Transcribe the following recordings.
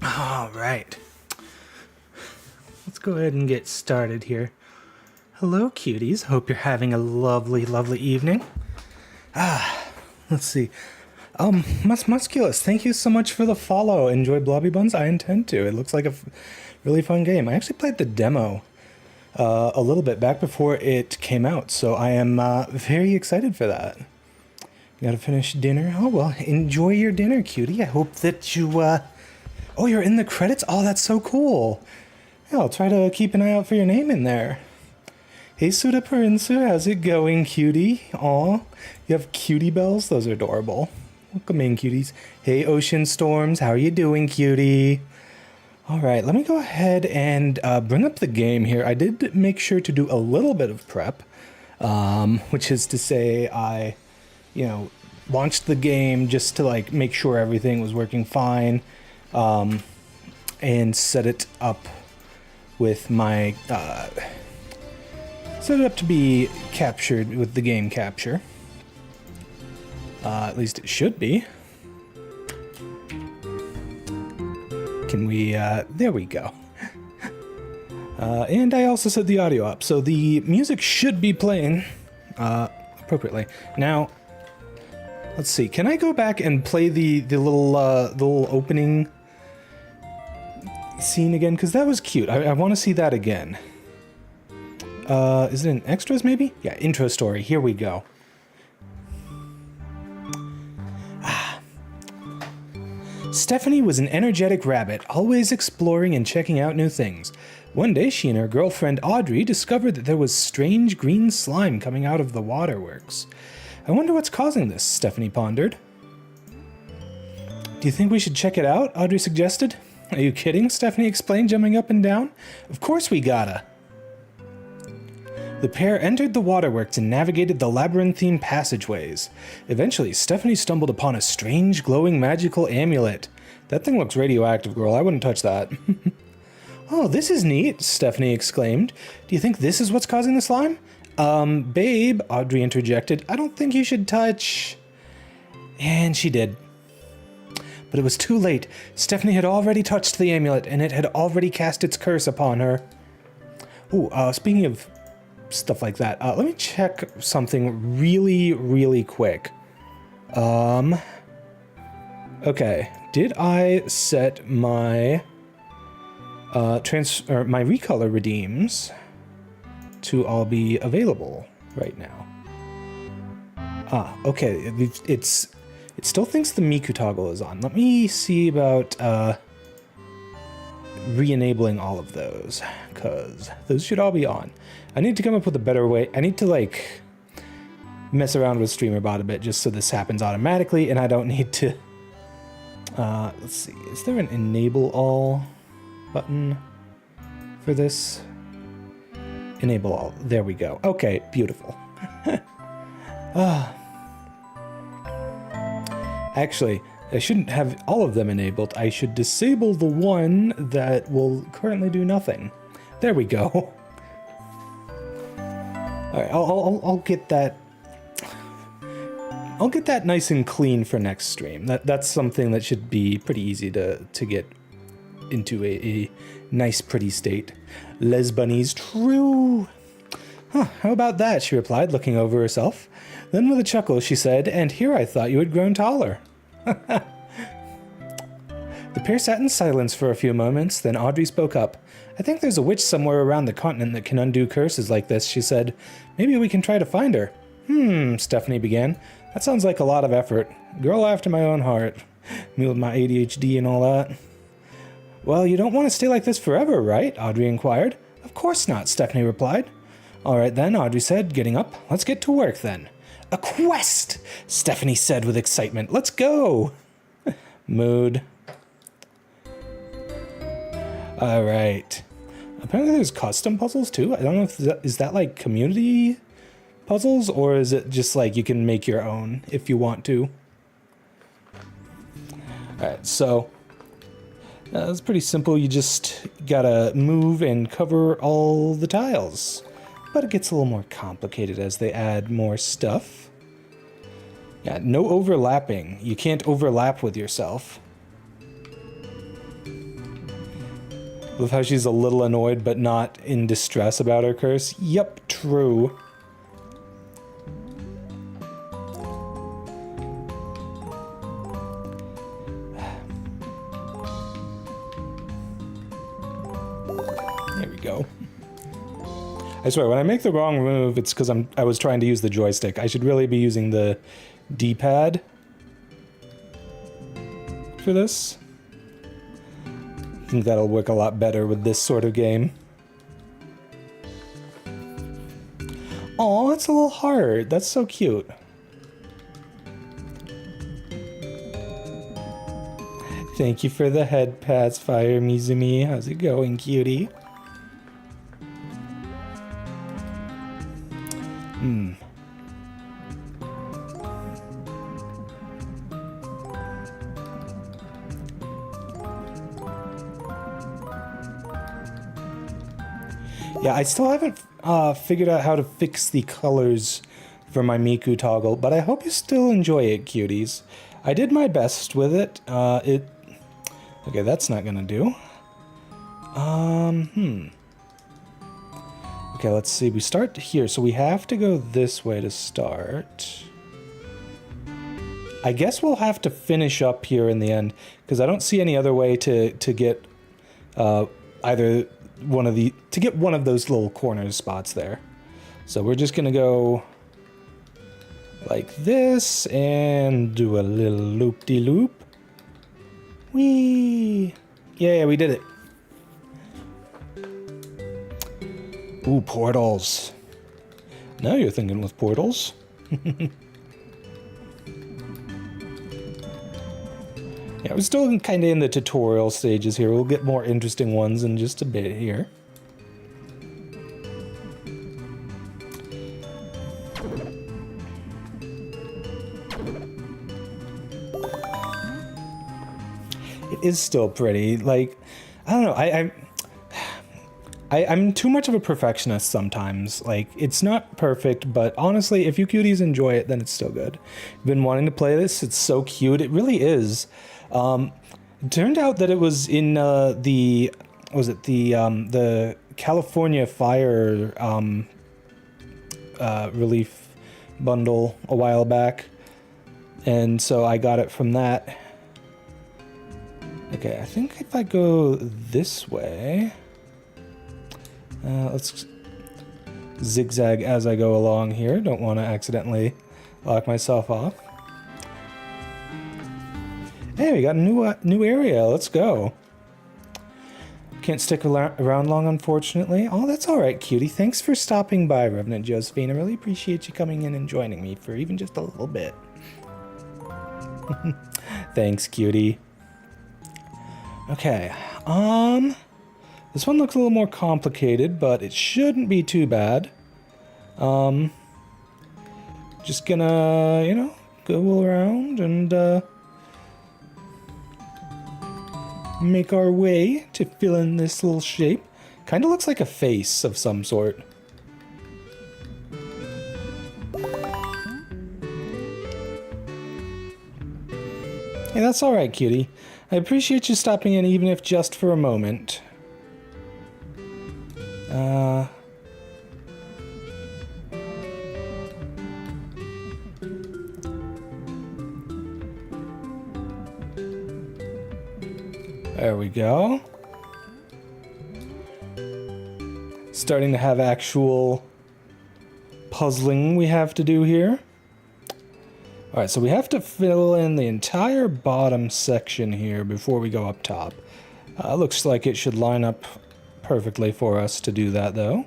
All right. Let's go ahead and get started here. Hello, cuties. Hope you're having a lovely, lovely evening. Let's see. Musculus, thank you so much for the follow. Enjoy Blobby Buns? I intend to. It looks like a really fun game. I actually played the demo a little bit back before it came out, so I am very excited for that. You gotta finish dinner? Oh, well, enjoy your dinner, cutie. I hope that you, Oh, you're in the credits? Oh, that's so cool. Yeah, I'll try to keep an eye out for your name in there. Hey, Suda Parinsu, how's it going, cutie? Aw, you have cutie bells? Those are adorable. Welcome in, cuties. Hey, Ocean Storms, how are you doing, cutie? All right, let me go ahead and bring up the game here. I did make sure to do a little bit of prep, which is to say I, launched the game just to, make sure everything was working fine, and set it up with my... set it up to be captured with the game capture. At least it should be. Can we, there we go. And I also set the audio up, so the music should be playing, appropriately. Now, let's see, can I go back and play the little opening scene again? Because that was cute. I want to see that again. Is it in extras, maybe? Yeah, intro story. Here we go. Stephanie was an energetic rabbit, always exploring and checking out new things. One day, she and her girlfriend Audrey discovered that there was strange green slime coming out of the waterworks. I wonder what's causing this, Stephanie pondered. Do you think we should check it out? Audrey suggested. Are you kidding? Stephanie explained, jumping up and down. Of course we gotta. The pair entered the waterworks and navigated the labyrinthine passageways. Eventually, Stephanie stumbled upon a strange, glowing, magical amulet. That thing looks radioactive, girl. I wouldn't touch that. Oh, this is neat, Stephanie exclaimed. Do you think this is what's causing the slime? Babe, Audrey interjected. I don't think you should touch... And she did. But it was too late. Stephanie had already touched the amulet, and it had already cast its curse upon her. Ooh, speaking of... stuff like that. Let me check something really, really quick. Okay. Did I set my my recolor redeems to all be available right now? Okay. It still thinks the Miku toggle is on. Let me see about re-enabling all of those, because those should all be on. I need to come up with a better way. I need to, mess around with StreamerBot a bit just so this happens automatically, and I don't need to... let's see. Is there an enable all button for this? Enable all. There we go. Okay, beautiful. Actually, I shouldn't have all of them enabled. I should disable the one that will currently do nothing. There we go. All right, I'll get that. I'll get that nice and clean for next stream. That's something that should be pretty easy to get into a nice, pretty state. Les bunnies, true. Huh, how about that? She replied, looking over herself. Then with a chuckle, she said, "And here I thought you had grown taller." The pair sat in silence for a few moments, then Audrey spoke up. "I think there's a witch somewhere around the continent that can undo curses like this," she said. "Maybe we can try to find her." Stephanie began. "That sounds like a lot of effort. Girl after my own heart. Me with my ADHD and all that." "Well, you don't want to stay like this forever, right?" Audrey inquired. "Of course not," Stephanie replied. "All right then," Audrey said, getting up. "Let's get to work then." "A quest!" Stephanie said with excitement. "Let's go!" Mood. All right. Apparently there's custom puzzles too. I don't know if is that like community puzzles, or is it just like you can make your own if you want to. All right, so it's pretty simple. You just gotta move and cover all the tiles. But it gets a little more complicated as they add more stuff. Yeah, no overlapping. You can't overlap with yourself. Love how she's a little annoyed but not in distress about her curse. Yup, true. There we go. I swear, when I make the wrong move, it's because I was trying to use the joystick. I should really be using the D-pad for this. I think that'll work a lot better with this sort of game. Aw, it's a little heart. That's so cute. Thank you for the head pats, Fire Mizumi. How's it going, cutie? Yeah, I still haven't figured out how to fix the colors for my Miku toggle, but I hope you still enjoy it, cuties. I did my best with it. Okay, that's not gonna do. Okay, let's see. We start here, so we have to go this way to start. I guess we'll have to finish up here in the end, because I don't see any other way to get either to get one of those little corner spots there. So we're just gonna go like this and do a little loop-de-loop. Whee! Yeah, we did it. Ooh, portals. Now you're thinking with portals. Yeah, we're still kind of in the tutorial stages here. We'll get more interesting ones in just a bit here. It is still pretty. Like, I don't know. I'm too much of a perfectionist sometimes. Like, it's not perfect, but honestly, if you cuties enjoy it, then it's still good. I've been wanting to play this. It's so cute. It really is. It turned out that it was in the California Fire relief bundle a while back, and so I got it from that. Okay, I think if I go this way, let's zigzag as I go along here. Don't want to accidentally lock myself off. Hey, we got a new area. Let's go. Can't stick around long, unfortunately. Oh, that's all right, cutie. Thanks for stopping by, Revenant Josephine. I really appreciate you coming in and joining me for even just a little bit. Thanks, cutie. Okay. This one looks a little more complicated, but it shouldn't be too bad. Just gonna, you know, go around and make our way to fill in this little shape. Kind of looks like a face of some sort. Hey, that's alright, cutie. I appreciate you stopping in, even if just for a moment. There we go. Starting to have actual puzzling we have to do here. Alright, so we have to fill in the entire bottom section here before we go up top. Looks like it should line up perfectly for us to do that, though.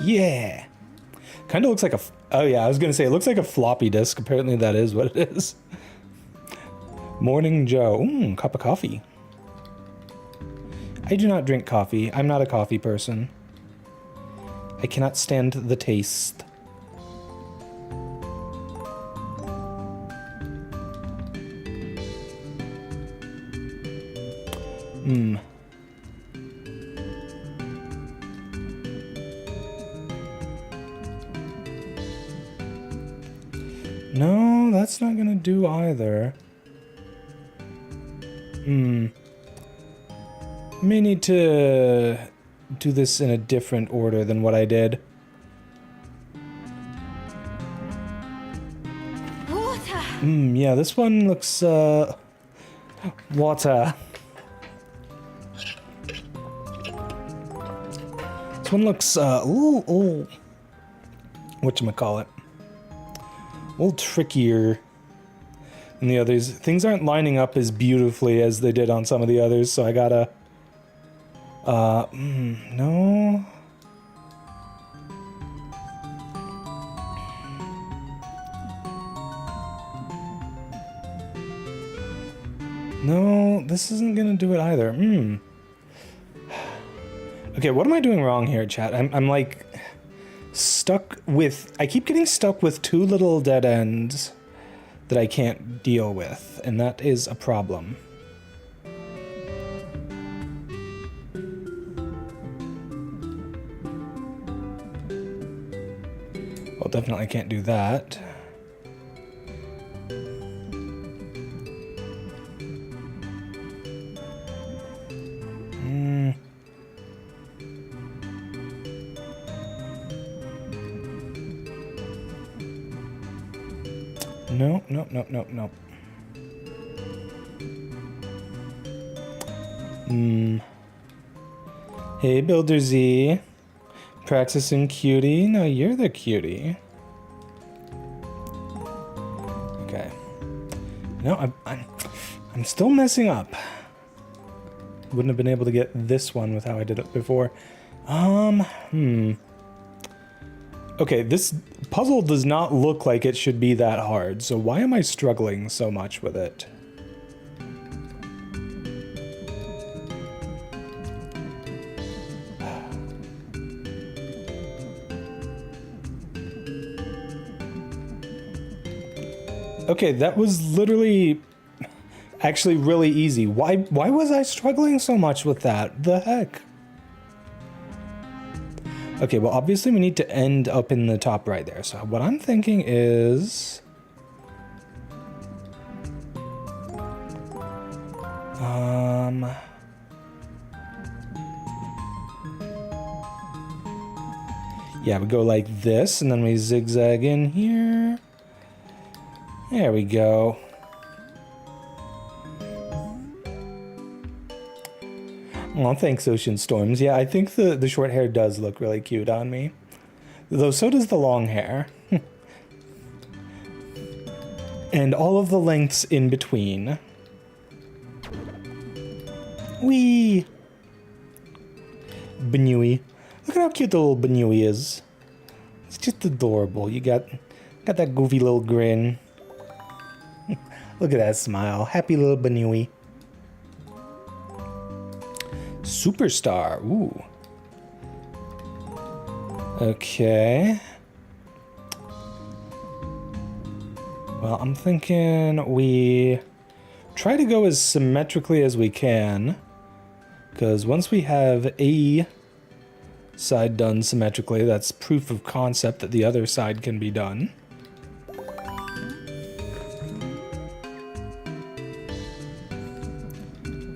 Yeah! Kind of looks like a... Oh yeah, I was going to say, it looks like a floppy disk. Apparently that is what it is. Morning Joe. Cup of coffee. I do not drink coffee. I'm not a coffee person. I cannot stand the taste. No, that's not gonna do either. May need to do this in a different order than what I did. Water. Yeah, this one looks, water. This one looks, whatchamacallit? A little trickier than the others. Things aren't lining up as beautifully as they did on some of the others, so I gotta... no... No, this isn't gonna do it either. Okay, what am I doing wrong here, chat? I'm like... stuck with... I keep getting stuck with two little dead ends that I can't deal with, and that is a problem. Well, definitely can't do that. No, no, no, no, no. Hey, Builder Z. Practicing cutie? No, you're the cutie. Okay. No, I'm still messing up. Wouldn't have been able to get this one with how I did it before. Okay, this puzzle does not look like it should be that hard, so why am I struggling so much with it? Okay, that was literally actually really easy. Why was I struggling so much with that? The heck? Okay, well, obviously we need to end up in the top right there. So what I'm thinking is... yeah, we go like this, and then we zigzag in here. There we go. Oh, thanks, Ocean Storms. Yeah, I think the short hair does look really cute on me. Though so does the long hair. And all of the lengths in between. Whee! Banui. Look at how cute the little Banui is. It's just adorable. You got that goofy little grin. Look at that smile. Happy little Banui. Superstar. Ooh. Okay. Well, I'm thinking we try to go as symmetrically as we can. Because once we have a side done symmetrically, that's proof of concept that the other side can be done.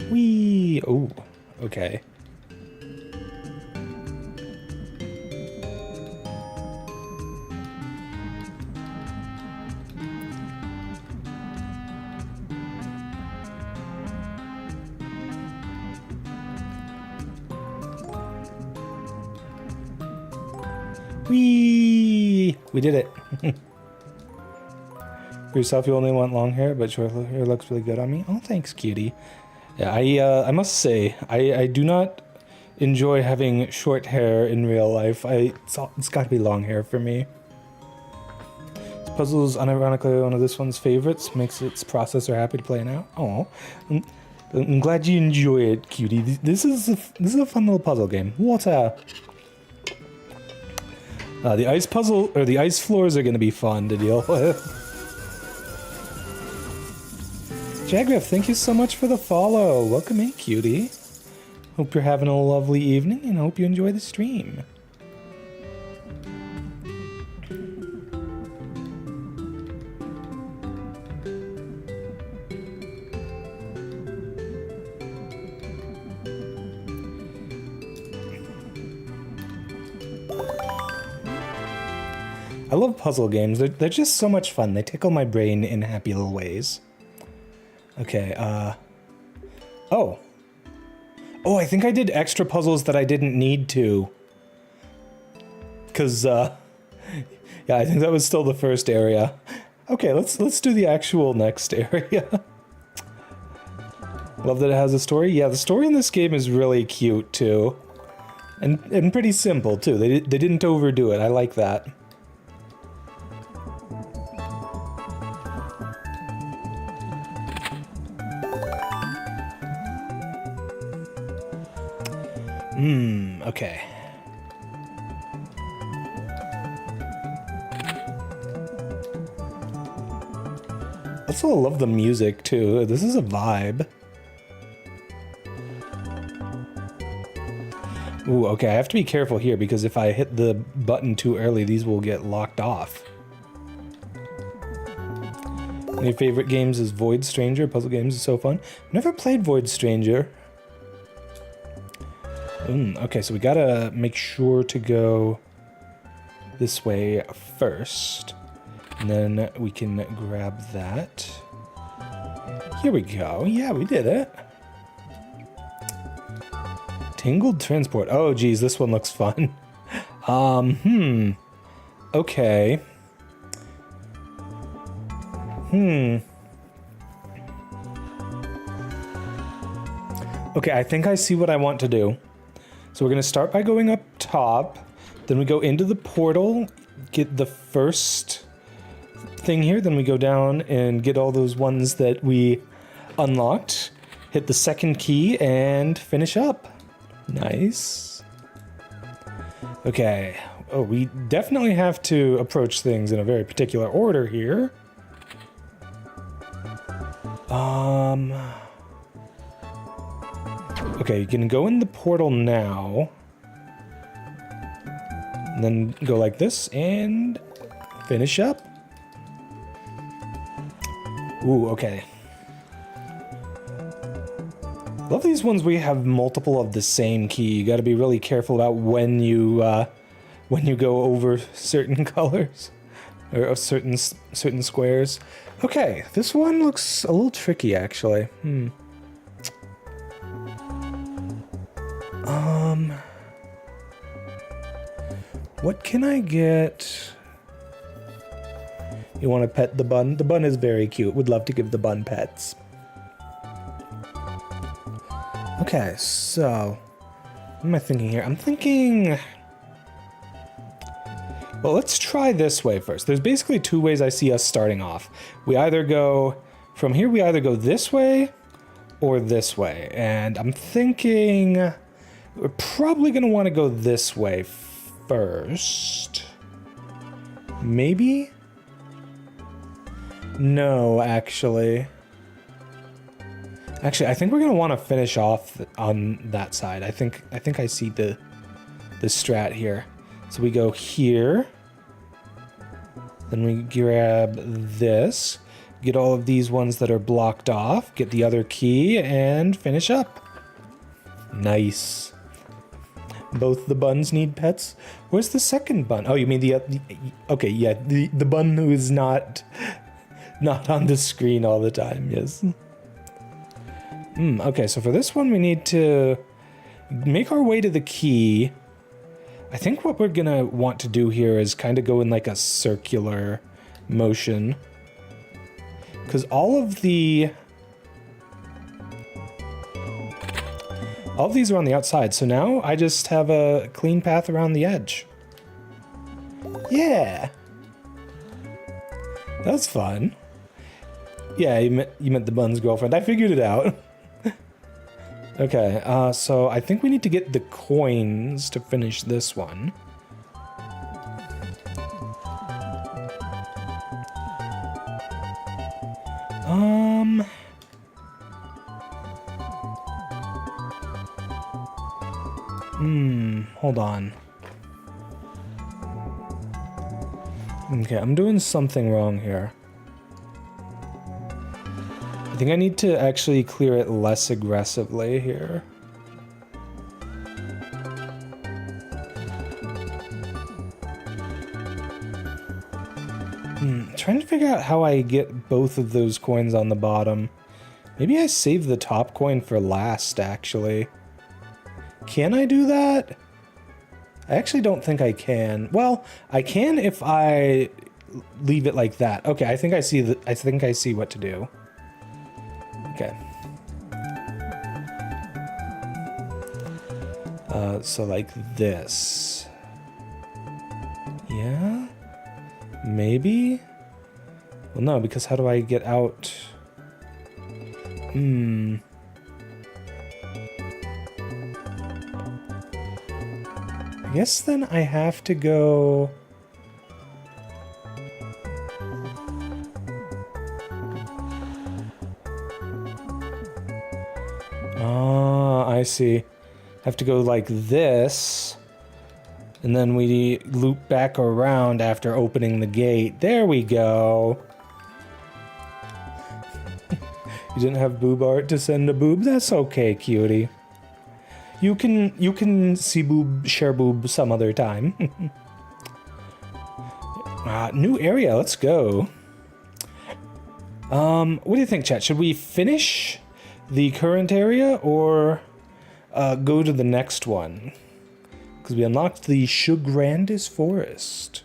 Whee! Oh, okay. Whee! We did it. For yourself, you only want long hair, but short hair looks really good on me. Oh, thanks, cutie. Yeah, I must say, I do not enjoy having short hair in real life. It's got to be long hair for me. This puzzle is unironically one of this one's favorites. Makes its processor happy to play now. Oh, I'm glad you enjoy it, cutie. This is a fun little puzzle game. Water. The ice puzzle, or the ice floors are going to be fun to deal with. Jagriff, thank you so much for the follow. Welcome in, cutie. Hope you're having a lovely evening, and hope you enjoy the stream. I love puzzle games. They're just so much fun. They tickle my brain in happy little ways. Okay, oh. Oh, I think I did extra puzzles that I didn't need to. Cause, yeah, I think that was still the first area. Okay, let's do the actual next area. Love that it has a story. Yeah, the story in this game is really cute too. And pretty simple too. They didn't overdo it. I like that. Okay. I also love the music too. This is a vibe. Ooh, okay, I have to be careful here because if I hit the button too early, these will get locked off. One of your favorite games is Void Stranger. Puzzle games is so fun. Never played Void Stranger. Okay, so we gotta make sure to go this way first. And then we can grab that. Here we go. Yeah, we did it. Tangled Transport. Oh, geez, this one looks fun. Okay. Okay, I think I see what I want to do. So we're gonna start by going up top, then we go into the portal, get the first thing here, then we go down and get all those ones that we unlocked, hit the second key, and finish up. Nice. Okay. Oh, we definitely have to approach things in a very particular order here. Okay, you can go in the portal now. And then go like this and finish up. Ooh, okay. Love these ones where you have multiple of the same key. You gotta be really careful about when you go over certain colors. Or certain squares. Okay, this one looks a little tricky actually. What can I get? You want to pet the bun? The bun is very cute. Would love to give the bun pets. Okay, so what am I thinking here? I'm thinking, well, let's try this way first. There's basically two ways I see us starting off. We either go from here, we either go this way or this way. And I'm thinking we're probably going to want to go this way first. Maybe? No, actually. Actually, I think we're going to want to finish off on that side. I think I see the strat here. So we go here. Then we grab this. Get all of these ones that are blocked off. Get the other key and finish up. Nice. Both the buns need pets. Where's the second bun? Oh, you mean the okay, yeah, the bun who is not on the screen all the time, yes. Okay, so for this one we need to make our way to the key. I think what we're gonna want to do here is kind of go in like a circular motion. Because all of these are on the outside, so now I just have a clean path around the edge. Yeah! That's fun. Yeah, you meant the bun's girlfriend. I figured it out. Okay, so I think we need to get the coins to finish this one. Hold on. Okay, I'm doing something wrong here. I think I need to actually clear it less aggressively here. Trying to figure out how I get both of those coins on the bottom. Maybe I save the top coin for last, actually. Can I do that? I actually don't think I can. Well, I can if I leave it like that. Okay, I think I see what to do. Okay. So like this. Yeah? Maybe? Well, no, because how do I get out? I guess then I have to go... Ah, I see. Have to go like this, and then we loop back around after opening the gate. There we go. You didn't have boob art to send a boob? That's okay, cutie. You can see boob, share boob some other time. New area, let's go. What do you think, chat? Should we finish the current area or go to the next one? Because we unlocked the Sugrandis Forest.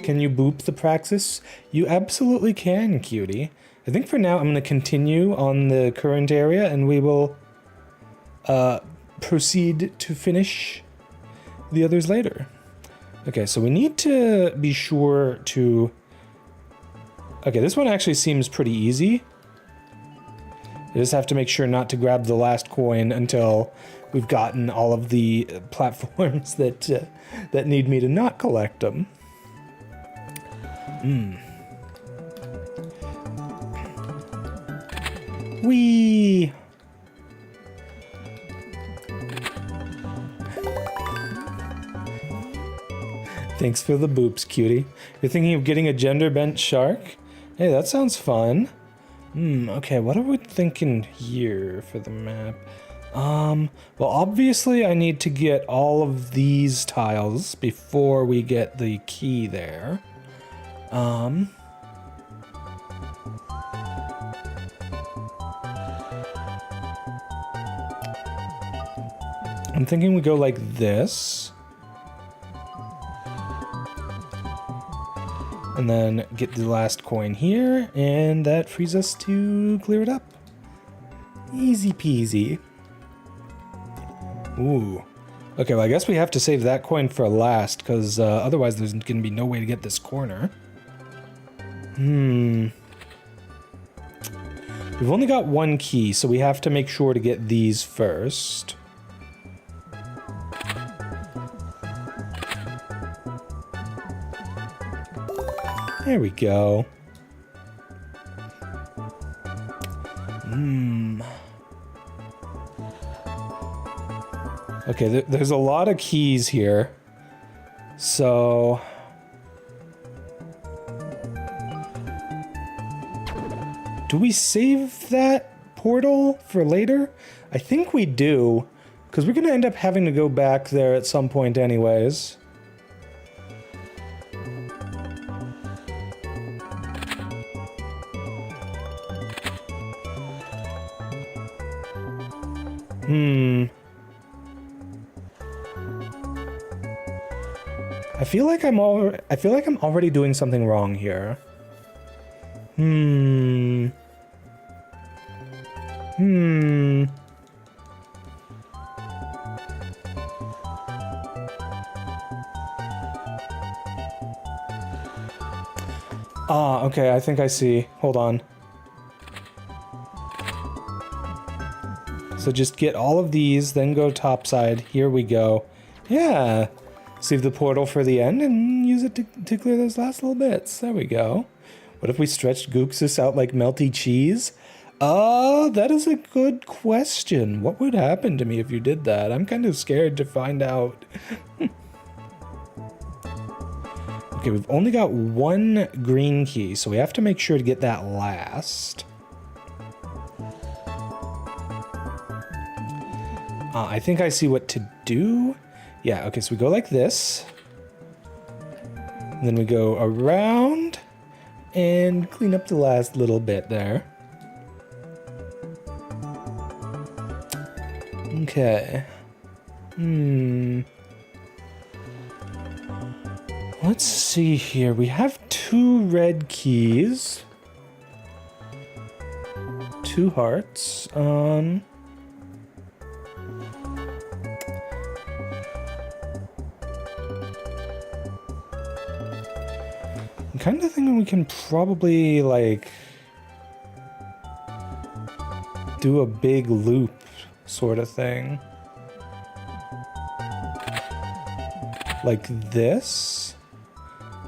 Can you boop the praxis? You absolutely can, cutie. I think for now I'm going to continue on the current area and we will proceed to finish the others later. Okay, so we need to be sure to... Okay, this one actually seems pretty easy. I just have to make sure not to grab the last coin until we've gotten all of the platforms that that need me to not collect them. Whee! Thanks for the boops, cutie. You're thinking of getting a gender-bent shark? Hey, that sounds fun. Okay, what are we thinking here for the map? Well, obviously I need to get all of these tiles before we get the key there. I'm thinking we go like this. And then get the last coin here, and that frees us to clear it up. Easy peasy. Ooh. Okay, well I guess we have to save that coin for last, because otherwise there's going to be no way to get this corner. We've only got one key, so we have to make sure to get these first. There we go. Okay, there's a lot of keys here. So... do we save that portal for later? I think we do, because we're going to end up having to go back there at some point anyways. I feel like I'm already doing something wrong here. Ah, okay, I think I see. Hold on. So just get all of these, then go topside. Here we go. Yeah. Save the portal for the end and use it to clear those last little bits. There we go. What if we stretched Gooxus out like melty cheese? That is a good question. What would happen to me if you did that? I'm kind of scared to find out. Okay, we've only got one green key, so we have to make sure to get that last. I think I see what to do. Yeah, okay, so we go like this. And then we go around and clean up the last little bit there. Okay. Let's see here. We have 2 red keys. 2 hearts. I'm kind of thinking we can probably, like, do a big loop sort of thing. Like this?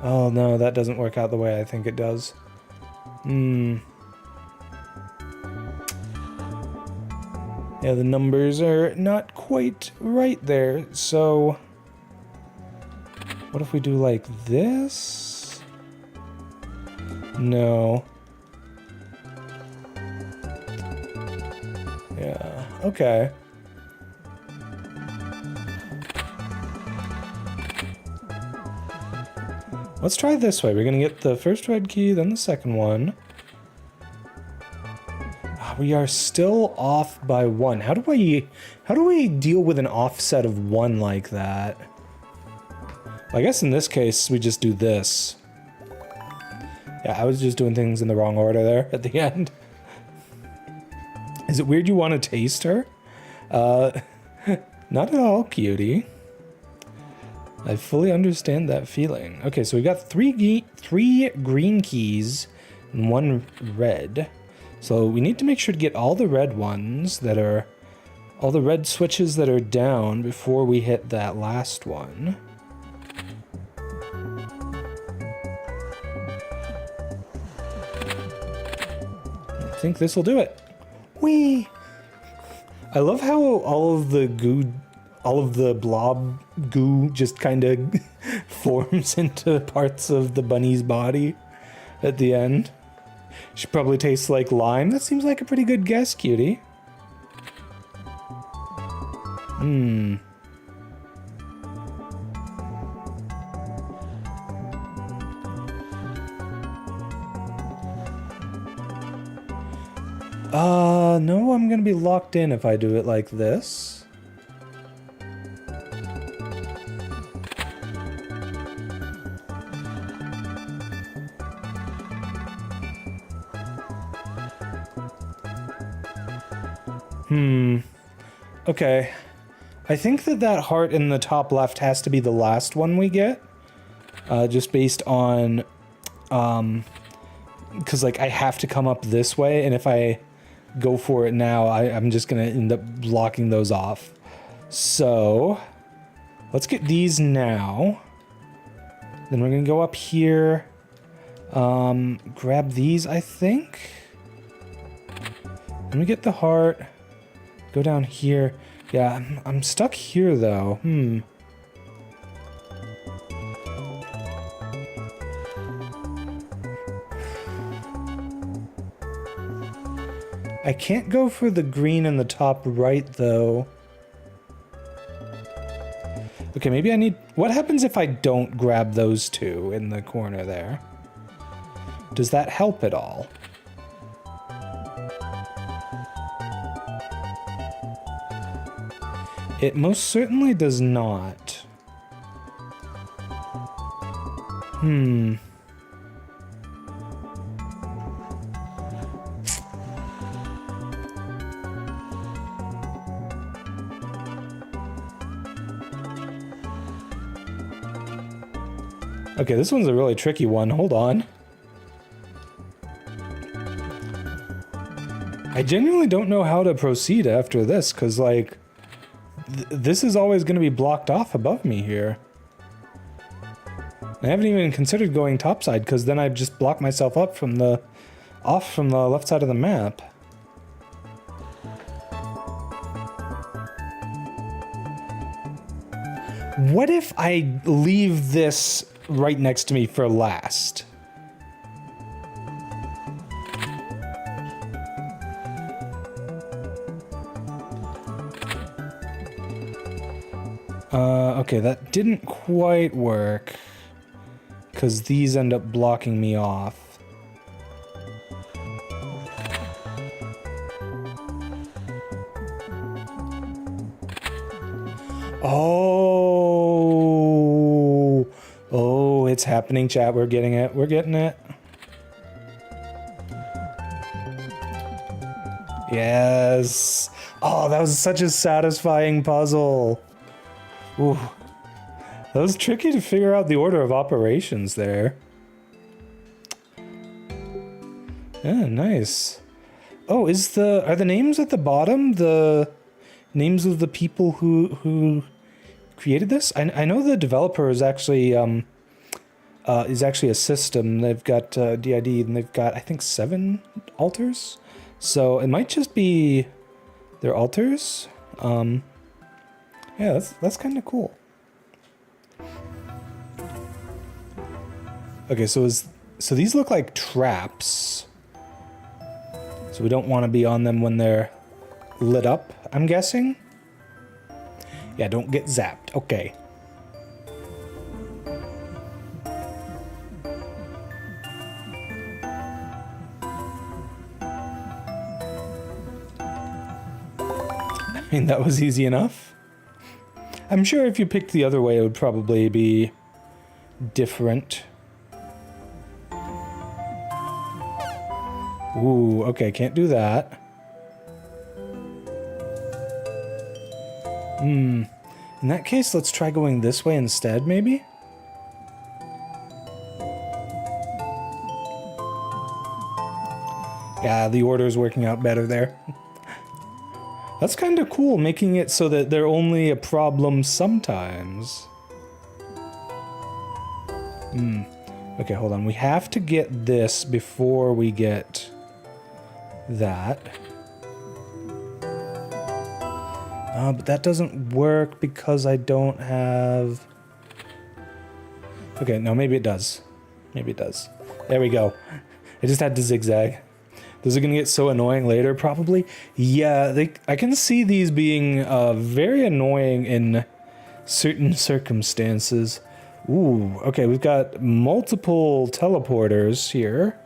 Oh no, that doesn't work out the way I think it does. Yeah, the numbers are not quite right there, so... What if we do like this? No. Yeah, okay. Let's try this way. We're gonna get the first red key, then the second one. We are still off by 1. How do we deal with an offset of 1 like that? I guess in this case, we just do this. Yeah, I was just doing things in the wrong order there at the end. Is it weird you want to taste her? Not at all, cutie. I fully understand that feeling. Okay, so we got 3 green keys and 1 red. So we need to make sure to get all the red ones that are... all the red switches that are down before we hit that last one. I think this will do it. Whee! I love how all of the goo... all of the blob goo just kind of forms into parts of the bunny's body at the end. She probably tastes like lime. That seems like a pretty good guess, cutie. No, I'm gonna be locked in if I do it like this. Okay. I think that heart in the top left has to be the last one we get. Just based on... because, like, I have to come up this way, and if I go for it now, I'm just gonna end up blocking those off. So... let's get these now. Then we're gonna go up here. Grab these, I think. Let me get the heart. Go down here. Yeah, I'm stuck here, though. I can't go for the green in the top right, though. Okay, maybe I need... what happens if I don't grab those 2 in the corner there? Does that help at all? It most certainly does not. Okay, this one's a really tricky one. Hold on. I genuinely don't know how to proceed after this, because, like... this is always going to be blocked off above me here. I haven't even considered going topside, because then I'd just block myself up from the... off from the left side of the map. What if I leave this right next to me for last? Okay, that didn't quite work. because these end up blocking me off. Oh, oh, it's happening, chat. We're getting it. We're getting it. Yes. Oh, that was such a satisfying puzzle. Ooh. That was tricky to figure out the order of operations there. Yeah, nice. Oh, are the names at the bottom the names of the people who created this? I know the developer is actually a system. They've got DID and they've got, I think, 7 alters. So it might just be their alters. Yeah, that's kind of cool. Okay, so these look like traps. So we don't want to be on them when they're lit up, I'm guessing. Yeah, don't get zapped. Okay. I mean, that was easy enough. I'm sure if you picked the other way, it would probably be different. Ooh, okay, can't do that. In that case, let's try going this way instead, maybe? Yeah, the order is working out better there. That's kind of cool, making it so that they're only a problem sometimes. Okay, hold on. We have to get this before we get that. But that doesn't work because I don't have... Okay, no, maybe it does. Maybe it does. There we go. I just had to zigzag. Those are going to get so annoying later, probably. Yeah, I can see these being very annoying in certain circumstances. Ooh, okay, we've got multiple teleporters here.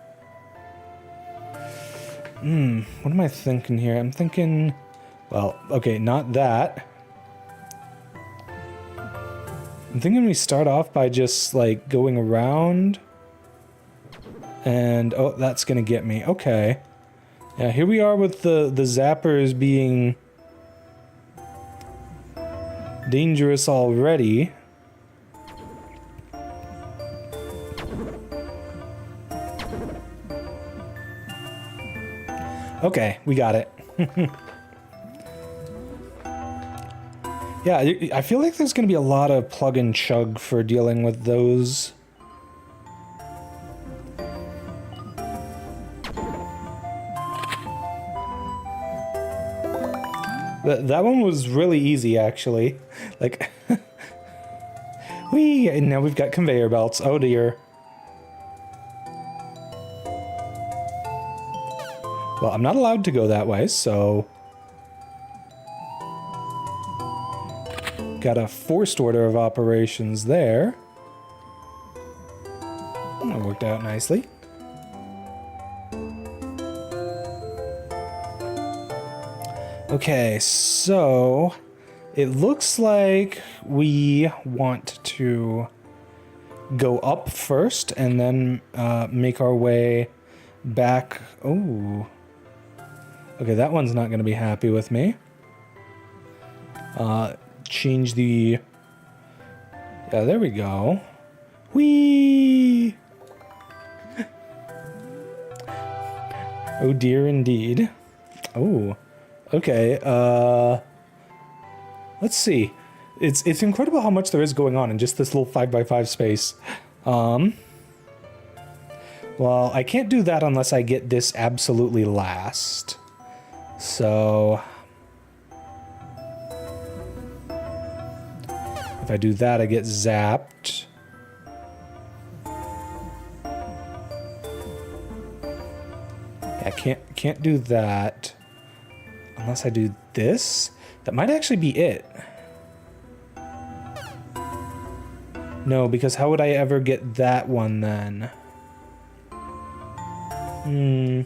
What am I thinking here? I'm thinking... Well, okay, not that. I'm thinking we start off by just, like, going around. And, oh, that's gonna get me. Okay. Yeah, here we are with the zappers being dangerous already. Okay, we got it. Yeah, I feel like there's going to be a lot of plug and chug for dealing with those. That one was really easy, actually. Like, whee! And now we've got conveyor belts. Oh dear. Well, I'm not allowed to go that way, so... Got a forced order of operations there. That worked out nicely. Okay, so it looks like we want to go up first and then make our way back. Oh, okay, that one's not going to be happy with me. Change the... Yeah, there we go. Whee! Oh dear indeed. Oh, okay, let's see. It's incredible how much there is going on in just this little 5x5 space. Well, I can't do that unless I get this absolutely last. So... If I do that, I get zapped. Yeah, I can't do that unless I do this. That might actually be it. No, because how would I ever get that one then? Hmm.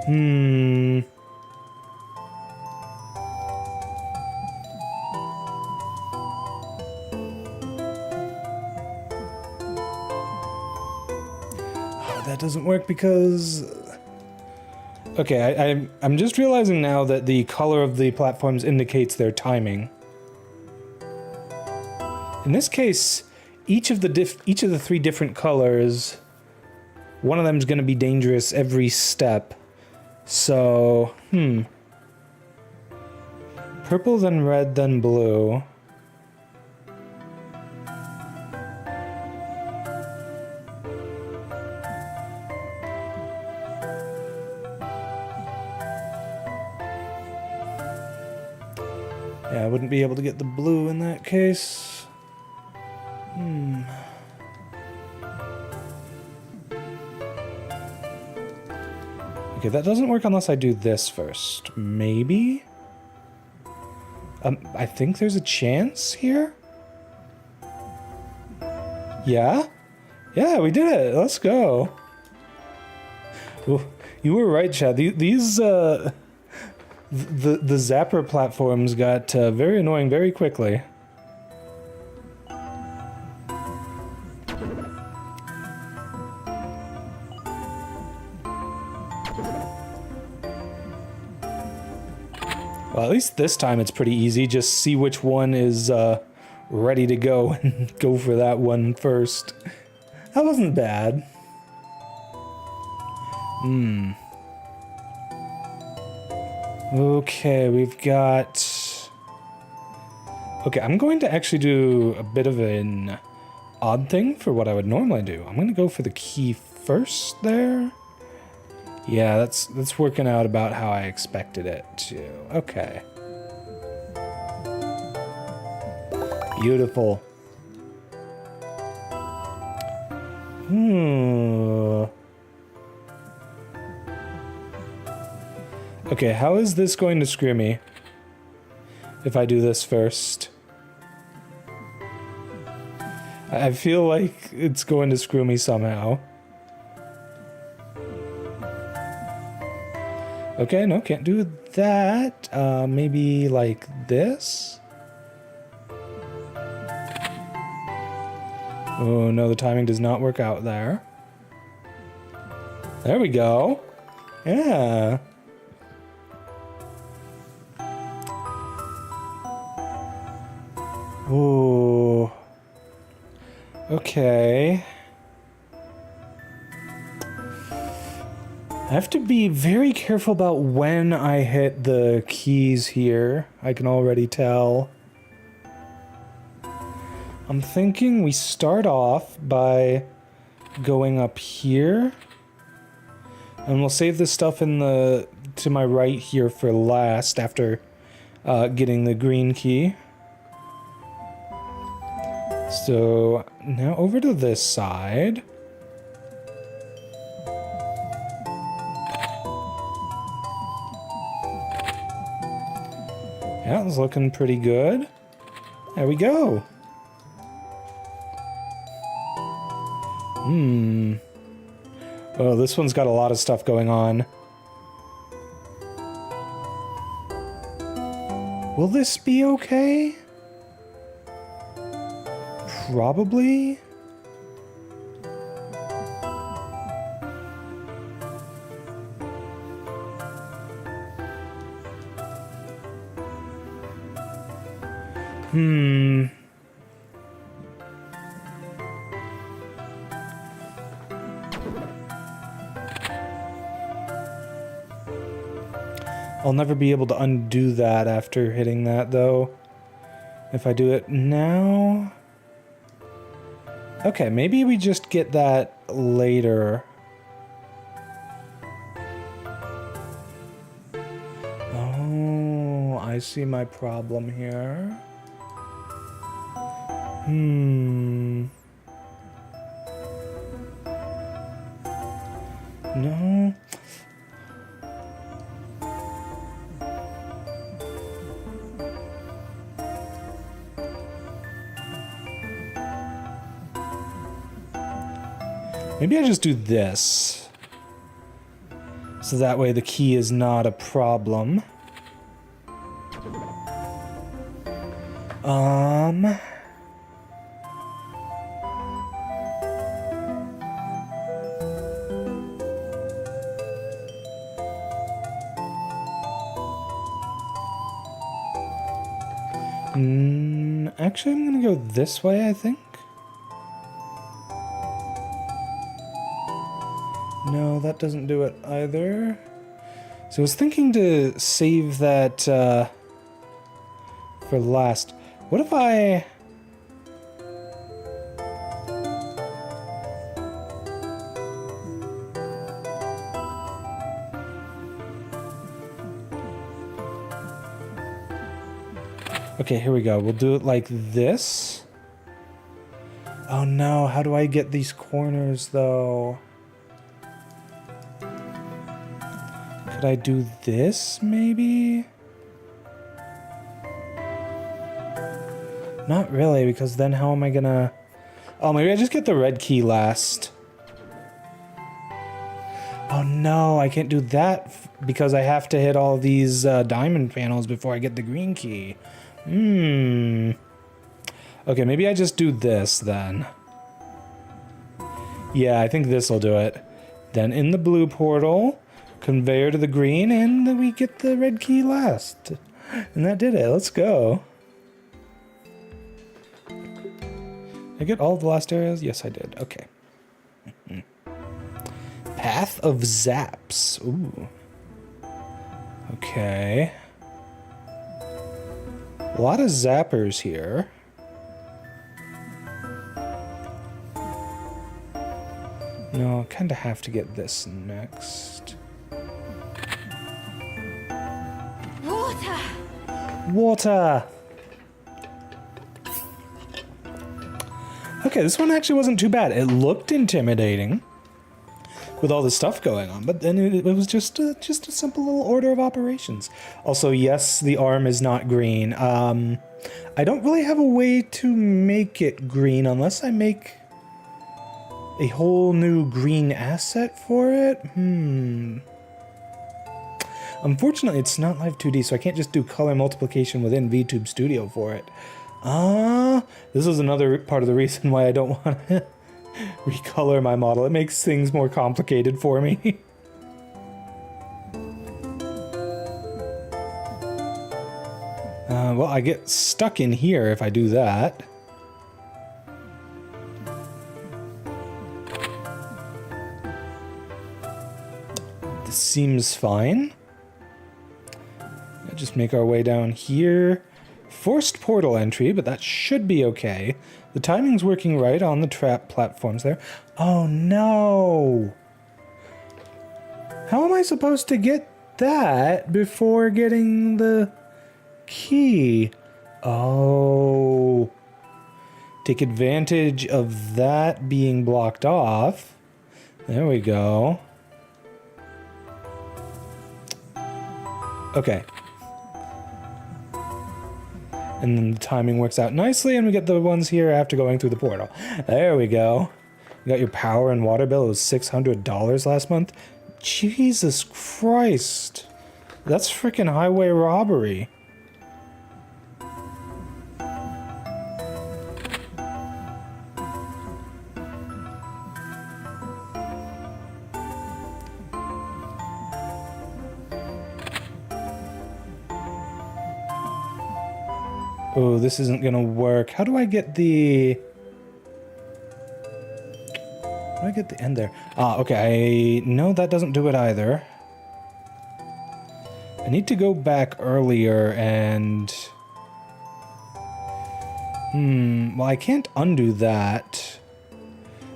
Hmm. Oh, that doesn't work because... Okay, I'm just realizing now that the color of the platforms indicates their timing. In this case, each of the three different colors, one of them is going to be dangerous every step. So, purple, then red, then blue. Yeah, I wouldn't be able to get the blue in that case. Okay, that doesn't work unless I do this first. Maybe? I think there's a chance here? Yeah? Yeah, we did it! Let's go! Ooh, you were right, Chad. These, the zapper platforms got very annoying very quickly. Well, at least this time it's pretty easy. Just see which one is ready to go and go for that one first. That wasn't bad. Okay, we've got... Okay, I'm going to actually do a bit of an odd thing for what I would normally do. I'm going to go for the key first there. Yeah, that's working out about how I expected it to. Okay. Beautiful. Okay, how is this going to screw me? If I do this first. I feel like it's going to screw me somehow. Okay, no, can't do that. Maybe like this? Oh no, the timing does not work out there. There we go. Yeah. Ooh. Okay. I have to be very careful about when I hit the keys here. I can already tell. I'm thinking we start off by going up here. And we'll save the stuff in the to my right here for last after getting the green key. So now over to this side. Yeah, it's looking pretty good. There we go. Oh, this one's got a lot of stuff going on. Will this be okay? Probably. I'll never be able to undo that after hitting that, though. If I do it now... Okay, maybe we just get that later. Oh, I see my problem here. No. Maybe I just do this. So that way the key is not a problem. Actually, I'm gonna go this way, I think. No, that doesn't do it either. So I was thinking to save that for last. What if I... Okay, here we go. We'll do it like this. Oh no, how do I get these corners though? Could I do this maybe? Not really, because then how am I gonna... Oh, maybe I just get the red key last. Oh no, I can't do that because I have to hit all these diamond panels before I get the green key. Okay, maybe I just do this then. Yeah, I think this will do it. Then in the blue portal, conveyor to the green, and then we get the red key last. And that did it. Let's go. Did I get all the last areas? Yes, I did. Okay. Path of Zaps. Ooh. Okay. A lot of zappers here. No, I kind of have to get this next. Water! Water! Okay, this one actually wasn't too bad. It looked intimidating with all the stuff going on, but then it was just a simple little order of operations. Also, yes, the arm is not green. I don't really have a way to make it green unless I make a whole new green asset for it. Unfortunately, it's not Live 2D, so I can't just do color multiplication within VTube Studio for it. This is another part of the reason why I don't want to recolor my model. It makes things more complicated for me. Well, I get stuck in here if I do that. This seems fine. Just make our way down here. Forced portal entry, but that should be okay. The timing's working right on the trap platforms there. Oh no! How am I supposed to get that before getting the key? Oh. Take advantage of that being blocked off. There we go. Okay. And then the timing works out nicely, and we get the ones here after going through the portal. There we go. You got your power and water bill. It was $600 last month. Jesus Christ. That's freaking highway robbery. Oh, this isn't gonna work. How do I get the... How do I get the end there? Ah, okay. No, that doesn't do it either. I need to go back earlier and... Well, I can't undo that.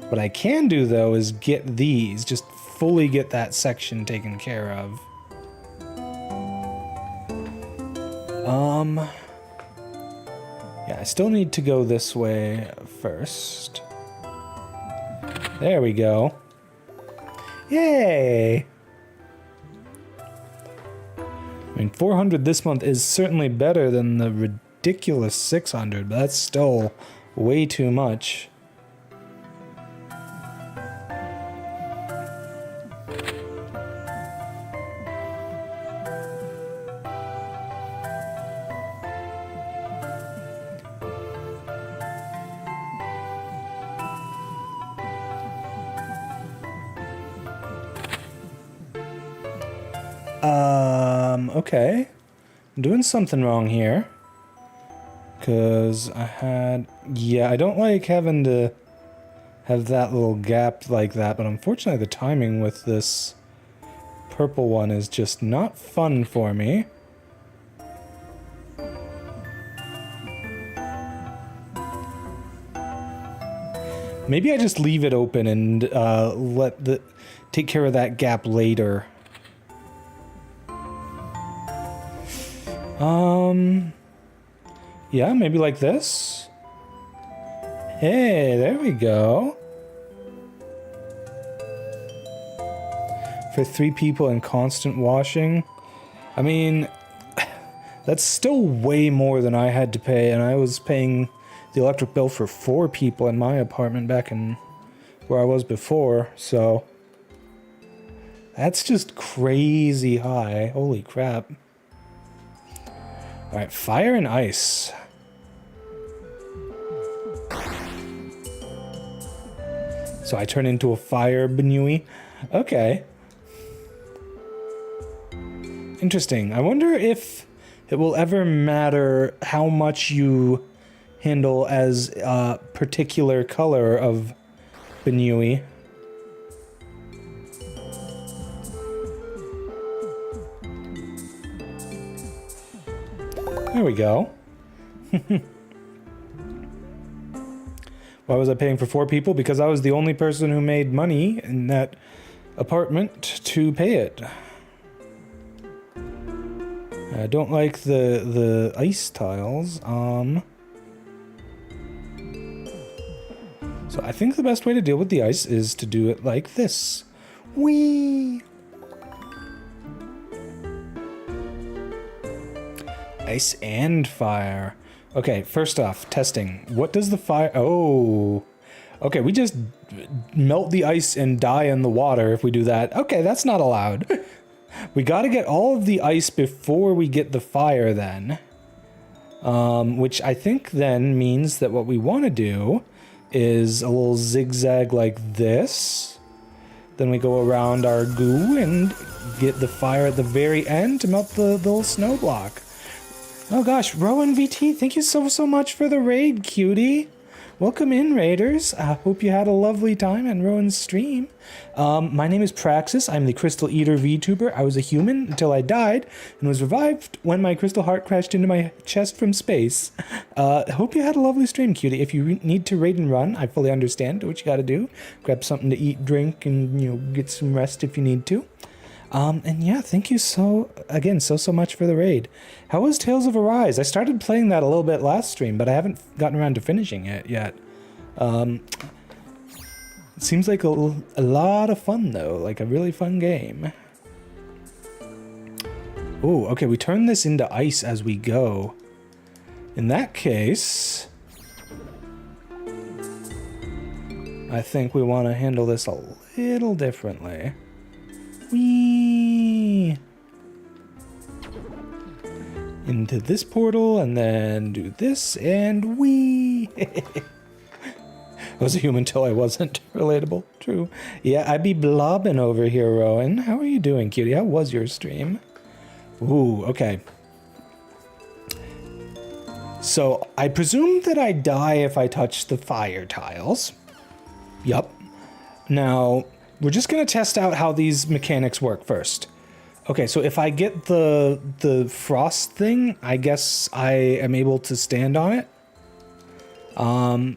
What I can do, though, is get these. Just fully get that section taken care of. Yeah, I still need to go this way first. There we go. Yay! I mean, 400 this month is certainly better than the ridiculous 600, but that's still way too much. Okay. I'm doing something wrong here. Because I had... Yeah, I don't like having to have that little gap like that, but unfortunately the timing with this purple one is just not fun for me. Maybe I just leave it open and take care of that gap later. Yeah, maybe like this. Hey, there we go. For 3 people and constant washing. I mean, that's still way more than I had to pay, and I was paying the electric bill for 4 people in my apartment back in where I was before, so that's just crazy high. Holy crap. Alright, fire and ice. So I turn into a fire Banui? Okay. Interesting. I wonder if it will ever matter how much you handle as a particular color of Banui. There we go. Why was I paying for 4 people? Because I was the only person who made money in that apartment to pay it. I don't like the ice tiles. So I think the best way to deal with the ice is to do it like this. Whee! Ice and fire. Okay, first off, testing. What does the fire... Oh. Okay, we just melt the ice and die in the water if we do that. Okay, that's not allowed. We gotta get all of the ice before we get the fire then. Which I think then means that what we want to do is a little zigzag like this. Then we go around our goo and get the fire at the very end to melt the little snow block. Oh gosh, Rowan VT, thank you so much for the raid, cutie. Welcome in, raiders. I hope you had a lovely time on Rowan's stream. My name is Praxis. I'm the Crystal Eater VTuber. I was a human until I died and was revived when my crystal heart crashed into my chest from space. Hope you had a lovely stream, cutie. If you need to raid and run, I fully understand what you gotta do. Grab something to eat, drink, and get some rest if you need to. And yeah, thank you so much for the raid. How was Tales of Arise? I started playing that a little bit last stream, but I haven't gotten around to finishing it yet. It seems like a lot of fun though, like a really fun game. Oh, okay, we turn this into ice as we go. In that case, I think we want to handle this a little differently. Whee! Into this portal, and then do this, and whee! I was a human till I wasn't. Relatable. True. Yeah, I be blobbing over here, Rowan. How are you doing, cutie? How was your stream? Ooh, okay. So, I presume that I die if I touch the fire tiles. Yup. Now, we're just going to test out how these mechanics work first. Okay, so if I get the frost thing, I guess I am able to stand on it.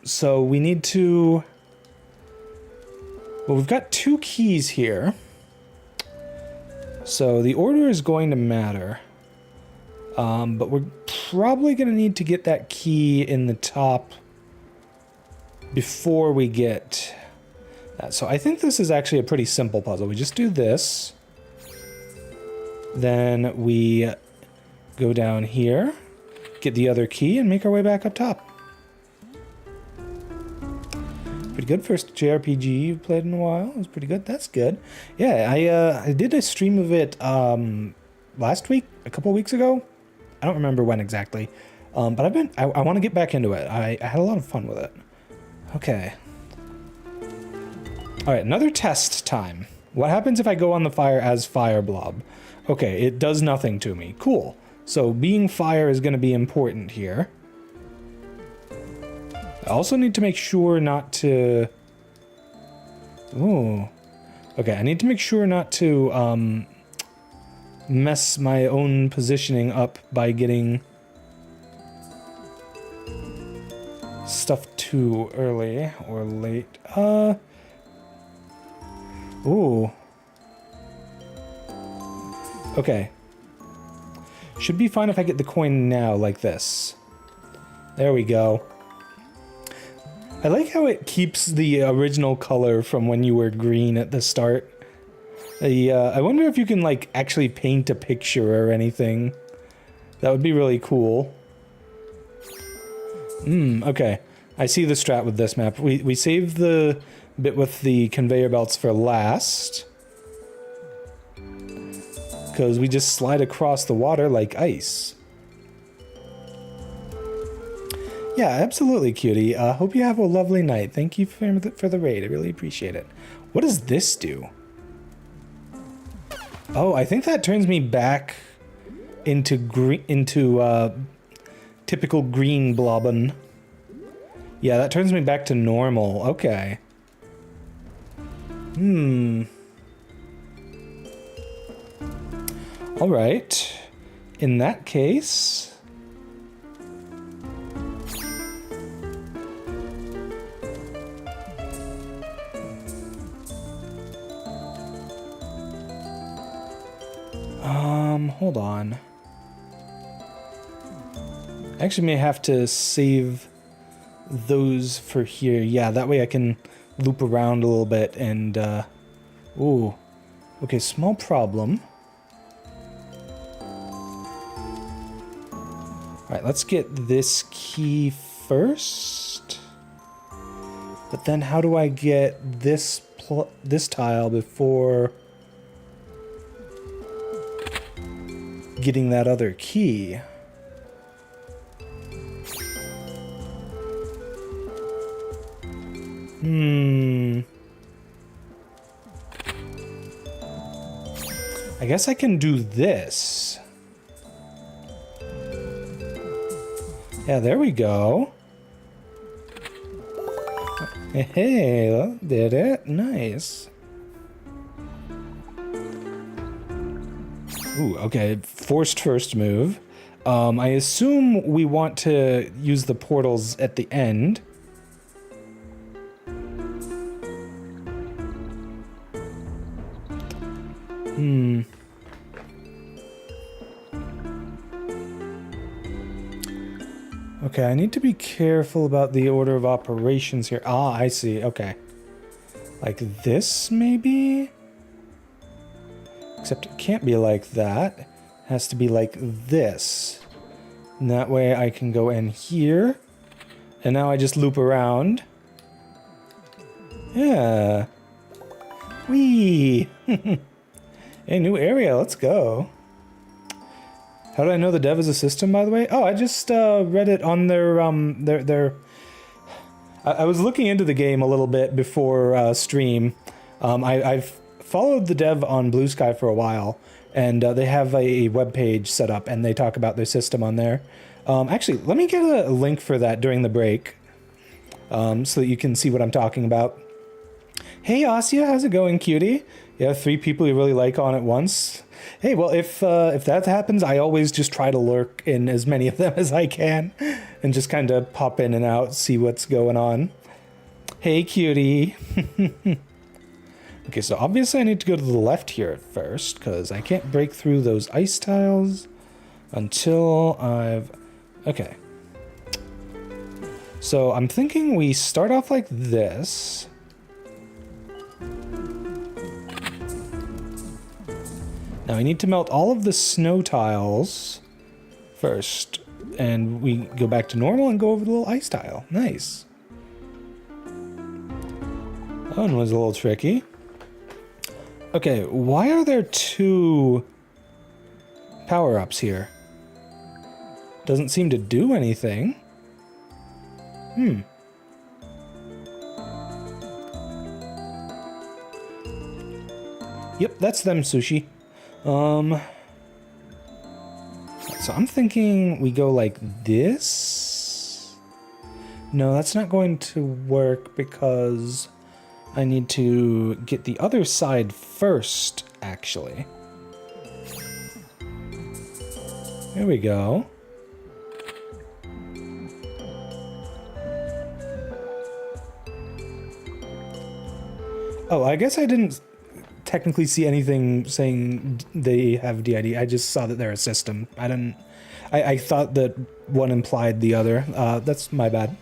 So we need to... Well, we've got 2 keys here. So the order is going to matter. But we're probably going to need to get that key in the top before we get that. So I think this is actually a pretty simple puzzle. We just do this. Then we go down here, get the other key, and make our way back up top. Pretty good. First JRPG you've played in a while. It was pretty good. That's good. Yeah, I did a stream of it last week, a couple weeks ago. I don't remember when exactly. But I want to get back into it. I had a lot of fun with it. Okay. Alright, another test time. What happens if I go on the fire as Fire Blob? Okay, it does nothing to me. Cool. So being fire is going to be important here. I also need to make sure not to... Ooh. Okay, I need to make sure not to mess my own positioning up by getting stuff too early or late. Ooh. Okay. Should be fine if I get the coin now, like this. There we go. I like how it keeps the original color from when you were green at the start. I wonder if you can, like, actually paint a picture or anything. That would be really cool. Okay. I see the strat with this map. We saved the bit with the conveyor belts for last. Because we just slide across the water like ice. Yeah, absolutely, cutie. Hope you have a lovely night. Thank you for the raid. I really appreciate it. What does this do? Oh, I think that turns me back into typical green Blobun. Yeah, that turns me back to normal. Okay. All right. In that case... hold on. I actually may have to save those for here. Yeah, that way I can loop around a little bit and, ooh. Okay, small problem. Alright, let's get this key first. But then how do I get this tile before... getting that other key? I guess I can do this. Yeah, there we go. Hey, that did it. Nice. Ooh, okay. Forced first move. I assume we want to use the portals at the end. Okay, I need to be careful about the order of operations here. Ah, I see. Okay. Like this, maybe? Except it can't be like that. It has to be like this. And that way I can go in here. And now I just loop around. Yeah. Whee! Hey, new area. Let's go. How do I know the dev is a system, by the way? Oh, I just read it on their I was looking into the game a little bit before stream. I've followed the dev on Blue Sky for a while, and they have a web page set up, and they talk about their system on there. Actually, let me get a link for that during the break, so that you can see what I'm talking about. Hey, Asya, how's it going, cutie? You have 3 people you really like on at once. Hey, well, if that happens, I always just try to lurk in as many of them as I can, and just kind of pop in and out, see what's going on. Hey, cutie. Okay, so obviously I need to go to the left here at first, because I can't break through those ice tiles. until I've... Okay. So I'm thinking we start off like this. Now we need to melt all of the snow tiles first. And we go back to normal and go over the little ice tile. Nice. That one was a little tricky. Okay, why are there 2 power-ups here? Doesn't seem to do anything. Yep, that's them, Sushi. So I'm thinking we go like this. No, that's not going to work because I need to get the other side first, actually. There we go. Oh, I guess I didn't technically see anything saying they have DID. I just saw that they're a system. I thought that one implied the other. That's my bad.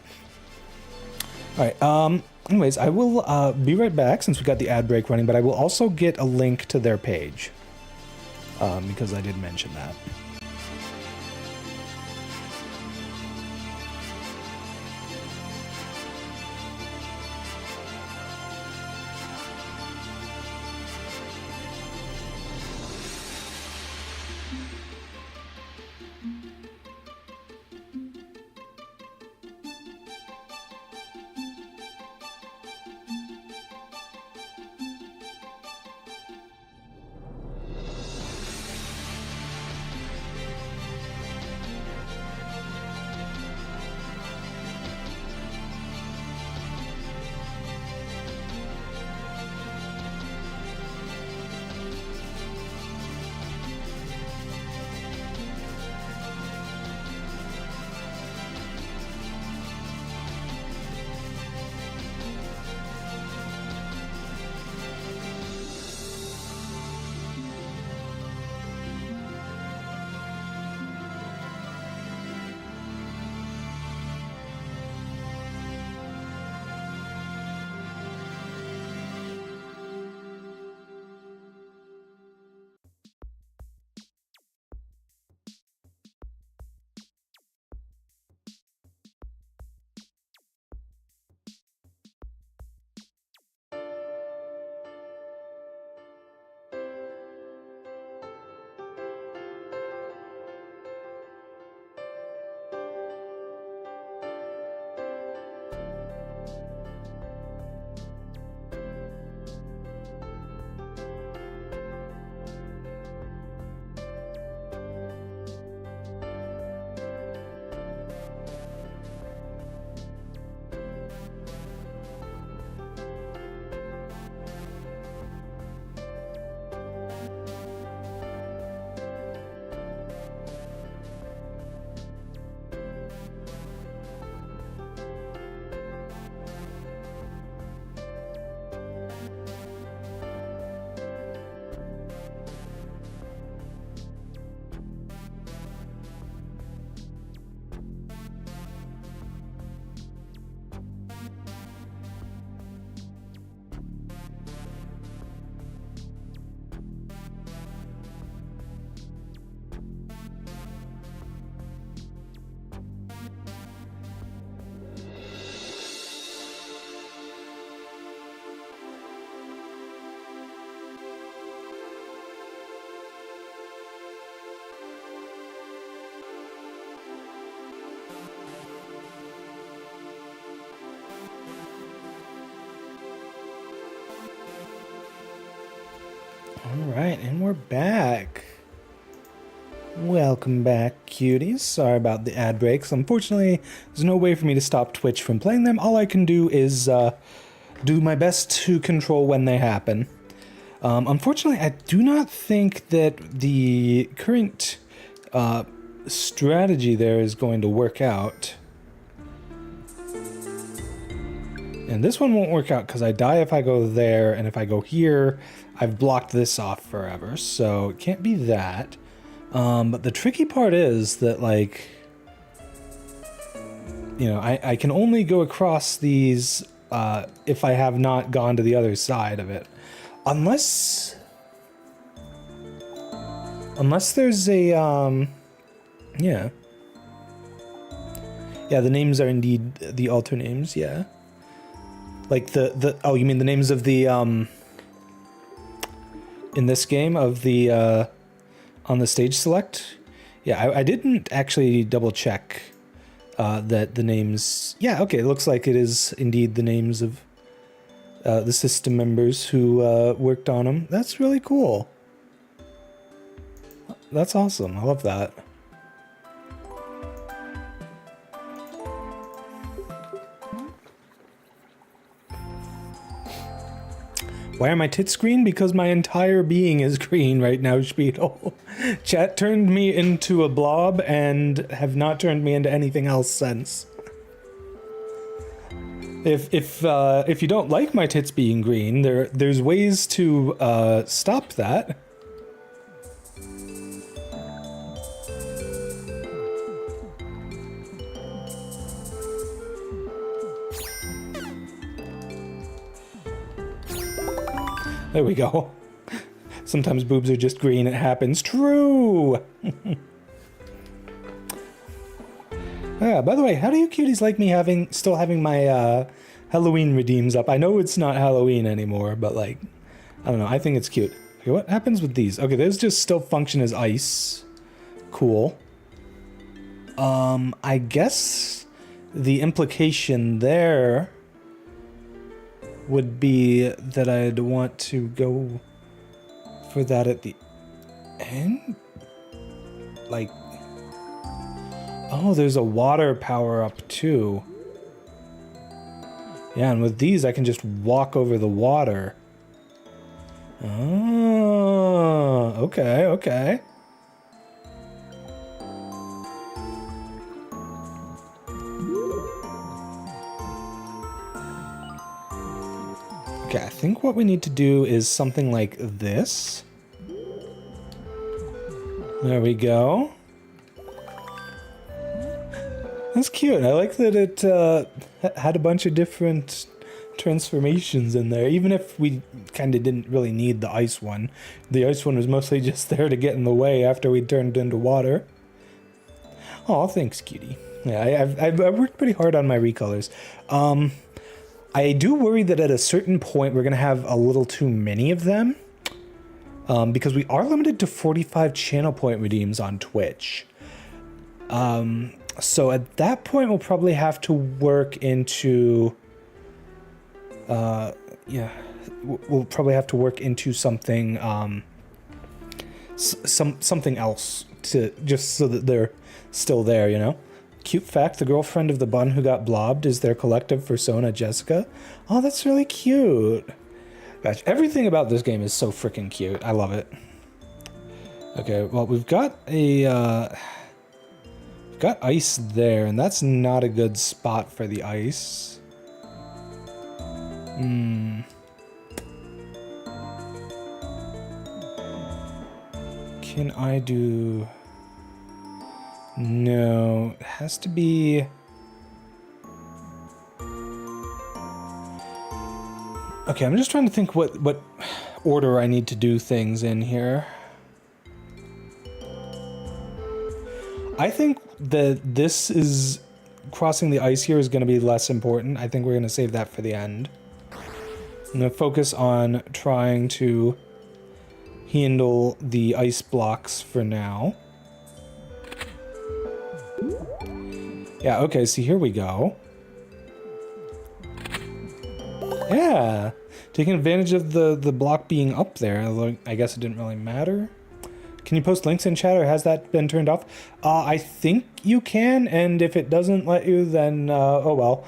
All right. Anyways, I will be right back since we got the ad break running, but I will also get a link to their page because I did mention that. Alright, and we're back. Welcome back, cuties. Sorry about the ad breaks. Unfortunately, there's no way for me to stop Twitch from playing them. All I can do is do my best to control when they happen. Unfortunately, I do not think that the current strategy there is going to work out. And this one won't work out because I die if I go there, and if I go here, I've blocked this off forever, so it can't be that. But the tricky part is that, like, you know, I can only go across these if I have not gone to the other side of it. Unless there's a, yeah. Yeah, the names are indeed the alter names, yeah. Like oh, you mean the names of the, in this game, of the, on the stage select? Yeah, I didn't actually double check that the names... Yeah, okay, it looks like it is indeed the names of the system members who worked on them. That's really cool. That's awesome. I love that. Why are my tits green? Because my entire being is green right now, Speedo. Chat turned me into a blob and have not turned me into anything else since. If you don't like my tits being green, there's ways to stop that. There we go. Sometimes boobs are just green, it happens. True! Yeah, by the way, how do you cuties like me still having my Halloween redeems up? I know it's not Halloween anymore, but like, I don't know, I think it's cute. Okay, what happens with these? Okay, those just still function as ice. Cool. I guess the implication there would be that I'd want to go for that at the end? Like, oh, there's a water power up too. Yeah, and with these I can just walk over the water. Oh, okay, okay. Okay, I think what we need to do is something like this. There we go. That's cute. I like that it had a bunch of different transformations in there, even if we kind of didn't really need the ice one. The ice one was mostly just there to get in the way after we turned into water. Oh, thanks, cutie. Yeah, I've worked pretty hard on my recolors. I do worry that at a certain point we're going to have a little too many of them. Because we are limited to 45 channel point redeems on Twitch. So at that point we'll probably have to work into... yeah, we'll probably have to work into something, something else to just so that they're still there, you know? Cute fact, the girlfriend of the bun who got blobbed is their collective persona, Jessica. Oh, that's really cute. Gosh, everything about this game is so freaking cute. I love it. Okay, well, we've got a, we've got ice there, and that's not a good spot for the ice. Can I do... No, it has to be... Okay, I'm just trying to think what order I need to do things in here. I think that this is... Crossing the ice here is going to be less important. I think we're going to save that for the end. I'm going to focus on trying to handle the ice blocks for now. Yeah, okay, so here we go. Yeah, taking advantage of the block being up there. Although I guess it didn't really matter. Can you post links in chat, or has that been turned off? I think you can, and if it doesn't let you, then, oh well.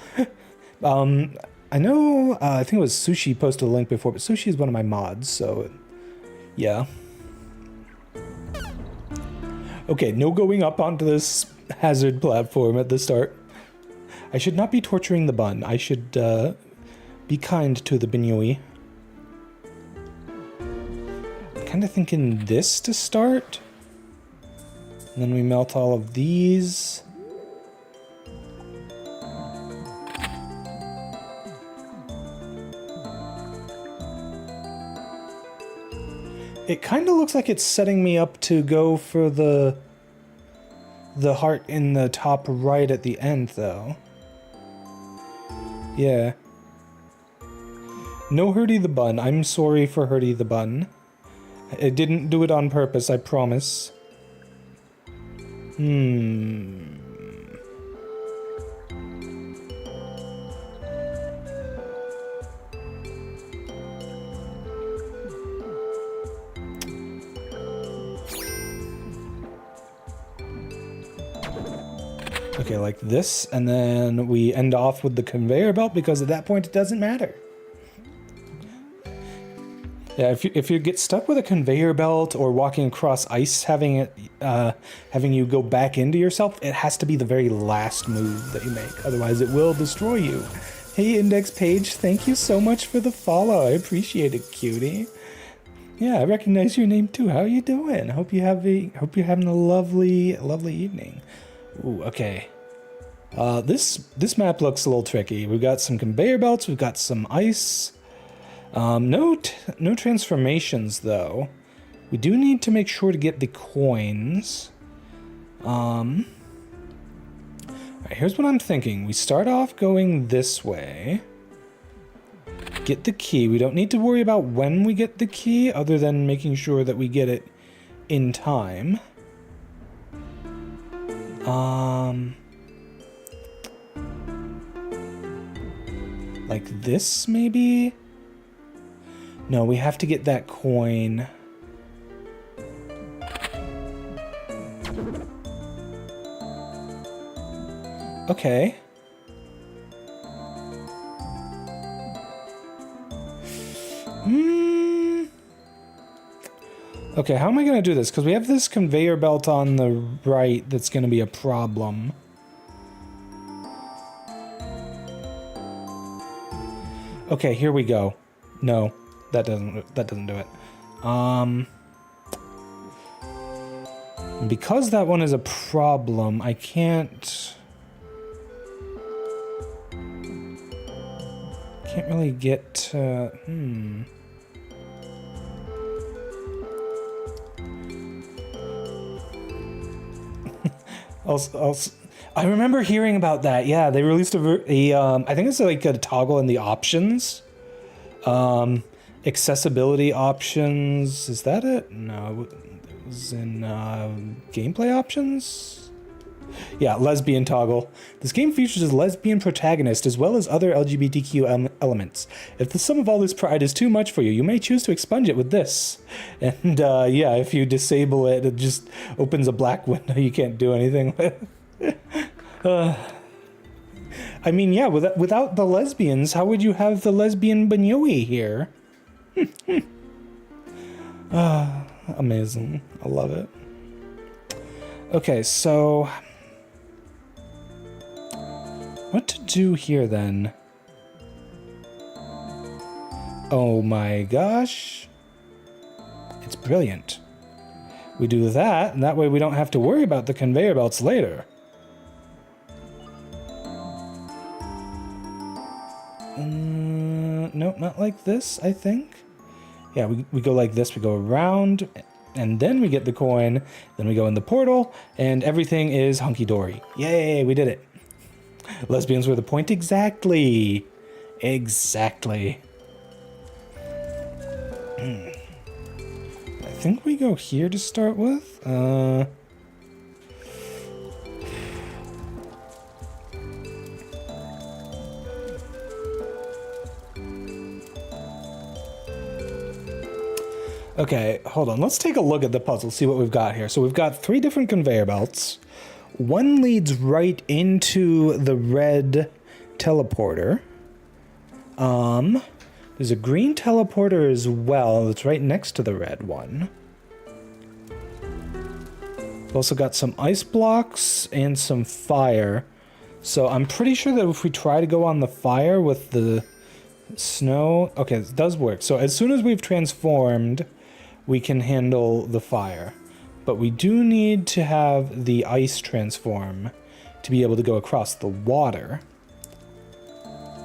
I know, I think it was Sushi posted a link before, but Sushi is one of my mods, so, yeah. Okay, no going up onto this hazard platform at the start. I should not be torturing the bun. I should, be kind to the binyoi. I'm kind of thinking this to start. And then we melt all of these. It kind of looks like it's setting me up to go for the heart in the top right at the end, though. Yeah. No Hurdy the Bun. I'm sorry for Hurdy the Bun. I didn't do it on purpose, I promise. Okay, like this, and then we end off with the conveyor belt because at that point it doesn't matter. Yeah, if you get stuck with a conveyor belt or walking across ice, having you go back into yourself, it has to be the very last move that you make. Otherwise, it will destroy you. Hey, Index Page, thank you so much for the follow. I appreciate it, cutie. Yeah, I recognize your name too. How are you doing? Hope you're having a lovely evening. Ooh, okay. This map looks a little tricky. We've got some conveyor belts. We've got some ice. No transformations, though. We do need to make sure to get the coins. Alright, here's what I'm thinking. We start off going this way. Get the key. We don't need to worry about when we get the key, other than making sure that we get it in time. Like this, maybe? No, we have to get that coin. Okay. Okay, how am I going to do this? Because we have this conveyor belt on the right that's going to be a problem. Okay, here we go. No, that doesn't do it. Because that one is a problem, I can't really get I remember hearing about that. Yeah, they released I think it's like a toggle in the options. Accessibility options. Is that it? No, it was in gameplay options. Yeah, lesbian toggle. This game features a lesbian protagonist as well as other LGBTQ elements. If the sum of all this pride is too much for you, you may choose to expunge it with this. And yeah, if you disable it, it just opens a black window you can't do anything with. I mean, yeah, without the lesbians, how would you have the lesbian Banyoi here? Amazing. I love it. Okay, so what to do here then? Oh my gosh. It's brilliant. We do that, and that way we don't have to worry about the conveyor belts later. No, not like this, I think. Yeah, we go like this, we go around, and then we get the coin, then we go in the portal, and everything is hunky-dory. Yay, we did it. Lesbians were the point exactly. Exactly. I think we go here to start with. Okay, hold on. Let's take a look at the puzzle, see what we've got here. So we've got 3 different conveyor belts. One leads right into the red teleporter. There's a green teleporter as well that's right next to the red one. We've also got some ice blocks and some fire. So I'm pretty sure that if we try to go on the fire with the snow... Okay, it does work. So as soon as we've transformed, we can handle the fire. But we do need to have the ice transform to be able to go across the water.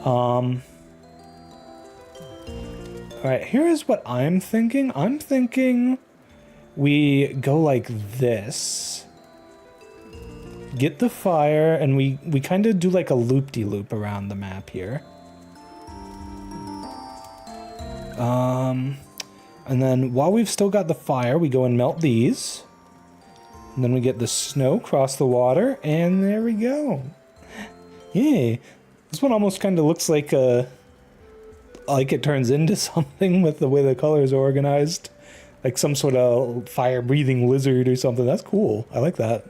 Alright, here is what I'm thinking. I'm thinking we go like this. Get the fire, and we kind of do like a loop-de-loop around the map here. And then while we've still got the fire, we go and melt these. And then we get the snow, cross the water, and there we go. Yay. This one almost kind of looks like it turns into something with the way the colors are organized. Like some sort of fire-breathing lizard or something. That's cool. I like that.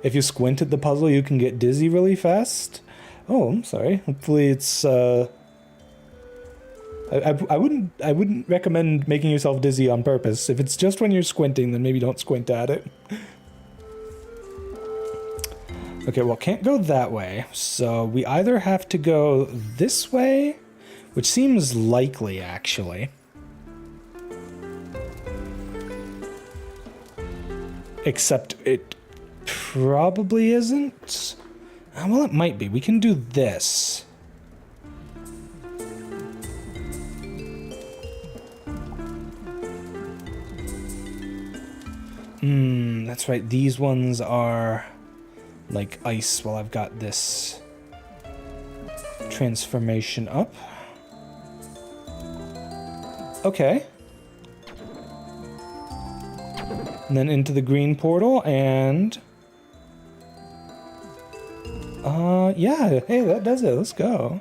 If you squint at the puzzle, you can get dizzy really fast. Oh, I'm sorry. Hopefully it's, I wouldn't recommend making yourself dizzy on purpose. If it's just when you're squinting, then maybe don't squint at it. Okay, well, can't go that way. So we either have to go this way, which seems likely, actually. Except it probably isn't. Well, it might be. We can do this. That's right. These ones are like ice while I've got this transformation up. Okay. And then into the green portal, and... yeah, hey, that does it. Let's go.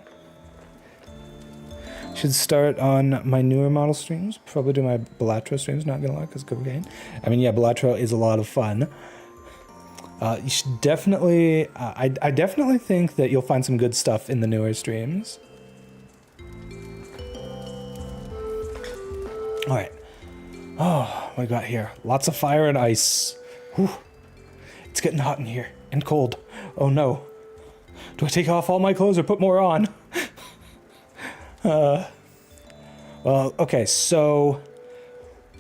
Should start on my newer model streams. Probably do my Balatro streams, not gonna lie, because cocaine. I mean, yeah, Balatro is a lot of fun. You should definitely... I definitely think that you'll find some good stuff in the newer streams. Alright. Oh, what we got here? Lots of fire and ice. Whew. It's getting hot in here. And cold. Oh no. Do I take off all my clothes or put more on? Well, okay, so...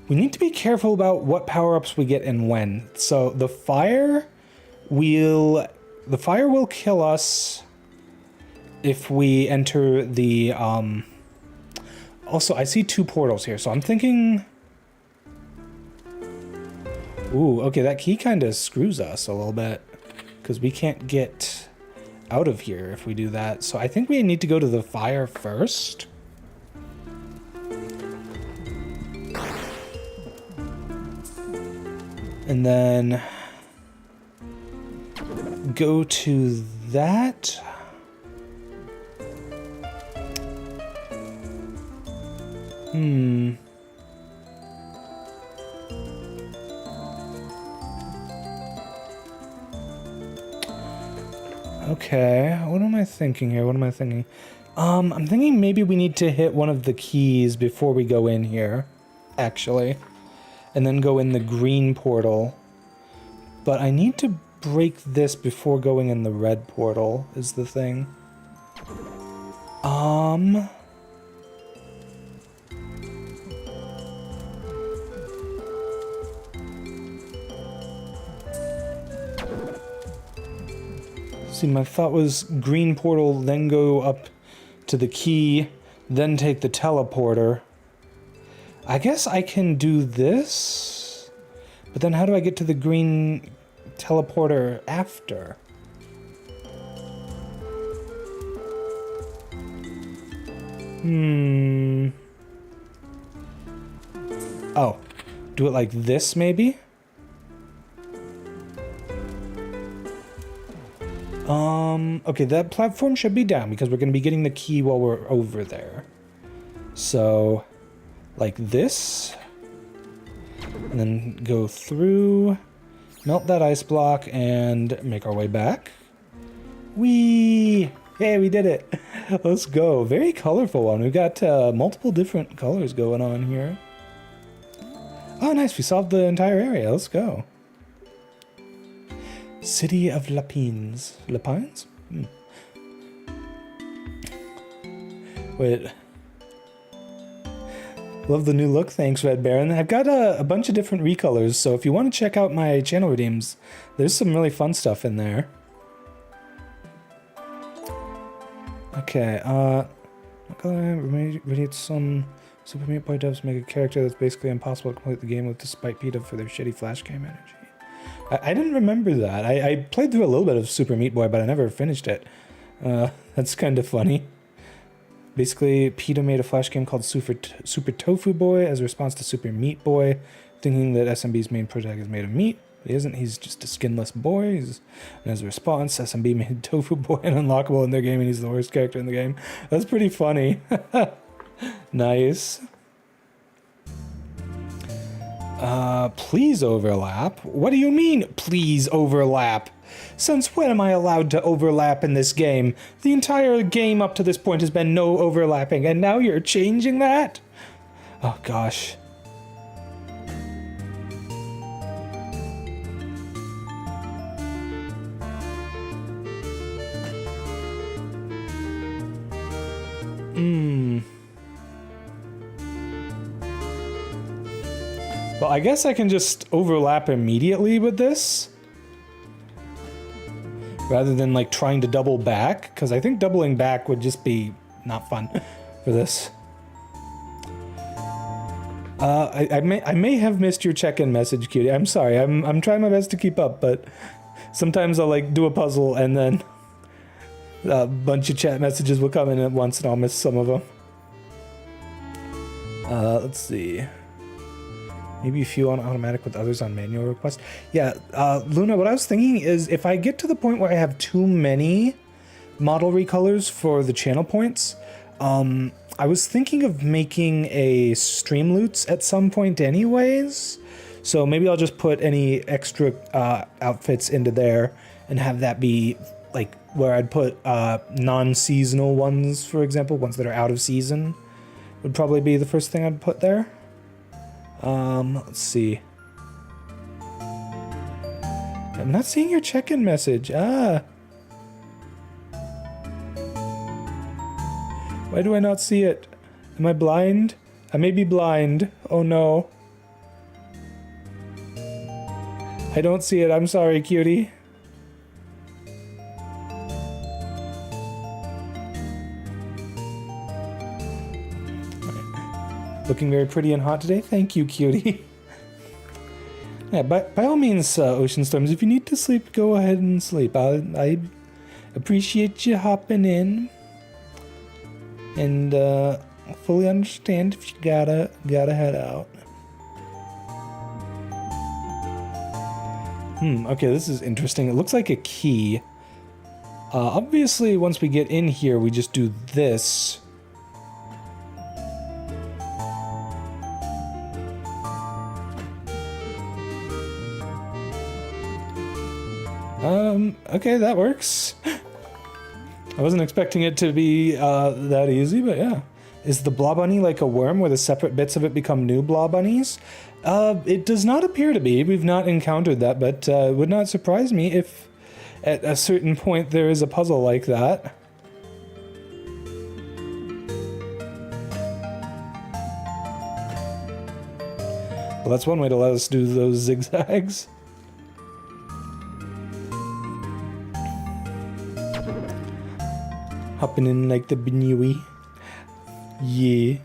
we need to be careful about what power-ups we get and when. So the fire will kill us if we enter the... Also, I see two portals here, so I'm thinking... Ooh, okay, that key kind of screws us a little bit, because we can't get out of here if we do that. So I think we need to go to the fire first. And then go to that. Okay, what am I thinking here? I'm thinking maybe we need to hit one of the keys before we go in here, actually. And then go in the green portal. But I need to break this before going in the red portal, is the thing. See, my thought was green portal, then go up to the key, then take the teleporter. I guess I can do this, but then how do I get to the green teleporter after? Oh, do it like this maybe? Okay, that platform should be down because we're going to be getting the key while we're over there. So, like this. And then go through, melt that ice block, and make our way back. Whee! Hey, we did it! Let's go. Very colorful one. We've got multiple different colors going on here. Oh, nice. We solved the entire area. Let's go. City of Lapines. Lapines? Wait. Love the new look. Thanks, Red Baron. I've got a bunch of different recolors, so if you want to check out my channel redeems, there's some really fun stuff in there. Okay, radiate some Super Meat Boy devs make a character that's basically impossible to complete the game with despite PETA for their shitty flash game energy. I didn't remember that. I played through a little bit of Super Meat Boy, but I never finished it. That's kind of funny. Basically, PETA made a flash game called Super Tofu Boy as a response to Super Meat Boy, thinking that SMB's main project is made of meat. But he isn't. He's just a skinless boy. And as a response, SMB made Tofu Boy unlockable in their game, and he's the worst character in the game. That's pretty funny. Nice. Please overlap? What do you mean, please overlap? Since when am I allowed to overlap in this game? The entire game up to this point has been no overlapping, and now you're changing that? Oh, gosh. Well, I guess I can just overlap immediately with this, rather than like trying to double back, because I think doubling back would just be not fun for this. I may have missed your check-in message, Cutie. I'm sorry. I'm trying my best to keep up, but sometimes I'll like do a puzzle and then a bunch of chat messages will come in at once and I'll miss some of them. Let's see. Maybe a few on automatic with others on manual request. Yeah, Luna, what I was thinking is if I get to the point where I have too many model recolors for the channel points, I was thinking of making a Streamloots at some point anyways. So maybe I'll just put any extra outfits into there and have that be like where I'd put non-seasonal ones, for example, ones that are out of season would probably be the first thing I'd put there. Let's see. I'm not seeing your check-in message. Why do I not see it? Am I blind? I may be blind. Oh no. I don't see it. I'm sorry, cutie. Looking very pretty and hot today. Thank you, cutie. Yeah, by all means, Ocean Storms, if you need to sleep, go ahead and sleep. I appreciate you hopping in. And fully understand if you gotta head out. Okay, this is interesting. It looks like a key. Obviously, once we get in here, we just do this. Okay, that works. I wasn't expecting it to be that easy, but yeah. Is the Blobunny like a worm where the separate bits of it become new Blobunnies? It does not appear to be. We've not encountered that, but it would not surprise me if at a certain point there is a puzzle like that. Well, that's one way to let us do those zigzags. Hopping in like the Benewy. Yeah.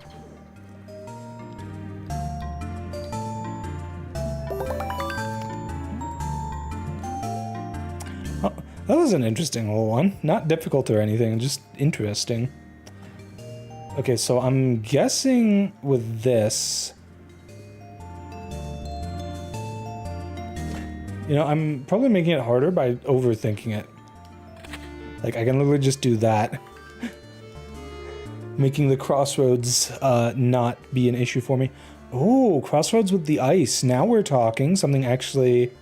Oh, that was an interesting little one. Not difficult or anything, just interesting. Okay, so I'm guessing with this... You know, I'm probably making it harder by overthinking it. Like, I can literally just do that. Making the crossroads not be an issue for me. Oh, crossroads with the ice. Now we're talking. Something actually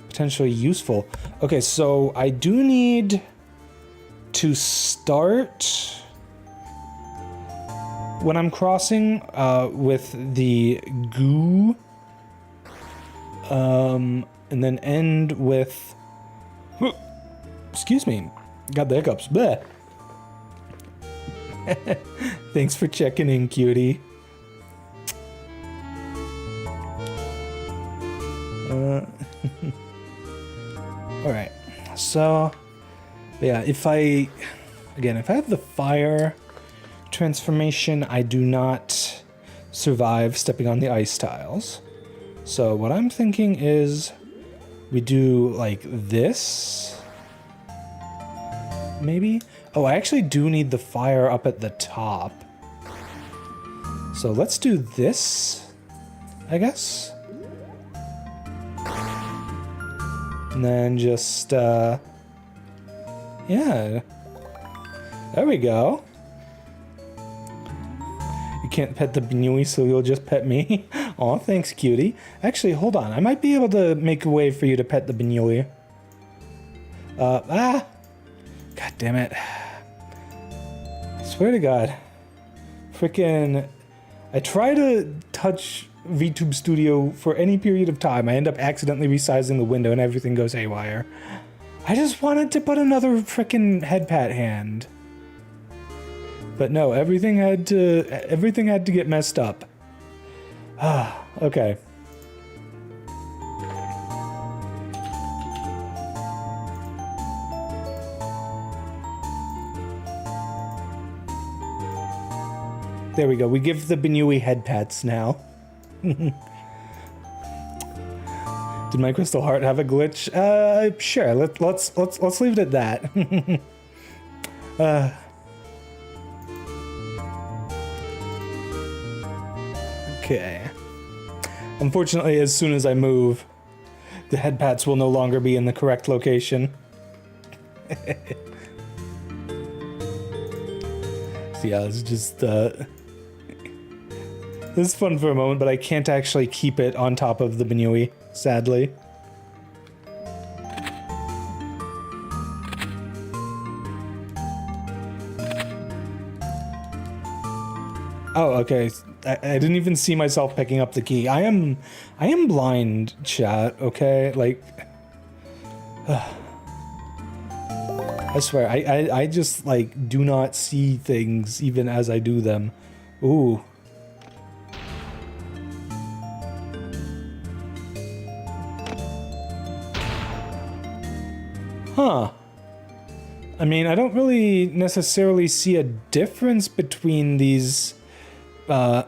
potentially useful. Okay, so I do need to start when I'm crossing with the goo. And then end with... Excuse me. Got the hiccups. Bleh. Thanks for checking in, cutie. so yeah, if I have the fire transformation, I do not survive stepping on the ice tiles. So what I'm thinking is we do like this, maybe? Oh, I actually do need the fire up at the top. So let's do this, I guess. And then just, yeah. There we go. You can't pet the Binui, so you'll just pet me. Aw, thanks, cutie. Actually, hold on. I might be able to make a way for you to pet the Binui. God damn it. I swear to God. Frickin'... I try to touch VTube Studio for any period of time. I end up accidentally resizing the window and everything goes haywire. I just wanted to put another frickin' head pat hand. But no, everything had to get messed up. Ah, okay. There we go. We give the Binui head pats now. Did my crystal heart have a glitch? Sure. Let's leave it at that. Okay. Unfortunately, as soon as I move, the head pats will no longer be in the correct location. So yeah, it's just this is fun for a moment, but I can't actually keep it on top of the Binui, sadly. Oh, okay. I didn't even see myself picking up the key. I am blind, chat, okay? Like, I swear, I just, like, do not see things even as I do them. Ooh. Huh. I mean, I don't really necessarily see a difference between these tiles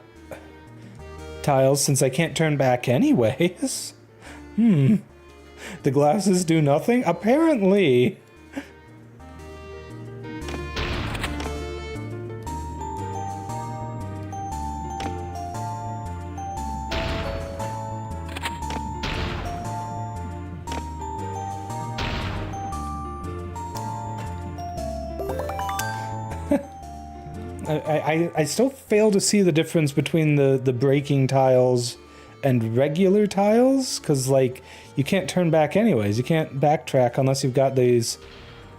since I can't turn back anyways. The glasses do nothing? Apparently. I still fail to see the difference between the breaking tiles and regular tiles, because, like, you can't turn back anyways. You can't backtrack unless you've got these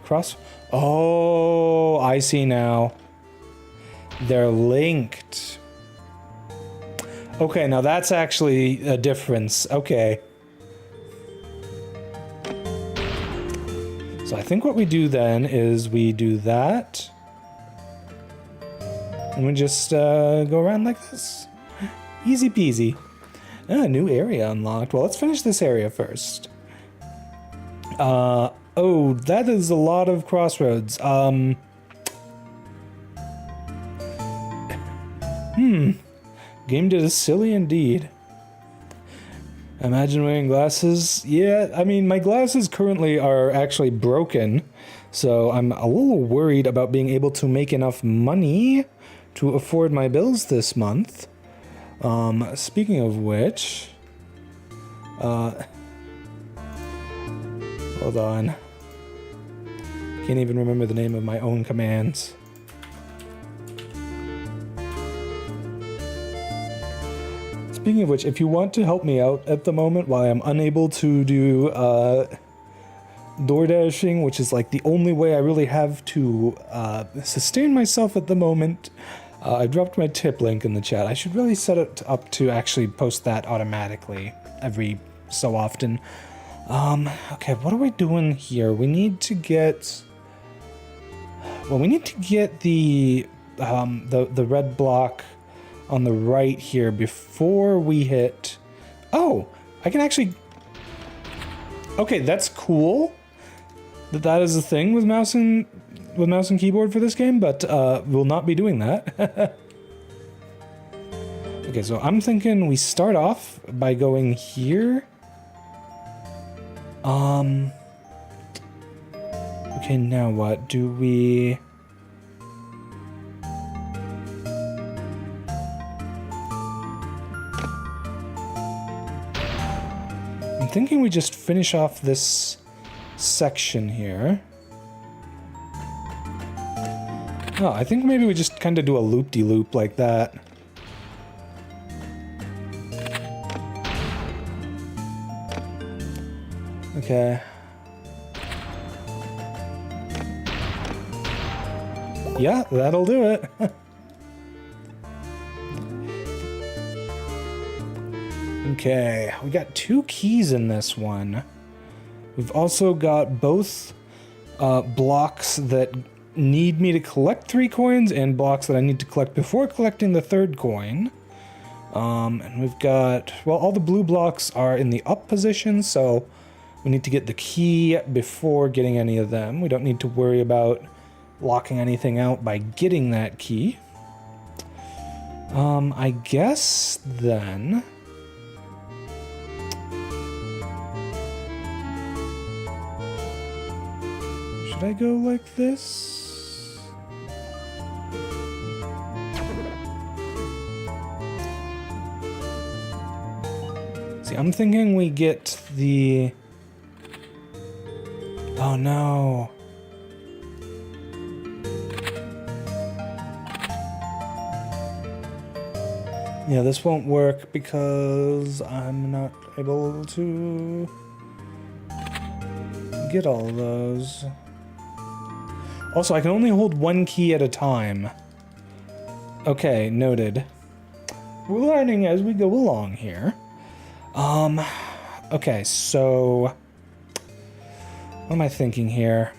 cross... Oh, I see now. They're linked. Okay, now that's actually a difference. Okay. So I think what we do then is we do that. And we just go around like this. Easy peasy. Ah, new area unlocked. Well, let's finish this area first. Oh, that is a lot of crossroads. Game did is silly indeed. Imagine wearing glasses. Yeah, I mean, my glasses currently are actually broken, so I'm a little worried about being able to make enough money to afford my bills this month. Speaking of which, hold on. Can't even remember the name of my own commands. Speaking of which, if you want to help me out at the moment while I'm unable to do door dashing, which is like the only way I really have to sustain myself at the moment, I dropped my tip link in the chat. I should really set it up to actually post that automatically every so often. Okay, what are we doing here? We need to get... Well, we need to get the red block on the right here before we hit... Oh, I can actually... Okay, that's cool. that is the thing with mouse and keyboard for this game, but we'll not be doing that. Okay, so I'm thinking we start off by going here. Okay, now what? Do we... I'm thinking we just finish off this section here. Oh, I think maybe we just kind of do a loop-de-loop like that. Okay. Yeah, that'll do it. Okay, we got 2 keys in this one. We've also got both blocks that need me to collect 3 coins and blocks that I need to collect before collecting the 3rd coin. And we've got, well, all the blue blocks are in the up position, so we need to get the key before getting any of them. We don't need to worry about locking anything out by getting that key. I guess then... Should I go like this? See, I'm thinking we get the... Oh no. Yeah, this won't work because I'm not able to get all those. Also, I can only hold 1 key at a time. Okay, noted. We're learning as we go along here. Okay, so... What am I thinking here?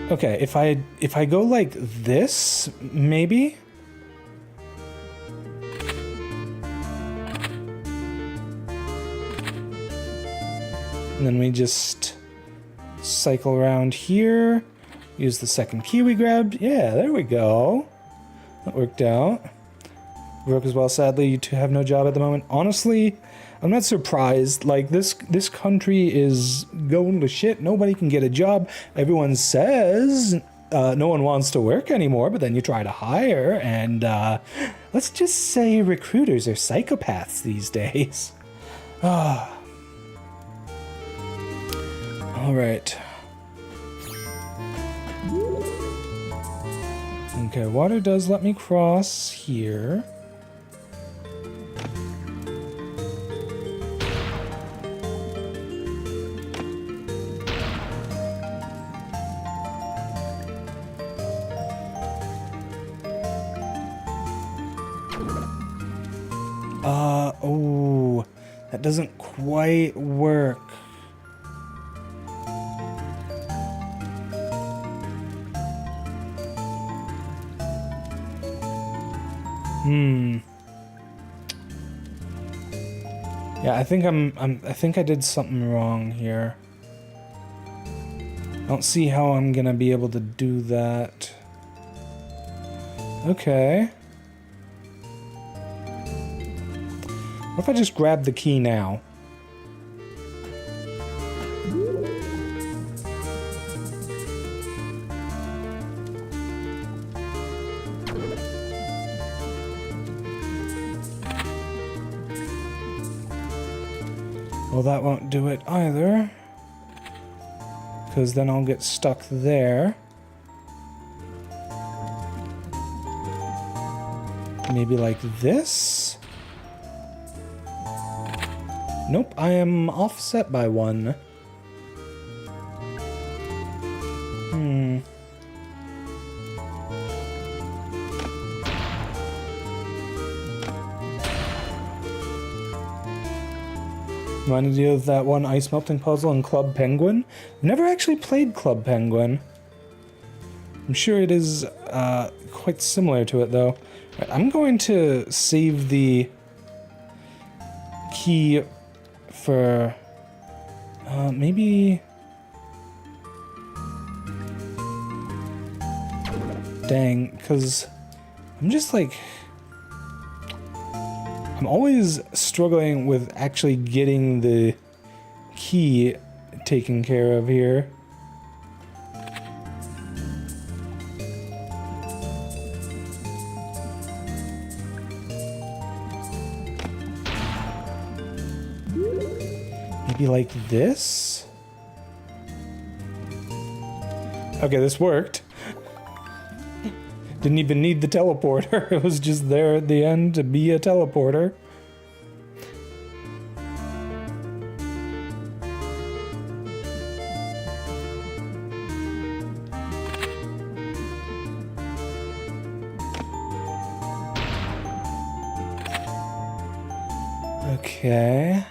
Okay, if I go like this, maybe? And then we just cycle around here, use the 2nd key we grabbed. Yeah, there we go. That worked out. Work as well, sadly, you two have no job at the moment. Honestly, I'm not surprised. Like, this country is going to shit. Nobody can get a job. Everyone says no one wants to work anymore, but then you try to hire, and let's just say recruiters are psychopaths these days. All right. Okay, water does let me cross here. Oh, that doesn't quite work. Yeah, I think I think I did something wrong here. I don't see how I'm gonna be able to do that. Okay. What if I just grab the key now? Well, that won't do it either, because then I'll get stuck there. Maybe like this? Nope, I am offset by 1. Reminded you of that one ice melting puzzle in Club Penguin? I've never actually played Club Penguin. I'm sure it is quite similar to it, though. Right, I'm going to save the key for maybe... Dang, because I'm just like... I'm always struggling with actually getting the key taken care of here. Maybe like this? Okay, this worked. Didn't even need the teleporter. It was just there at the end to be a teleporter. Okay.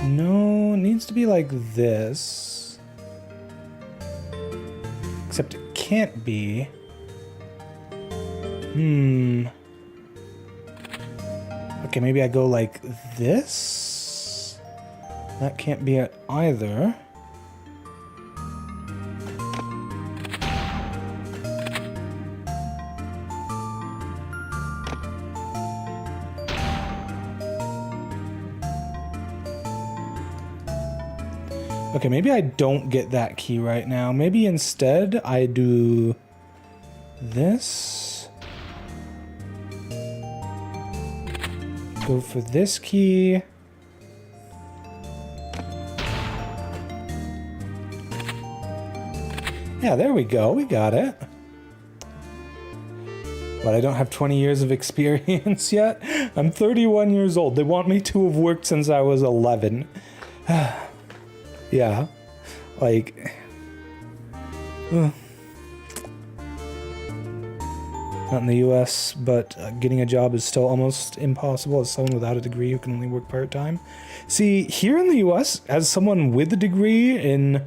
No, it needs to be like this. Except it can't be. Okay, maybe I go like this? That can't be it either. Okay, maybe I don't get that key right now. Maybe instead I do this. Go for this key. Yeah, there we go. We got it. But I don't have 20 years of experience yet. I'm 31 years old. They want me to have worked since I was 11. Yeah. Like... Not in the US, but getting a job is still almost impossible as someone without a degree who can only work part-time. See, here in the US, as someone with a degree in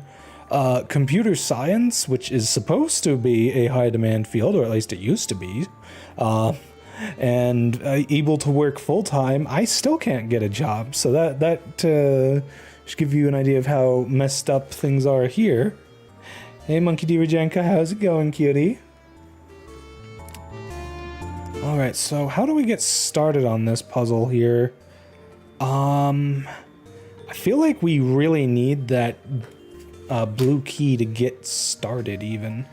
computer science, which is supposed to be a high-demand field, or at least it used to be, and able to work full-time, I still can't get a job. So that should give you an idea of how messed up things are here. Hey, Monkey D. Rajanka, how's it going, cutie? Alright, so how do we get started on this puzzle here? I feel like we really need that blue key to get started, even.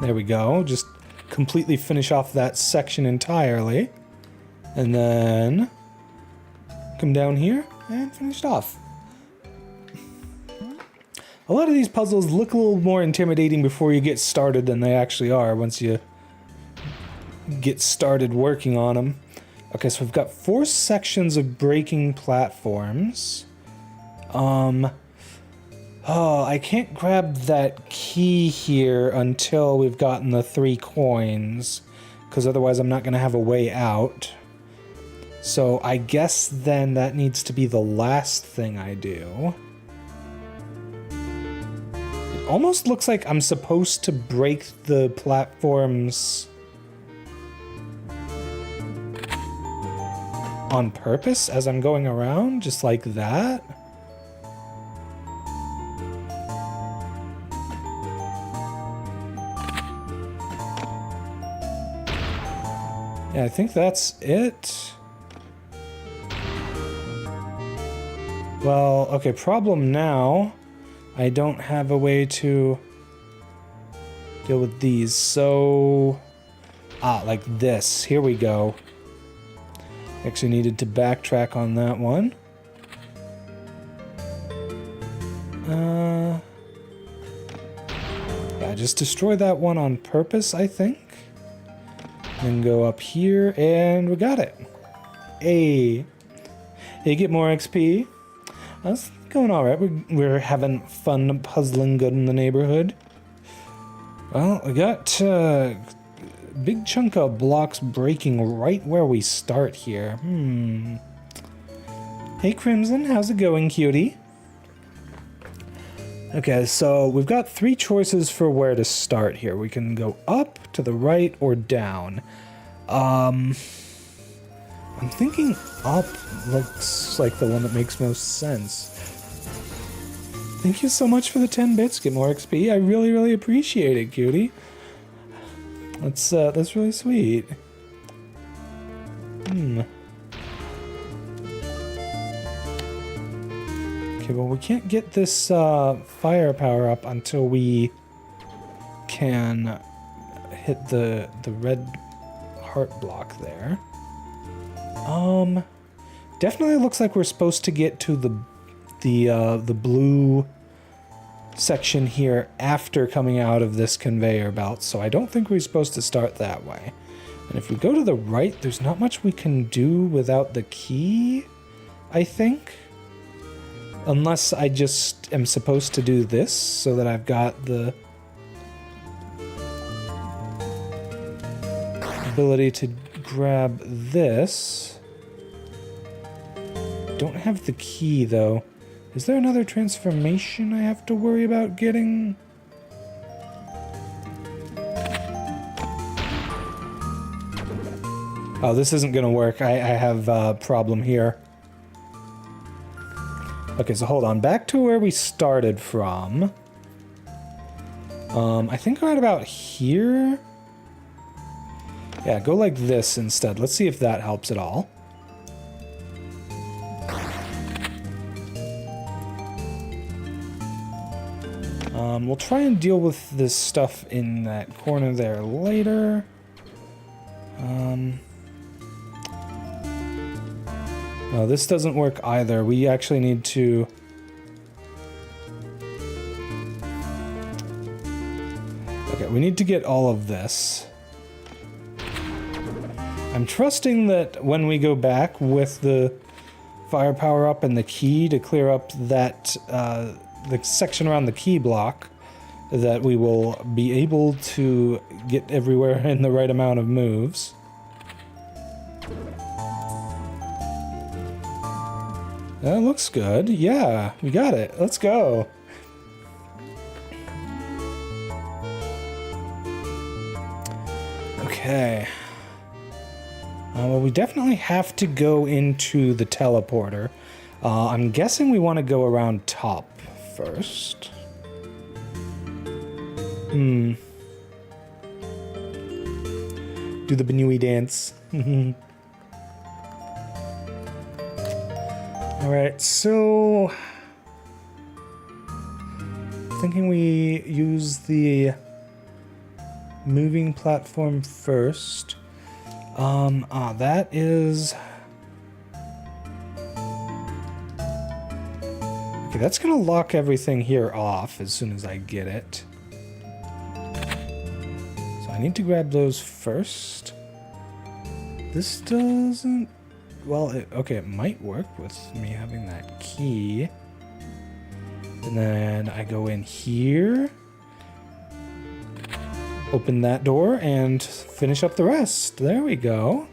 There we go. Just completely finish off that section entirely. And then... come down here and finish it off. A lot of these puzzles look a little more intimidating before you get started than they actually are once you get started working on them. Okay, so we've got 4 sections of breaking platforms. Oh, I can't grab that key here until we've gotten the 3 coins, because otherwise I'm not going to have a way out. So I guess then that needs to be the last thing I do. It almost looks like I'm supposed to break the platforms on purpose as I'm going around, just like that. Yeah, I think that's it. Well, okay, problem now. I don't have a way to deal with these, so... like this. Here we go. Actually needed to backtrack on that one. just destroy that one on purpose, I think. Then go up here, and we got it. Hey, get more XP. That's going all right. We're having fun puzzling good in the neighborhood. Well, we got a big chunk of blocks breaking right where we start here. Hey, Crimson, how's it going, cutie? Okay, so we've got 3 choices for where to start here. We can go up, to the right, or down. I'm thinking up looks like the one that makes most sense. Thank you so much for the 10 bits. Get more XP. I really, really appreciate it, cutie. That's really sweet. Okay, well, we can't get this fire power up until we can hit the red heart block there. Definitely looks like we're supposed to get to the blue section here after coming out of this conveyor belt, so I don't think we're supposed to start that way. And if we go to the right, there's not much we can do without the key, I think. Unless I just am supposed to do this so that I've got the ability to grab this. Don't have the key though. Is there another transformation I have to worry about getting? Oh, this isn't gonna work. I have a problem here. Okay, so hold on. Back to where we started from. I think right about here. Yeah, go like this instead. Let's see if that helps at all. We'll try and deal with this stuff in that corner there later. Oh, this doesn't work either. We actually need to... Okay, we need to get all of this. I'm trusting that when we go back with the fire power up and the key to clear up that, the section around the key block, that we will be able to get everywhere in the right amount of moves. That looks good. Yeah, we got it. Let's go. Okay. Well, we definitely have to go into the teleporter. I'm guessing we want to go around top first. Do the Banui dance. Alright, so... thinking we use the moving platform first. That is... Okay, that's gonna lock everything here off as soon as I get it. So I need to grab those first. This doesn't... Well, okay, it might work with me having that key. And then I go in here. Open that door and finish up the rest. There we go.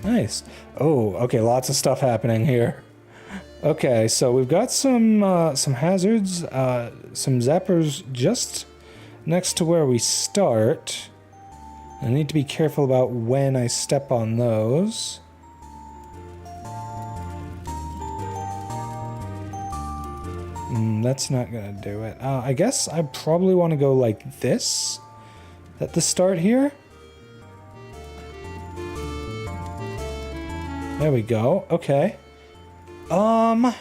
Nice. Oh, okay, lots of stuff happening here. Okay, so we've got some hazards, some zappers just next to where we start. I need to be careful about when I step on those. That's not gonna do it. I guess I probably want to go like this at the start here. There we go. Okay. I'm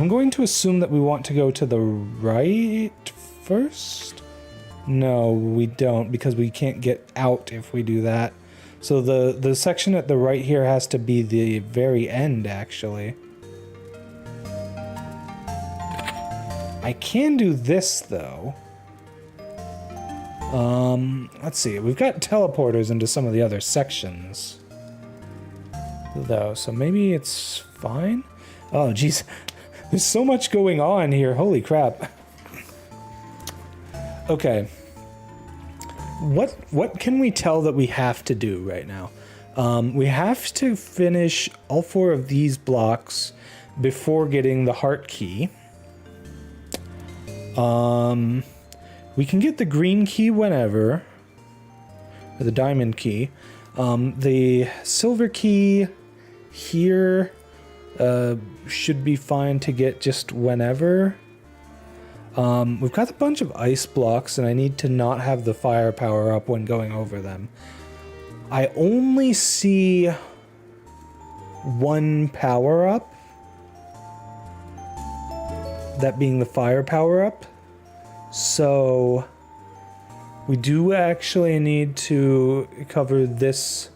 going to assume that we want to go to the right first. No, we don't, because we can't get out if we do that. So the section at the right here has to be the very end, actually. I can do this, though. Let's see. We've got teleporters into some of the other sections, though, so maybe it's fine. Oh, geez. There's so much going on here. Holy crap. Okay. What can we tell that we have to do right now? We have to finish all 4 of these blocks before getting the heart key. We can get the green key whenever, or the diamond key. The silver key here should be fine to get just whenever. We've got a bunch of ice blocks, and I need to not have the fire power up when going over them. I only see 1 power up, that being the fire power up. So we do actually need to cover this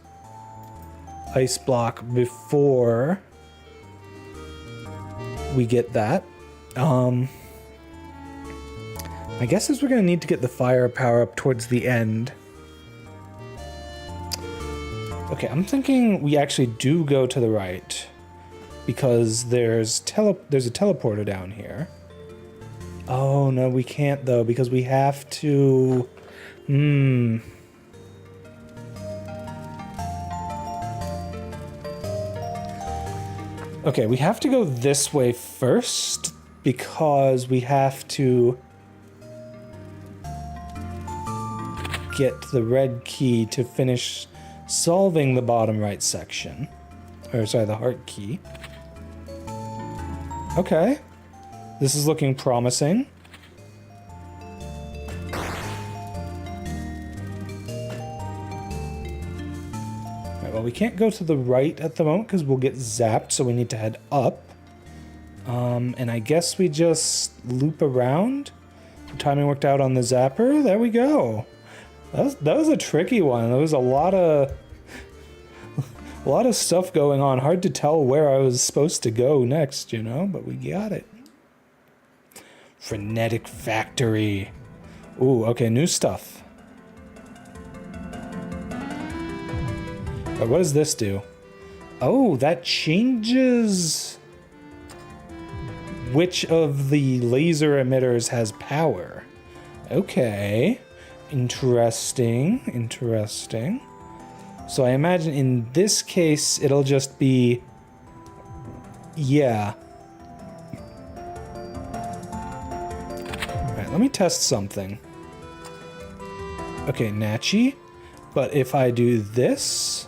ice block before we get that. My guess is we're going to need to get the fire power up towards the end. Okay, I'm thinking we actually do go to the right, because there's a teleporter down here. Oh, no, we can't, though, because we have to... Okay, we have to go this way first, because we have to get the red key to finish solving the bottom right section. Or, sorry, the heart key. Okay. This is looking promising. Alright, well, we can't go to the right at the moment because we'll get zapped, so we need to head up. And I guess we just loop around. The timing worked out on the zapper. There we go. That was a tricky one. There was a lot of stuff going on. Hard to tell where I was supposed to go next, you know, but we got it. Frenetic Factory. Ooh, okay, new stuff. What does this do? Oh, that changes which of the laser emitters has power. Okay. Interesting. Interesting. So I imagine in this case, it'll just be... Yeah. Alright, let me test something. Okay, Natchy. But if I do this...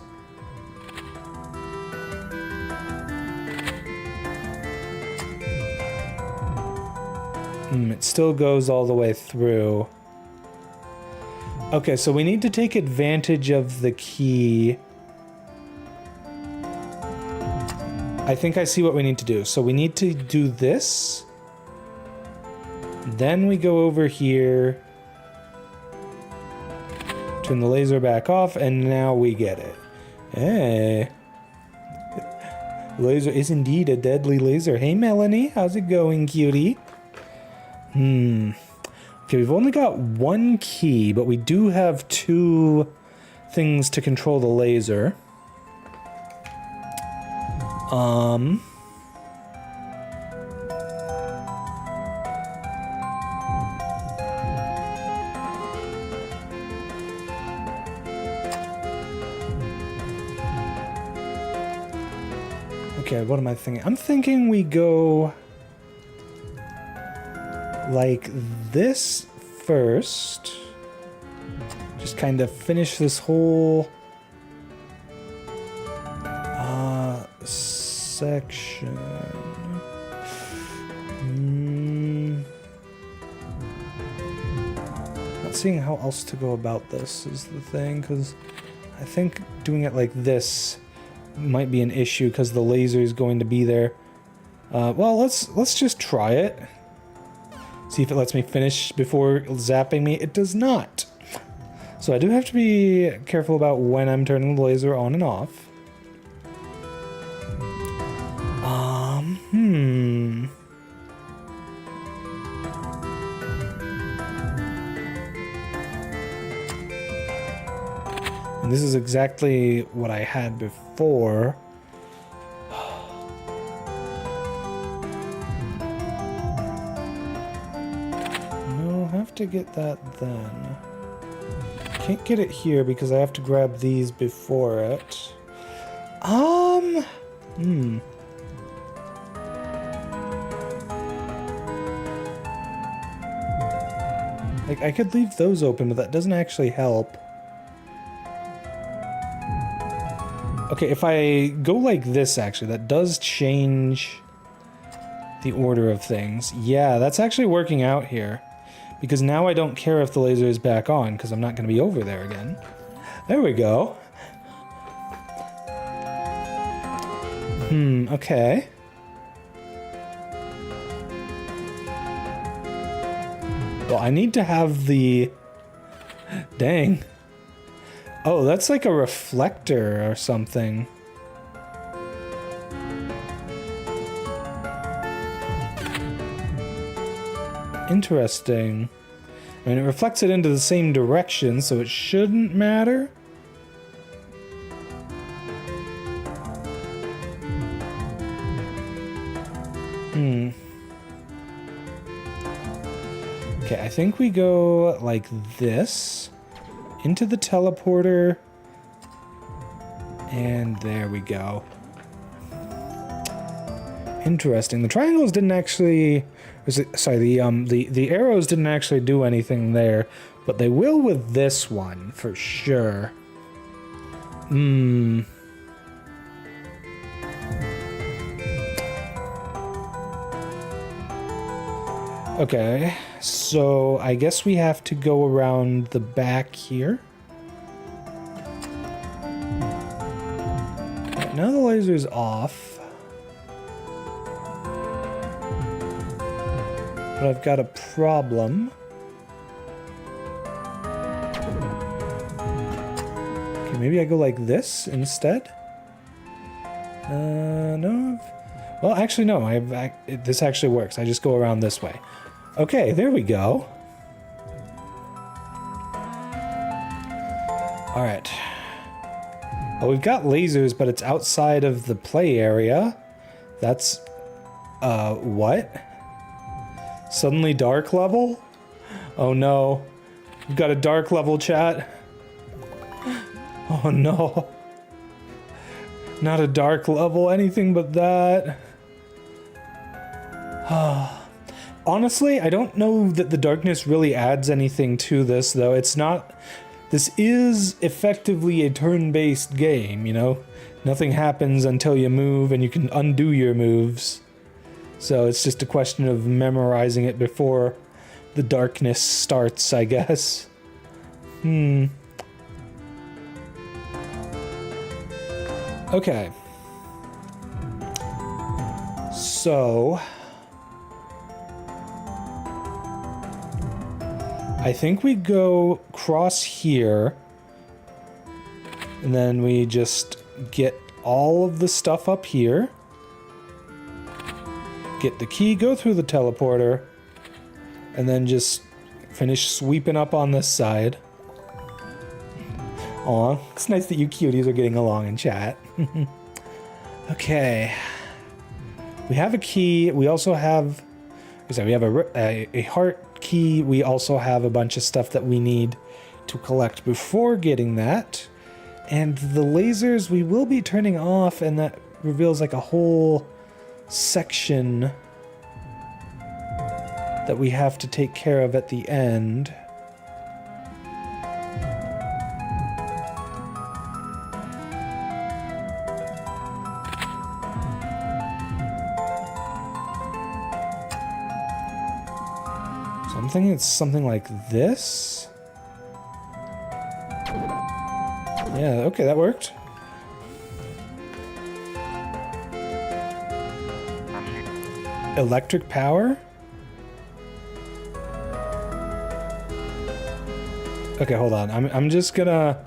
it still goes all the way through. Okay, so we need to take advantage of the key. I think I see what we need to do. So we need to do this. Then we go over here. Turn the laser back off, and now we get it. Hey. Laser is indeed a deadly laser. Hey, Melanie. How's it going, cutie? Okay, we've only got 1 key, but we do have 2 things to control the laser. Okay, what am I thinking? I'm thinking we go... like this first. Just kind of finish this whole section. Not seeing how else to go about this is the thing, because I think doing it like this might be an issue because the laser is going to be there. Well, let's just try it. See if it lets me finish before zapping me. It does not. So I do have to be careful about when I'm turning the laser on and off. And this is exactly what I had before. No, have to get that then. Can't get it here because I have to grab these before it. Like, I could leave those open, but that doesn't actually help. Okay, if I go like this, actually, that does change the order of things. Yeah, that's actually working out here. Because now I don't care if the laser is back on, because I'm not going to be over there again. There we go. Okay. Well, I need to have the... Dang. Oh, that's like a reflector or something. Interesting. I mean, it reflects it into the same direction, so it shouldn't matter. Okay, I think we go like this. Into the teleporter. And there we go. Interesting. The triangles didn't actually... Sorry, the arrows didn't actually do anything there, but they will with this one, for sure. Okay, so I guess we have to go around the back here. Right, now the laser's off. But I've got a problem. Okay, maybe I go like this instead? No. Well, actually, no. This actually works. I just go around this way. Okay, there we go. Alright. Well, we've got lasers, but it's outside of the play area. That's... what? Suddenly dark level? Oh no. We've got a dark level, chat. Oh no. Not a dark level, anything but that. Honestly, I don't know that the darkness really adds anything to this, though. It's not... This is effectively a turn-based game, you know? Nothing happens until you move, and you can undo your moves. So it's just a question of memorizing it before the darkness starts, I guess. Okay. So... I think we go cross here, and then we just get all of the stuff up here, get the key, go through the teleporter, and then just finish sweeping up on this side. Aw, it's nice that you cuties are getting along in chat. Okay. We have a key, we also have... we have a heart key. We also have a bunch of stuff that we need to collect before getting that. And the lasers we will be turning off, and that reveals like a whole section that we have to take care of at the end. I'm thinking it's something like this. Yeah, okay, that worked. Electric power? Okay, hold on. I'm just gonna...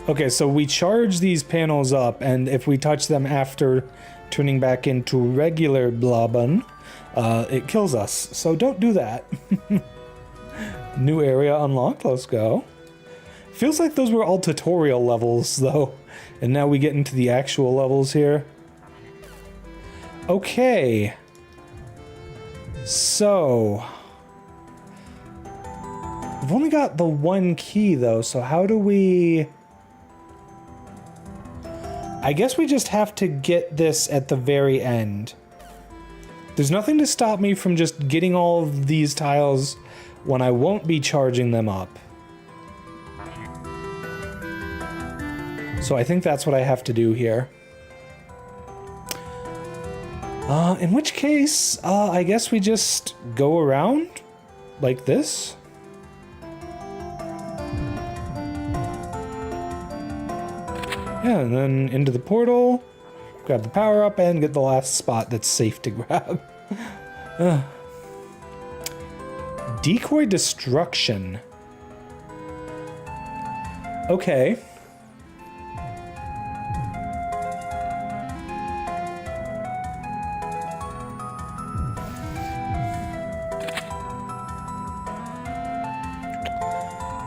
Okay, so we charge these panels up, and if we touch them after turning back into regular Blobun, it kills us, so don't do that. New area unlocked, let's go. Feels like those were all tutorial levels, though. And now we get into the actual levels here. Okay. So... We've only got the one key, though, so how do we... I guess we just have to get this at the very end. There's nothing to stop me from just getting all of these tiles when I won't be charging them up. So I think that's what I have to do here. In which case, I guess we just go around like this. Yeah, and then into the portal, grab the power up, and get the last spot that's safe to grab. Decoy destruction. Okay.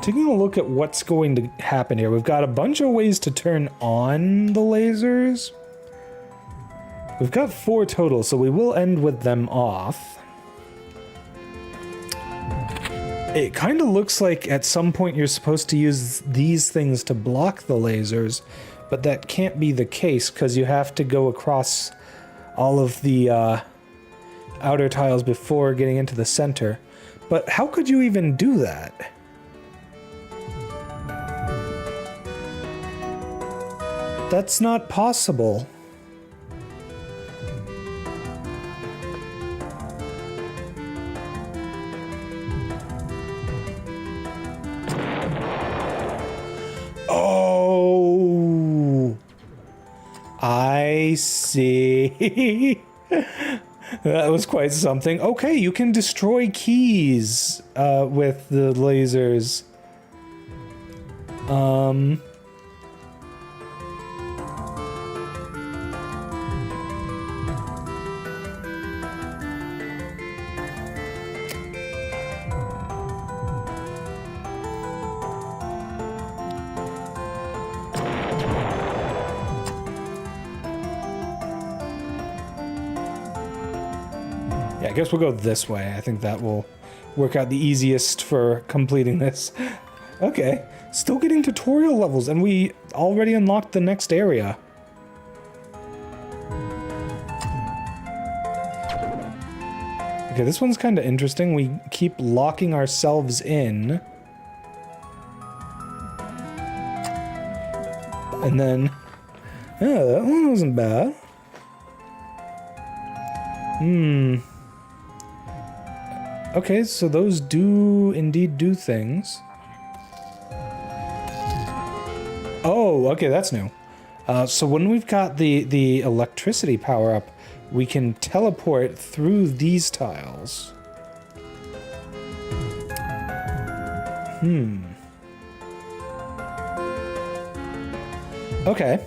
Taking a look at what's going to happen here. We've got a bunch of ways to turn on the lasers. We've got 4 total, so we will end with them off. It kind of looks like at some point you're supposed to use these things to block the lasers, but that can't be the case because you have to go across all of the outer tiles before getting into the center. But how could you even do that? That's not possible. Oh, I see. That was quite something. Okay, you can destroy keys with the lasers. I guess we'll go this way. I think that will work out the easiest for completing this. Okay, still getting tutorial levels, and we already unlocked the next area. Okay, this one's kind of interesting. We keep locking ourselves in. And then... yeah, that one wasn't bad. Okay, so those do indeed do things. Oh, okay, that's new. So when we've got the electricity power up, we can teleport through these tiles. Okay.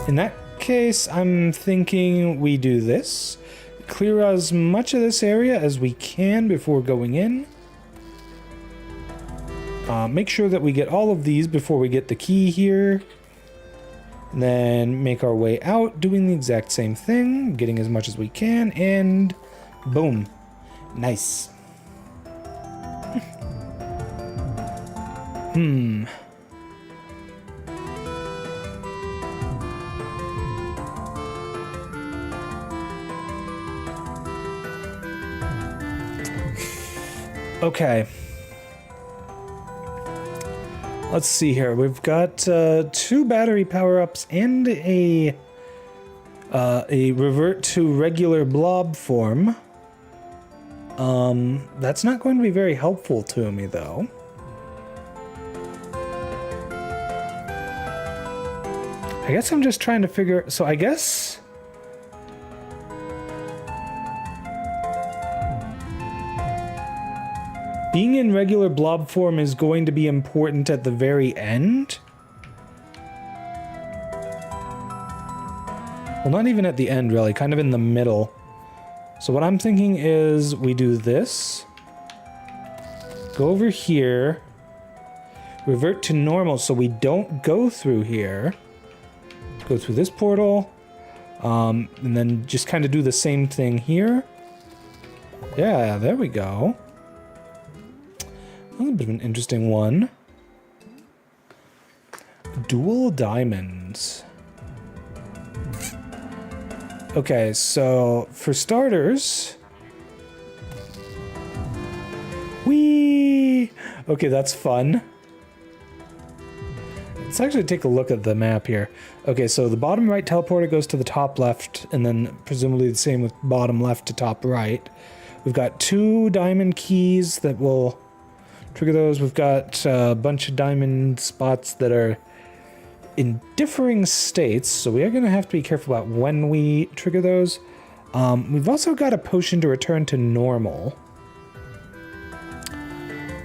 In that case, I'm thinking we do this. Clear as much of this area as we can before going in. Make sure that we get all of these before we get the key here. And then make our way out, doing the exact same thing, getting as much as we can, and boom. Nice. Okay. Let's see here. We've got 2 battery power-ups and a revert to regular blob form. That's not going to be very helpful to me, though. I guess I'm just trying to figure... So I guess... being in regular blob form is going to be important at the very end? Well, not even at the end, really. Kind of in the middle. So what I'm thinking is we do this. Go over here. Revert to normal so we don't go through here. Go through this portal. And then just kind of do the same thing here. Yeah, there we go. That's a bit of an interesting one. Dual diamonds. Okay, so for starters... Whee! Okay, that's fun. Let's actually take a look at the map here. Okay, so the bottom right teleporter goes to the top left, and then presumably the same with bottom left to top right. We've got 2 diamond keys that will trigger those. We've got a bunch of diamond spots that are in differing states, so we are going to have to be careful about when we trigger those. We've also got a potion to return to normal.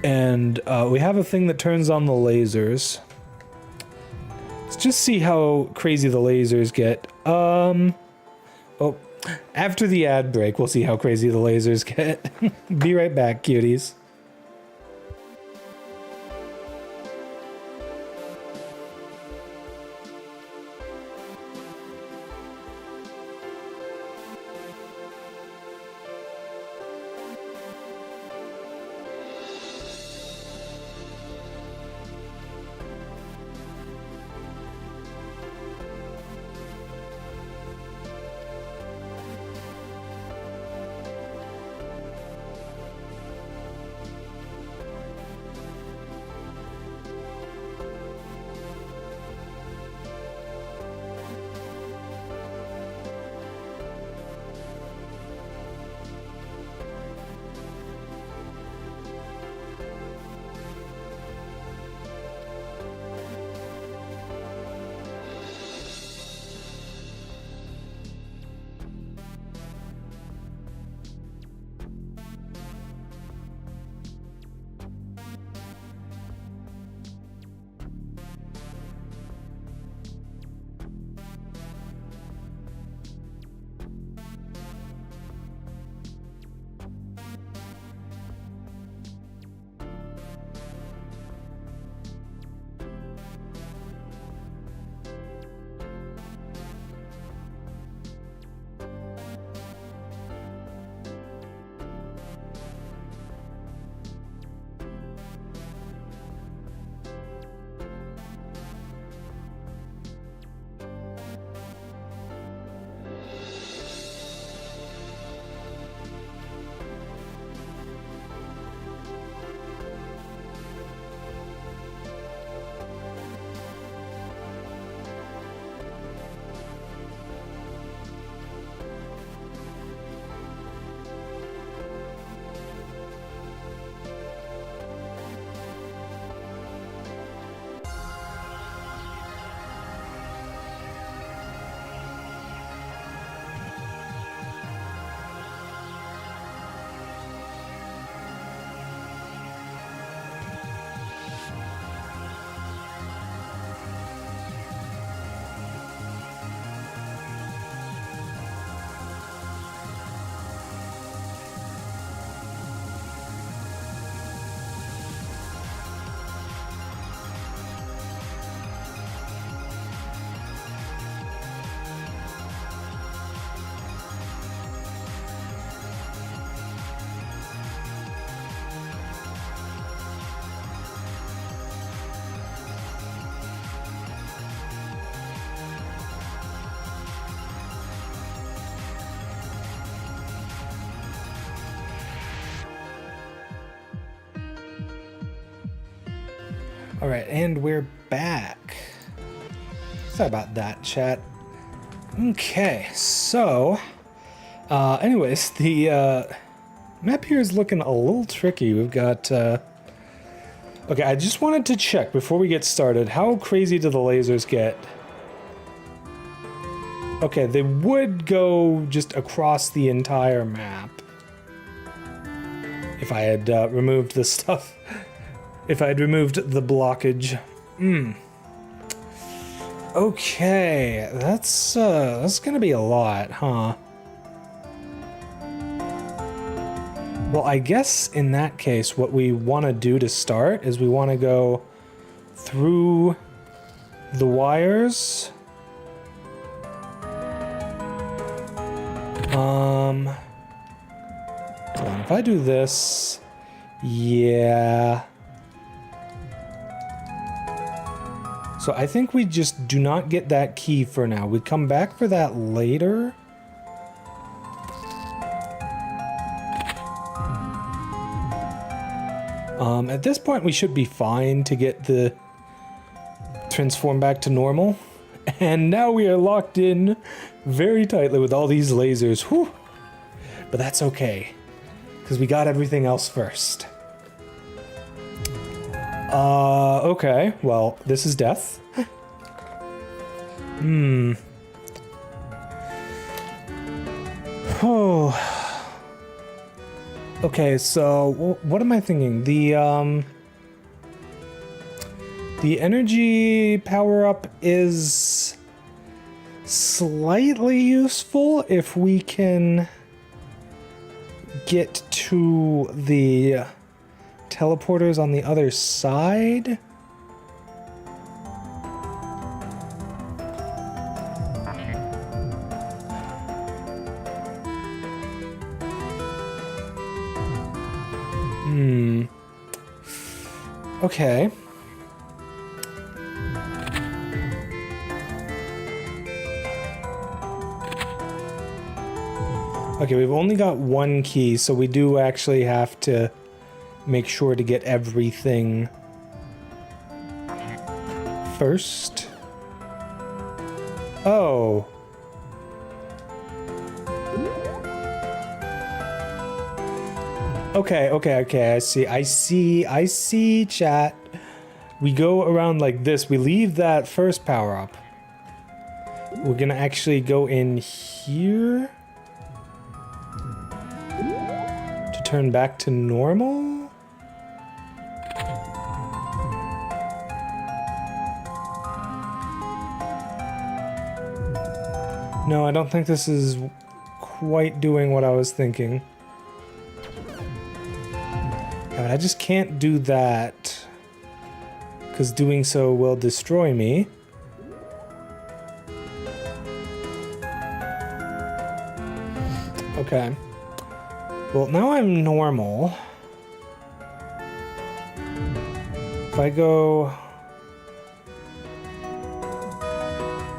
And we have a thing that turns on the lasers. Let's just see how crazy the lasers get. Oh, after the ad break, we'll see how crazy the lasers get. Be right back, cuties. All right, and we're back. Sorry about that, chat. Okay, so, anyways, the map here is looking a little tricky. We've got, okay, I just wanted to check before we get started, how crazy do the lasers get? Okay, they would go just across the entire map if I had removed the stuff. If I had removed the blockage. Okay, that's gonna be a lot, huh? Well, I guess in that case, what we want to do to start is we want to go through the wires. Hold on, if I do this, yeah. So I think we just do not get that key for now. We come back for that later. At this point, we should be fine to get the transform back to normal. And now we are locked in very tightly with all these lasers. Whew. But that's okay, because we got everything else first. Okay. Well, this is death. Oh. Okay, so what am I thinking? The energy power-up is slightly useful if we can get to the teleporters on the other side. Okay. Okay, we've only got one key, so we do actually have to make sure to get everything first. Oh. Okay, I see, chat. We go around like this. We leave that first power-up. We're gonna actually go in here to turn back to normal. No, I don't think this is quite doing what I was thinking. Yeah, but I just can't do that, because doing so will destroy me. Okay. Well, now I'm normal. If I go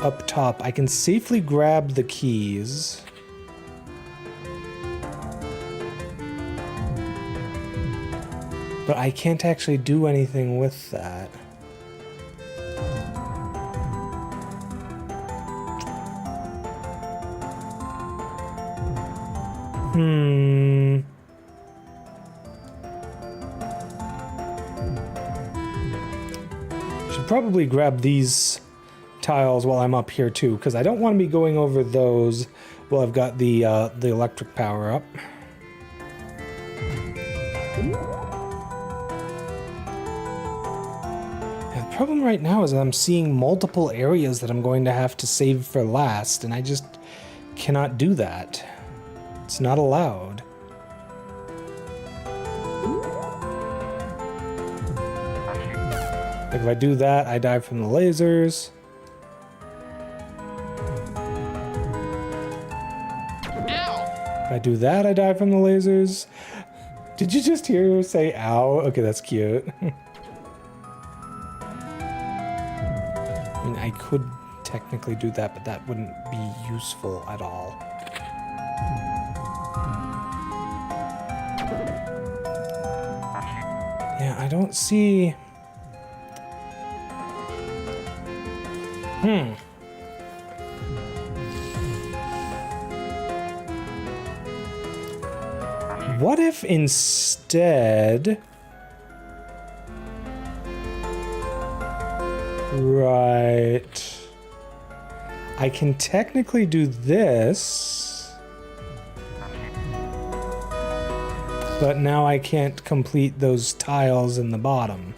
up top, I can safely grab the keys. But I can't actually do anything with that. Should probably grab these tiles while I'm up here too, because I don't want to be going over those while I've got the electric power up. The problem right now is I'm seeing multiple areas that I'm going to have to save for last, and I just cannot do that. It's not allowed. Like if I do that, I die from the lasers. If I do that, I die from the lasers. Did you just hear her say ow? Okay, that's cute. I mean, I could technically do that, but that wouldn't be useful at all. Yeah, I don't see... What if instead... Right... I can technically do this... But now I can't complete those tiles in the bottom.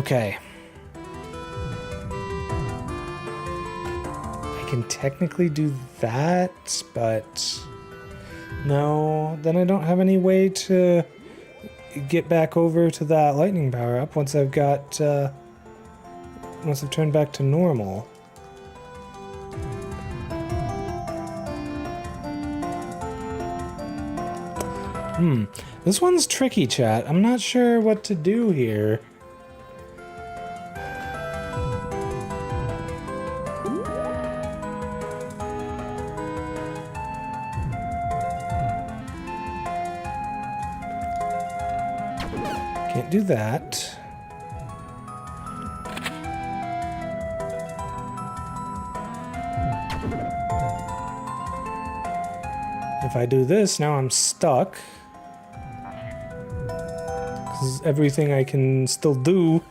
Okay. I can technically do that, but no, then I don't have any way to get back over to that lightning power up once I've got once I've turned back to normal. This one's tricky, chat. I'm not sure what to do here. Can't do that. If I do this, now I'm stuck. Because everything I can still do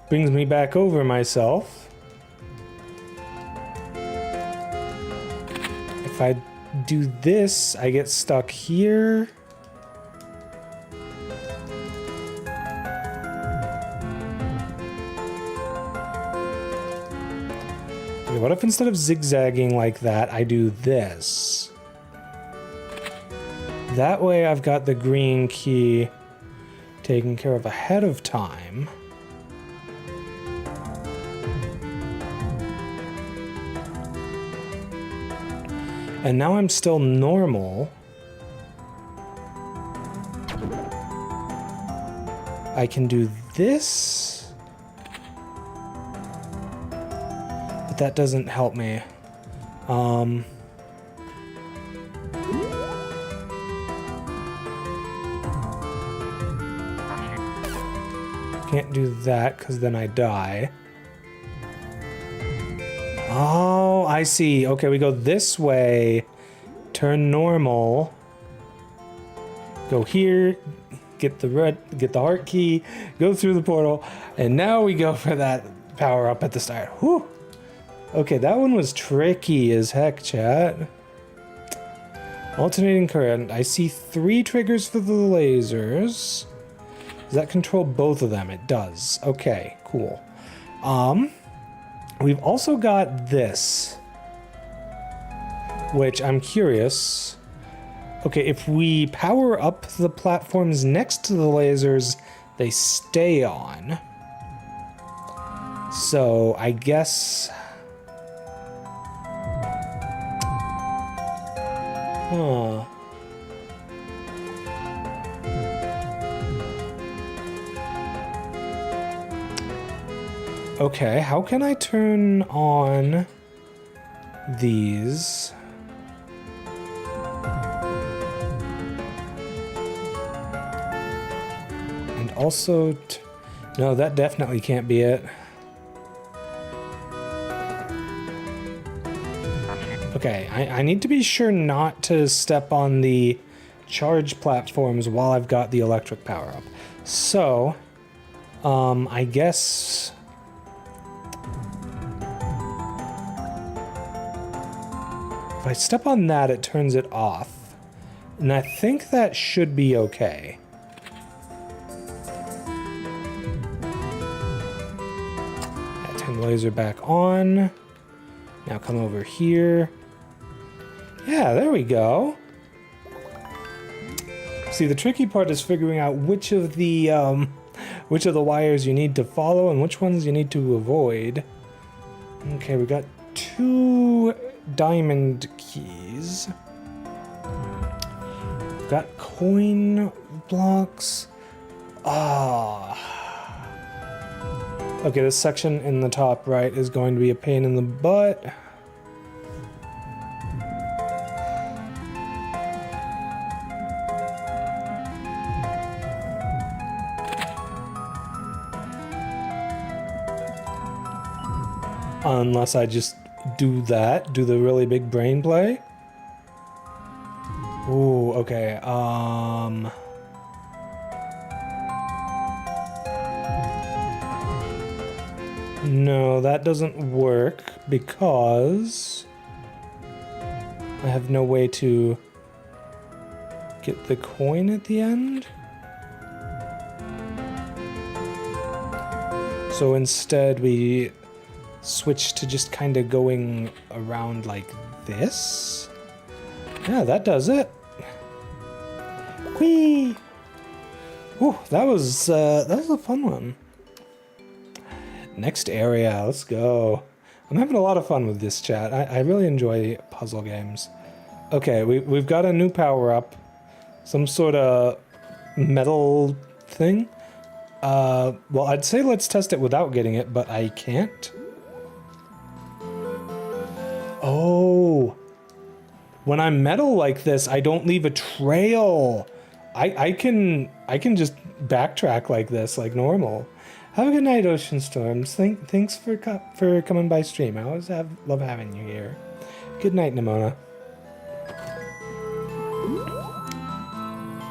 brings me back over myself. If I do this, I get stuck here. Okay, what if instead of zigzagging like that, I do this? That way I've got the green key taken care of ahead of time. And now I'm still normal. I can do this. But that doesn't help me. Can't do that because then I die. Oh, I see. Okay, we go this way. Turn normal. Go here. Get the heart key. Go through the portal. And now we go for that power up at the start. Whew. Okay, that one was tricky as heck, chat. Alternating current. I see 3 triggers for the lasers. Does that control both of them? It does. Okay, cool. We've also got this, which I'm curious. Okay, if we power up the platforms next to the lasers, they stay on. So I guess... Huh. Okay, how can I turn on these? And also, no, that definitely can't be it. Okay, I need to be sure not to step on the charge platforms while I've got the electric power up. So, I guess... If I step on that, it turns it off. And I think that should be okay. Yeah, turn the laser back on. Now come over here. Yeah, there we go. See, the tricky part is figuring out which of the wires you need to follow and which ones you need to avoid. Okay, we got 2 diamond keys. Got coin blocks. Okay, this section in the top right is going to be a pain in the butt. Unless I just do the really big brain play. Ooh, okay, no, that doesn't work because I have no way to get the coin at the end. So instead we switch to just kind of going around like this. Yeah, that does it. Whee! Ooh, that was a fun one. Next area, let's go. I'm having a lot of fun with this chat. I really enjoy puzzle games. Okay, we've got a new power-up. Some sort of metal thing. Well, I'd say let's test it without getting it, but I can't. Oh. When I'm metal like this, I don't leave a trail. I can just backtrack like this, like normal. Have a good night, Ocean Storms. Thanks for coming by stream. I always love having you here. Good night, Nimona.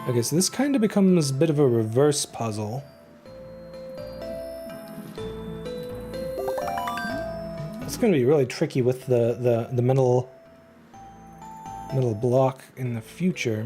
Okay, so this kind of becomes a bit of a reverse puzzle. It's going to be really tricky with the metal block in the future.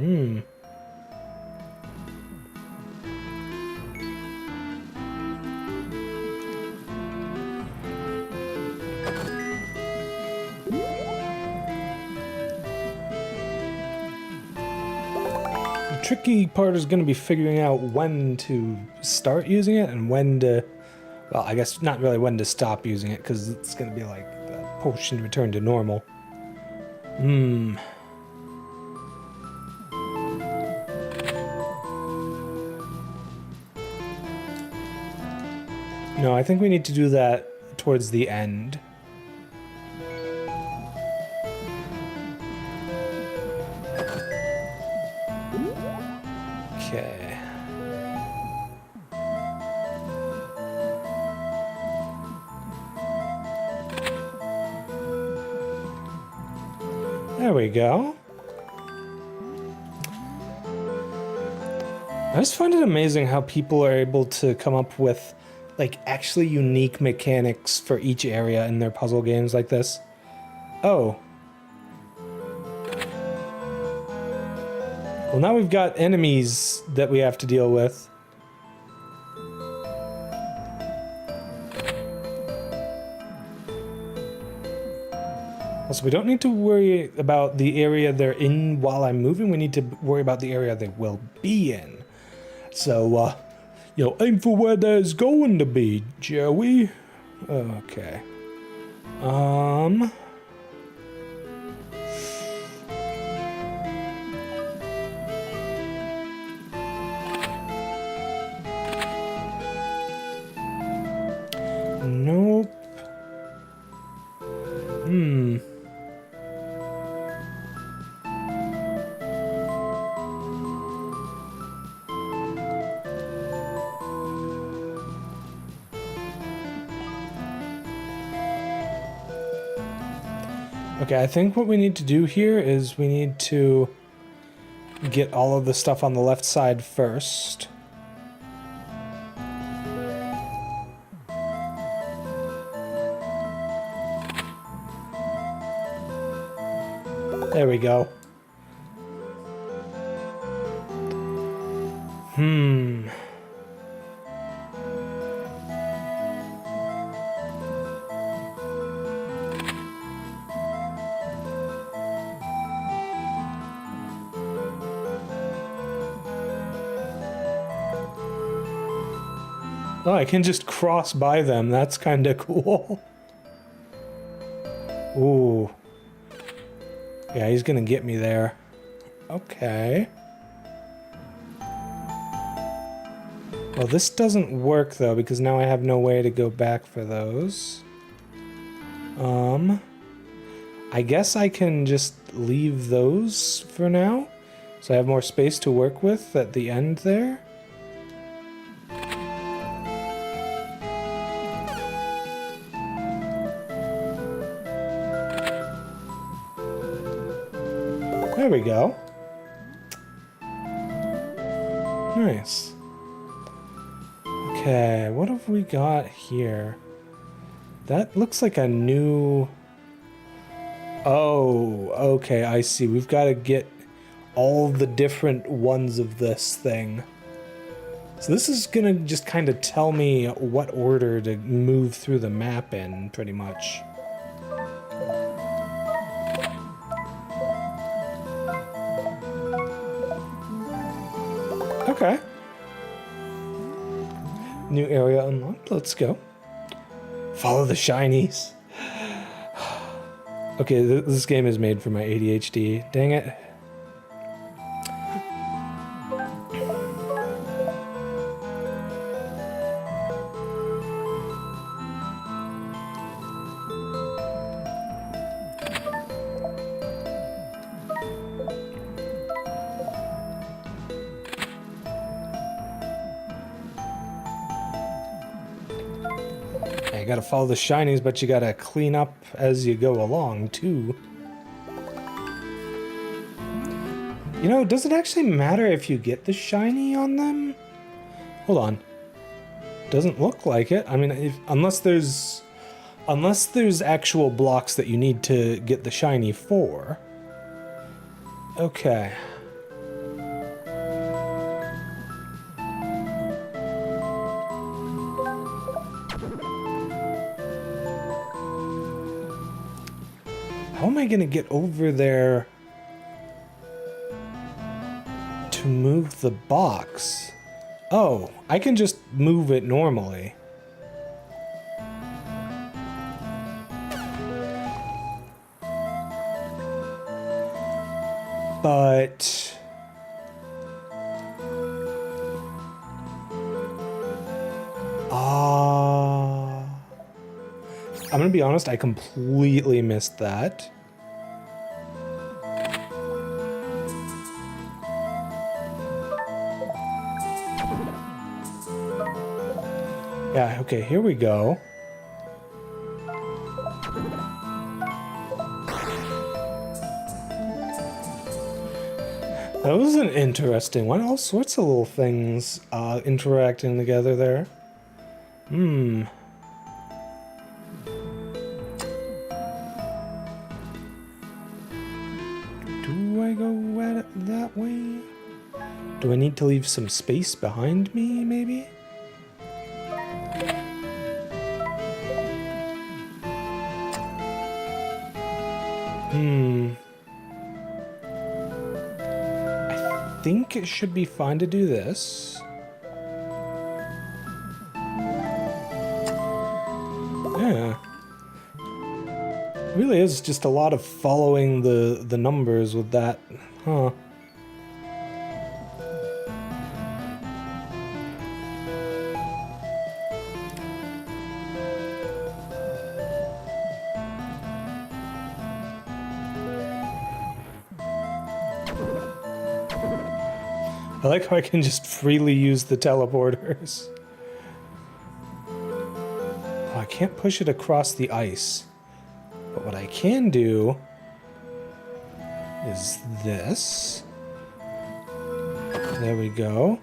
The tricky part is going to be figuring out when to start using it and when to, well, I guess not really when to stop using it, because it's going to be like the potion return to normal. No, I think we need to do that towards the end. Okay. There we go. I just find it amazing how people are able to come up with like actually unique mechanics for each area in their puzzle games like this. Oh. Well, now we've got enemies that we have to deal with. Also, we don't need to worry about the area they're in while I'm moving. We need to worry about the area they will be in. So, you know, aim for where there's going to be, Joey. Okay. Nope. Okay, I think what we need to do here is we need to get all of the stuff on the left side first. There we go. Oh, I can just cross by them. That's kind of cool. Ooh. Yeah, he's gonna get me there. Okay. Well, this doesn't work, though, because now I have no way to go back for those. I guess I can just leave those for now, so I have more space to work with at the end there. There we go. Nice. Okay, what have we got here? That looks like a new... Oh, okay, I see. We've got to get all the different ones of this thing. So this is gonna just kind of tell me what order to move through the map in, pretty much. Okay. New area unlocked. Let's go. Follow the shinies. Okay, this game is made for my ADHD. Dang it. You gotta follow the shinies, but you gotta clean up as you go along, too. You know, does it actually matter if you get the shiny on them? Hold on. Doesn't look like it. I mean, unless there's actual blocks that you need to get the shiny for. Okay. How am I gonna get over there to move the box? Oh, I can just move it normally. But... I'm gonna be honest, I completely missed that. Yeah, okay, here we go. That was an interesting one. All sorts of little things interacting together there. Hmm. Do I go at it that way? Do I need to leave some space behind me, maybe? I think it should be fine to do this. Yeah. It really is just a lot of following the numbers with that, huh? I like how I can just freely use the teleporters. Oh, I can't push it across the ice. But what I can do is this. There we go.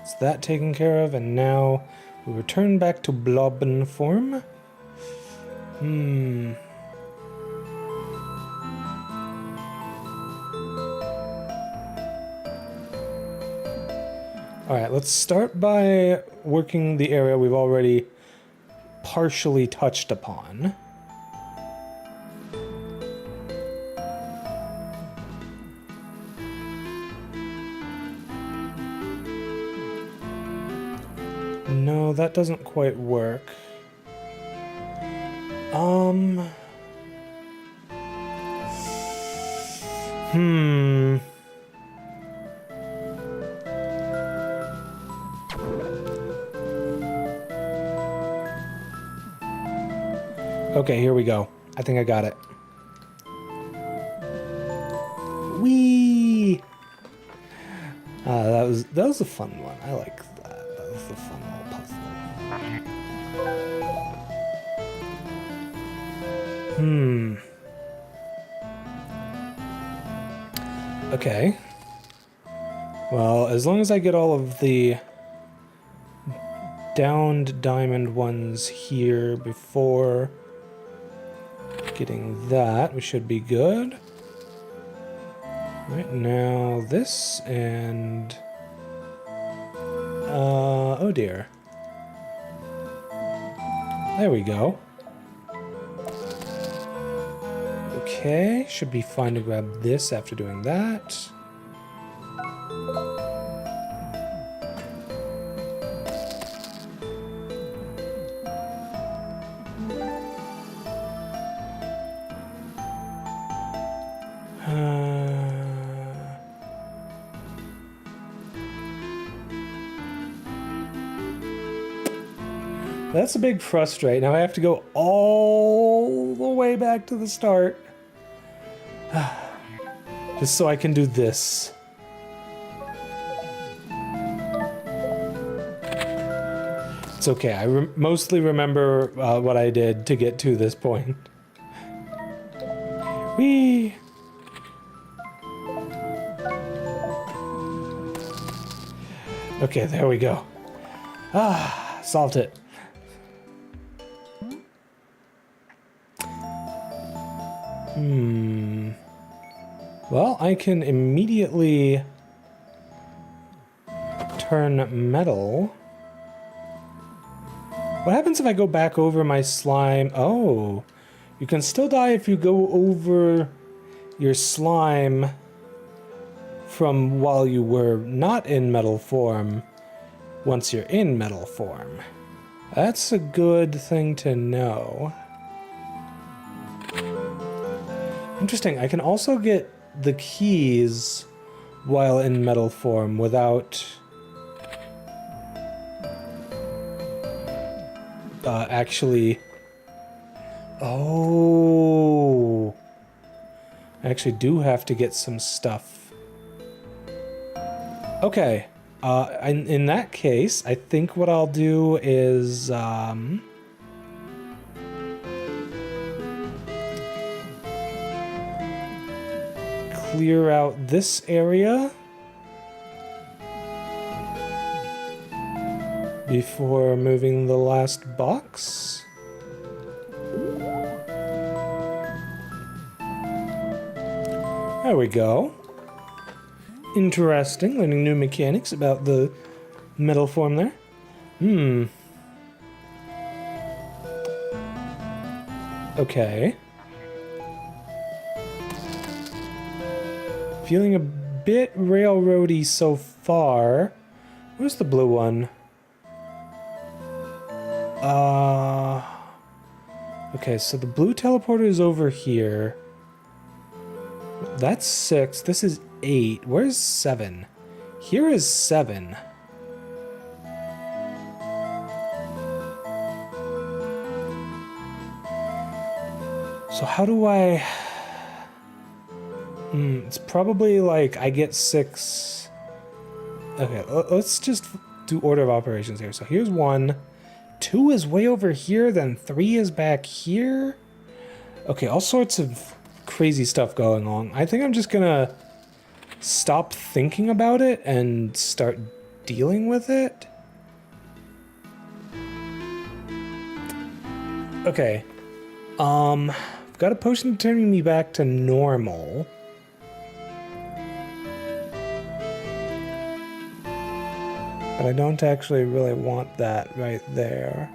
It's that taken care of, and now we return back to Blobun form. Alright, let's start by working the area we've already partially touched upon. No, that doesn't quite work. Okay, here we go. I think I got it. Whee! That was a fun one. I like that. That was a fun little puzzle. Okay. Well, as long as I get all of the downed diamond ones here before getting that, we should be good. Right now, this and... Oh dear. There we go. Okay, should be fine to grab this after doing that. That's a big frustrate. Now I have to go all the way back to the start. Just so I can do this. It's okay. I mostly remember what I did to get to this point. Whee! Okay, there we go. Ah, solved it. Well, I can immediately turn metal. What happens if I go back over my slime? Oh, you can still die if you go over your slime from while you were not in metal form once you're in metal form. That's a good thing to know. Interesting. I can also get the keys while in metal form without actually... Oh! I actually do have to get some stuff. Okay. In that case, I think what I'll do is... clear out this area before moving the last box. There we go. Interesting, learning new mechanics about the metal form there. Okay. Feeling a bit railroady so far. Where's the blue one? Okay, so the blue teleporter is over here. That's 6. This is 8. Where's 7? Here is 7. So how do I... it's probably like I get 6. Okay, let's just do order of operations here. So here's 1. 2 is way over here, then 3 is back here. Okay, all sorts of crazy stuff going on. I think I'm just gonna stop thinking about it and start dealing with it. Okay. I've got a potion turning me back to normal. But I don't actually really want that right there.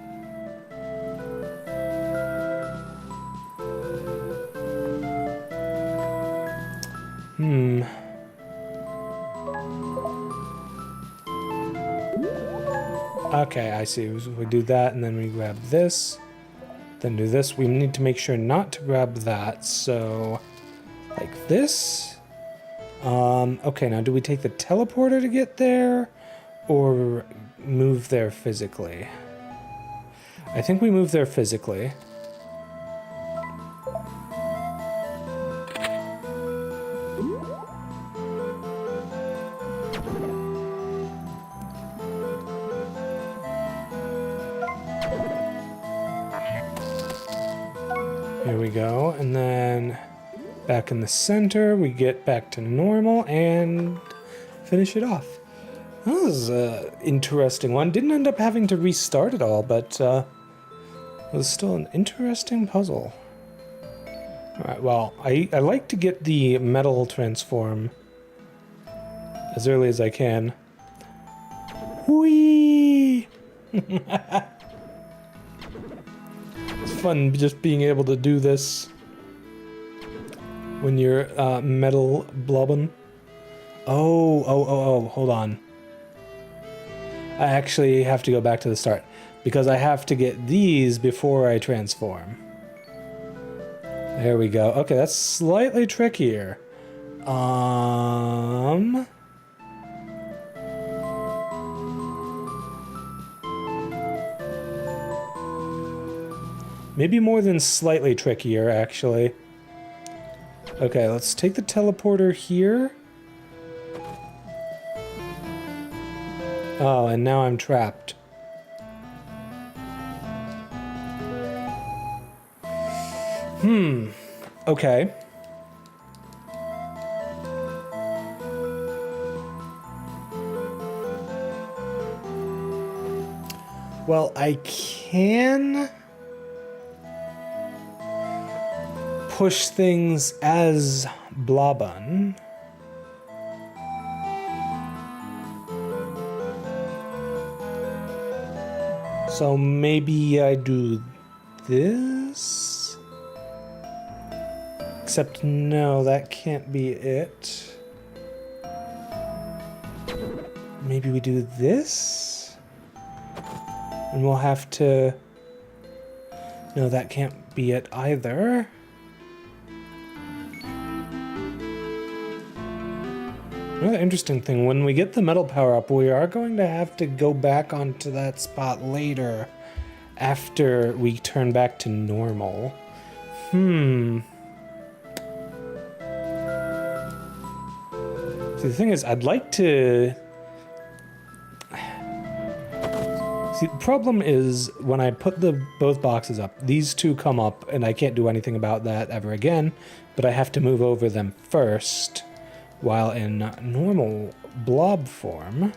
Okay, I see. We do that, and then we grab this. Then do this. We need to make sure not to grab that, so... like this. Okay, now do we take the teleporter to get there? Or move there physically? I think we move there physically. Here we go, and then back in the center, we get back to normal and finish it off. That was an interesting one. Didn't end up having to restart it all, but it was still an interesting puzzle. Alright, well, I like to get the metal transform as early as I can. Whee! It's fun just being able to do this when you're metal blobbing. Oh, hold on. I actually have to go back to the start because I have to get these before I transform. There we go. Okay, that's slightly trickier. Maybe more than slightly trickier, actually. Okay, let's take the teleporter here. Oh, and now I'm trapped. Okay. Well, I can push things as Blobun. So maybe I do this? Except no, that can't be it. Maybe we do this? And we'll have to... No, that can't be it either. Another interesting thing, when we get the metal power-up, we are going to have to go back onto that spot later after we turn back to normal. See, the thing is, I'd like to... See, the problem is, when I put both boxes up, these two come up, and I can't do anything about that ever again, but I have to move over them first. While in normal blob form.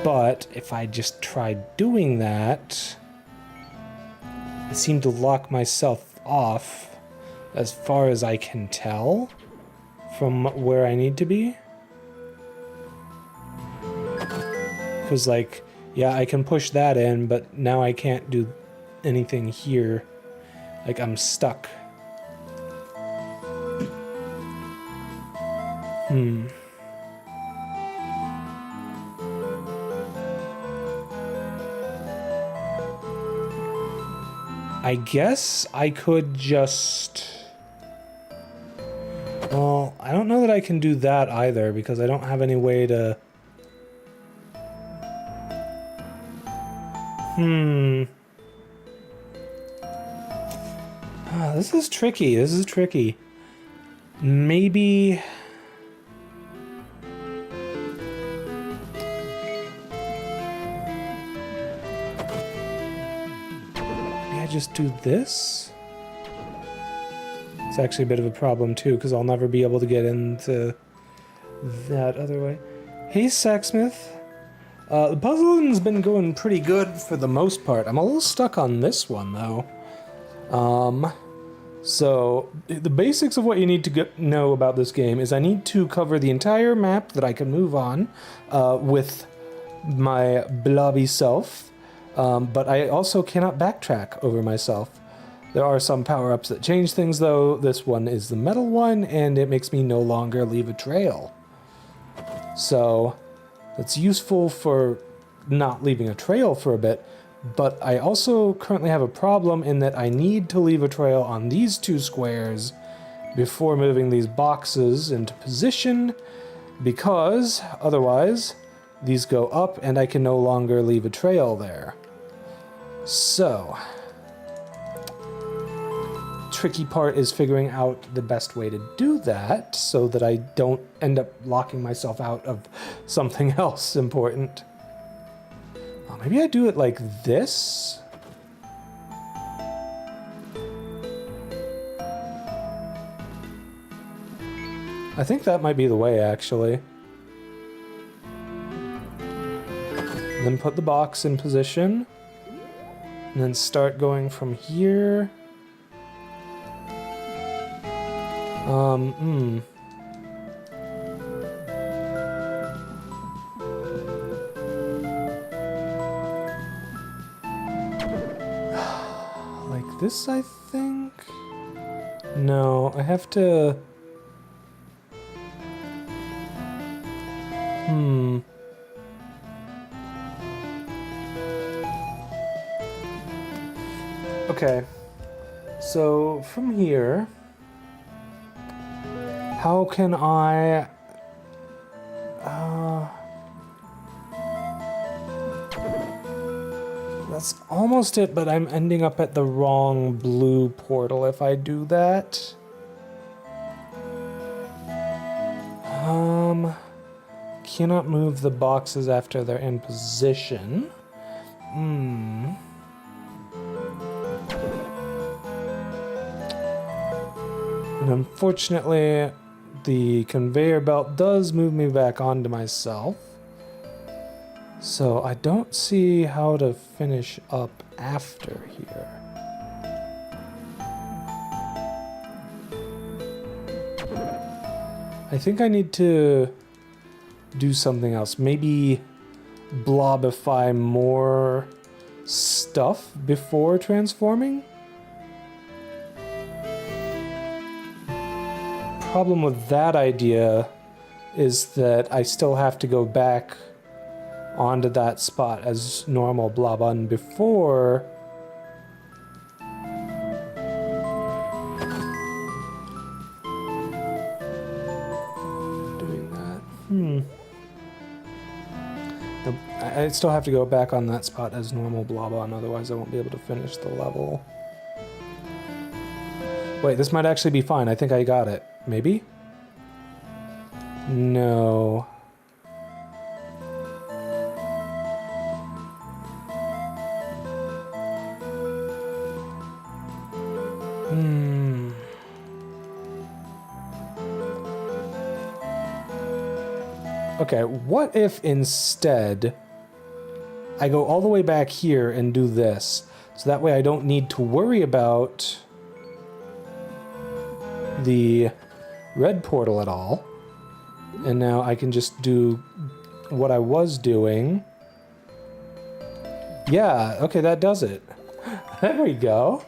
But if I just tried doing that, I seem to lock myself off as far as I can tell from where I need to be. Because, like, yeah, I can push that in, but now I can't do anything here. Like, I'm stuck. I guess I could just... Well, I don't know that I can do that either, because I don't have any way to... This is tricky. This is tricky. Maybe... just do this? It's actually a bit of a problem too, because I'll never be able to get into that other way. Hey, Sacksmith. The puzzling's been going pretty good for the most part. I'm a little stuck on this one, though. So, the basics of what you need to know about this game is I need to cover the entire map that I can move on with my blobby self. But I also cannot backtrack over myself. There are some power-ups that change things, though. This one is the metal one, and it makes me no longer leave a trail. So, that's useful for not leaving a trail for a bit, but I also currently have a problem in that I need to leave a trail on these two squares before moving these boxes into position, because otherwise these go up and I can no longer leave a trail there. So, tricky part is figuring out the best way to do that so that I don't end up locking myself out of something else important. Oh, maybe I do it like this? I think that might be the way, actually. Then put the box in position. And then start going from here. this, I think? No, I have to... Okay. So, from here... How can I... That's almost it, but I'm ending up at the wrong blue portal if I do that. Cannot move the boxes after they're in position. And unfortunately, the conveyor belt does move me back onto myself. So I don't see how to finish up after here. I think I need to do something else. Maybe blobify more stuff before transforming? Problem with that idea is that I still have to go back onto that spot as normal Blobun before doing that. Nope. I still have to go back on that spot as normal Blobun, otherwise I won't be able to finish the level. Wait, this might actually be fine. I think I got it. Maybe? No. Okay, what if instead I go all the way back here and do this? So that way I don't need to worry about the red portal at all. And now I can just do what I was doing. Yeah, okay, that does it. There we go.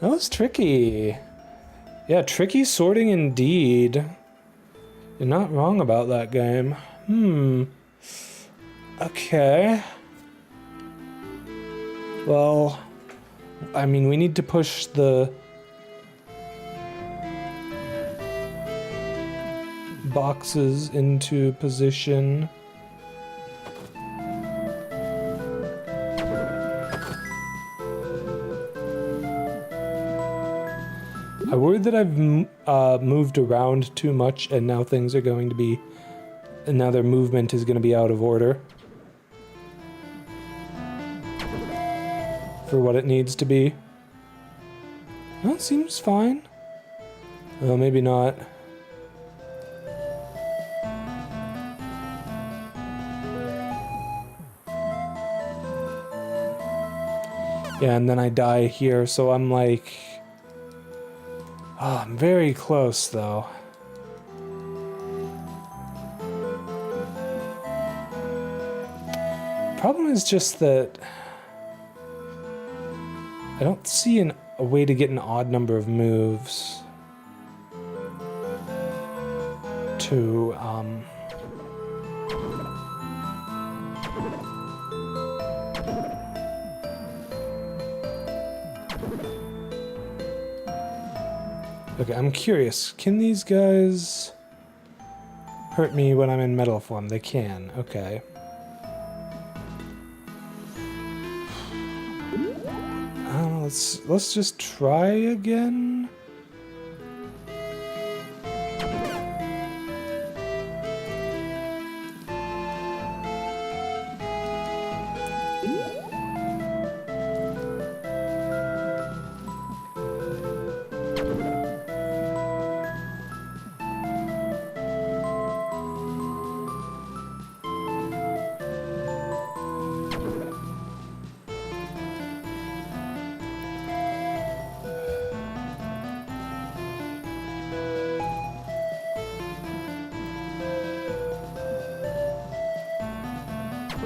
That was tricky. Yeah, tricky sorting indeed. You're not wrong about that game. Okay. Well, I mean, we need to push the boxes into position. I worry that I've moved around too much and now things are going to be... And now their movement is going to be out of order. For what it needs to be. Well, it seems fine. Well, maybe not. Yeah, and then I die here, so I'm like... Oh, I'm very close, though. Problem is just that I don't see a way to get an odd number of moves to Okay, I'm curious. Can these guys hurt me when I'm in metal form? They can. Okay. Let's just try again.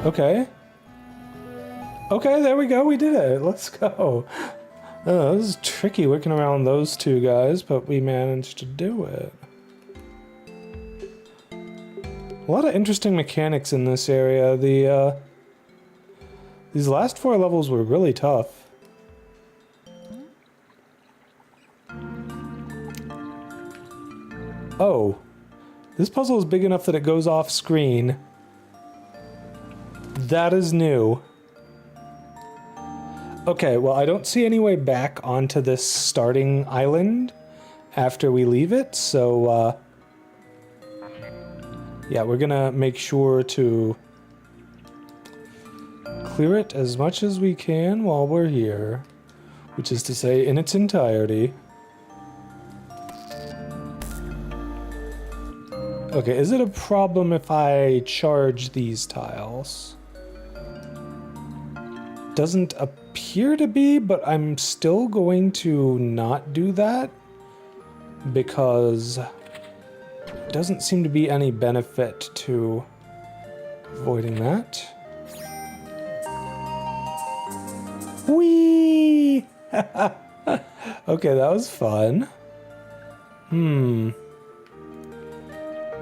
Okay. Okay, there we go. We did it. Let's go. Oh, this is tricky working around those two guys, but we managed to do it. A lot of interesting mechanics in this area. These last 4 levels were really tough. Oh, this puzzle is big enough that it goes off screen. That is new. Okay, well, I don't see any way back onto this starting island after we leave it, so, yeah, we're gonna make sure to clear it as much as we can while we're here, which is to say, in its entirety. Okay, is it a problem if I charge these tiles? Doesn't appear to be, but I'm still going to not do that because there doesn't seem to be any benefit to avoiding that. Whee! Okay, that was fun.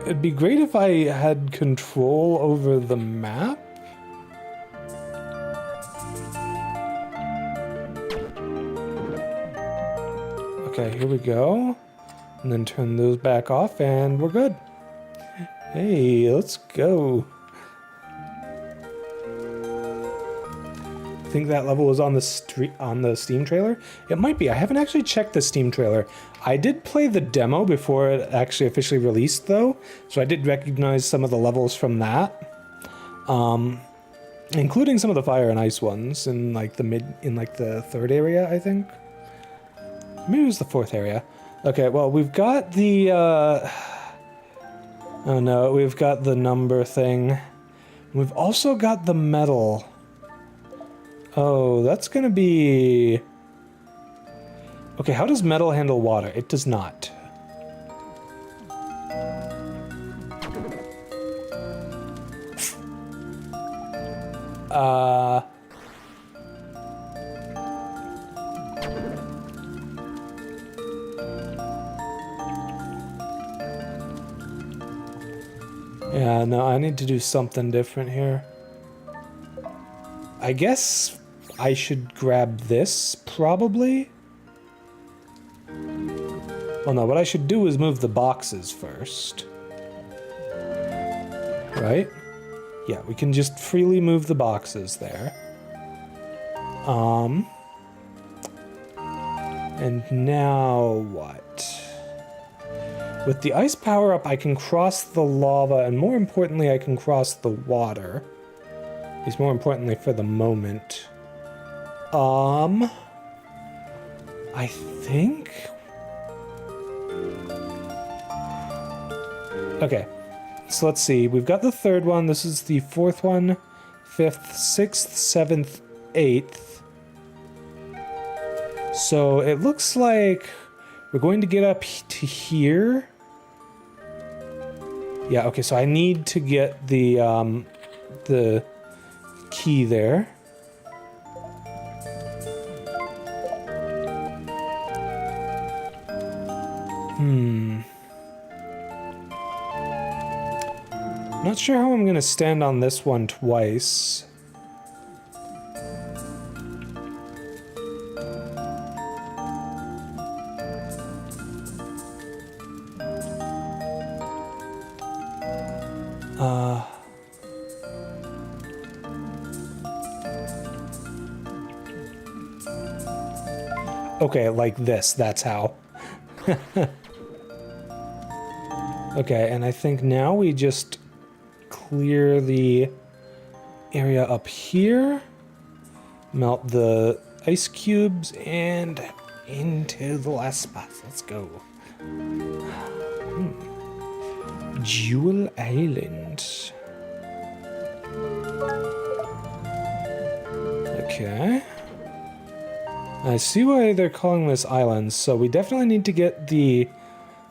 It'd be great if I had control over the map. Okay, here we go. And then turn those back off and we're good. Hey, let's go. I think that level was on the Steam trailer. It might be. I haven't actually checked the Steam trailer. I did play the demo before it actually officially released though, so I did recognize some of the levels from that. Including some of the fire and ice ones in like the third area, I think. Maybe it was the fourth area. Okay, well, we've got the, oh no, we've got the number thing. We've also got the metal. Oh, that's gonna be... Okay, how does metal handle water? It does not. Yeah, no, I need to do something different here. I guess I should grab this, probably? Well, no, what I should do is move the boxes first. Right? Yeah, we can just freely move the boxes there. And now what? With the ice power-up, I can cross the lava, and more importantly, I can cross the water. At least more importantly for the moment. I think... Okay, so let's see. We've got the third one. This is the fourth one, fifth, sixth, seventh, eighth. So it looks like we're going to get up to here. Yeah, okay, so I need to get the key there. Not sure how I'm gonna stand on this one twice. Okay, like this, that's how. Okay, and I think now we just clear the area up here, melt the ice cubes, and into the last spot. Let's go. Jewel Island. Okay. I see why they're calling this islands, so we definitely need to get the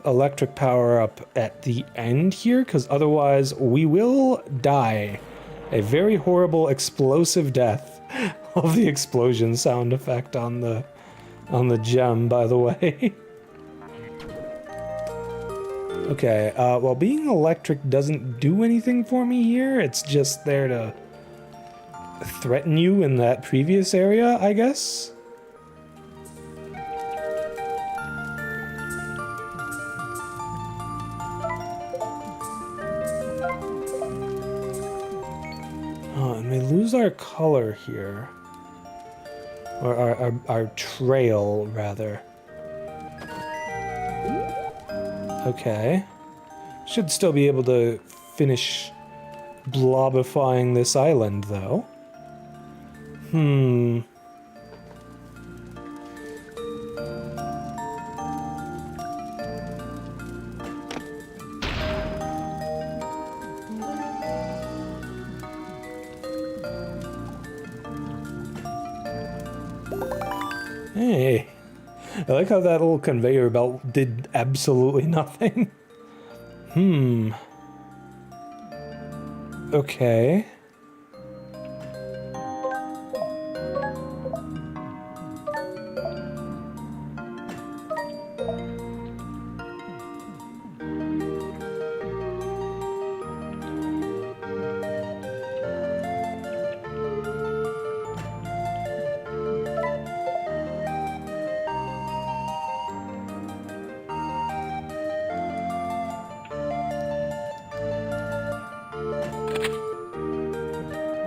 electric power up at the end here, because otherwise we will die. A very horrible explosive death of the explosion sound effect on the on the gem, by the way. Okay, well, being electric doesn't do anything for me here. It's just there to threaten you in that previous area, I guess? Oh, and we lose our color here. Or our trail, rather. Okay. Should still be able to finish blobifying this island, though. Hey. I like how that little conveyor belt did absolutely nothing. Okay.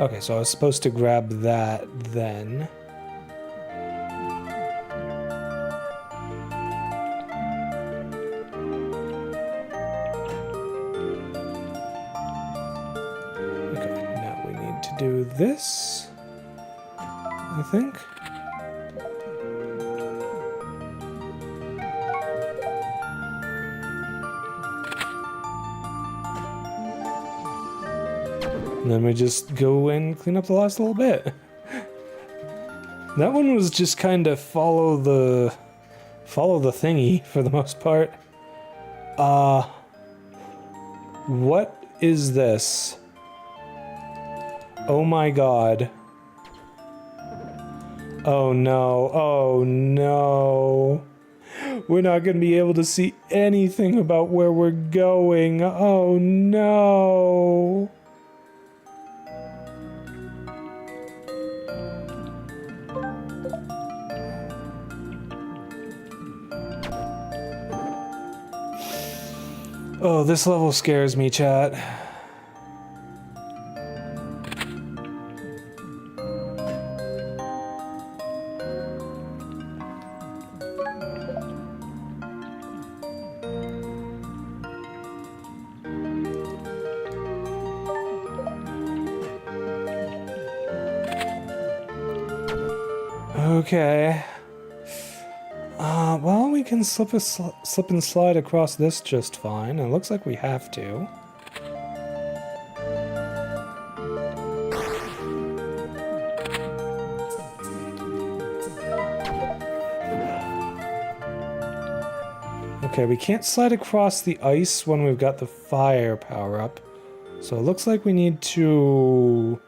Okay, so I was supposed to grab that then. Okay, now we need to do this, I think. And then we just go and clean up the last little bit. That one was just kind of follow the thingy for the most part. What is this? Oh my god. Oh no, oh no. We're not gonna be able to see anything about where we're going. Oh no. Oh, this level scares me, chat. Okay. Well, we can slip and slide across this just fine. It looks like we have to. Okay, we can't slide across the ice when we've got the fire power up. So it looks like we need to...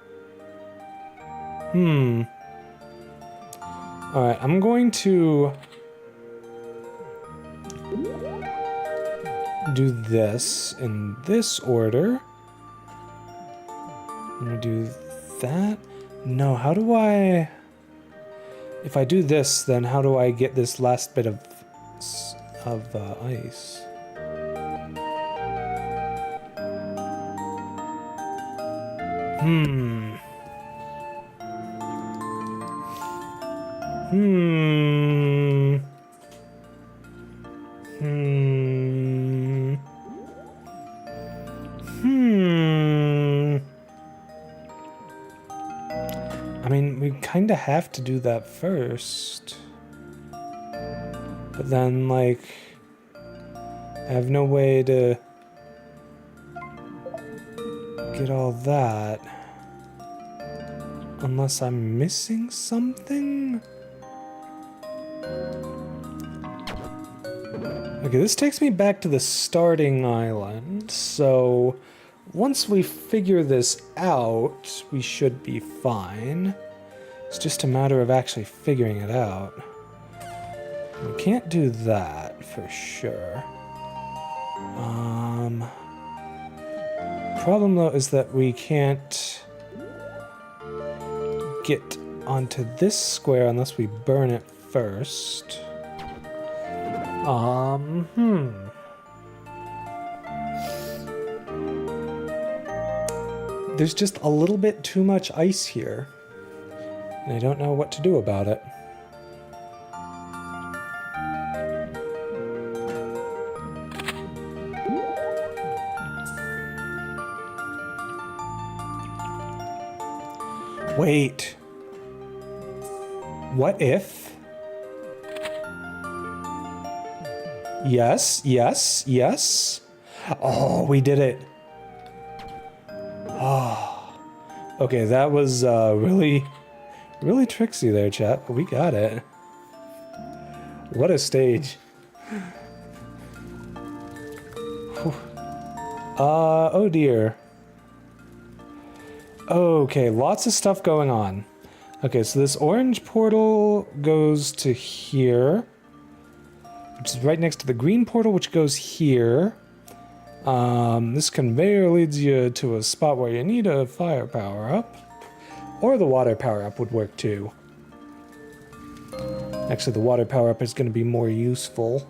Alright, I'm going to do this in this order. I'm gonna do that. No, how do I... If I do this, then how do I get this last bit of ice? I mean, we kind of have to do that first. But then, like, I have no way to get all that. Unless I'm missing something? Okay, this takes me back to the starting island, so once we figure this out, we should be fine. It's just a matter of actually figuring it out. We can't do that for sure. Problem though is that we can't get onto this square unless we burn it first. There's just a little bit too much ice here, and I don't know what to do about it. Wait. What if? Yes, yes, yes. Oh, we did it. Oh. Okay, that was really tricksy there, chat, but we got it. What a stage. Oh dear. Okay, lots of stuff going on. Okay, so this orange portal goes to here, which is right next to the green portal, which goes here. This conveyor leads you to a spot where you need a fire power-up. Or the water power-up would work too. Actually, the water power-up is going to be more useful.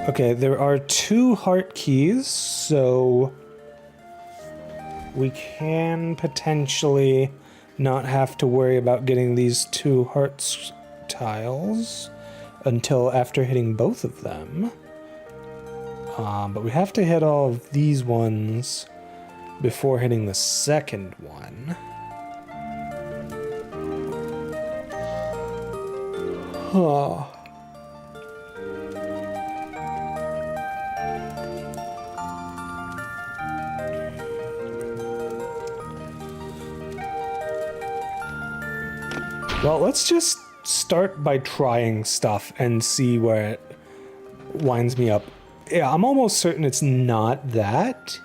Okay, there are 2 heart keys, so we can potentially not have to worry about getting these 2 hearts tiles until after hitting both of them. But we have to hit all of these ones before hitting the second one. Oh. Well, let's just start by trying stuff and see where it winds me up. Yeah, I'm almost certain it's not that.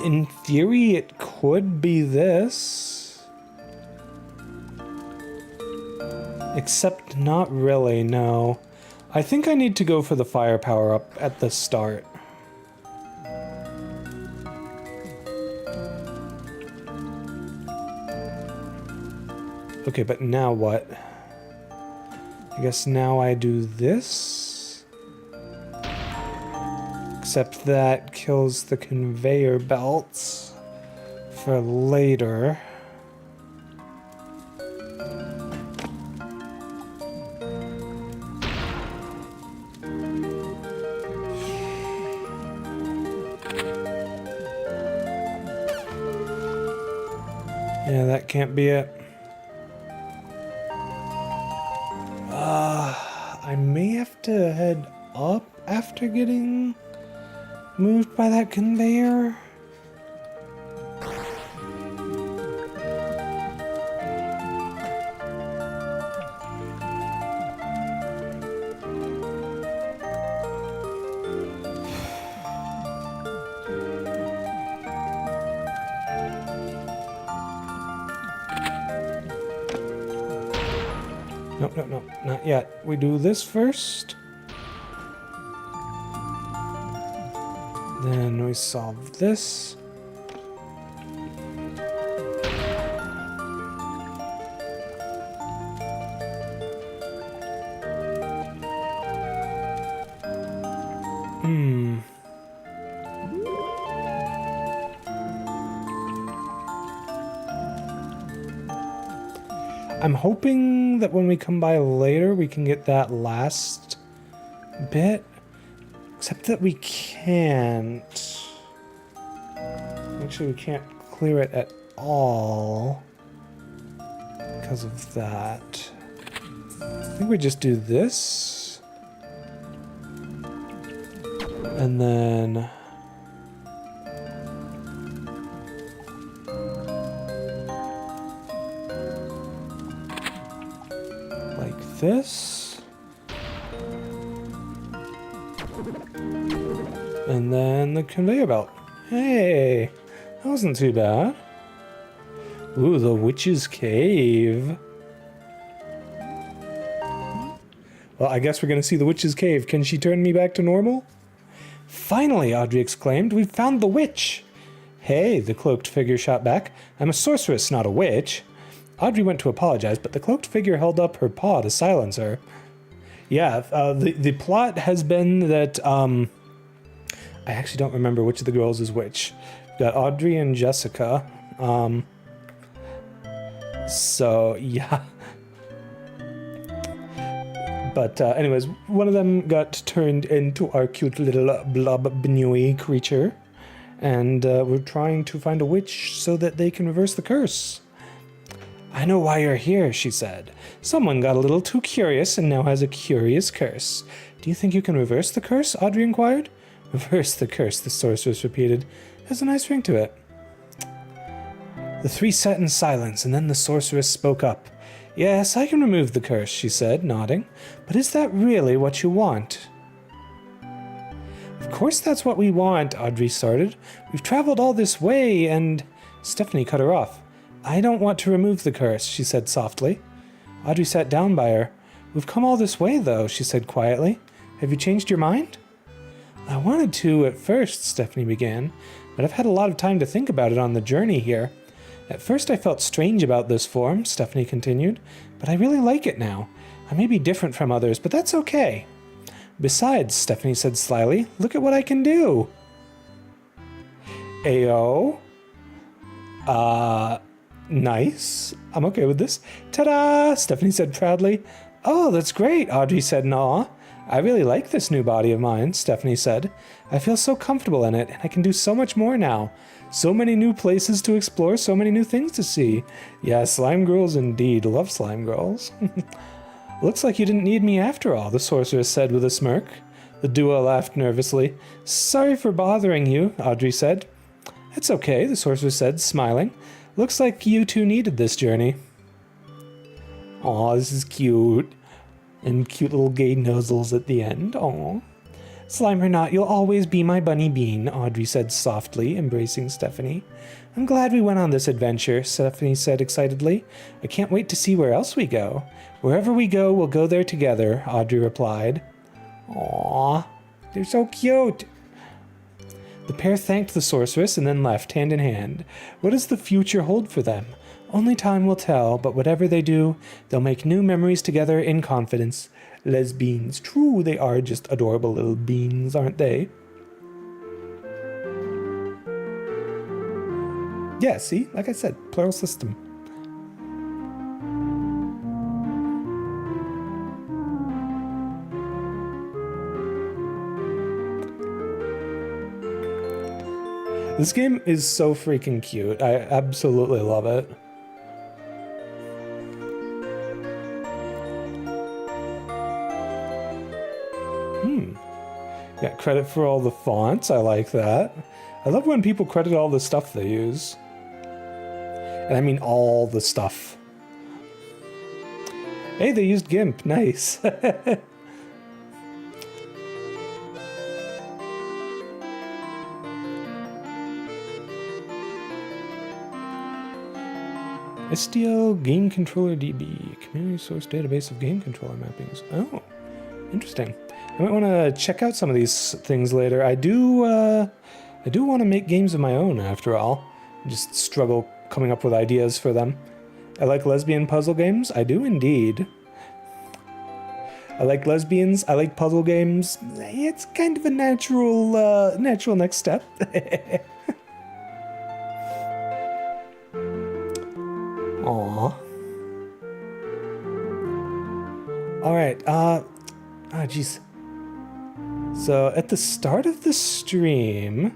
In theory, it could be this. Except not really, no. I think I need to go for the fire power up at the start. Okay, but now what? I guess now I do this. Except that kills the conveyor belts for later. Yeah, that can't be it. I may have to head up after getting moved by that conveyor. No, not yet. We do this first. Then we solve this. I'm hoping that when we come by later, we can get that last bit. Except that we can't. Actually, we can't clear it at all because of that. I think we just do this. And then like this. And then the conveyor belt. Hey, that wasn't too bad. Ooh, the witch's cave. Well, I guess we're gonna see the witch's cave. Can she turn me back to normal? Finally, Audrey exclaimed, we've found the witch. Hey, the cloaked figure shot back. I'm a sorceress, not a witch. Audrey went to apologize, but the cloaked figure held up her paw to silence her. Yeah, the plot has been that, I actually don't remember which of the girls is which. We've got Audrey and Jessica. So, yeah. But anyways, one of them got turned into our cute little blob creature. And we're trying to find a witch so that they can reverse the curse. I know why you're here, she said. Someone got a little too curious and now has a curious curse. Do you think you can reverse the curse? Audrey inquired. Reverse the curse, the sorceress repeated. There's a nice ring to it. The three sat in silence, and then the sorceress spoke up. Yes, I can remove the curse, she said, nodding. But is that really what you want? Of course that's what we want, Audrey started. We've traveled all this way and... Stephanie cut her off. I don't want to remove the curse, she said softly. Audrey sat down by her. We've come all this way, though, she said quietly. Have you changed your mind? I wanted to at first, Stephanie began, but I've had a lot of time to think about it on the journey here. At first I felt strange about this form, Stephanie continued, but I really like it now. I may be different from others, but that's okay. Besides, Stephanie said slyly, look at what I can do. Ayo. Nice. I'm okay with this. Ta-da! Stephanie said proudly. Oh, that's great, Audrey said in awe. I really like this new body of mine, Stephanie said. I feel so comfortable in it, and I can do so much more now. So many new places to explore, so many new things to see. Yeah, slime girls indeed. Love slime girls. Looks like you didn't need me after all, the sorceress said with a smirk. The duo laughed nervously. Sorry for bothering you, Audrey said. It's okay, the sorceress said, smiling. Looks like you two needed this journey. Aw, this is cute. And cute little gay nuzzles at the end. Aw. Slime or not, you'll always be my bunny bean, Audrey said softly, embracing Stephanie. I'm glad we went on this adventure, Stephanie said excitedly. I can't wait to see where else we go. Wherever we go, we'll go there together, Audrey replied. Aww, they're so cute. The pair thanked the sorceress and then left hand in hand. What does the future hold for them? Only time will tell, but whatever they do, they'll make new memories together in confidence. Lesbians. True, they are just adorable little beans, aren't they? Yeah, see? Like I said, plural system. This game is so freaking cute. I absolutely love it. Got credit for all the fonts. I like that. I love when people credit all the stuff they use. And I mean all the stuff. Hey, they used GIMP. Nice. STL Game Controller DB, community source database of game controller mappings. Oh, interesting. I might want to check out some of these things later. I do want to make games of my own, after all. I just struggle coming up with ideas for them. I like lesbian puzzle games. I do indeed. I like lesbians. I like puzzle games. It's kind of a natural next step. Aww. Alright, jeez. So, at the start of the stream,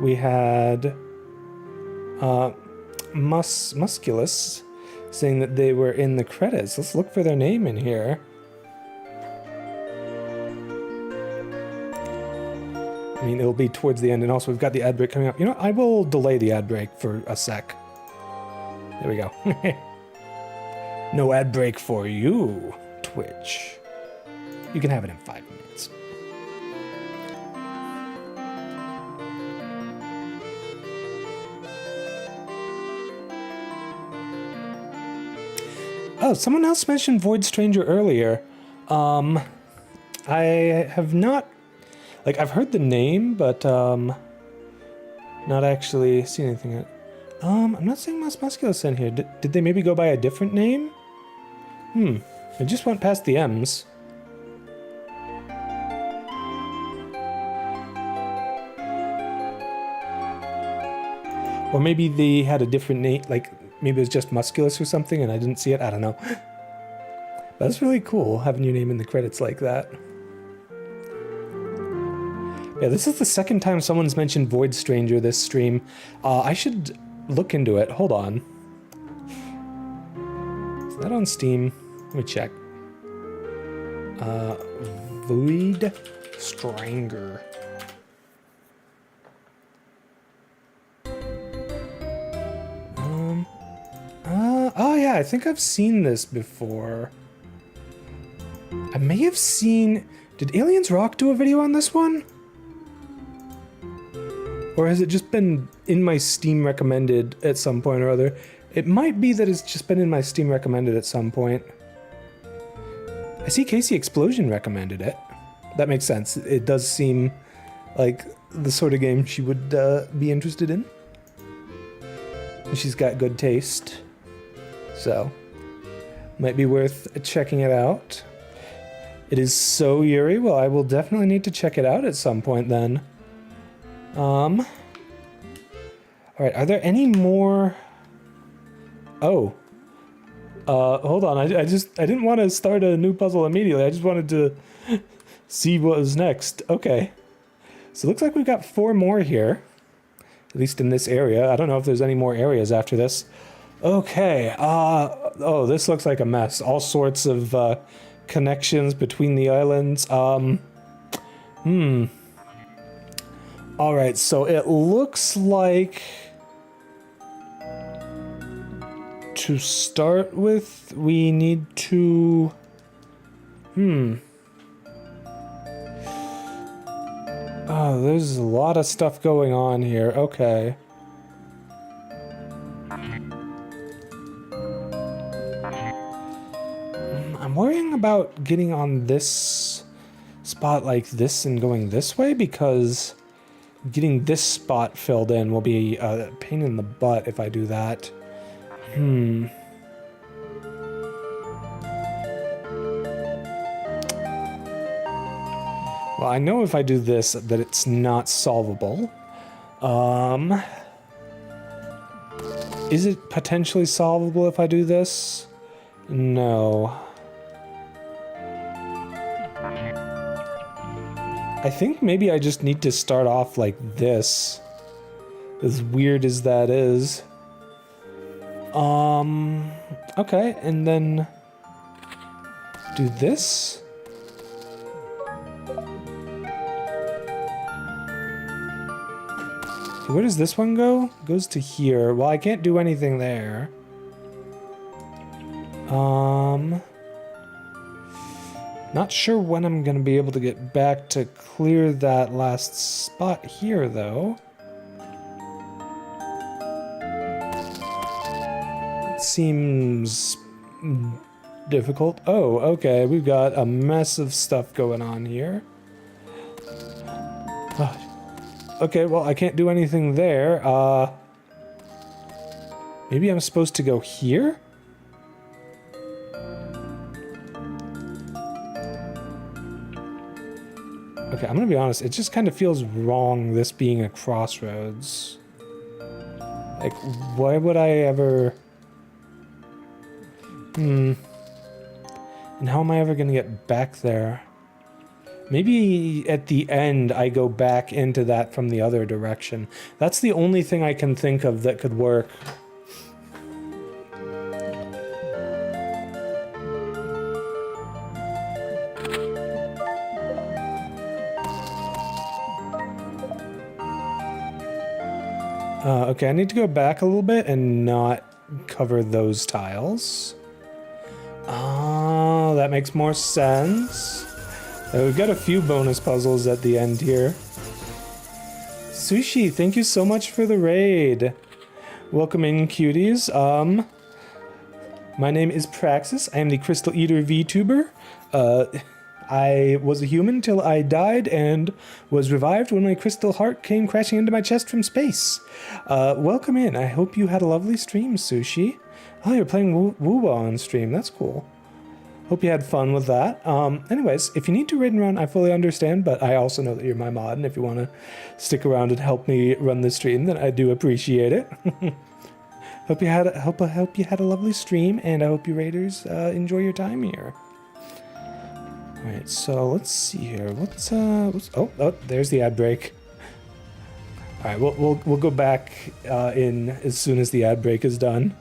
we had, Musculus saying that they were in the credits. Let's look for their name in here. I mean, it'll be towards the end, and also we've got the ad break coming up. You know, I will delay the ad break for a sec. There we go. No ad break for you, Twitch. You can have it in 5 minutes. Oh, someone else mentioned Void Stranger earlier. I have not, like, I've heard the name, but not actually seen anything yet. I'm not seeing Mus Musculus in here. Did they maybe go by a different name? I just went past the M's. Or maybe they had a different name, like, maybe it was just Musculus or something and I didn't see it. I don't know. That's really cool, having your name in the credits like that. Yeah, this is the second time someone's mentioned Void Stranger this stream. I should look into it. Hold on. Is that on Steam? Let me check. Void Stranger. Oh yeah, I think I've seen this before. I may have seen... Did Aliens Rock do a video on this one? Or has it just been in my Steam recommended at some point or other? It might be that it's just been in my Steam recommended at some point. I see Casey Explosion recommended it. That makes sense. It does seem like the sort of game she would be interested in. She's got good taste. So, might be worth checking it out. It is so Yuri. Well, I will definitely need to check it out at some point then. Alright, are there any more... Oh. Hold on, I didn't want to start a new puzzle immediately, I just wanted to see what was next. Okay. So it looks like we've got 4 more here. At least in this area. I don't know if there's any more areas after this. Okay, oh, this looks like a mess. All sorts of, connections between the islands. Alright, so it looks like... To start with, we need to... Oh, there's a lot of stuff going on here. Okay. I'm worrying about getting on this spot like this and going this way, because getting this spot filled in will be a pain in the butt if I do that. Well, I know if I do this that it's not solvable. Is it potentially solvable if I do this? No. I think maybe I just need to start off like this. As weird as that is. Okay, and then do this. Okay, where does this one go? It goes to here. Well, I can't do anything there. Not sure when I'm gonna be able to get back to clear that last spot here, though. It seems difficult. Oh, okay, we've got a mess of stuff going on here. Okay, well, I can't do anything there. Maybe I'm supposed to go here? Okay, I'm gonna be honest, it just kind of feels wrong, this being a crossroads. Like, why would I ever... And how am I ever gonna get back there? Maybe at the end I go back into that from the other direction. That's the only thing I can think of that could work. Okay, I need to go back a little bit and not cover those tiles. Oh, that makes more sense. We've got a few bonus puzzles at the end here. Sushi, thank you so much for the raid. Welcome in, cuties. My name is Praxis. I am the Crystal Eater VTuber. I was a human till I died and was revived when my crystal heart came crashing into my chest from space. Welcome in. I hope you had a lovely stream, Sushi. Oh, you're playing Woowa on stream. That's cool. Hope you had fun with that. Anyways, if you need to raid and run, I fully understand, but I also know that you're my mod, and if you want to stick around and help me run the stream, then I do appreciate it. Hope you had a lovely stream, and I hope you raiders enjoy your time here. All right, so let's see here. What's oh, there's the ad break. All right, we'll go back in as soon as the ad break is done.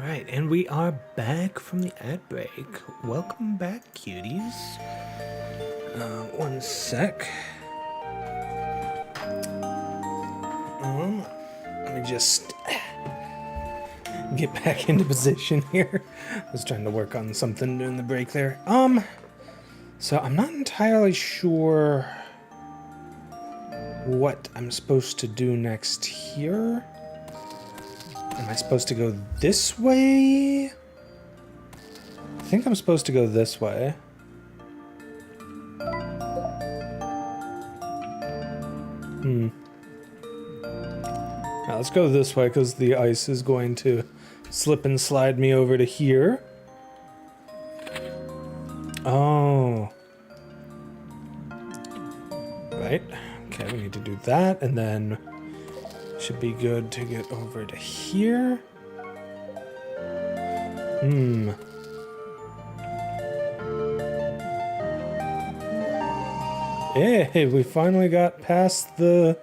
Right, and we are back from the ad break. Welcome back, cuties. One sec. Let me just get back into position here. I was trying to work on something during the break there. So I'm not entirely sure what I'm supposed to do next here. Am I supposed to go this way? I think I'm supposed to go this way. Now let's go this way because the ice is going to slip and slide me over to here. Oh. Right. Okay, we need to do that and then should be good to get over to here. Hey, we finally got past the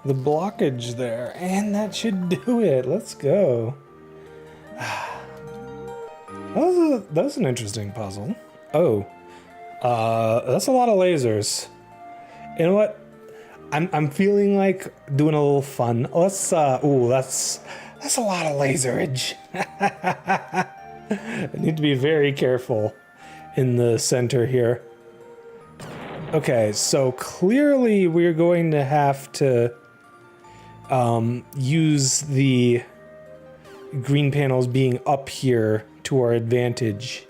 blockage there, and that should do it. Let's go. That was an interesting puzzle. Oh, that's a lot of lasers. You know what? I'm feeling like doing a little fun. Let's ooh, that's a lot of laserage. I need to be very careful in the center here. Okay, so clearly we're going to have to use the green panels being up here to our advantage.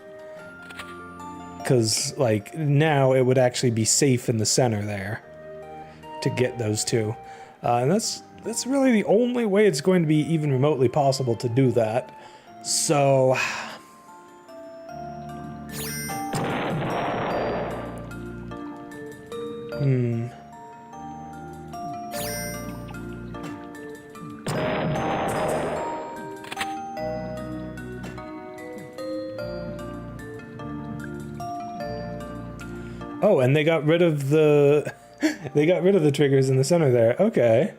Because, like, now it would actually be safe in the center there to get those two. And that's really the only way it's going to be even remotely possible to do that. So... Oh, and they got rid of the... they got rid of the triggers in the center there. Okay.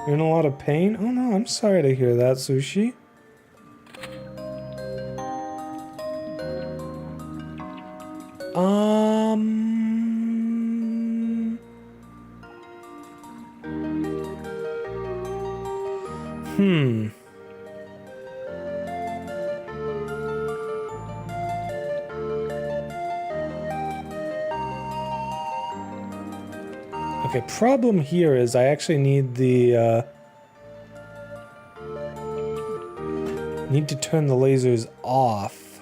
You're in a lot of pain? Oh no, I'm sorry to hear that, Sushi. Okay, problem here is I actually need the, need to turn the lasers off.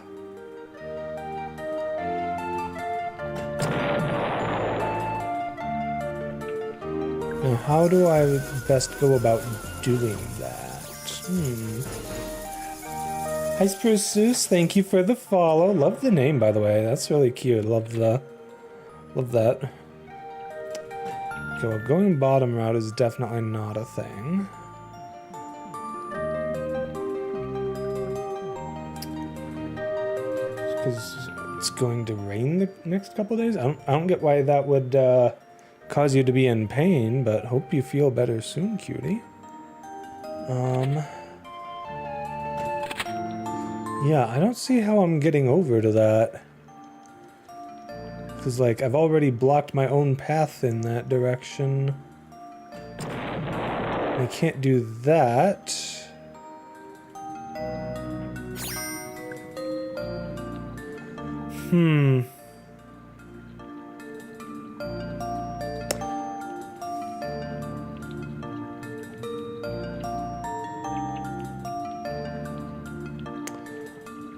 Now, how do I best go about doing that? Hi, Spruce Seuss, thank you for the follow. Love the name, by the way. That's really cute. Love that. Okay, well, going bottom route is definitely not a thing. Because it's going to rain the next couple days? I don't get why that would cause you to be in pain, but hope you feel better soon, cutie. Yeah, I don't see how I'm getting over to that. Because, like, I've already blocked my own path in that direction. I can't do that.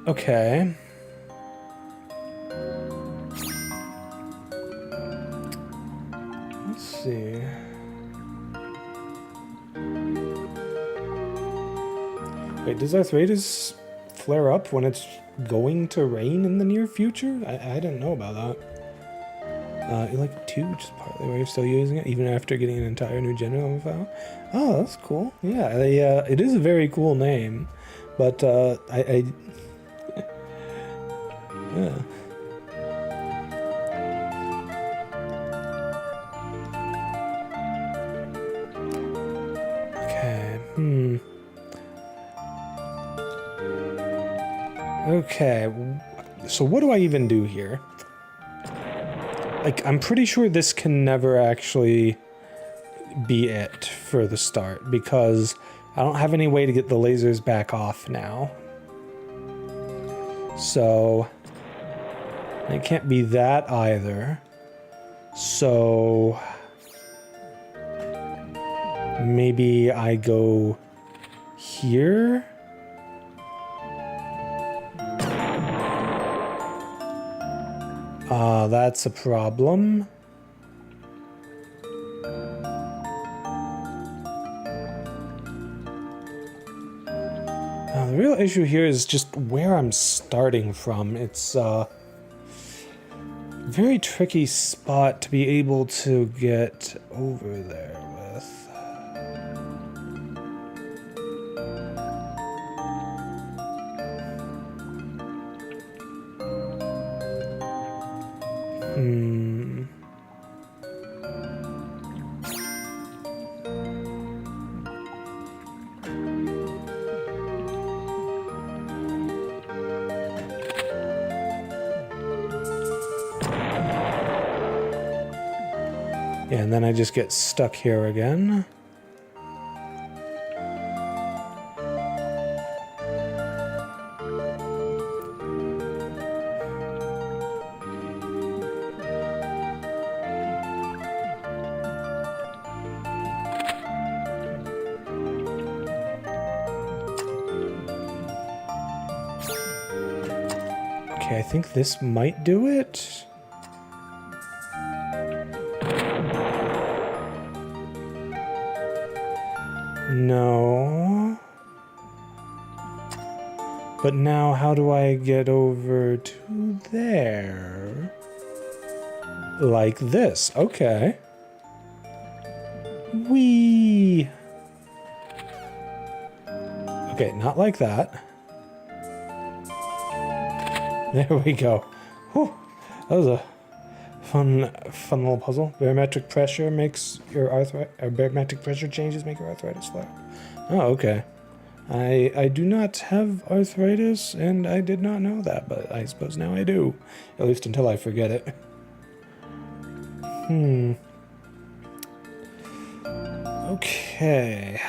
Okay. Let's see. Wait, does arthritis flare up when it's going to rain in the near future? I didn't know about that. You like 2, which is partly why you're still using it, even after getting an entire new general file. Oh, that's cool. Yeah, it is a very cool name, but yeah. Okay, so what do I even do here? Like, I'm pretty sure this can never actually be it for the start, because I don't have any way to get the lasers back off now. So, it can't be that either. So, maybe I go here? That's a problem. The real issue here is just where I'm starting from. It's a very tricky spot to be able to get over there with. Hmm. Yeah, and then I just get stuck here again. Okay, I think this might do it. No. But now how do I get over to there? Like this. Okay. Whee! Okay, not like that. There we go. Whew. That was a fun little puzzle. Barometric pressure makes your barometric pressure changes make your arthritis flare. Oh, okay. I do not have arthritis, and I did not know that, but I suppose now I do. At least until I forget it. Okay.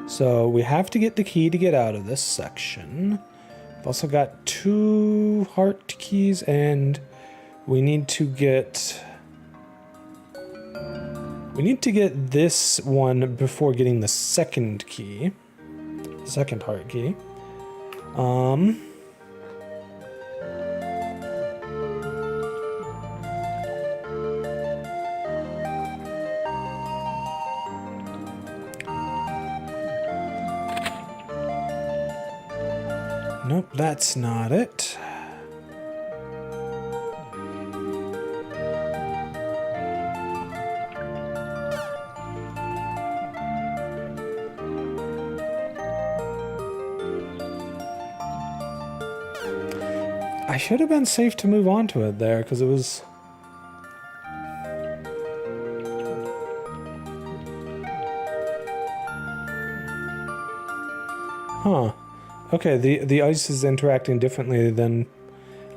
So we have to get the key to get out of this section. I've also got 2 heart keys, and we need to get this one before getting the second key. Second heart key. Nope, that's not it. I should have been safe to move on to it there, because it was... Huh. Okay, the ice is interacting differently than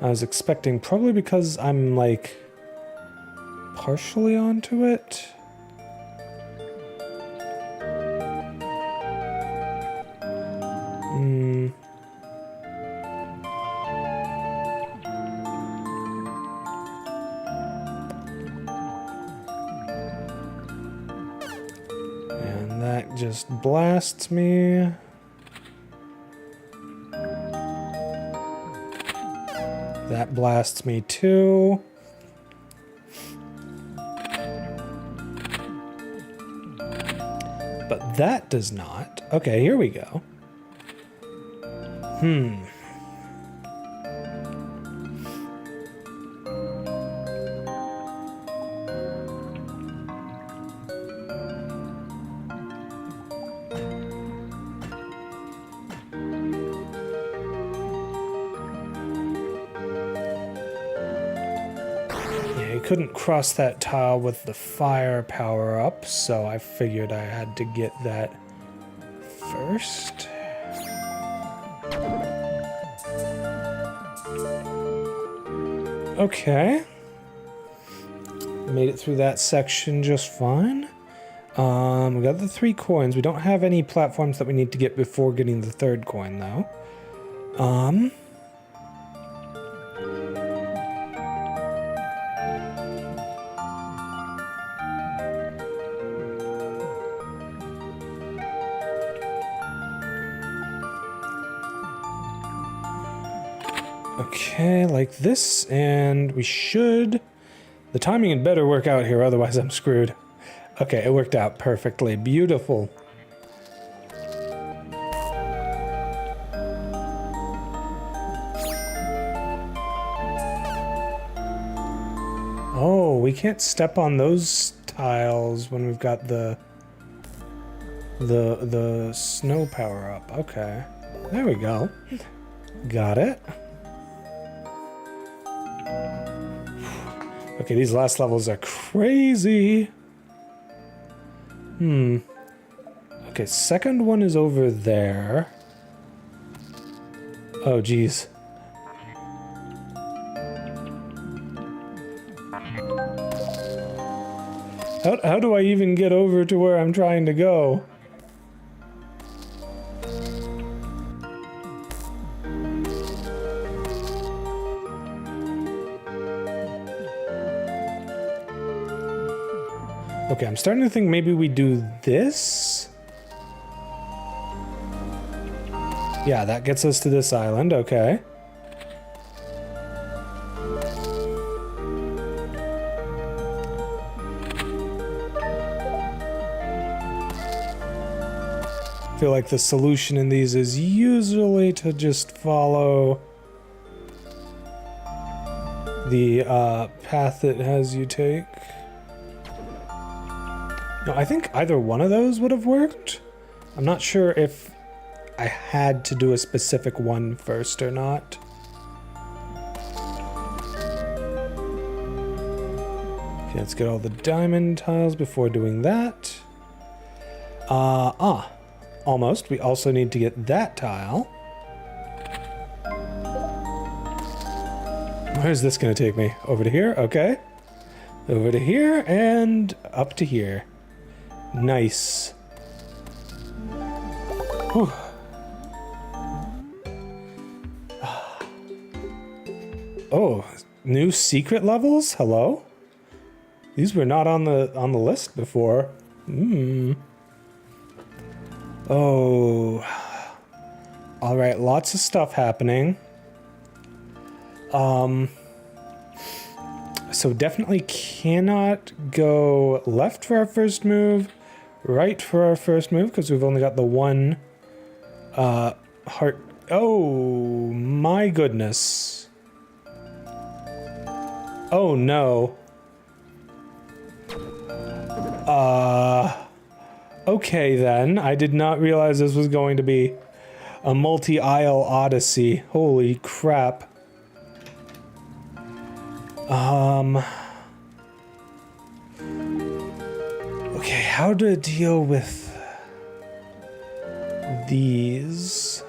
I was expecting, probably because I'm, like, partially onto it. And that just blasts me. That blasts me too. But that does not. Okay, here we go. Couldn't cross that tile with the fire power up, so I figured I had to get that first. Okay. Made it through that section just fine. We got the 3 coins. We don't have any platforms that we need to get before getting the 3rd coin, though. Okay, like this, and we should... The timing had better work out here, otherwise I'm screwed. Okay, it worked out perfectly. Beautiful. Oh, we can't step on those tiles when we've got the snow power up. Okay. There we go. Got it. Okay, these last levels are crazy. Okay, second one is over there. Oh, geez. How do I even get over to where I'm trying to go? Okay, I'm starting to think maybe we do this. Yeah, that gets us to this island, okay. I feel like the solution in these is usually to just follow the path it has you take. No, I think either one of those would have worked. I'm not sure if I had to do a specific one first or not. Okay, let's get all the diamond tiles before doing that. Almost. We also need to get that tile. Where's this gonna take me? Over to here? Okay. Over to here and up to here. Nice. Whew. Oh, new secret levels? Hello? These were not on the list before. Oh. All right, lots of stuff happening. So definitely cannot go left for our first move, right for our first move, because we've only got the one heart. Oh, my goodness. Oh, no. Okay, then. I did not realize this was going to be a multi-aisle odyssey. Holy crap. Okay, how to deal with these?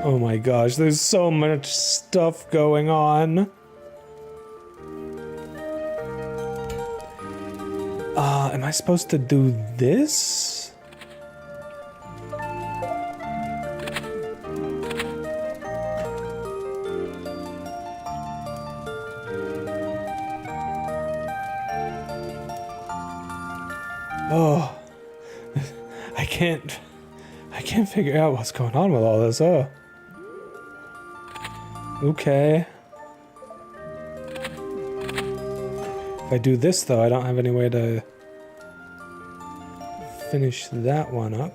Oh my gosh, there's so much stuff going on. Am I supposed to do this? Oh, I can't figure out what's going on with all this. Oh, okay. If I do this though, I don't have any way to finish that one up.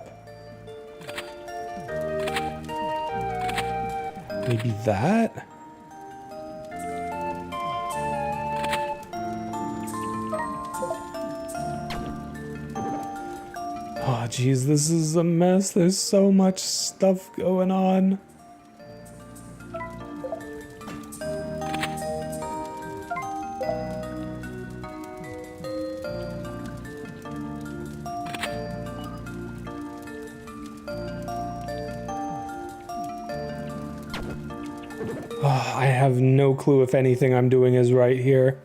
Maybe that? Oh, geez, this is a mess. There's so much stuff going on. Oh, I have no clue if anything I'm doing is right here.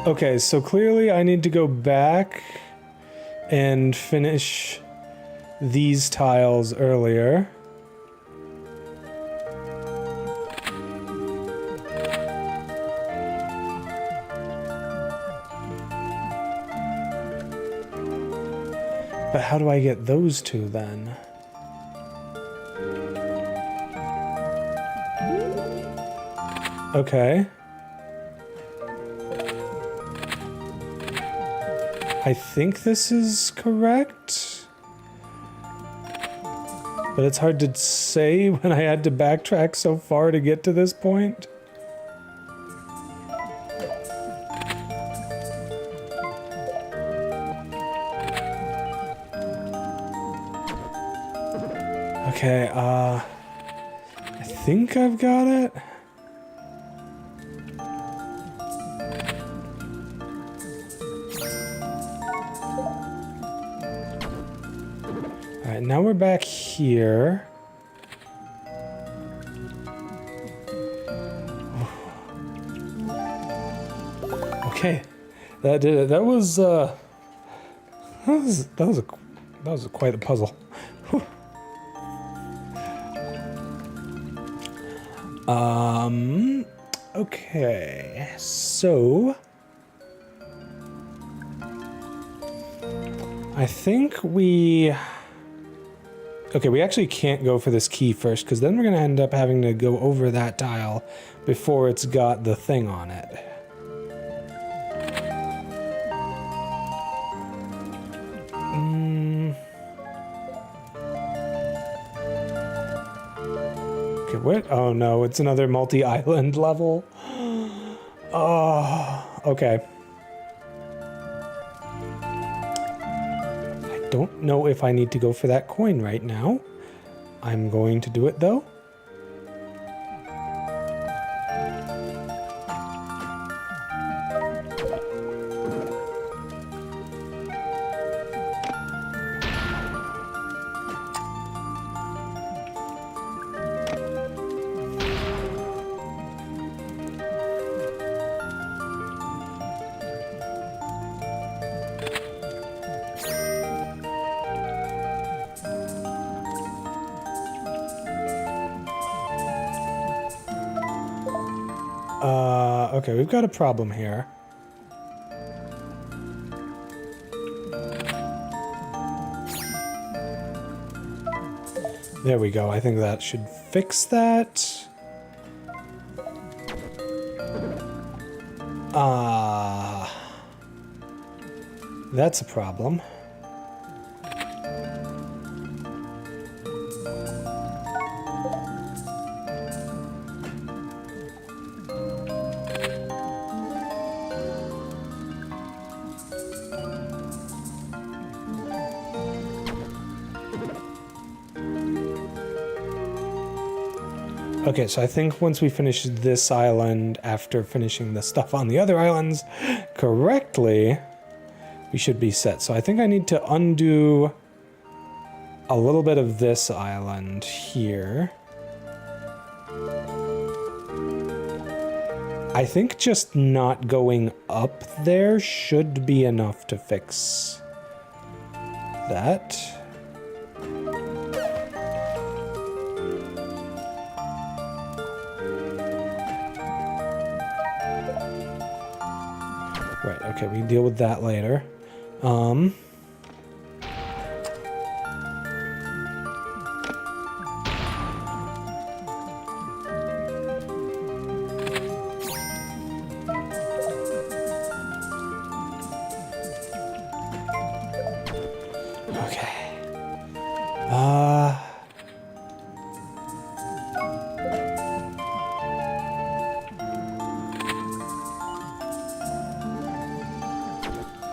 Okay, so clearly I need to go back and finish these tiles earlier. But how do I get those two then? Okay. I think this is correct. But it's hard to say when I had to backtrack so far to get to this point. Okay, I think I've got it. Alright, now we're back here. Okay, that did it. That was quite a puzzle. Whew. Okay, so I think we actually can't go for this key first, because then we're gonna end up having to go over that tile before it's got the thing on it. Okay, what? Oh no, it's another multi-island level. Oh, okay. I don't know if I need to go for that coin right now. I'm going to do it though. Okay, we've got a problem here. There we go. I think that should fix that. That's a problem. Okay, so I think once we finish this island, after finishing the stuff on the other islands correctly, we should be set. So I think I need to undo a little bit of this island here. I think just not going up there should be enough to fix that. Right, okay, we can deal with that later.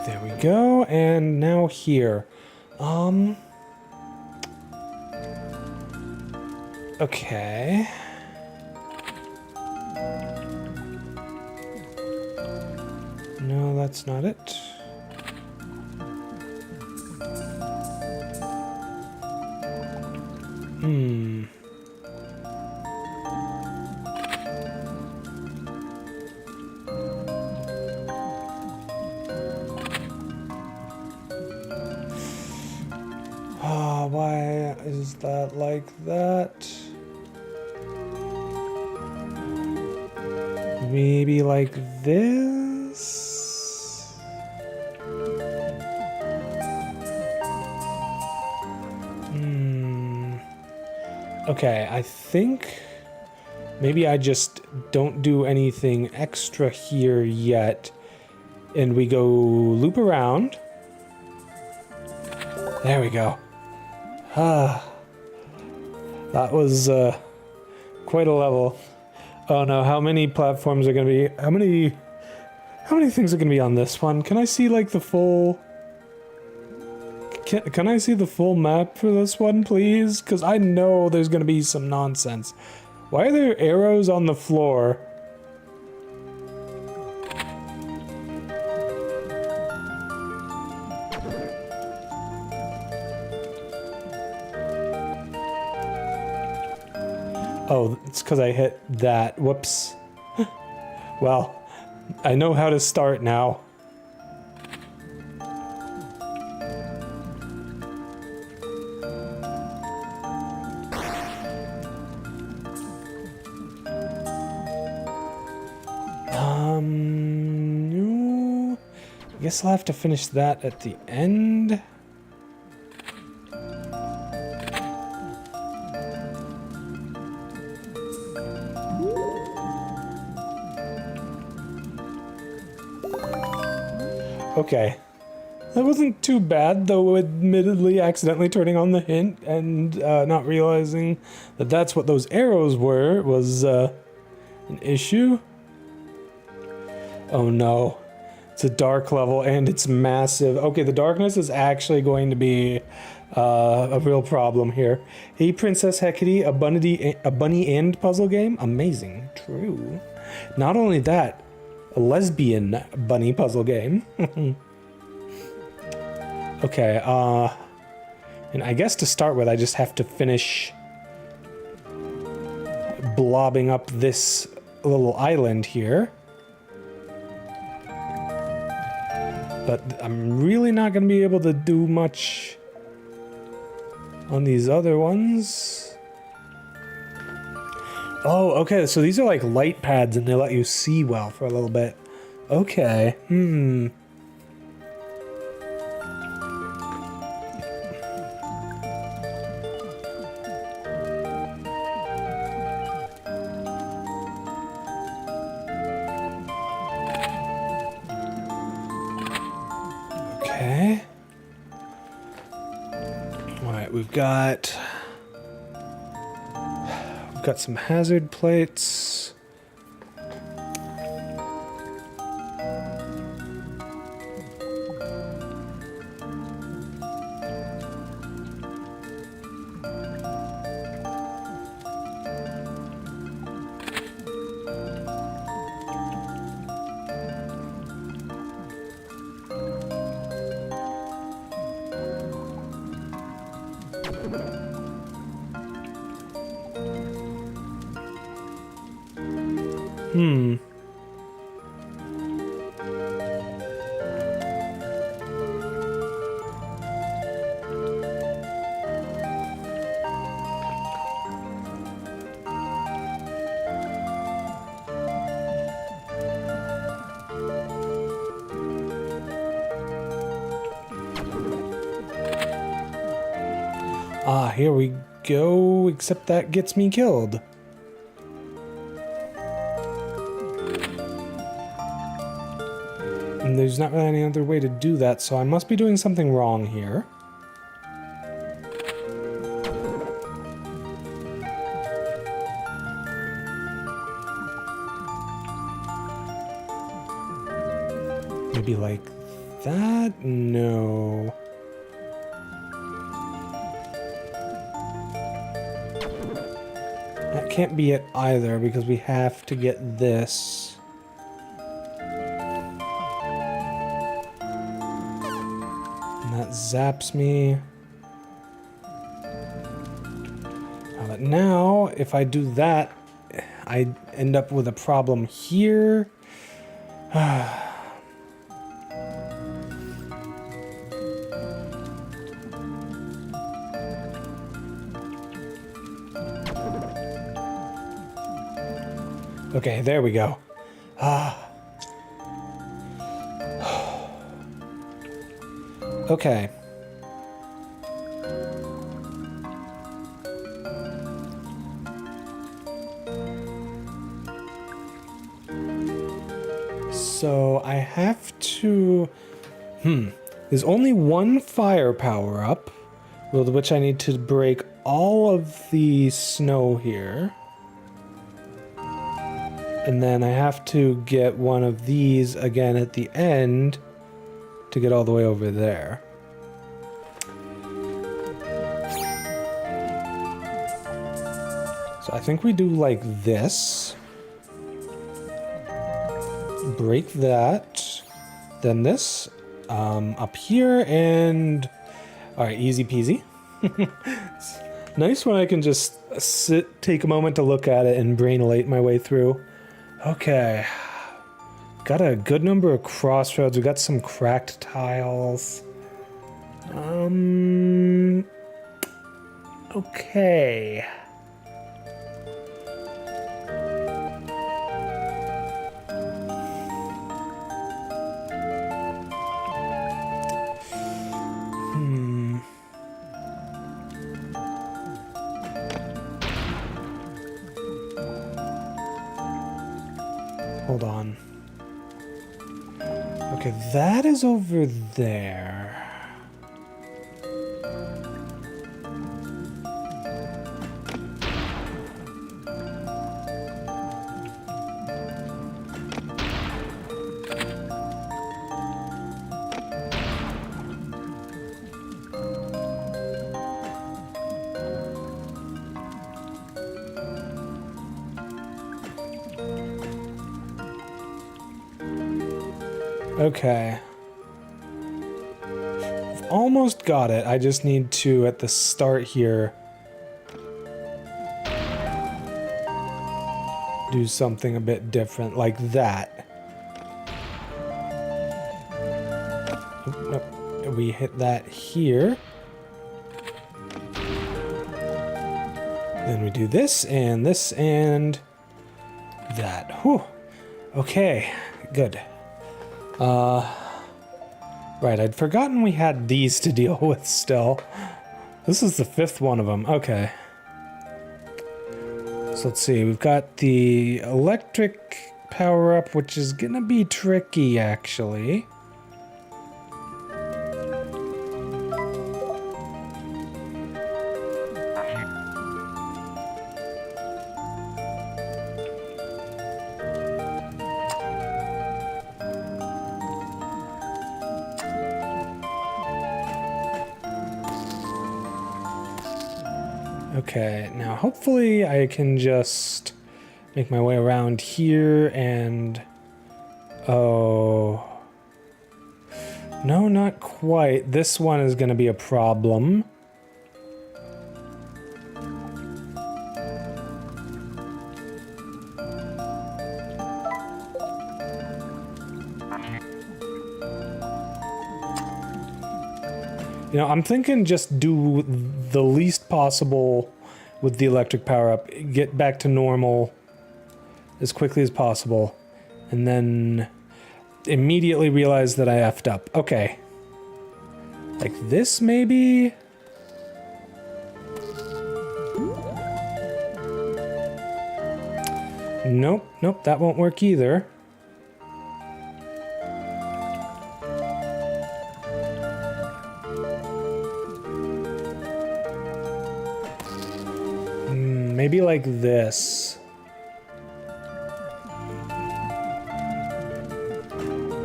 There we go, and now here. Okay. No, that's not it. Why is that like that? Maybe like this? Okay, I think maybe I just don't do anything extra here yet, and we go loop around. There we go. Ah. That was quite a level. Oh no, how many platforms are gonna be? How many things are gonna be on this one? Can I see like the full... Can I see the full map for this one, please? Because I know there's gonna be some nonsense. Why are there arrows on the floor? Oh, it's because I hit that. Whoops. Well, I know how to start now. No. I guess I'll have to finish that at the end. Okay. That wasn't too bad, though admittedly accidentally turning on the hint and not realizing that that's what those arrows were was an issue. Oh no. It's a dark level and it's massive. Okay, the darkness is actually going to be a real problem here. Hey, Princess Hecate, a bunny and puzzle game? Amazing. True. Not only that, a lesbian bunny puzzle game. Okay, and I guess to start with, I just have to finish blobbing up this little island here. But I'm really not going to be able to do much on these other ones. Oh, okay, so these are like light pads and they let you see well for a little bit. Okay, Okay. Alright, we've got some hazard plates. Ah, here we go, except that gets me killed. And there's not really any other way to do that, so I must be doing something wrong here. Maybe like that? No. That can't be it either, because we have to get this. And that zaps me. But now, if I do that, I end up with a problem here. Okay, there we go. Okay. So I have to... There's only one fire power-up, with which I need to break all of the snow here. And then I have to get one of these again at the end to get all the way over there. So I think we do like this. Break that. Then this. Up here and... Alright, easy peasy. It's nice when I can just take a moment to look at it and brainolate my way through. Okay. Got a good number of crossroads. We got some cracked tiles. Okay. Hold on. Okay, that is over there. Okay. I've almost got it. I just need to, at the start here, do something a bit different, like that. Nope. We hit that here. Then we do this, and that. Whew. Okay, good. Right, I'd forgotten we had these to deal with still. This is the 5th one of them. Okay. So let's see, we've got the electric power-up, which is gonna be tricky, actually. Okay, now hopefully I can just make my way around here and... Oh... No, not quite. This one is going to be a problem. You know, I'm thinking just do the least possible with the electric power-up. Get back to normal as quickly as possible. And then immediately realize that I effed up. Okay. Like this, maybe? Nope, nope, that won't work either. Maybe like this.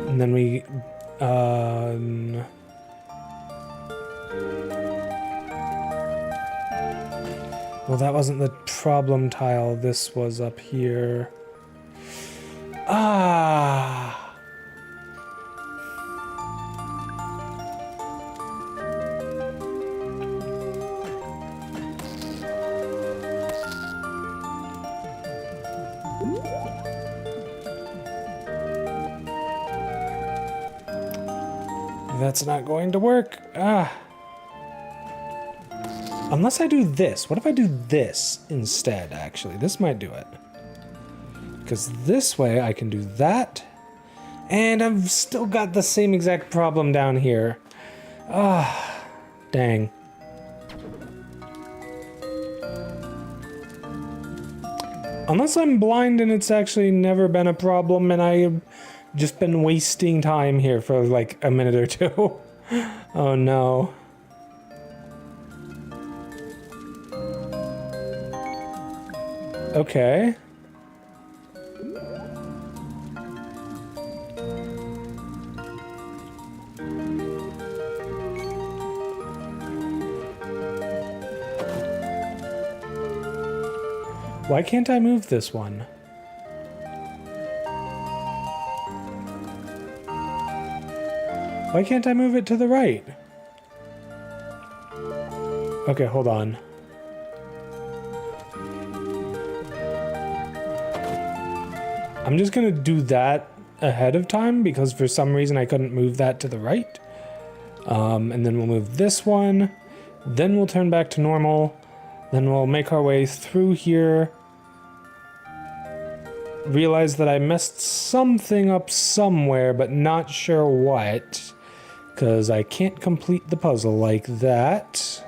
And then we... Well, that wasn't the problem tile. This was up here. Ah! That's not going to work. Ah. Unless I do this. What if I do this instead, actually? This might do it. Because this way I can do that. And I've still got the same exact problem down here. Ah. Dang. Unless I'm blind and it's actually never been a problem and I've just been wasting time here for like a minute or two. Oh no. Okay. Why can't I move this one? Why can't I move it to the right? Okay, hold on. I'm just gonna do that ahead of time because for some reason I couldn't move that to the right. And then we'll move this one. Then we'll turn back to normal. Then we'll make our way through here. Realize that I messed something up somewhere, but not sure what. Because I can't complete the puzzle like that.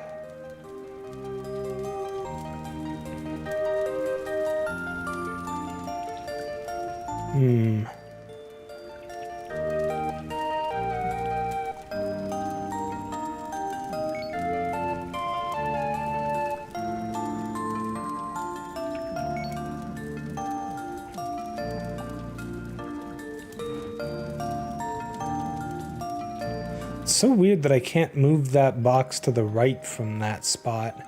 It's so weird that I can't move that box to the right from that spot.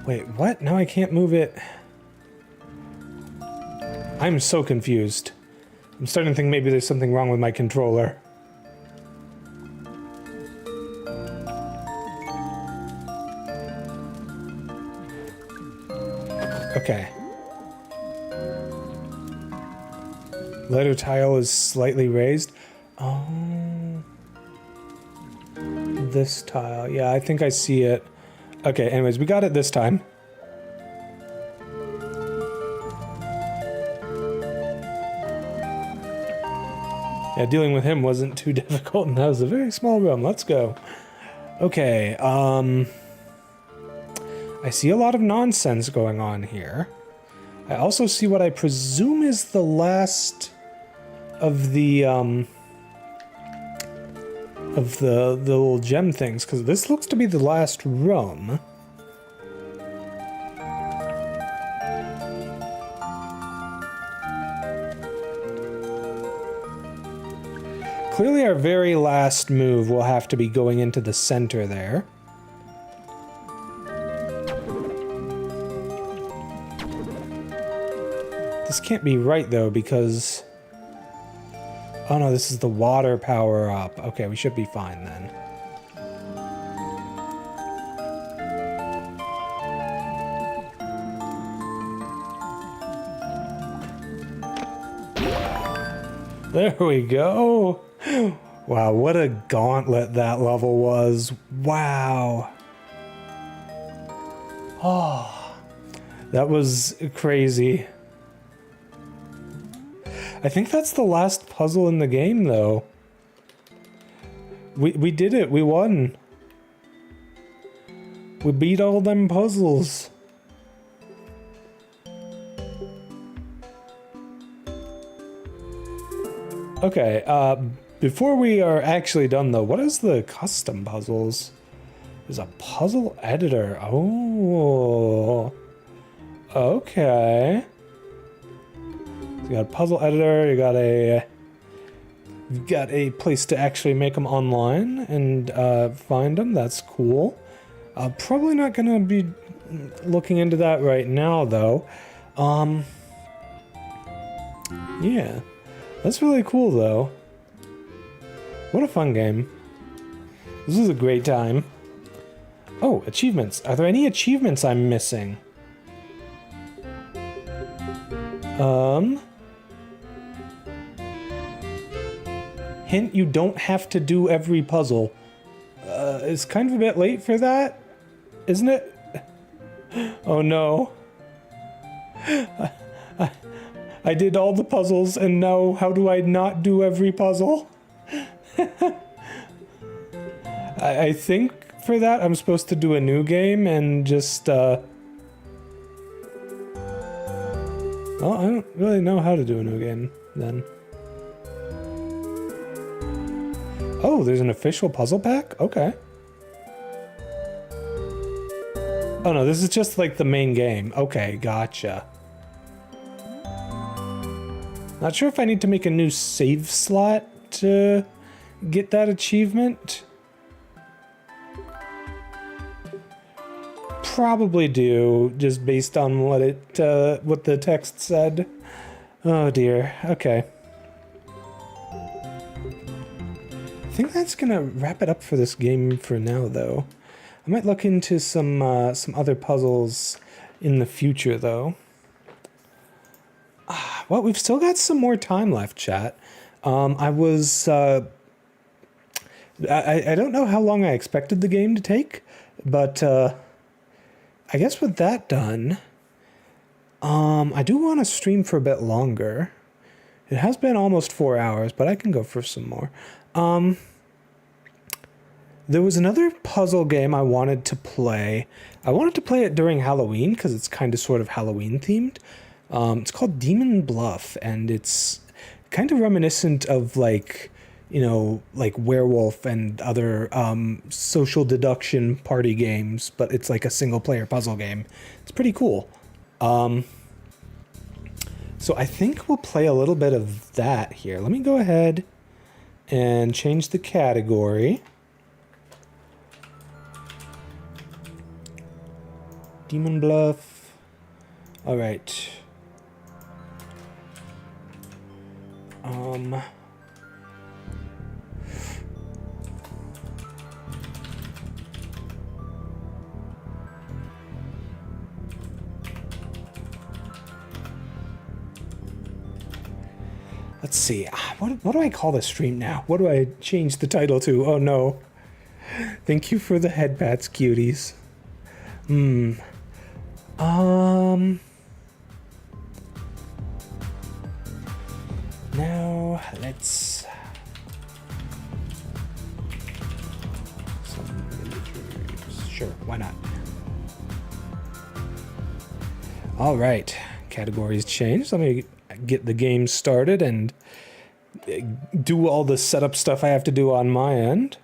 Wait, what? Now I can't move it. I'm so confused. I'm starting to think maybe there's something wrong with my controller. Okay. Letter tile is slightly raised. Oh. This tile. Yeah, I think I see it. Okay, anyways, we got it this time. Yeah, dealing with him wasn't too difficult, and that was a very small room. Let's go. Okay, I see a lot of nonsense going on here. I also see what I presume is the last of the little gem things, because this looks to be the last room. Clearly our very last move will have to be going into the center there. This can't be right though, because... Oh no, this is the water power up. Okay, we should be fine then. There we go. Wow, what a gauntlet that level was. Wow. Oh, that was crazy. I think that's the last puzzle in the game, though. We did it. We won. We beat all them puzzles. Okay, before we are actually done, though, what is the custom puzzles? There's a puzzle editor. Oh. Okay. You got a puzzle editor, you got a place to actually make them online and find them. That's cool. Probably not gonna be looking into that right now though. Yeah, that's really cool though. What a fun game. This is a great time. Oh, achievements. Are there any achievements I'm missing? Hint, you don't have to do every puzzle. It's kind of a bit late for that, isn't it? Oh no. I did all the puzzles and now how do I not do every puzzle? I think for that I'm supposed to do a new game and just well, I don't really know how to do a new game then. Oh, there's an official puzzle pack? Okay. Oh no, this is just like the main game. Okay, gotcha. Not sure if I need to make a new save slot to get that achievement. Probably do, just based on what what the text said. Oh dear. Okay. I think that's gonna wrap it up for this game for now, though. I might look into some other puzzles in the future, though. Well, we've still got some more time left, chat. I don't know how long I expected the game to take, but I guess with that done, I do want to stream for a bit longer. It has been almost 4 hours, but I can go for some more. There was another puzzle game I wanted to play. I wanted to play it during Halloween because it's kind of sort of Halloween themed. It's called Demon Bluff, and it's kind of reminiscent of like, you know, like Werewolf and other social deduction party games, but it's like a single player puzzle game. It's pretty cool. So I think we'll play a little bit of that here. Let me go ahead and change the category. Demon Bluff. All right. Let's see. What do I call the stream now? What do I change the title to? Oh no. Thank you for the head pats, cuties. Now let's some villagers. Sure, why not? All right, categories changed. Let me get the game started and do all the setup stuff I have to do on my end.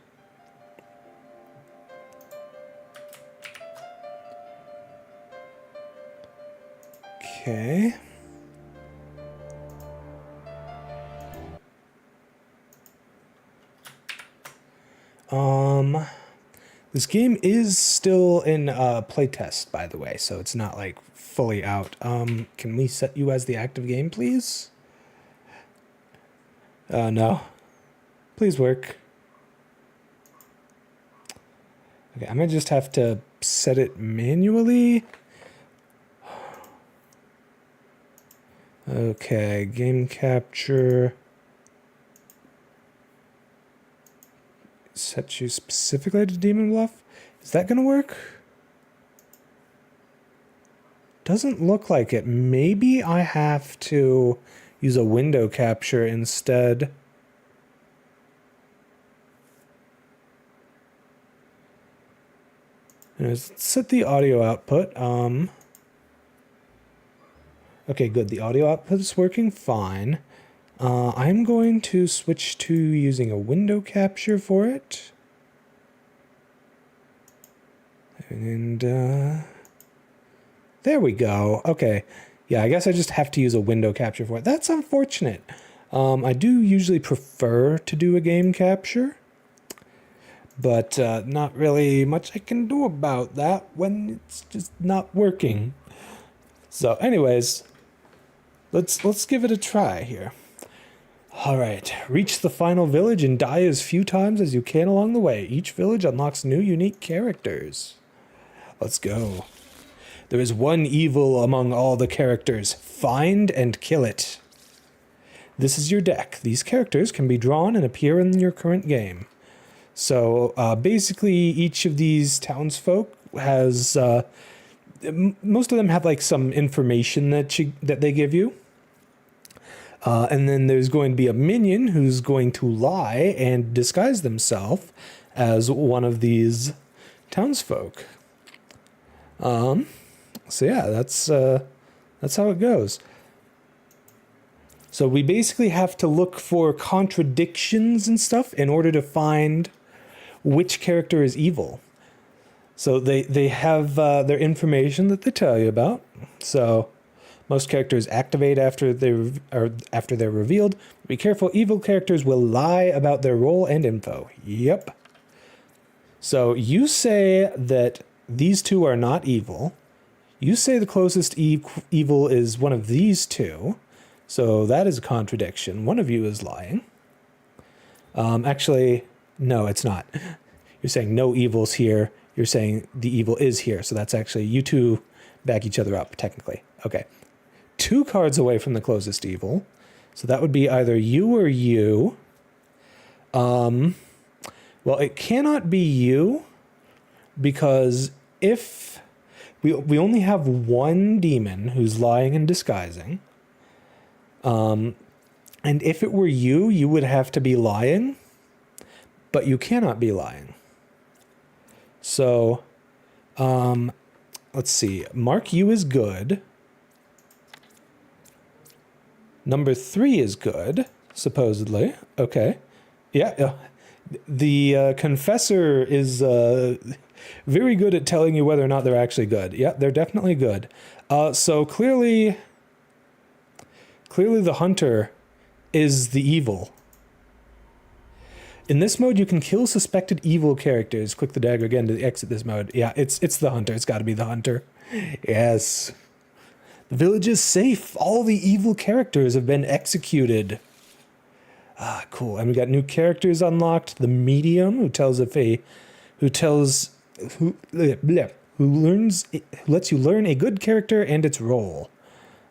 Okay. This game is still in playtest, by the way, so it's not like fully out. Can we set you as the active game, please? No. Please work. Okay, I might just have to set it manually. Okay, game capture. Set you specifically to Demon Bluff. Is that gonna work? Doesn't look like it. Maybe I have to use a window capture instead. Let's set the audio output. Okay, good. The audio output is working fine. I'm going to switch to using a window capture for it. And there we go. Okay. Yeah, I guess I just have to use a window capture for it. That's unfortunate. I do usually prefer to do a game capture, but not really much I can do about that when it's just not working. So anyways, let's give it a try here. All right, reach the final village and die as few times as you can along the way. Each village unlocks new unique characters. Let's go. There is one evil among all the characters. Find and kill it. This is your deck. These characters can be drawn and appear in your current game. So basically, each of these townsfolk has... most of them have like some information that they give you. And then there's going to be a minion who's going to lie and disguise themselves as one of these townsfolk. So yeah, that's how it goes. So we basically have to look for contradictions and stuff in order to find which character is evil. So they have their information that they tell you about. So most characters activate after they're revealed. Be careful, evil characters will lie about their role and info. Yep. So you say that these two are not evil. You say the closest evil is one of these two. So that is a contradiction. One of you is lying. Actually, no, it's not. You're saying no evil's here. You're saying the evil is here. So that's actually, you two back each other up, technically. Okay. 2 cards away from the closest evil. So that would be either you or you. Well, it cannot be you, because if we only have one demon who's lying and disguising, and if it were you, you would have to be lying, but you cannot be lying. So, let's see. Mark you is good. Number 3 is good, supposedly. Okay. Yeah. The confessor is very good at telling you whether or not they're actually good. Yeah, they're definitely good. So clearly the hunter is the evil. In this mode, you can kill suspected evil characters. Click the dagger again to exit this mode. Yeah, it's the hunter. It's got to be the hunter. Yes. The village is safe. All the evil characters have been executed. Ah, cool. And we got new characters unlocked. The medium, who lets you learn a good character and its role.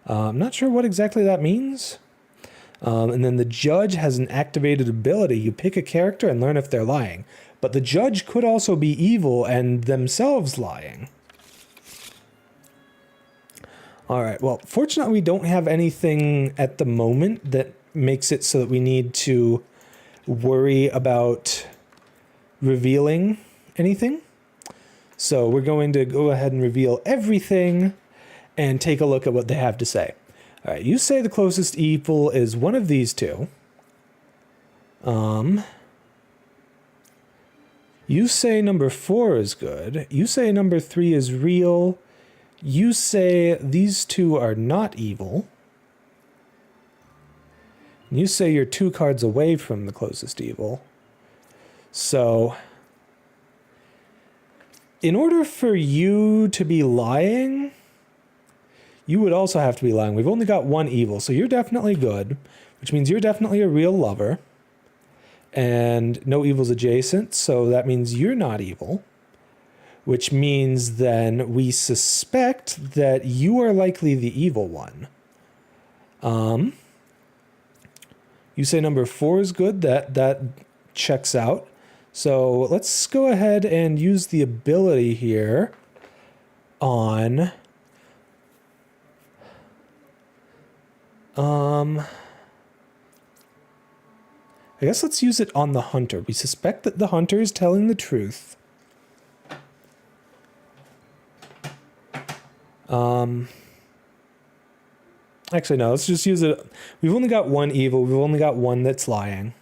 I'm not sure what exactly that means. And then the judge has an activated ability. You pick a character and learn if they're lying. But the judge could also be evil and themselves lying. All right. Well, fortunately, we don't have anything at the moment that makes it so that we need to worry about revealing anything. So we're going to go ahead and reveal everything and take a look at what they have to say. All right, you say the closest evil is one of these two. You say number 4 is good. You say number 3 is real. You say these two are not evil. You say you're 2 cards away from the closest evil. So, in order for you to be lying, you would also have to be lying. We've only got 1 evil, so you're definitely good, which means you're definitely a real lover. And no evil's adjacent, so that means you're not evil. Which means then we suspect that you are likely the evil one. You say number 4 is good. That checks out. So let's go ahead and use the ability here on... I guess let's use it on the hunter. We suspect that the hunter is telling the truth. Actually, no, let's just use it. We've only got 1 evil. We've only got 1 that's lying.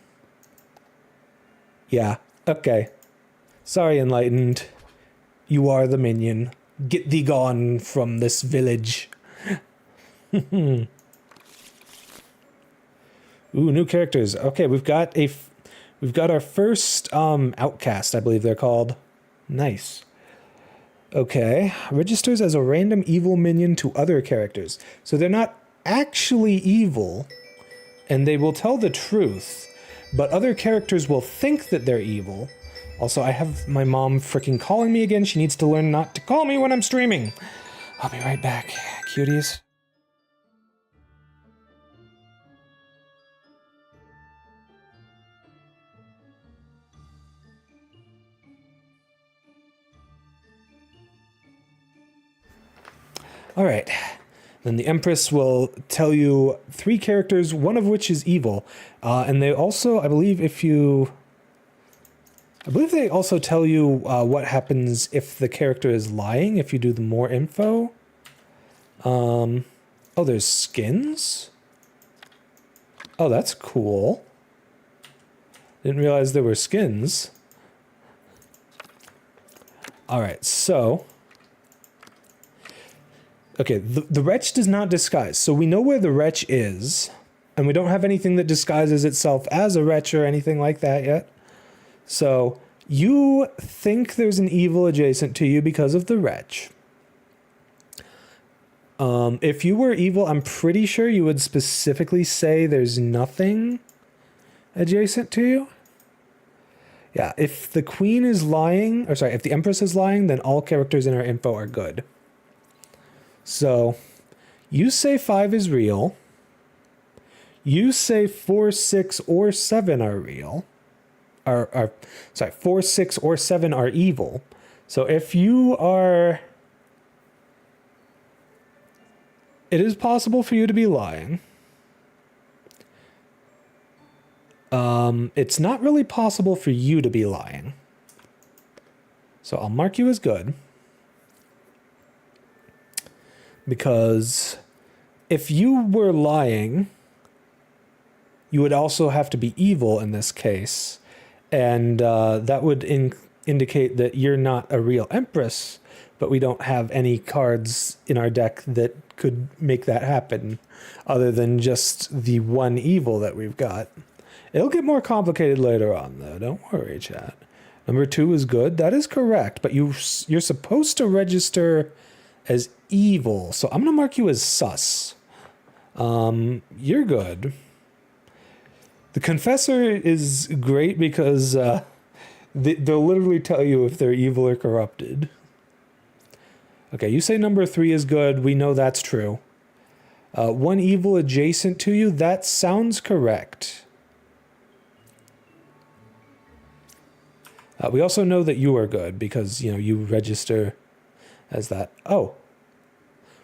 Yeah, okay. Sorry, Enlightened. You are the minion. Get thee gone from this village. Ooh, new characters. Okay, we've got our first outcast, I believe they're called. Nice. Okay, registers as a random evil minion to other characters. So they're not actually evil, and they will tell the truth, but other characters will think that they're evil. Also, I have my mom freaking calling me again. She needs to learn not to call me when I'm streaming. I'll be right back, cuties. All right. Then the Empress will tell you 3 characters, one of which is evil. And they also, I believe they also tell you what happens if the character is lying, if you do the more info. Oh, there's skins? Oh, that's cool. Didn't realize there were skins. Alright, so... Okay, the wretch does not disguise. So we know where the wretch is. And we don't have anything that disguises itself as a wretch or anything like that yet. So you think there's an evil adjacent to you because of the wretch. If you were evil, I'm pretty sure you would specifically say there's nothing adjacent to you. Yeah, if the queen is lying, or sorry, if the empress is lying, then all characters in our info are good. So, you say 5 is real. You say 4, 6, or 7 are real. Sorry, 4, 6, or 7 are evil. So if you are... It is possible for you to be lying. It's not really possible for you to be lying. So I'll mark you as good. Because if you were lying, you would also have to be evil in this case. And that would indicate that you're not a real empress, but we don't have any cards in our deck that could make that happen other than just the one evil that we've got. It'll get more complicated later on, though. Don't worry, chat. Number 2 is good. That is correct, but you're supposed to register as evil, so I'm going to mark you as sus. You're good. The Confessor is great because they'll literally tell you if they're evil or corrupted. Okay, you say number 3 is good. We know that's true. 1 evil adjacent to you, that sounds correct. We also know that you are good because, you know, you register as that. Oh,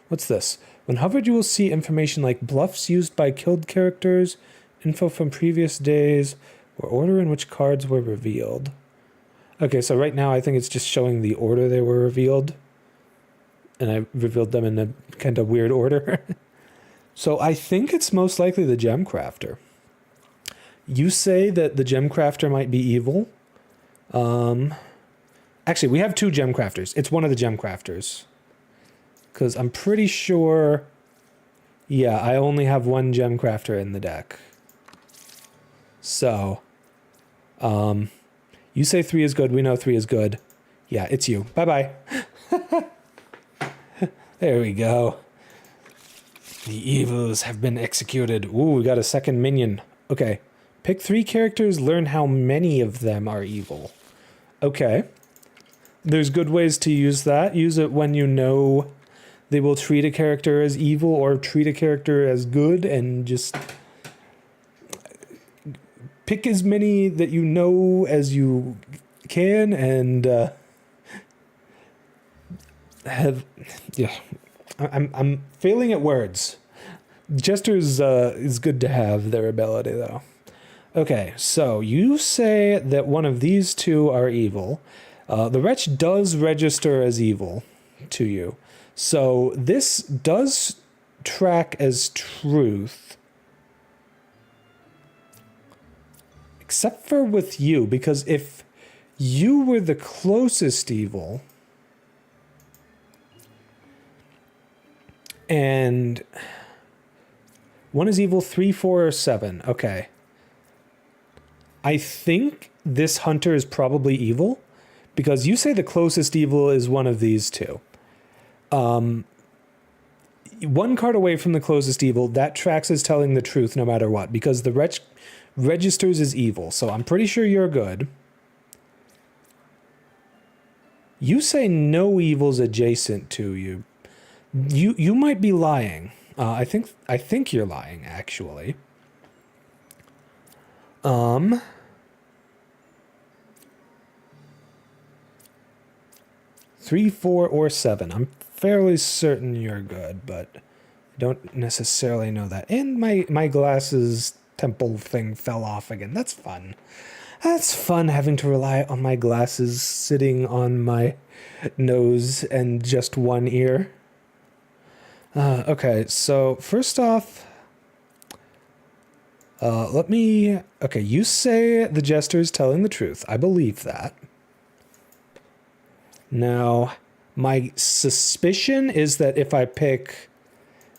what's this? When hovered, you will see information like bluffs used by killed characters, info from previous days, or order in which cards were revealed. Okay, so right now I think it's just showing the order they were revealed. And I revealed them in a kind of weird order. So I think it's most likely the Gem Crafter. You say that the Gem Crafter might be evil. Actually, we have 2 Gem Crafters. It's one of the Gem Crafters. Because I'm pretty sure... Yeah, I only have 1 Gem Crafter in the deck. So, you say 3 is good. We know 3 is good. Yeah, it's you. Bye-bye. There we go. The evils have been executed. Ooh, we got a second minion. Okay. Pick 3 characters, learn how many of them are evil. Okay. There's good ways to use that. Use it when you know they will treat a character as evil or treat a character as good, and just pick as many that you know as you can, and I'm failing at words. Jesters is good to have their ability, though. Okay, so you say that one of these 2 are evil. The wretch does register as evil to you. So this does track as truth. Except for with you, because if you were the closest evil, and 1 is evil, 3, 4, or 7. Okay. I think this hunter is probably evil, because you say the closest evil is one of these 2. 1 card away from the closest evil, that tracks as telling the truth no matter what, because the wretch registers as evil, so I'm pretty sure you're good. You say no evils adjacent to you. You might be lying. I think you're lying, actually. 3, 4, or 7. I'm fairly certain you're good, but I don't necessarily know that. And my glasses temple thing fell off again. That's fun. That's fun having to rely on my glasses sitting on my nose and just one ear. Okay, so first off, Okay, you say the jester is telling the truth. I believe that. Now, my suspicion is that if I pick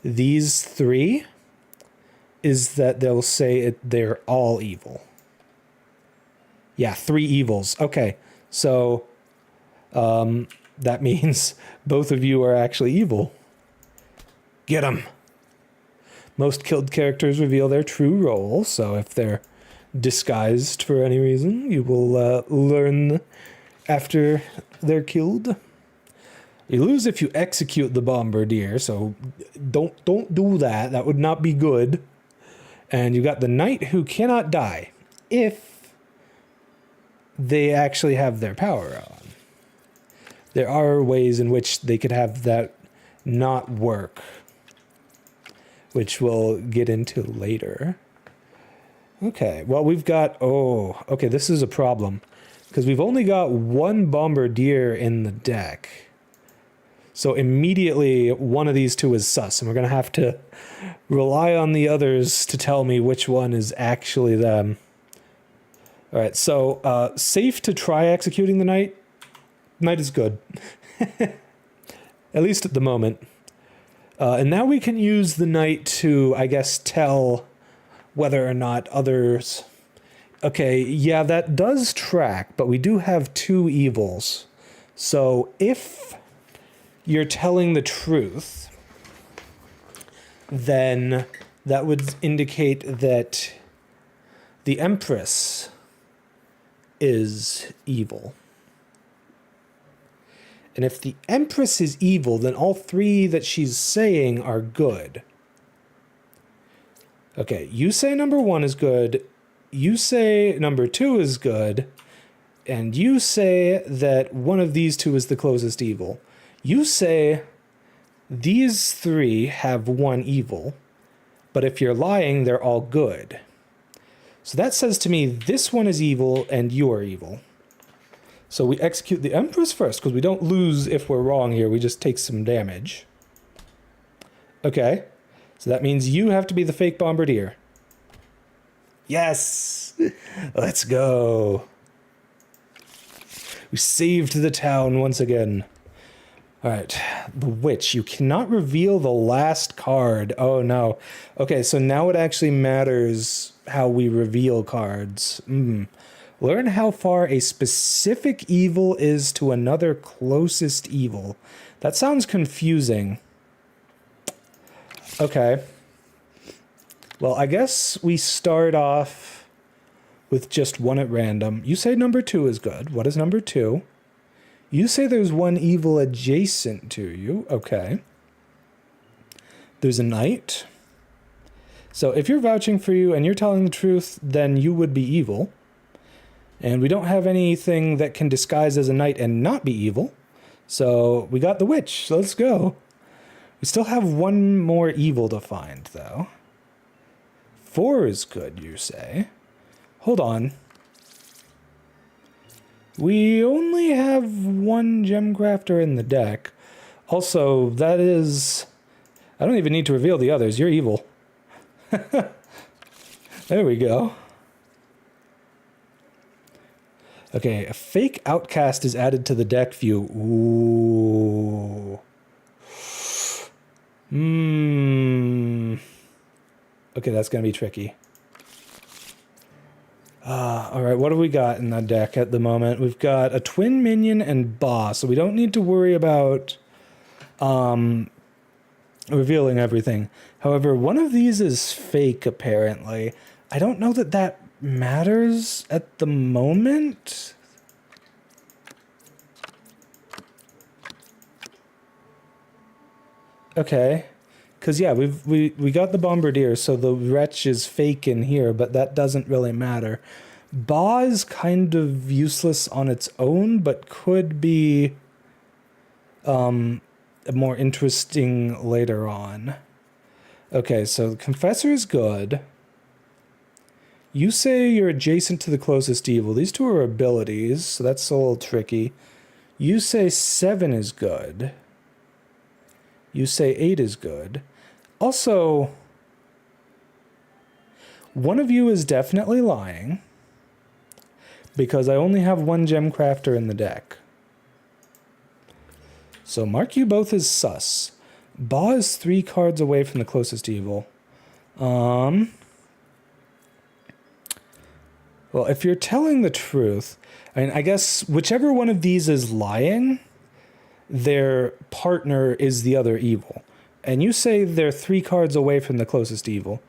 these three, is that they'll say they're all evil. Yeah, 3 evils. Okay, so that means both of you are actually evil. Get them. Most killed characters reveal their true role, so if they're disguised for any reason, you will learn after they're killed. You lose if you execute the bombardier, so don't do that. That would not be good. And you got the knight who cannot die if they actually have their power on. There are ways in which they could have that not work, which we'll get into later. Okay, well, we've got... Oh, okay, this is a problem, because we've only got 1 bombardier in the deck. So immediately, one of these 2 is sus, and we're going to have to rely on the others to tell me which one is actually them. All right, so safe to try executing the knight. Knight is good. At least at the moment. And now we can use the knight to, I guess, tell whether or not others... Okay, yeah, that does track, but we do have 2 evils. So if you're telling the truth, then that would indicate that the Empress is evil. And if the Empress is evil, then all 3 that she's saying are good. Okay, you say number 1 is good, you say number 2 is good, and you say that one of these 2 is the closest evil. You say these 3 have 1 evil, but if you're lying, they're all good. So that says to me, this one is evil and you are evil. So we execute the Empress first, because we don't lose if we're wrong here. We just take some damage. Okay. So that means you have to be the fake bombardier. Yes! Let's go. We saved the town once again. Alright. The Witch. You cannot reveal the last card. Oh, no. Okay, so now it actually matters how we reveal cards. Learn how far a specific evil is to another closest evil. That sounds confusing. Okay. Well, I guess we start off with just 1 at random. You say number 2 is good. What is number 2? You say there's 1 evil adjacent to you. Okay. There's a knight. So if you're vouching for you and you're telling the truth, then you would be evil. And we don't have anything that can disguise as a knight and not be evil. So we got the Witch. Let's go. We still have 1 more evil to find, though. 4 is good, you say. Hold on. We only have 1 Gemcrafter in the deck. Also, that is... I don't even need to reveal the others. You're evil. There we go. Okay, a fake outcast is added to the deck view. Ooh. Okay, that's going to be tricky. Alright, what do we got in the deck at the moment? We've got a twin minion and boss, so we don't need to worry about revealing everything. However, one of these is fake, apparently. I don't know that that matters at the moment. Okay. Because, yeah, we got the Bombardier, so the Wretch is fake in here, but that doesn't really matter. Ba is kind of useless on its own, but could be more interesting later on. Okay, so the Confessor is good. You say you're adjacent to the closest evil. These 2 are abilities, so that's a little tricky. You say 7 is good. You say 8 is good. Also, One of you is definitely lying because I only have one gem crafter in the deck. So mark you both as sus. Ba is 3 cards away from the closest evil. Well, if you're telling the truth, I mean, I guess whichever one of these is lying, their partner is the other evil. And you say they're 3 cards away from the closest evil.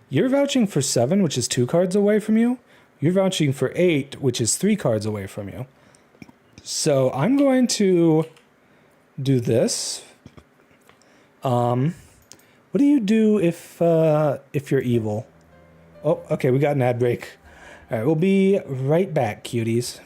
You're vouching for 7, which is 2 cards away from you. You're vouching for 8, which is 3 cards away from you. So I'm going to do this. What do you do if you're evil? Oh, okay, we got an ad break. All right, we'll be right back, cuties.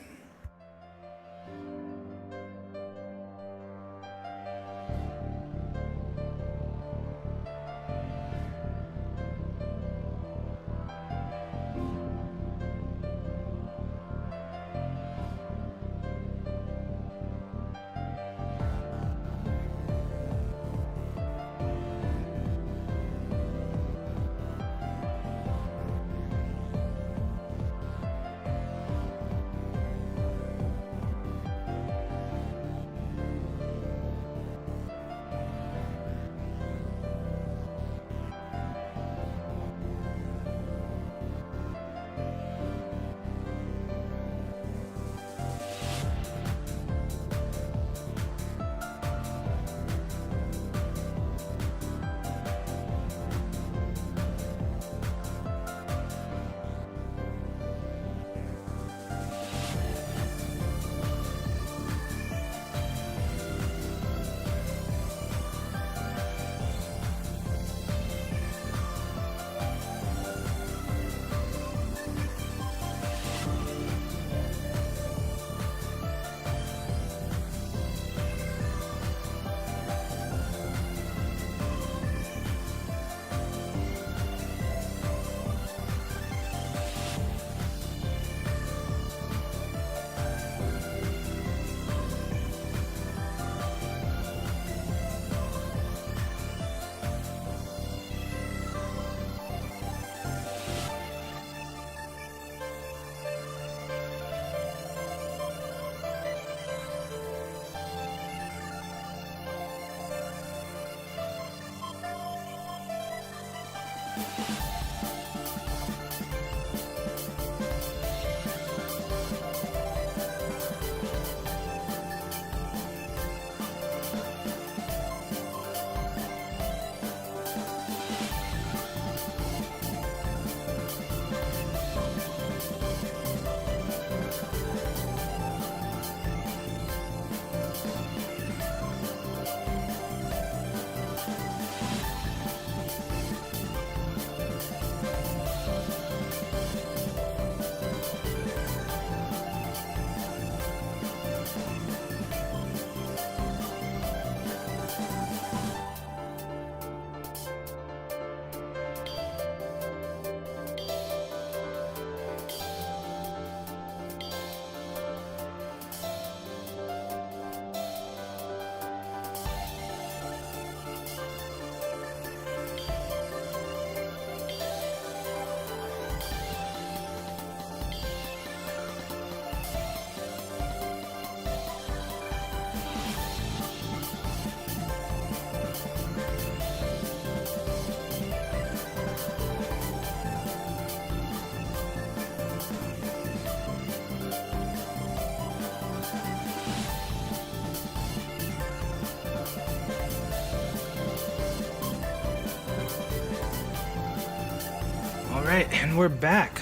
Alright, and we're back.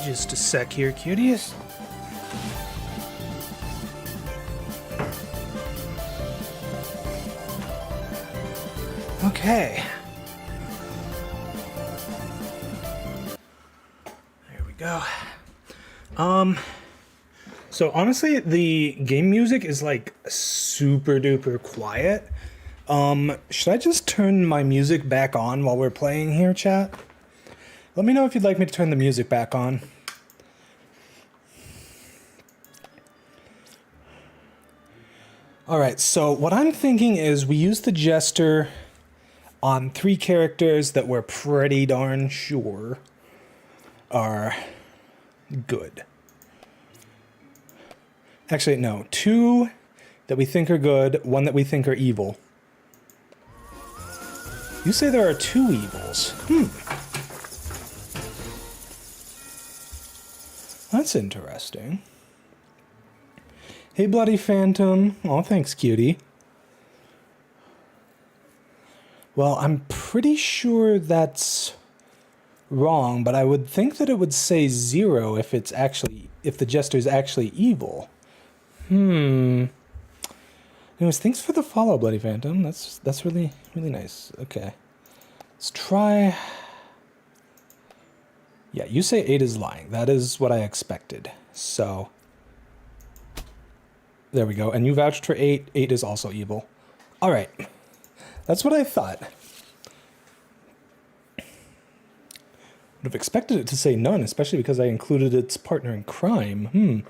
Just a sec here, cuties. Okay. There we go. So honestly, the game music is like super duper quiet. Should I just turn my music back on while we're playing here, chat? Let me know if you'd like me to turn the music back on. Alright, so what I'm thinking is we use the Jester on 3 characters that we're pretty darn sure are good. Actually, no. 2 that we think are good, 1 that we think are evil. You say there are 2 evils. That's interesting. Hey, Bloody Phantom. Oh, thanks, cutie. Well, I'm pretty sure that's wrong, but I would think that it would say 0 if the jester's actually evil. Anyways, thanks for the follow, Bloody Phantom. That's really, really nice. Okay. Let's try... Yeah, you say 8 is lying. That is what I expected. So... There we go. And you vouched for 8. 8 is also evil. Alright. That's what I thought. Would have expected it to say none, especially because I included its partner in crime.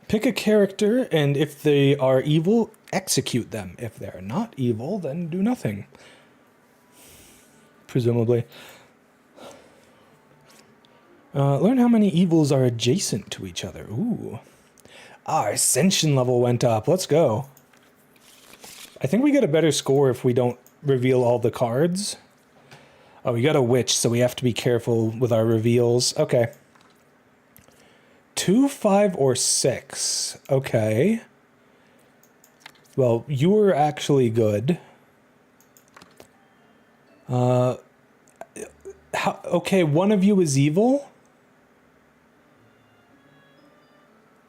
Pick a character, and if they are evil, execute them. If they're not evil, then do nothing. Presumably. Learn how many evils are adjacent to each other. Ooh. Our ascension level went up. Let's go. I think we get a better score if we don't reveal all the cards. Oh, we got a witch, so we have to be careful with our reveals. Okay. 2, 5, or 6. Okay. Well, you were actually good. Okay, one of you is evil.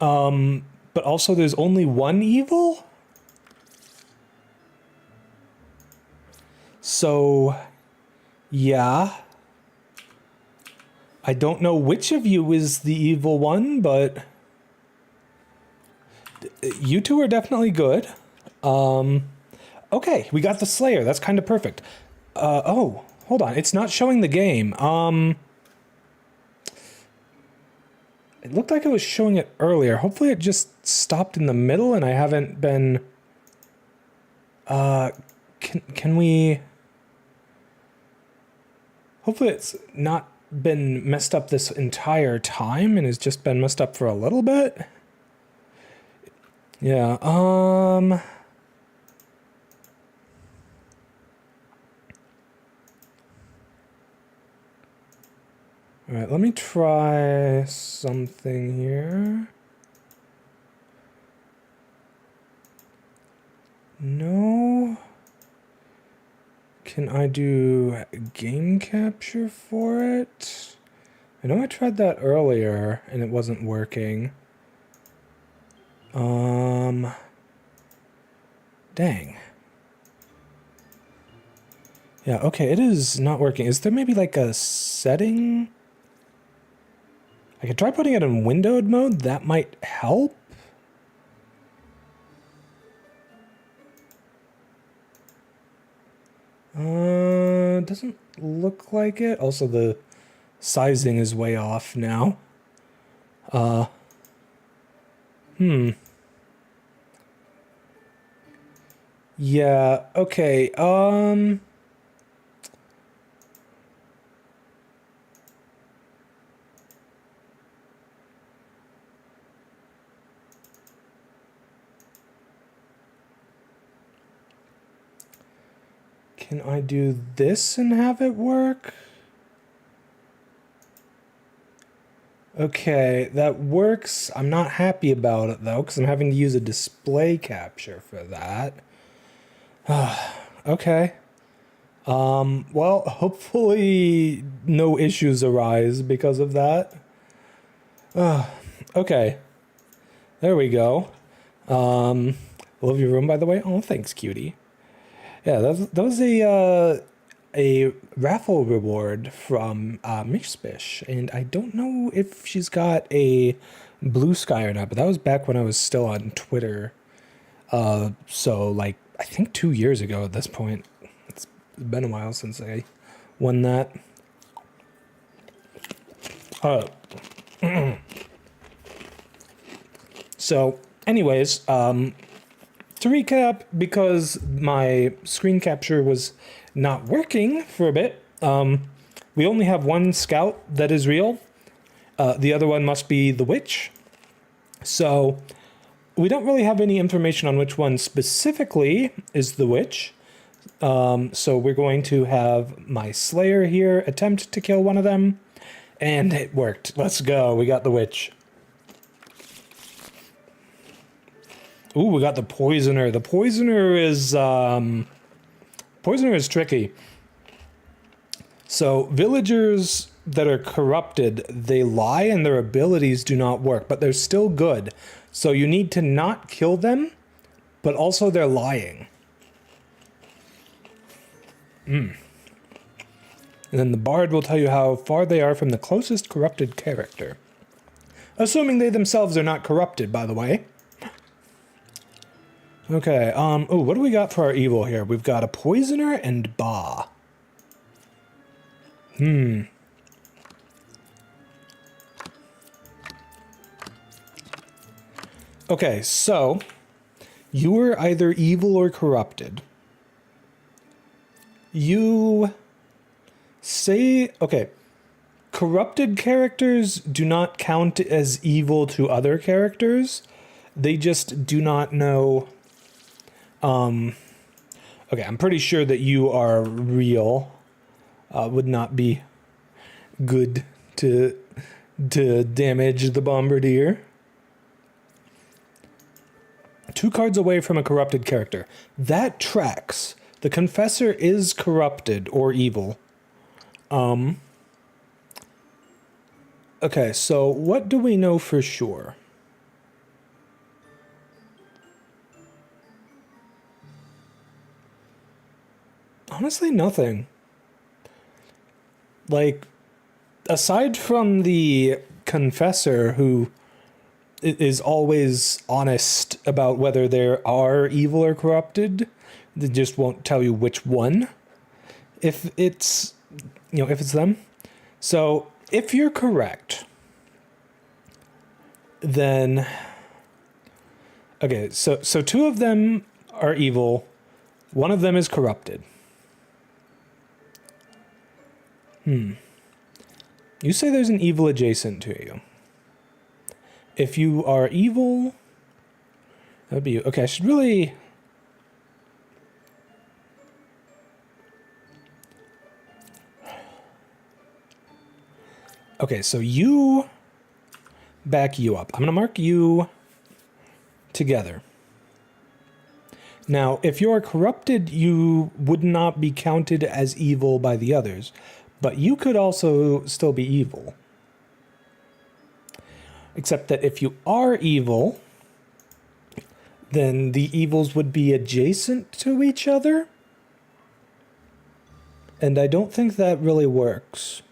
But also there's only one evil? So, yeah. I don't know which of you is the evil one, but you 2 are definitely good. Okay, we got the Slayer. That's kind of perfect. Oh, hold on. It's not showing the game. It looked like it was showing it earlier. Hopefully it just stopped in the middle and I haven't been... Can we... Hopefully it's not been messed up this entire time and has just been messed up for a little bit. Yeah, Alright, let me try something here. No. Can I do game capture for it? I know I tried that earlier and it wasn't working. Dang. Yeah, okay, it is not working. Is there maybe like a setting? I could try putting it in windowed mode. That might help. Doesn't look like it. Also, the sizing is way off now. Yeah, okay, can I do this and have it work? Okay, that works. I'm not happy about it, though, because I'm having to use a display capture for that. Okay. Well, hopefully no issues arise because of that. Okay. There we go. Love your room, by the way. Oh, thanks, cutie. Yeah, that was a raffle reward from Mishbish, and I don't know if she's got a blue sky or not, but that was back when I was still on Twitter. So like I think 2 years ago at this point. It's been a while since I won that. So, anyways, To recap, because my screen capture was not working for a bit, we only have one scout that is real. The other one must be the witch. So we don't really have any information on which one specifically is the witch. So we're going to have my slayer here attempt to kill one of them. And it worked. Let's go. We got the witch. Ooh, we got the poisoner. The poisoner is tricky. So villagers that are corrupted, they lie and their abilities do not work, but they're still good. So you need to not kill them, but also they're lying. And then the bard will tell you how far they are from the closest corrupted character. Assuming they themselves are not corrupted, by the way. Okay, oh, what do we got for our evil here? We've got a poisoner and Ba. Okay, so you were either evil or corrupted. You say, okay, corrupted characters do not count as evil to other characters. They just do not know. Okay, I'm pretty sure that you are real. Would not be good to damage the bombardier. 2 cards away from a corrupted character. That tracks. The confessor is corrupted or evil. Okay, so what do we know for sure? Honestly, nothing. Like, aside from the confessor who is always honest about whether there are evil or corrupted, they just won't tell you which one. If it's, if it's them. So, if you're correct, then, okay, so 2 of them are evil, 1 of them is corrupted. You say there's an evil adjacent to you. If you are evil, that would be you. Okay, I should really... Okay, so you back you up. I'm going to mark you together. Now, if you're corrupted, you would not be counted as evil by the others. But you could also still be evil. Except that if you are evil, then the evils would be adjacent to each other. And I don't think that really works.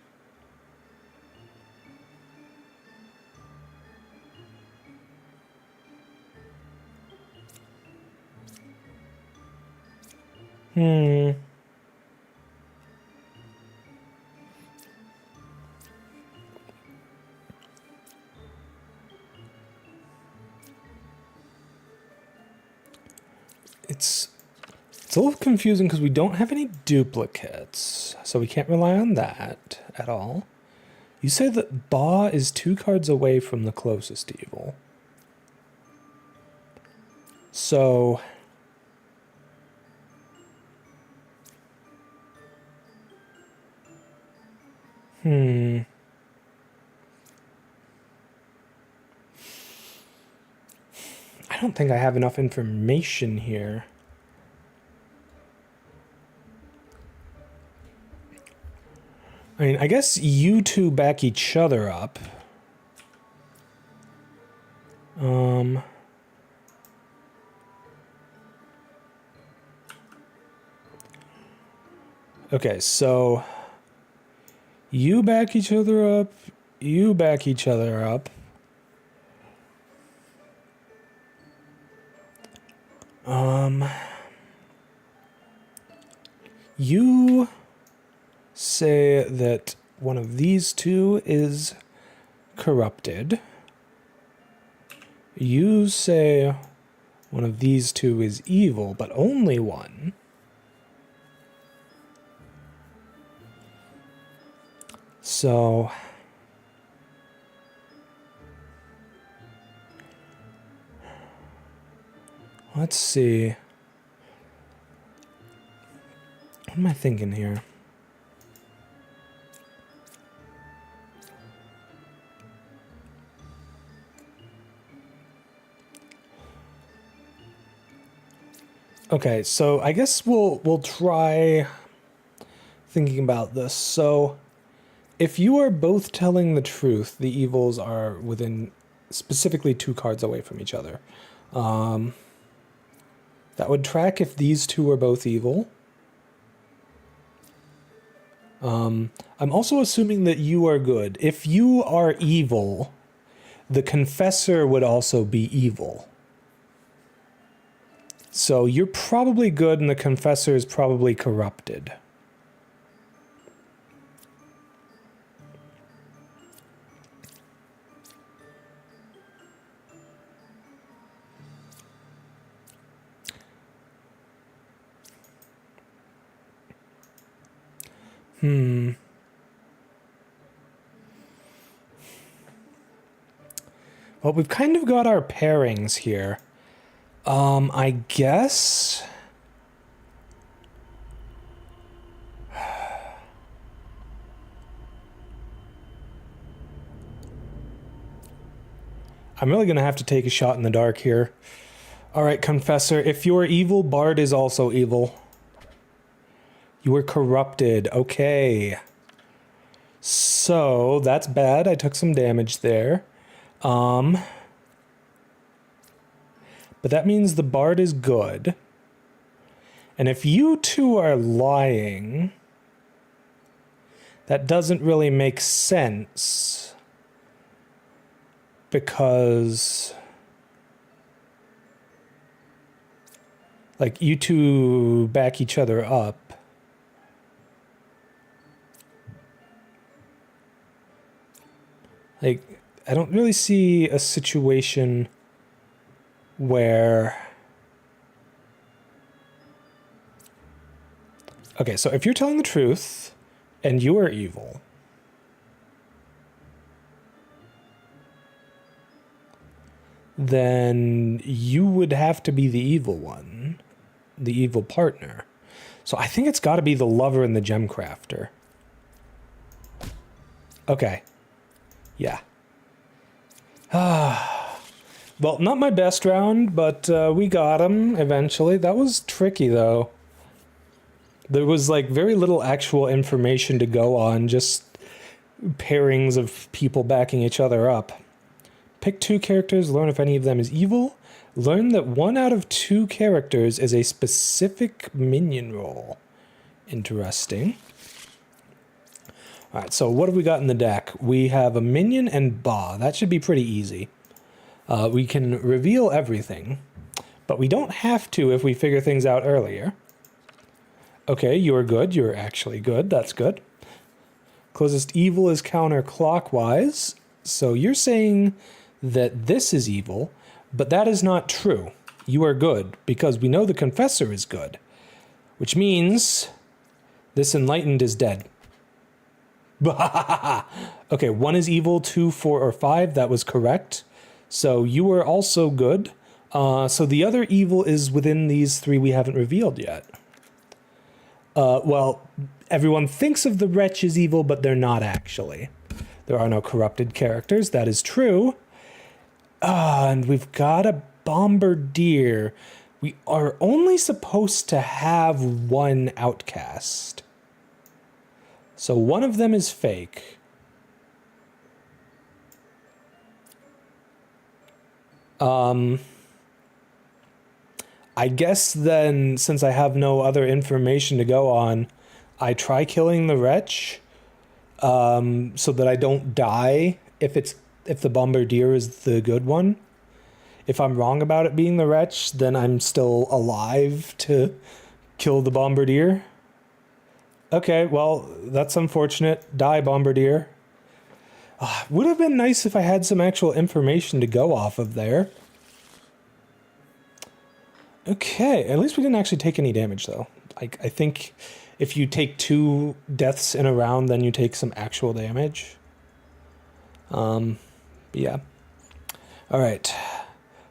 It's a little confusing because we don't have any duplicates, so we can't rely on that at all. You say that Ba is 2 cards away from the closest evil. So... I don't think I have enough information here. I mean, I guess you 2 back each other up. Okay, so you back each other up, you back each other up. You say that one of these 2 is corrupted. You say One of these two is evil, but only one. So let's see. What am I thinking here? Okay, so I guess we'll try thinking about this. So if you are both telling the truth, the evils are within specifically 2 cards away from each other. That would track if these two are both evil. I'm also assuming that you are good. If you are evil, the confessor would also be evil. So you're probably good and the confessor is probably corrupted. Well, we've kind of got our pairings here. I guess... I'm really going to have to take a shot in the dark here. All right, Confessor, if you're evil, Bard is also evil. You were corrupted. Okay. So, that's bad. I took some damage there. But that means the Bard is good. And if you two are lying, that doesn't really make sense. Because, like, you two back each other up. Like, I don't really see a situation where... Okay, so if you're telling the truth and you are evil, then you would have to be the evil one, the evil partner. So I think it's got to be the lover and the gem crafter. Okay. Yeah. Well, not my best round, but we got him eventually. That was tricky, though. There was, like, very little actual information to go on, just pairings of people backing each other up. Pick 2 characters, learn if any of them is evil. Learn that 1 out of 2 characters is a specific minion role. Interesting. Alright, so what have we got in the deck? We have a minion and Ba. That should be pretty easy. We can reveal everything, but we don't have to if we figure things out earlier. Okay, you're good. You're actually good. That's good. Closest evil is counterclockwise. So you're saying that this is evil, but that is not true. You are good, because we know the Confessor is good, which means this Enlightened is dead. Okay, 1 is evil, 2, 4, or 5. That was correct. So you are also good. So the other evil is within these 3 we haven't revealed yet. Well, everyone thinks of the Wretch as evil, but they're not actually. There are no corrupted characters. That is true. And we've got a Bombardier. We are only supposed to have 1 outcast. So one of them is fake. I guess then, since I have no other information to go on, I try killing the Wretch, so that I don't die if the Bombardier is the good one. If I'm wrong about it being the Wretch, then I'm still alive to kill the Bombardier. Okay, well, that's unfortunate. Die, Bombardier. Would have been nice if I had some actual information to go off of there. Okay, at least we didn't actually take any damage, though. I think if you take 2 deaths in a round, then you take some actual damage. But yeah. Alright.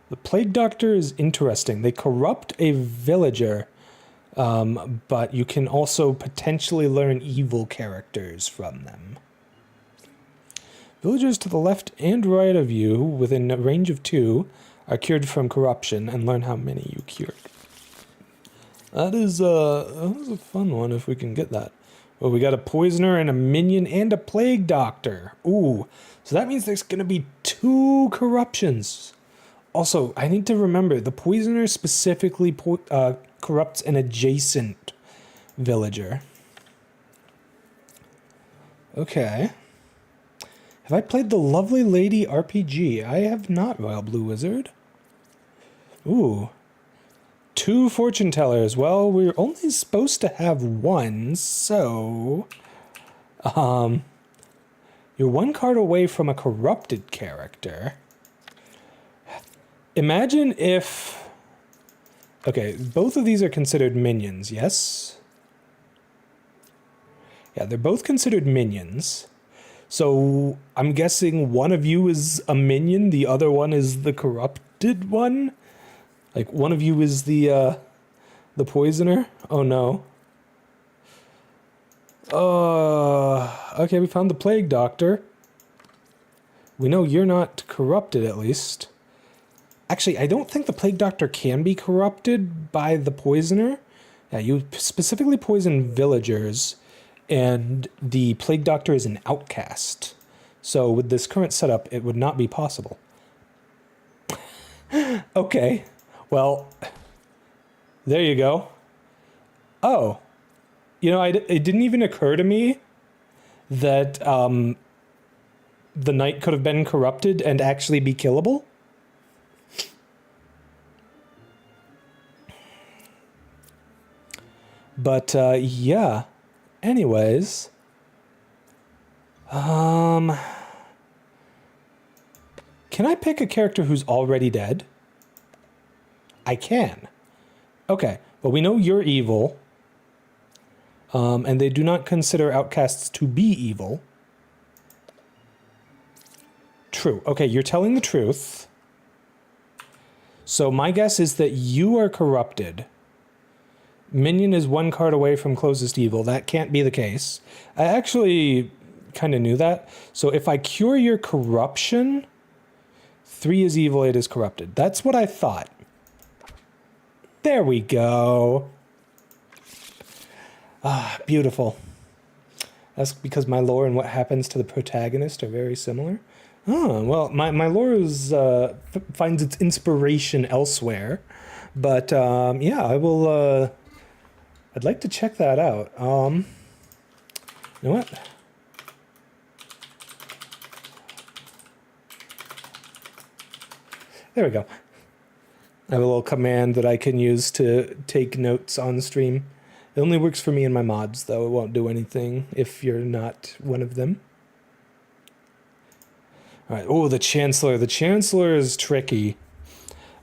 The Plague Doctor is interesting. They corrupt a villager, but you can also potentially learn evil characters from them. Villagers to the left and right of you, within a range of 2, are cured from corruption, and learn how many you cured. That is a fun one if we can get that. Well, we got a poisoner and a minion and a plague doctor. Ooh, so that means there's gonna be 2 corruptions. Also, I need to remember, the poisoner specifically corrupts an adjacent villager. Okay. Have I played the Lovely Lady RPG? I have not, Royal Blue Wizard. Ooh. 2 fortune tellers. Well, we're only supposed to have 1, so... You're 1 card away from a corrupted character. Imagine if... Okay, both of these are considered minions, yes? Yeah, they're both considered minions. So, I'm guessing one of you is a minion, the other one is the corrupted one? Like, one of you is the poisoner? Oh, no. Okay, we found the Plague Doctor. We know you're not corrupted, at least. Actually, I don't think the Plague Doctor can be corrupted by the poisoner. Yeah, you specifically poison villagers, and the Plague Doctor is an outcast. So, with this current setup, it would not be possible. Okay. Well, there you go. Oh, you know, it didn't even occur to me that the knight could have been corrupted and actually be killable. But yeah. Anyways, can I pick a character who's already dead? I can. Okay, well, we know you're evil. And they do not consider outcasts to be evil. True. Okay, you're telling the truth. So my guess is that you are corrupted. Minion is 1 card away from closest evil. That can't be the case. I actually kind of knew that. So if I cure your corruption, 3 is evil, 8 is corrupted. That's what I thought. There we go. Ah, beautiful. That's because my lore and what happens to the protagonist are very similar. Oh, well, my lore is, finds its inspiration elsewhere. But, yeah, I will, I'd like to check that out. You know what? There we go. I have a little command that I can use to take notes on stream. It only works for me and my mods, though. It won't do anything if you're not one of them. Alright, oh, the Chancellor. The Chancellor is tricky.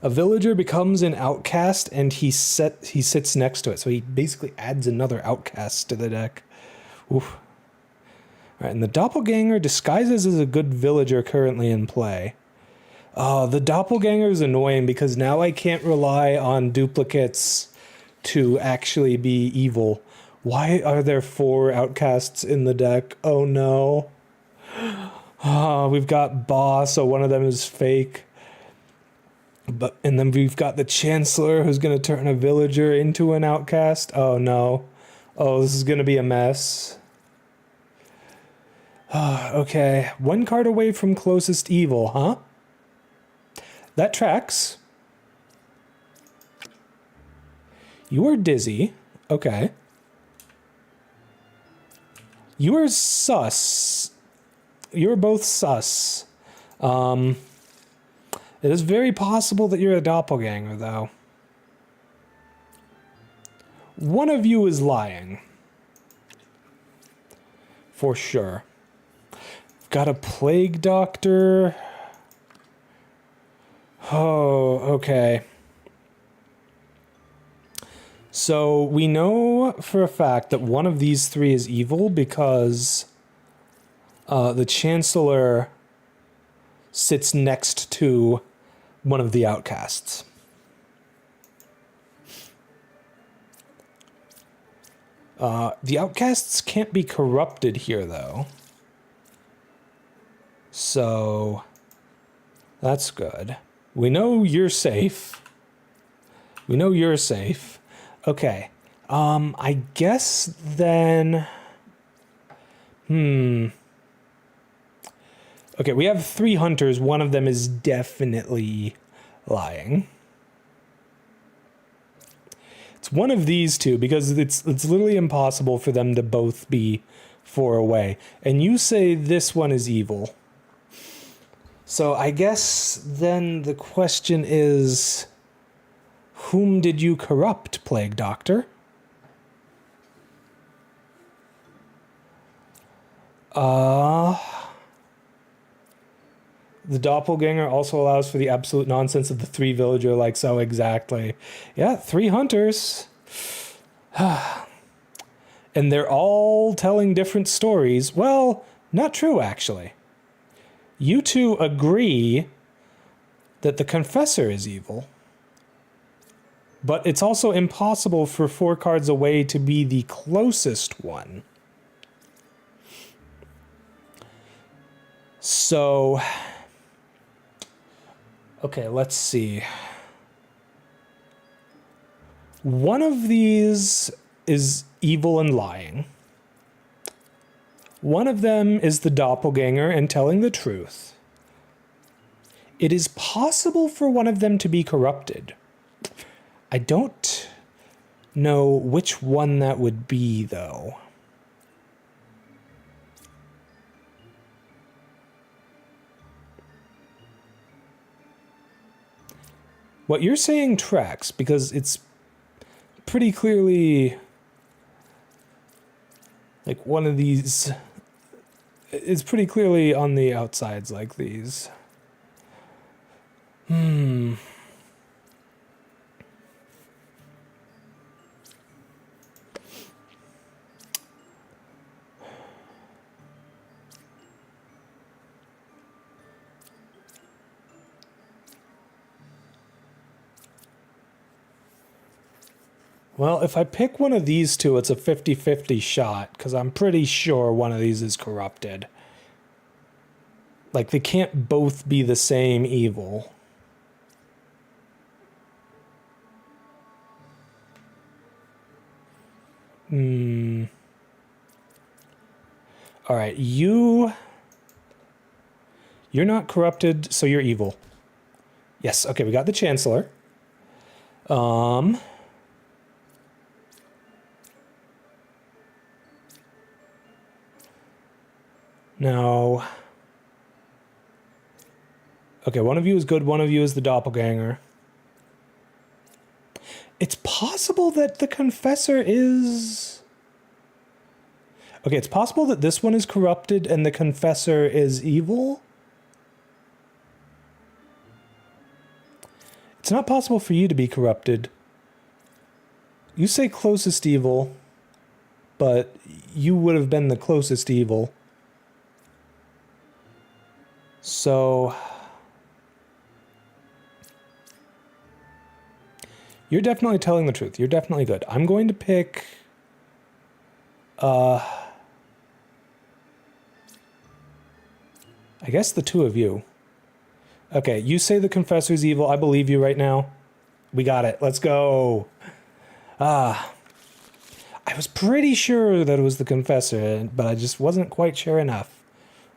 A villager becomes an outcast, and he sits next to it. So he basically adds another outcast to the deck. Oof. Alright, and the Doppelganger disguises as a good villager currently in play. Oh, the Doppelganger is annoying because now I can't rely on duplicates to actually be evil. Why are there 4 outcasts in the deck? Oh no. We've got Boss, so one of them is fake. And then we've got the Chancellor who's going to turn a villager into an outcast. Oh no. Oh, this is going to be a mess. Okay, 1 card away from closest evil, huh? That tracks. You are dizzy. Okay. You are sus. You're both sus. It is very possible that you're a doppelganger, though. One of you is lying. For sure. Got a plague doctor. Oh, okay. So we know for a fact that one of these three is evil because the Chancellor sits next to one of the outcasts. The outcasts can't be corrupted here, though. So that's good. We know you're safe. We know you're safe. Okay. I guess then... Okay, we have 3 hunters. One of them is definitely lying. It's one of these two because it's literally impossible for them to both be 4 away. And you say this one is evil. So I guess then the question is, whom did you corrupt, Plague Doctor? The doppelganger also allows for the absolute nonsense of the 3 villager, like so exactly. Yeah, 3 hunters. And they're all telling different stories. Well, not true, actually. You two agree that the confessor is evil. But it's also impossible for 4 cards away to be the closest one. So... Okay, let's see. One of these is evil and lying. One of them is the doppelganger and telling the truth. It is possible for one of them to be corrupted. I don't know which one that would be, though. What you're saying tracks, because it's pretty clearly like one of these. It's pretty clearly on the outsides like these. Well, if I pick one of these two, it's a 50-50 shot, because I'm pretty sure one of these is corrupted. Like, they can't both be the same evil. Alright, you're not corrupted, so you're evil. Yes, okay, we got the Chancellor. Now, okay, one of you is good, one of you is the doppelganger. It's possible that the confessor is... Okay, it's possible that this one is corrupted and the confessor is evil. It's not possible for you to be corrupted. You say closest evil, but you would have been the closest evil. So... You're definitely telling the truth. You're definitely good. I'm going to pick... I guess the 2 of you. Okay, you say the confessor's evil. I believe you right now. We got it. Let's go. I was pretty sure that it was the confessor, but I just wasn't quite sure enough.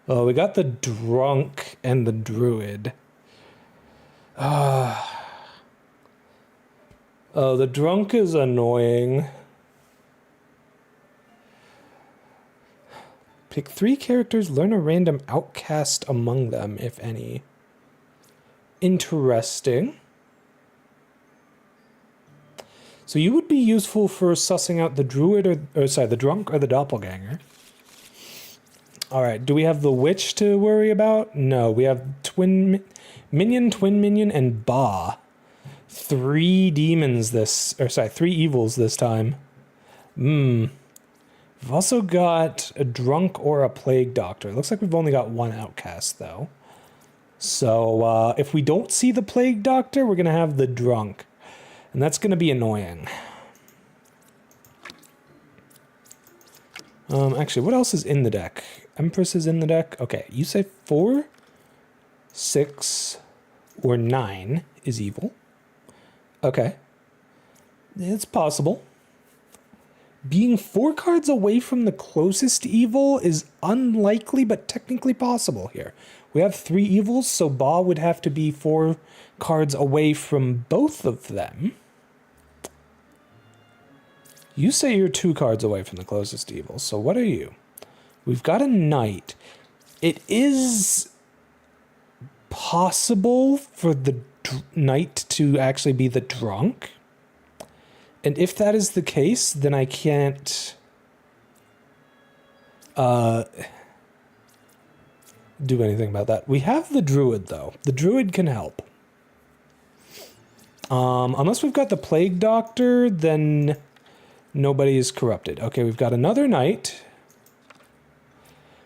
Oh, we got the drunk and the druid. Oh, the drunk is annoying. Pick 3 characters, learn a random outcast among them, if any. Interesting. So you would be useful for sussing out the druid or sorry, the drunk or the doppelganger. Alright, do we have the witch to worry about? No, we have twin minion, and Ba. 3 demons three evils this time. We've also got a drunk or a plague doctor. It looks like we've only got 1 outcast, though. So, if we don't see the plague doctor, we're going to have the drunk. And that's going to be annoying. Actually, what else is in the deck? Empress is in the deck. Okay, you say 4, 6, or 9 is evil. Okay. It's possible. Being 4 cards away from the closest evil is unlikely, but technically possible here. We have 3 evils, so Ba would have to be 4 cards away from both of them. You say you're 2 cards away from the closest evil, so what are you? We've got a knight. It is possible for the knight to actually be the drunk. And if that is the case, then I can't do anything about that. We have the druid, though. The druid can help. Unless we've got the plague doctor, then nobody is corrupted. Okay, we've got another knight.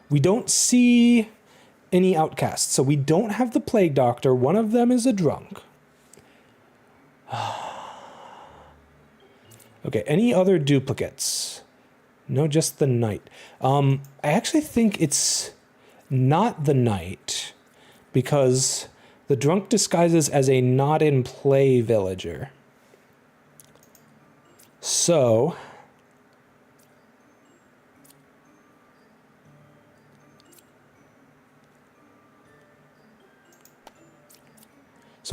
We don't see any outcasts, so we don't have the plague doctor. One of them is a drunk. Okay, any other duplicates? No, just the knight. I actually think it's not the knight, because the drunk disguises as a not in play villager. So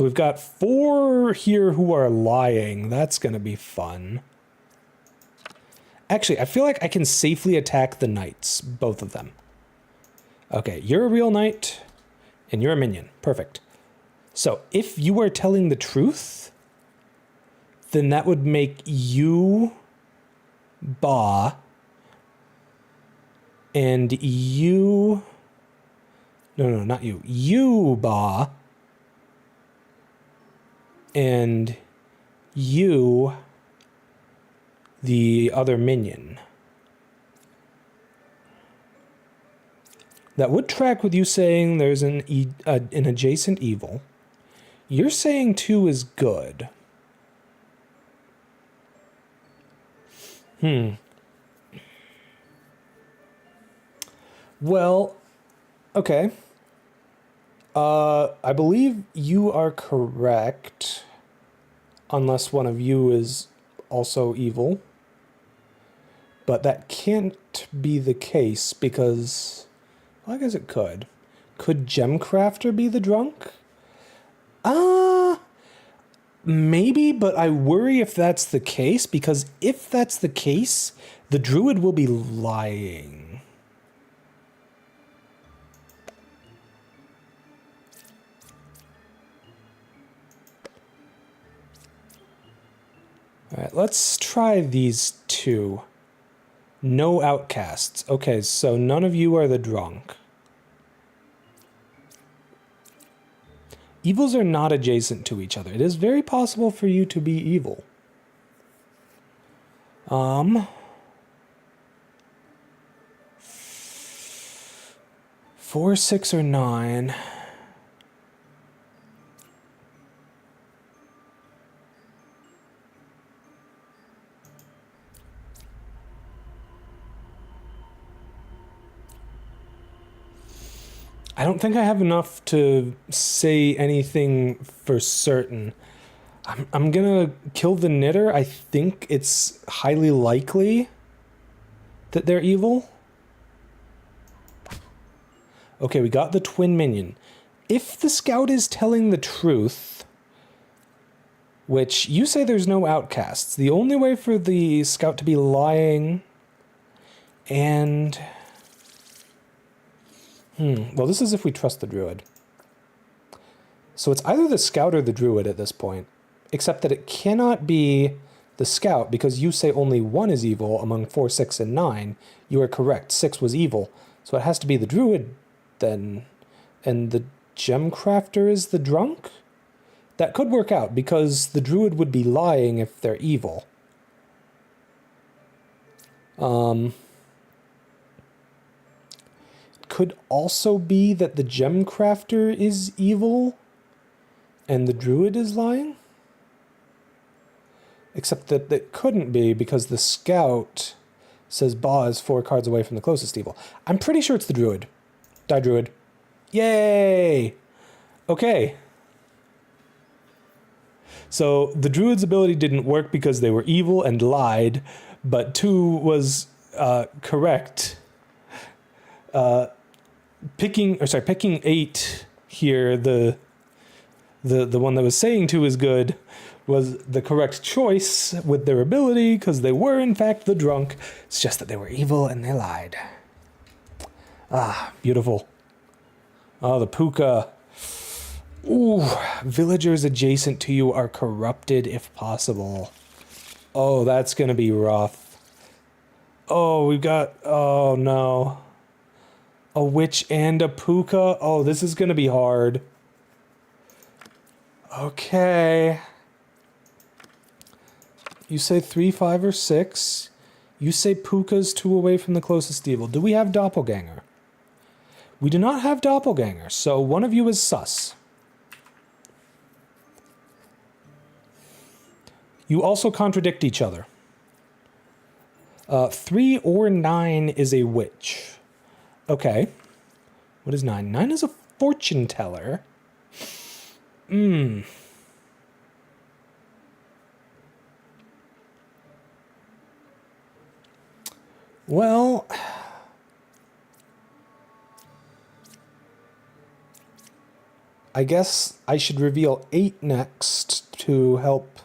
we've got 4 here who are lying. That's going to be fun. Actually, I feel like I can safely attack the knights, both of them. Okay, you're a real knight, and you're a minion. Perfect. So, if you are telling the truth, then that would make you Ba, and you... No, not you. You Ba, and you the other minion. That would track with you saying there's an adjacent evil. You're saying 2 is good. Well, okay. I believe you are correct, unless one of you is also evil. But that can't be the case because, well, I guess it could. Could Gemcrafter be the drunk? Maybe, but I worry if that's the case, because if that's the case, the druid will be lying. Alright, let's try these 2. No outcasts. Okay, so none of you are the drunk. Evils are not adjacent to each other. It is very possible for you to be evil. 4, 6, or 9. I don't think I have enough to say anything for certain. I'm gonna kill the knitter. I think it's highly likely that they're evil. Okay, we got the twin minion. If the scout is telling the truth, which you say there's no outcasts, the only way for the scout to be lying and... well, this is if we trust the druid. So it's either the scout or the druid at this point, except that it cannot be the scout because you say only 1 is evil among 4, 6, and 9. You are correct. 6 was evil. So it has to be the druid then. And the Gemcrafter is the drunk? That could work out, because the druid would be lying if they're evil. Could also be that the gem crafter is evil and the druid is lying. Except that it couldn't be, because the scout says Ba is 4 cards away from the closest evil. I'm pretty sure it's the druid. Die, druid. Yay! Okay. So the druid's ability didn't work because they were evil and lied, but 2 was correct. Picking 8 here, the one that was saying 2 is good, was the correct choice with their ability, because they were in fact the drunk. It's just that they were evil and they lied. Ah, beautiful. Oh, the puka. Ooh, villagers adjacent to you are corrupted if possible. Oh, that's gonna be rough. Oh, we've got, oh no. A witch and a puka? Oh, this is gonna be hard. Okay. You say 3, 5, or 6. You say puka's 2 away from the closest evil. Do we have doppelganger? We do not have doppelganger, so one of you is sus. You also contradict each other. 3 or 9 is a witch. Okay. What is 9? 9 is a fortune teller. Well, I guess I should reveal 8 next to help,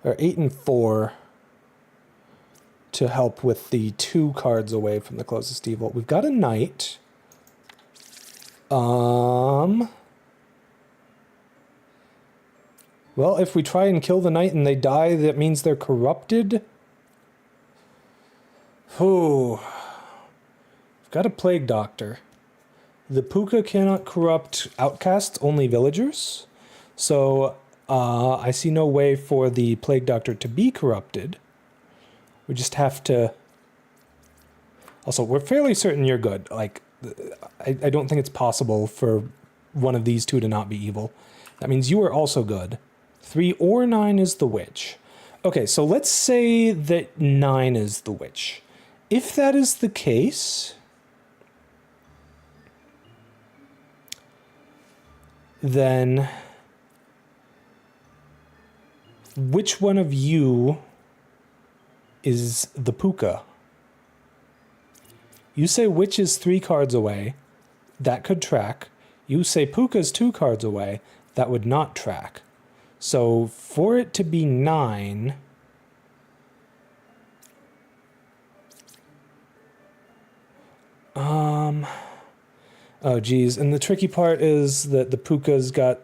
or 8 and 4 to help with the 2 cards away from the closest evil. We've got a knight. Well, if we try and kill the knight and they die, that means they're corrupted. Ooh. We've got a plague doctor. The puka cannot corrupt outcasts, only villagers. So, I see no way for the plague doctor to be corrupted. We just have to... Also, we're fairly certain you're good. Like, I don't think it's possible for one of these 2 to not be evil. That means you are also good. 3 or 9 is the witch. Okay, so let's say that 9 is the witch. If that is the case, then which one of you is the puka? You say witch is 3 cards away. That could track. You say puka's 2 cards away. That would not track. So for it to be 9... Oh, geez. And the tricky part is that the puka's got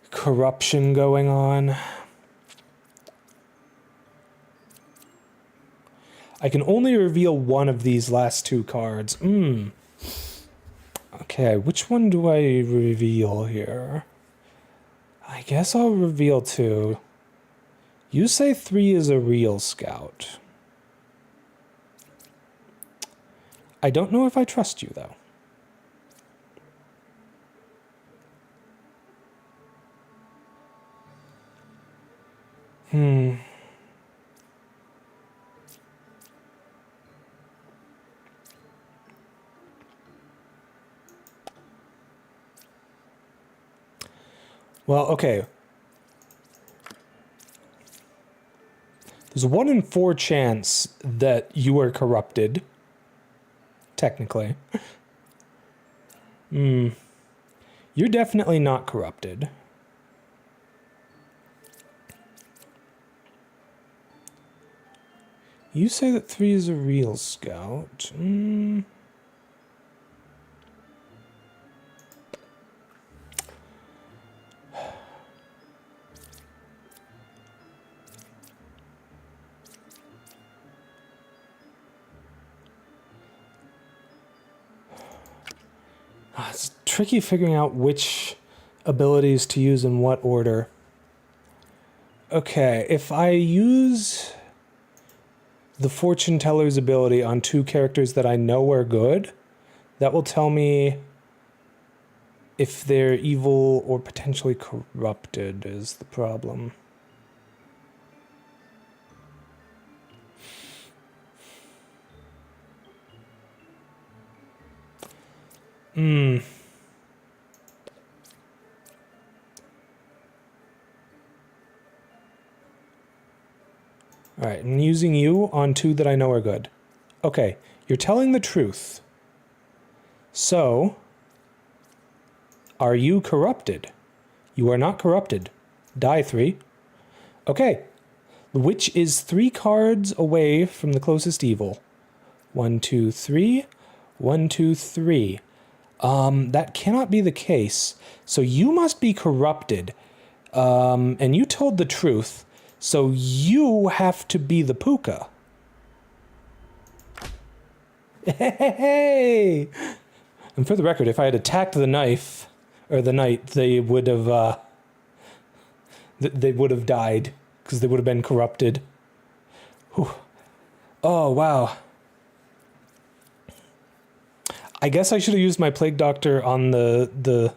corruption going on. I can only reveal one of these last 2 cards. Okay, which one do I reveal here? I guess I'll reveal 2. You say 3 is a real scout. I don't know if I trust you, though. Well, okay. There's a 1 in 4 chance that you are corrupted. Technically. You're definitely not corrupted. You say that 3 is a real scout. It's tricky figuring out which abilities to use in what order? Okay, if I use the fortune teller's ability on 2 characters that I know are good, that will tell me if they're evil or potentially corrupted is the problem. Alright, I'm using you on 2 that I know are good. Okay, you're telling the truth. So, are you corrupted? You are not corrupted. Die 3. Okay, which is 3 cards away from the closest evil? 1, 2, 3. 1, 2, 3. That cannot be the case. So you must be corrupted. And you told the truth. So you have to be the puka. Hey! And for the record, if I had attacked the knife or the knight, they would have died because they would have been corrupted. Whew. Oh wow! I guess I should have used my plague doctor on the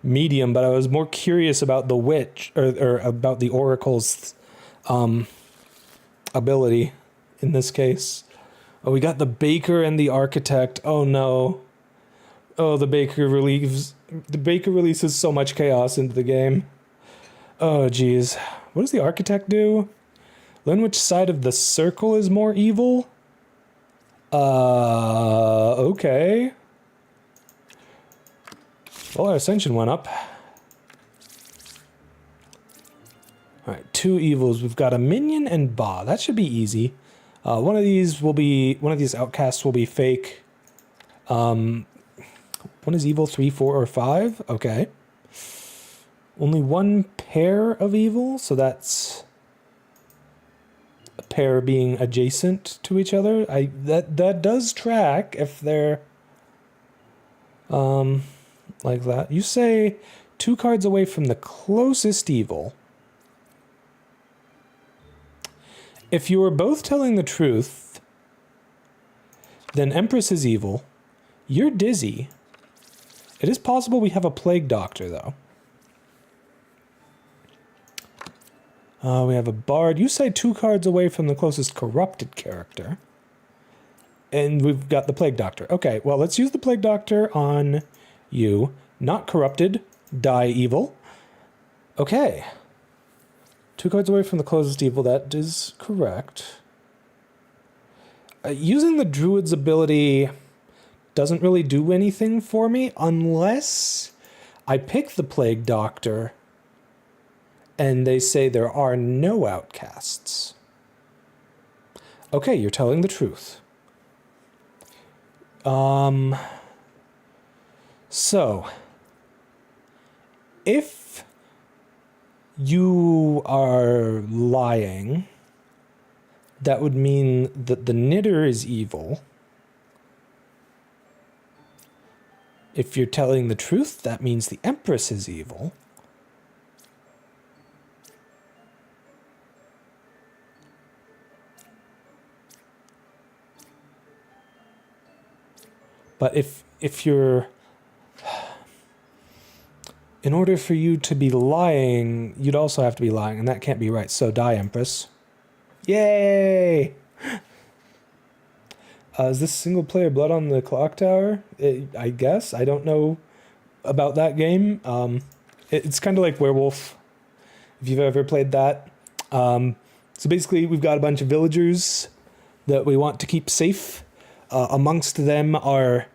medium, but I was more curious about the witch or about the oracle's ability in this case. Oh, we got the baker and the architect. Oh no. Oh, the baker releases so much chaos into the game. Oh geez. What does the architect do? Learn which side of the circle is more evil? Okay. Well, our ascension went up. Alright, 2 evils. We've got a minion and Ba. That should be easy. One of these outcasts will be fake. One is evil, 3, 4, or 5. Okay. Only 1 pair of evil, so that's a pair being adjacent to each other. That does track if they're like that. You say 2 cards away from the closest evil. If you are both telling the truth, then Empress is evil. You're dizzy. It is possible we have a plague doctor, though. We have a bard. You say 2 cards away from the closest corrupted character. And we've got the plague doctor. Okay, well, let's use the plague doctor on you. Not corrupted. Die evil. Okay. 2 cards away from the closest evil. That is correct. Using the druid's ability doesn't really do anything for me unless I pick the plague doctor and they say there are no outcasts. Okay, you're telling the truth. So, if you are lying, that would mean that the knitter is evil. If you're telling the truth, that means the Empress is evil. But if you're... In order for you to be lying, you'd also have to be lying, and that can't be right. So die, Empress. Yay! Is this single player Blood on the Clock Tower? I guess. I don't know about that game. It's kind of like Werewolf, if you've ever played that. So basically, we've got a bunch of villagers that we want to keep safe. Amongst them are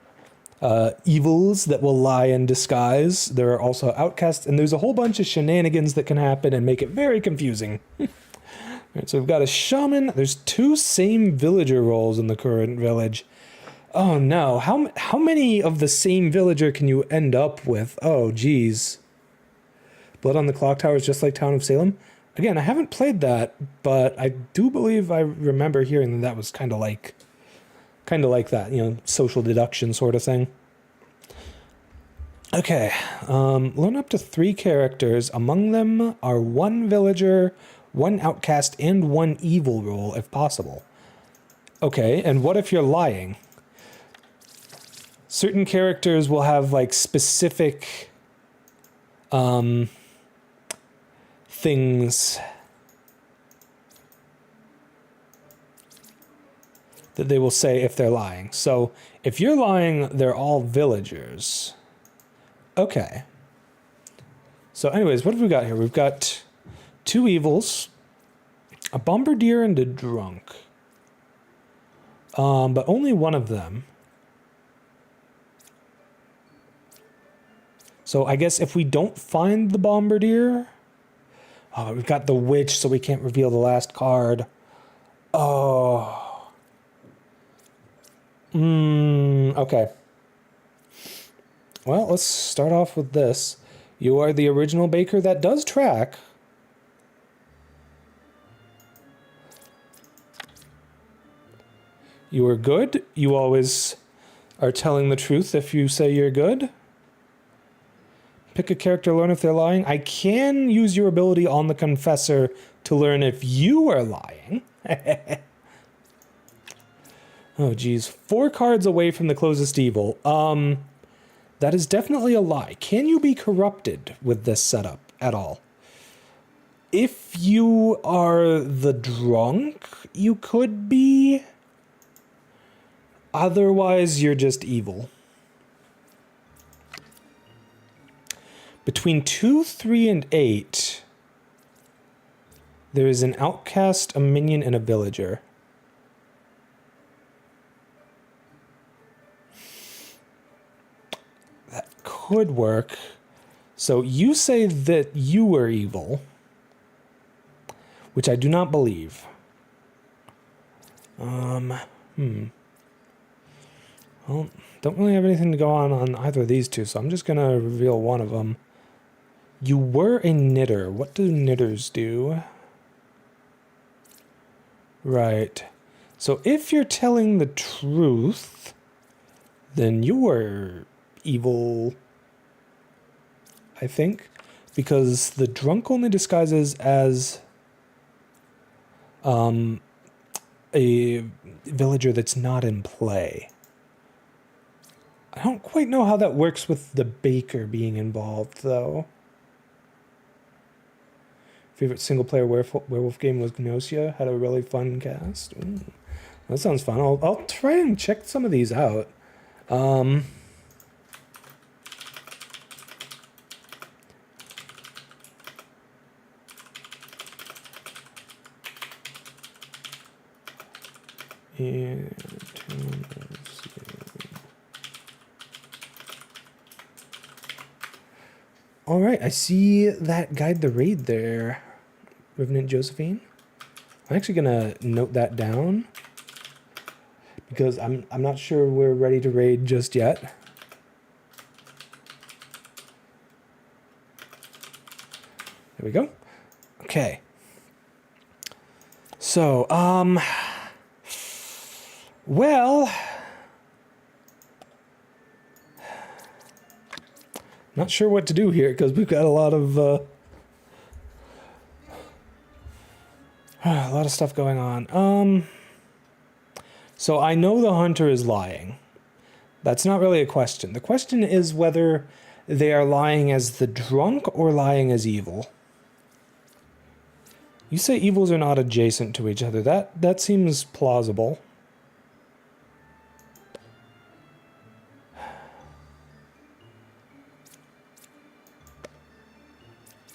evils that will lie in disguise. There are also outcasts, and there's a whole bunch of shenanigans that can happen and make it very confusing. Right, so we've got a shaman. There's 2 same villager roles in the current village. Oh no, how many of the same villager can you end up with? Oh geez. Blood on the Clock Tower is just like Town of Salem. Again, I haven't played that, but I do believe I remember hearing that was kind of like that, social deduction sort of thing. Okay, learn up to 3 characters. Among them are 1 villager, 1 outcast, and 1 evil role, if possible. Okay, and what if you're lying? Certain characters will have, like, specific, things that they will say if they're lying. So, if you're lying, they're all villagers. Okay. So anyways, what have we got here? We've got 2 evils, a bombardier and a drunk. But only one of them. So I guess if we don't find the bombardier... Oh, we've got the witch, so we can't reveal the last card. Oh. Okay. Well, let's start off with this. You are the original baker that does track. You are good. You always are telling the truth if you say you're good. Pick a character, learn if they're lying. I can use your ability on the confessor to learn if you are lying. Oh, geez. 4 cards away from the closest evil. That is definitely a lie. Can you be corrupted with this setup at all? If you are the drunk, you could be. Otherwise, you're just evil. Between 2, 3, and 8, there is an outcast, a minion, and a villager. That could work. So you say that you were evil, which I do not believe. Well, don't really have anything to go on either of these two, so I'm just going to reveal one of them. You were a knitter. What do knitters do? Right. So if you're telling the truth, then you were evil, I think, because the drunk only disguises as a villager that's not in play. I don't quite know how that works with the baker being involved, though. Favorite single-player werewolf game was Gnosia. Had a really fun cast. Ooh, that sounds fun. I'll try and check some of these out. And all right, I see that guide the raid there, Revenant Josephine. I'm actually gonna note that down because I'm not sure we're ready to raid just yet. There we go. Okay. So, well, not sure what to do here because we've got a lot of stuff going on. So I know the hunter is lying. That's not really a question. The question is whether they are lying as the drunk or lying as evil. You say evils are not adjacent to each other. That seems plausible.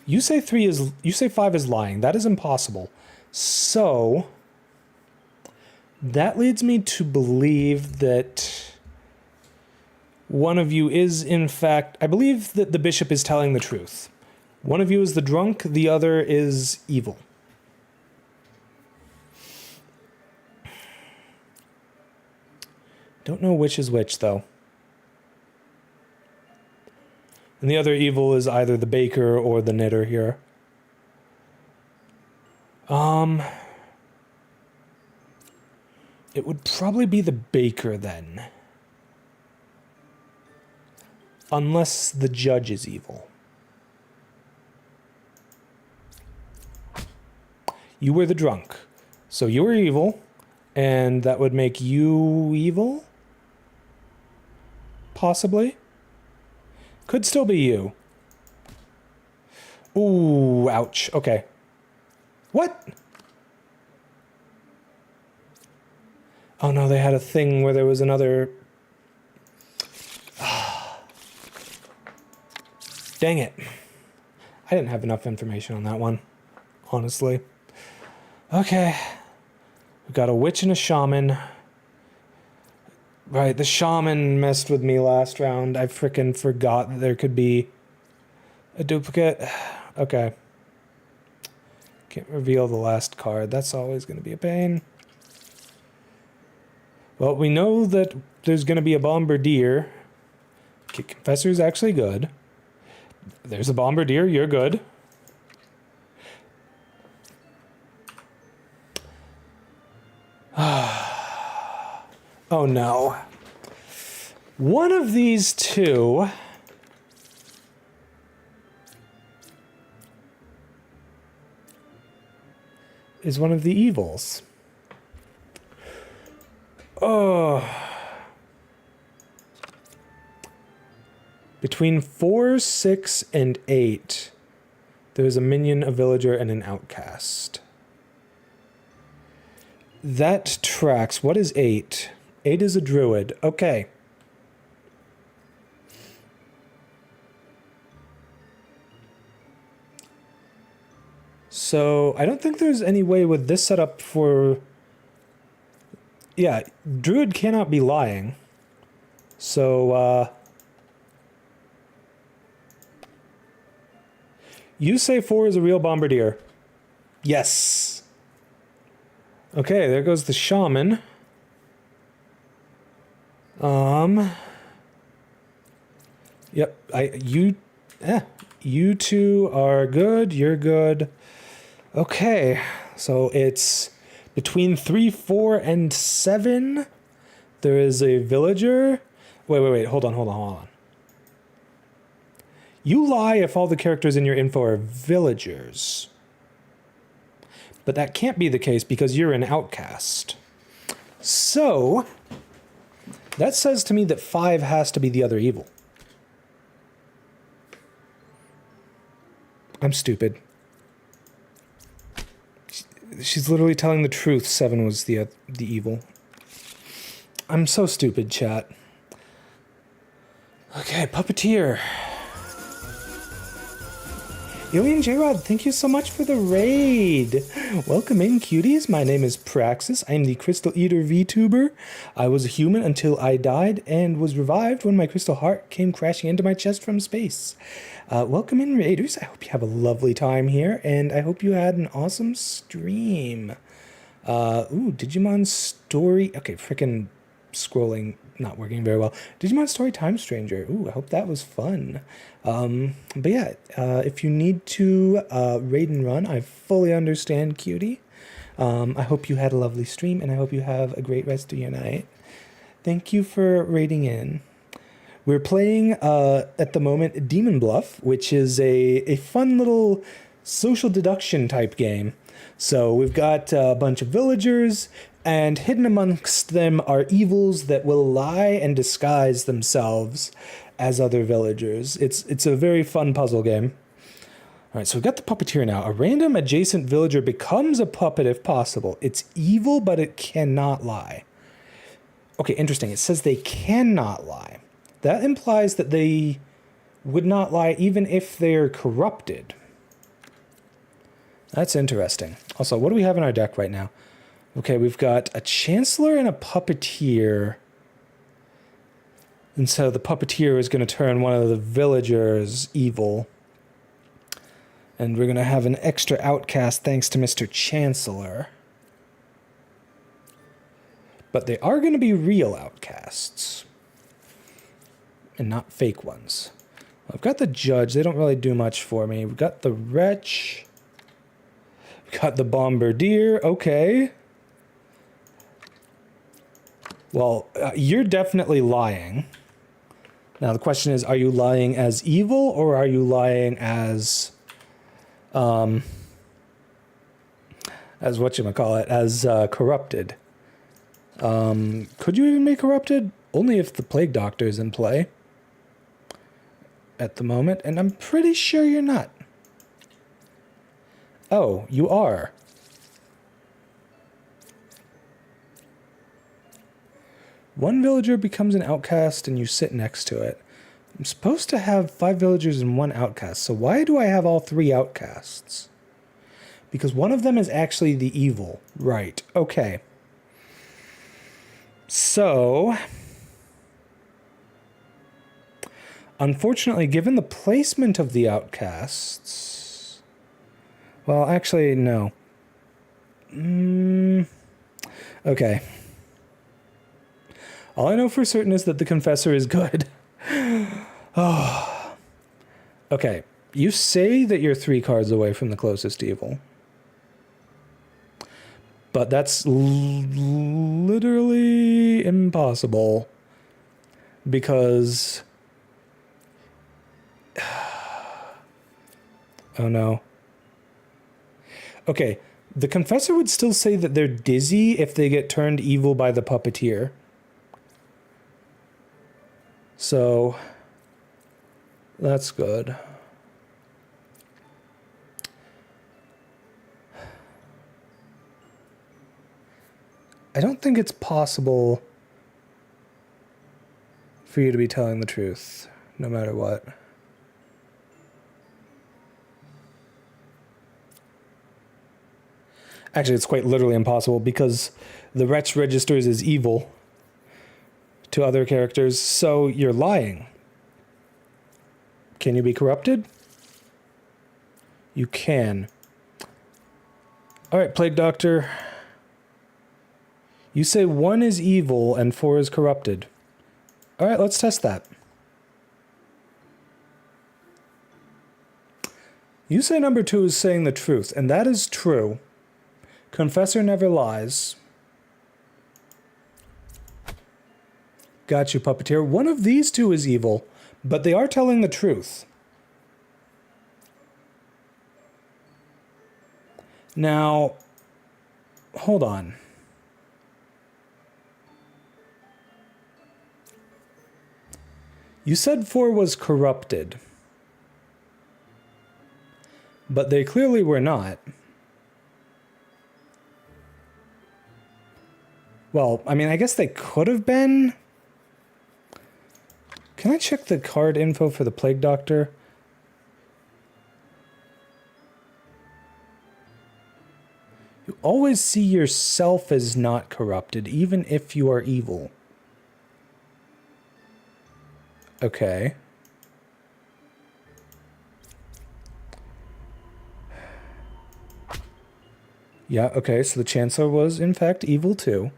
You say 5 is lying. That is impossible. So that leads me to believe that one of you is, in fact, I believe that the bishop is telling the truth. One of you is the drunk, the other is evil. Don't know which is which, though. And the other evil is either the baker or the knitter here. It would probably be the baker then. Unless the judge is evil. You were the drunk. So you were evil, and that would make you evil? Possibly? Could still be you. Ooh, ouch. Okay. What? Oh no, they had a thing where there was another... Dang it. I didn't have enough information on that one, honestly. Okay. We've got a witch and a shaman. Right, the shaman messed with me last round. I frickin' forgot that there could be a duplicate. Okay. Can't reveal the last card. That's always going to be a pain. Well, we know that there's going to be a bombardier. Okay, Confessor's actually good. There's a bombardier. You're good. Oh no. One of these two is one of the evils. Oh. Between 4, 6, and 8, there's a minion, a villager, and an outcast. That tracks. What is 8? 8 is a druid. Okay. So, I don't think there's any way with this setup for... Yeah, druid cannot be lying. So, you say 4 is a real bombardier. Yes. Okay, there goes the shaman. Yep, you two are good, you're good. Okay, so it's between 3, 4, and 7. There is a villager. Wait, hold on. You lie if all the characters in your info are villagers. But that can't be the case because you're an outcast. So, that says to me that 5 has to be the other evil. I'm stupid. She's literally telling the truth. 7 was the evil. I'm so stupid, chat. Okay, puppeteer. Alien J-Rod, thank you so much for the raid. Welcome in, cuties. My name is Praxis. I am the Crystal Eater VTuber. I was a human until I died and was revived when my crystal heart came crashing into my chest from space. Welcome in, raiders. I hope you have a lovely time here, and I hope you had an awesome stream. Digimon Story... Okay, frickin' scrolling not working very well. Digimon Story Time Stranger. Ooh, I hope that was fun. But yeah, if you need to raid and run, I fully understand, cutie. I hope you had a lovely stream, and I hope you have a great rest of your night. Thank you for raiding in. We're playing, at the moment, Demon Bluff, which is a fun little social deduction type game. So we've got a bunch of villagers, and hidden amongst them are evils that will lie and disguise themselves as other villagers. It's a very fun puzzle game. All right, so we've got the puppeteer now. A random adjacent villager becomes a puppet if possible. It's evil, but it cannot lie. Okay, interesting. It says they cannot lie. That implies that they would not lie even if they're corrupted. That's interesting. Also, what do we have in our deck right now? Okay, we've got a Chancellor and a Puppeteer. And so the Puppeteer is going to turn one of the villagers evil. And we're going to have an extra outcast thanks to Mr. Chancellor. But they are going to be real outcasts. And not fake ones. I've got the Judge. They don't really do much for me. We've got the Wretch. We've got the Bombardier. Okay. Well, you're definitely lying. Now the question is, are you lying as evil or are you lying as whatchamacallit, as corrupted? Could you even be corrupted? Only if the Plague Doctor is in play at the moment, and I'm pretty sure you're not. Oh, you are. One villager becomes an outcast and you sit next to it. I'm supposed to have 5 villagers and 1 outcast, so why do I have all 3 outcasts? Because one of them is actually the evil. Right, okay. So, unfortunately, given the placement of the outcasts... Well, actually, no. Okay. All I know for certain is that the Confessor is good. Oh. Okay, you say that you're 3 cards away from the closest evil. But that's literally impossible. Because... Oh no. Okay, the Confessor would still say that they're dizzy if they get turned evil by the Puppeteer. So, that's good. I don't think it's possible for you to be telling the truth, no matter what. Actually, it's quite literally impossible because the Wretch registers as evil to other characters, so you're lying. Can you be corrupted? You can. Alright, Plague Doctor. You say 1 is evil and 4 is corrupted. Alright, let's test that. You say number 2 is saying the truth, and that is true. Confessor never lies. Got you, Puppeteer. One of these 2 is evil, but they are telling the truth. Now, hold on. You said 4 was corrupted, but they clearly were not. Well, I mean, I guess they could have been. Can I check the card info for the Plague Doctor? You always see yourself as not corrupted, even if you are evil. Okay. Yeah, okay, so the Chancellor was, in fact, evil too.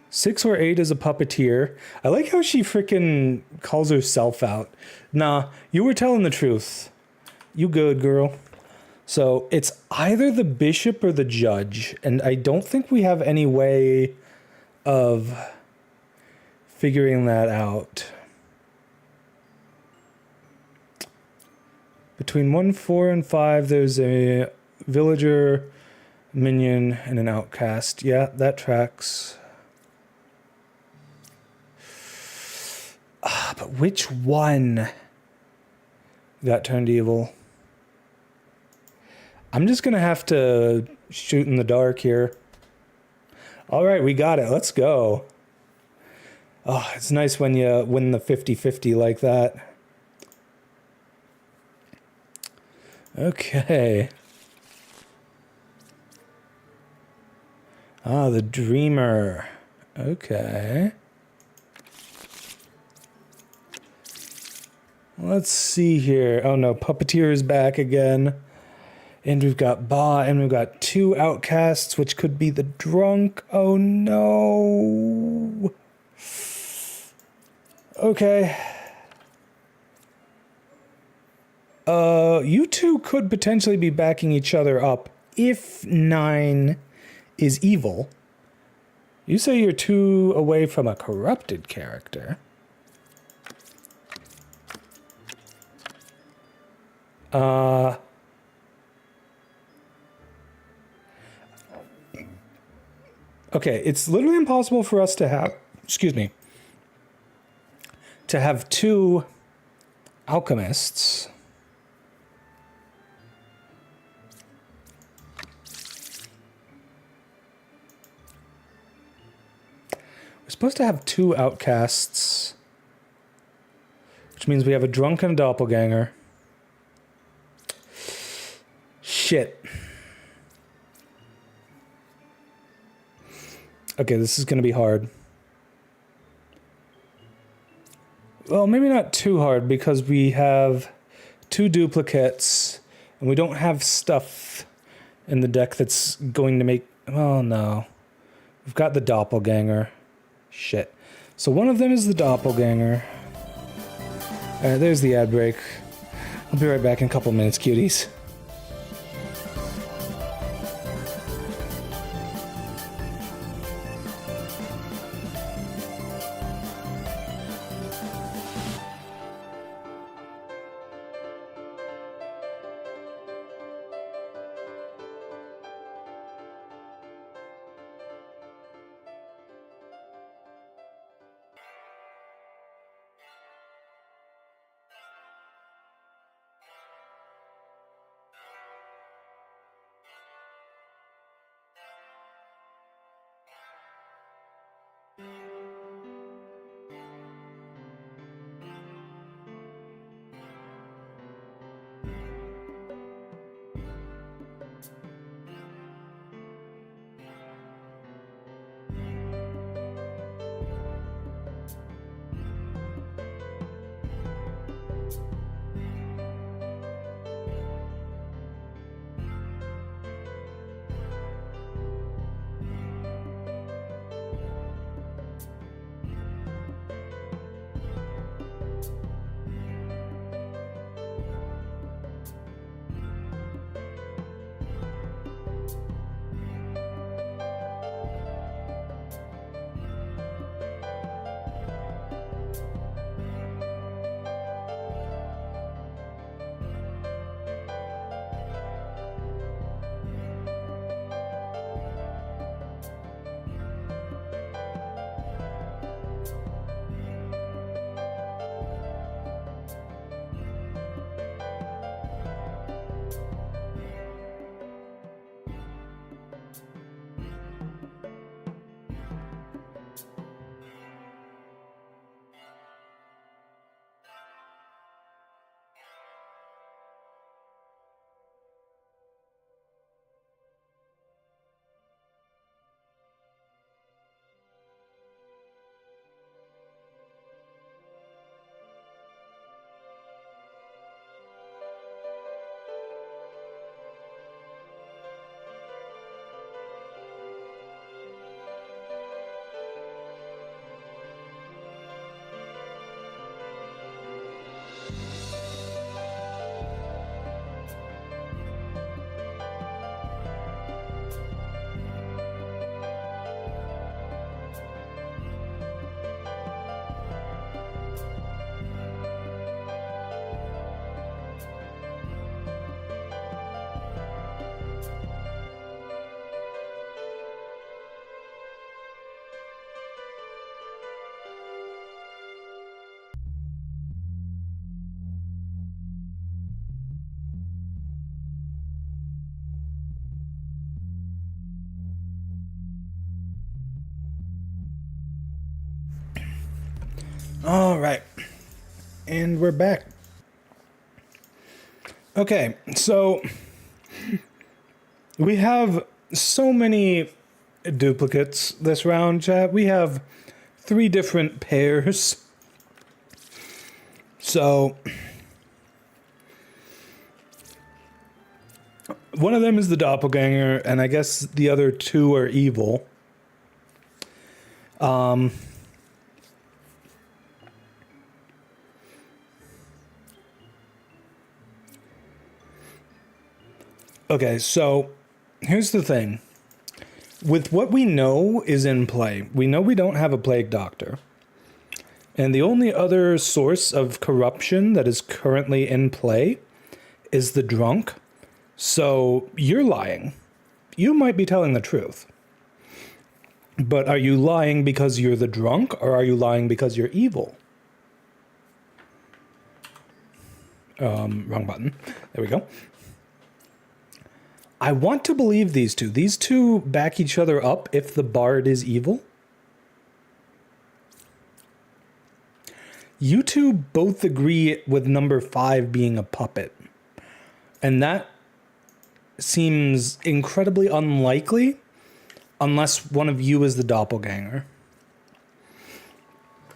6 or 8 is a Puppeteer. I like how she freaking calls herself out. Nah, you were telling the truth. You good, girl. So it's either the Bishop or the Judge, and I don't think we have any way of figuring that out. Between 1, 4, and 5, there's a villager, minion, and an outcast. Yeah, that tracks. But which one got turned evil? I'm just going to have to shoot in the dark here. All right, we got it. Let's go. Oh, it's nice when you win the 50-50 like that. Okay. Ah, the Dreamer. Okay. Let's see here. Oh no, Puppeteer is back again. And we've got Ba, and we've got 2 outcasts, which could be the Drunk. Oh no. Okay. You 2 could potentially be backing each other up if 9 is evil. You say you're 2 away from a corrupted character. Okay, it's literally impossible for us to have, excuse me, to have 2 alchemists. We're supposed to have 2 outcasts, which means we have a drunken doppelganger. Shit. Okay, this is going to be hard. Well, maybe not too hard because we have 2 duplicates and we don't have stuff in the deck that's going to make... Oh, no. We've got the doppelganger. Shit. So one of them is the doppelganger. Alright, there's the ad break. I'll be right back in a couple minutes, cuties. All right. And we're back. Okay, so we have so many duplicates this round, chat. We have 3 different pairs. So one of them is the doppelganger, and I guess the other 2 are evil. Okay, so here's the thing. with what we know is in play, we know we don't have a plague doctor. And the only other source of corruption that is currently in play is the drunk. So you're lying. You might be telling the truth. But are you lying because you're the drunk, or are you lying because you're evil? Wrong button. There we go. I want to believe these two. These two back each other up if the bard is evil. You two both agree with number 5 being a puppet. And that seems incredibly unlikely unless one of you is the doppelganger.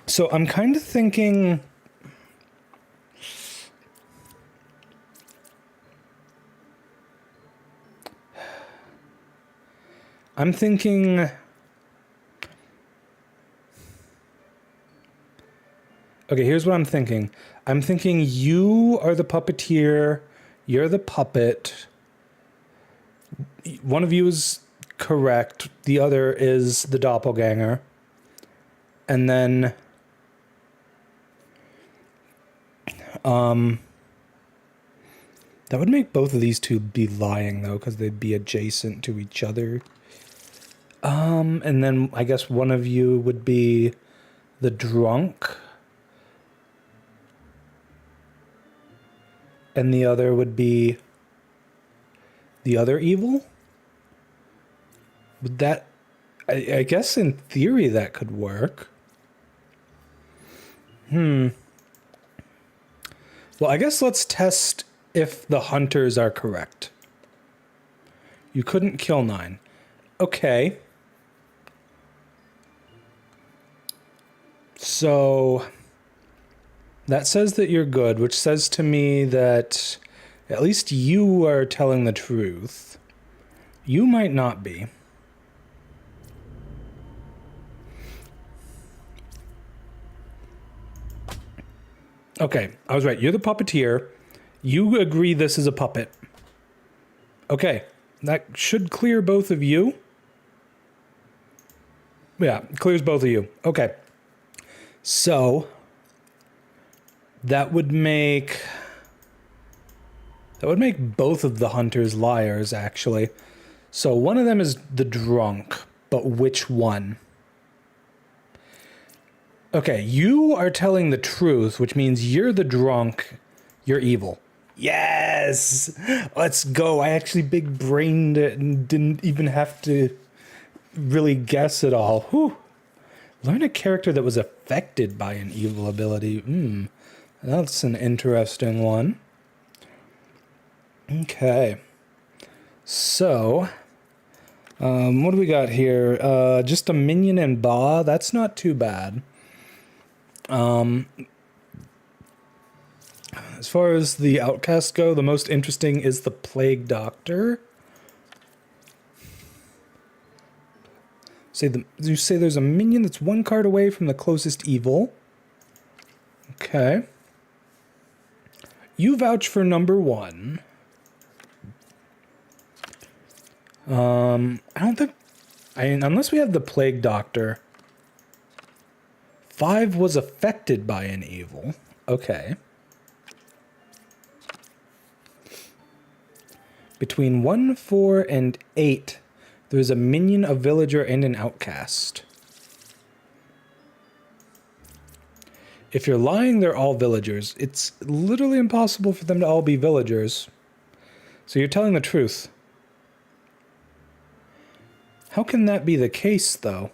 So I'm kind of thinking... Okay, here's what I'm thinking. I'm thinking you are the puppeteer, you're the puppet. One of you is correct, the other is the doppelganger. And then... that would make both of these two be lying, though, because they'd be adjacent to each other. And then I guess one of you would be the drunk. And the other would be the other evil? Would that... I guess in theory that could work. Well, I guess let's test if the hunters are correct. You couldn't kill 9. Okay. So that says that you're good, which says to me that at least you are telling the truth. You might not be. Okay, I was right. You're the puppeteer. You agree this is a puppet. Okay, that should clear both of you. Yeah, clears both of you. Okay. So that would make both of the hunters liars, actually. So one of them is the drunk, but which one? Okay, you are telling the truth, which means you're the drunk, you're evil. Yes! Let's go. I actually big brained it and didn't even have to really guess it all. Whew. Learn a character that was affected by an evil ability. That's an interesting one. Okay. So, what do we got here? Just a minion and Ba. That's not too bad. As far as the outcasts go, the most interesting is the Plague Doctor. You say there's a minion that's 1 card away from the closest evil. Okay. You vouch for number 1. I don't think... unless we have the Plague Doctor. 5 was affected by an evil. Okay. Between 1, 4, and 8, there's a minion, a villager, and an outcast. If you're lying, they're all villagers. It's literally impossible for them to all be villagers. So you're telling the truth. How can that be the case, though?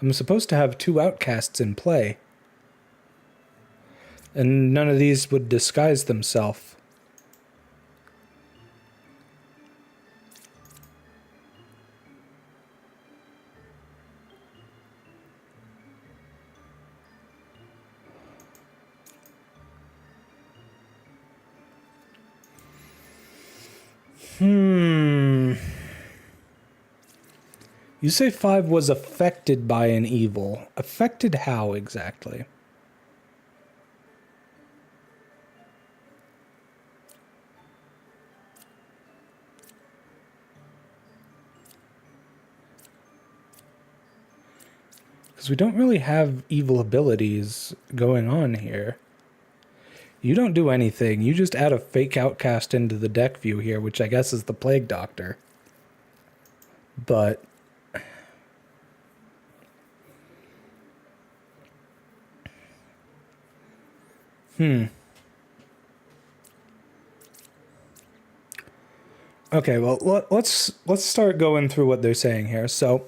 I'm supposed to have 2 outcasts in play. And none of these would disguise themselves. You say 5 was affected by an evil. Affected how exactly? Because we don't really have evil abilities going on here. You don't do anything. You just add a fake outcast into the deck view here, which I guess is the Plague Doctor. But... Okay, well, let's start going through what they're saying here. So,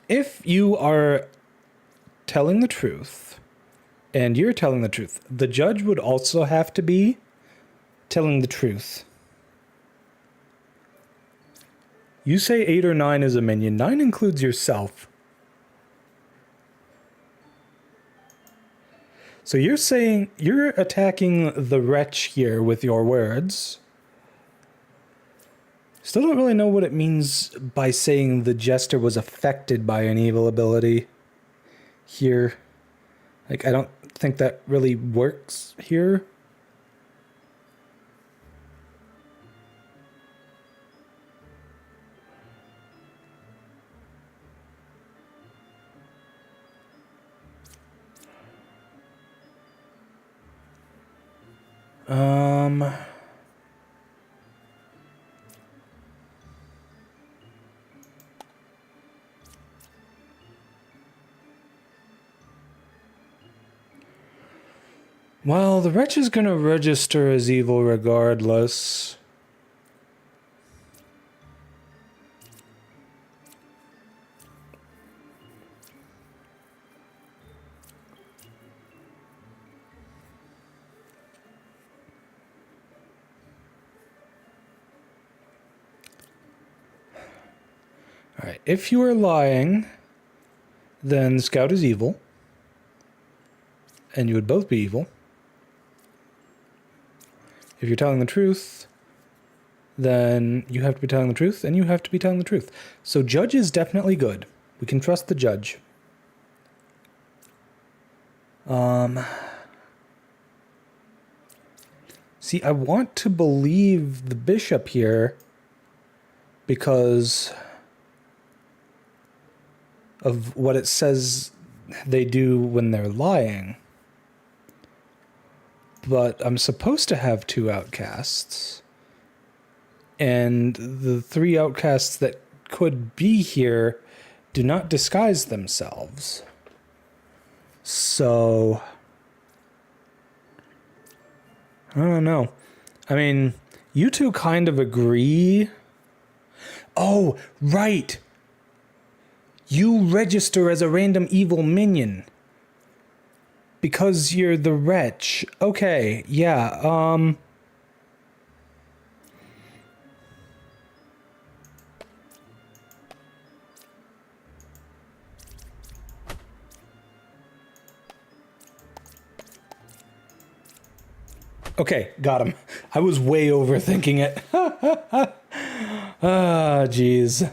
if you are telling the truth, and you're telling the truth, the judge would also have to be telling the truth. You say 8 or 9 is a minion. 9 includes yourself. So you're saying, you're attacking the wretch here with your words. Still don't really know what it means by saying the jester was affected by an evil ability here. Like, I don't think that really works here. Well, the wretch is going to register as evil regardless. Alright, if you are lying, then Scout is evil. And you would both be evil. If you're telling the truth, then you have to be telling the truth, and you have to be telling the truth. So Judge is definitely good. We can trust the Judge. See, I want to believe the Bishop here because of what it says they do when they're lying. But I'm supposed to have 2 outcasts. And the 3 outcasts that could be here do not disguise themselves. So... I don't know. I mean, you two kind of agree. Oh, right! You register as a random evil minion. Because you're the wretch. Okay, yeah, Okay, got him. I was way overthinking it. Ah, jeez.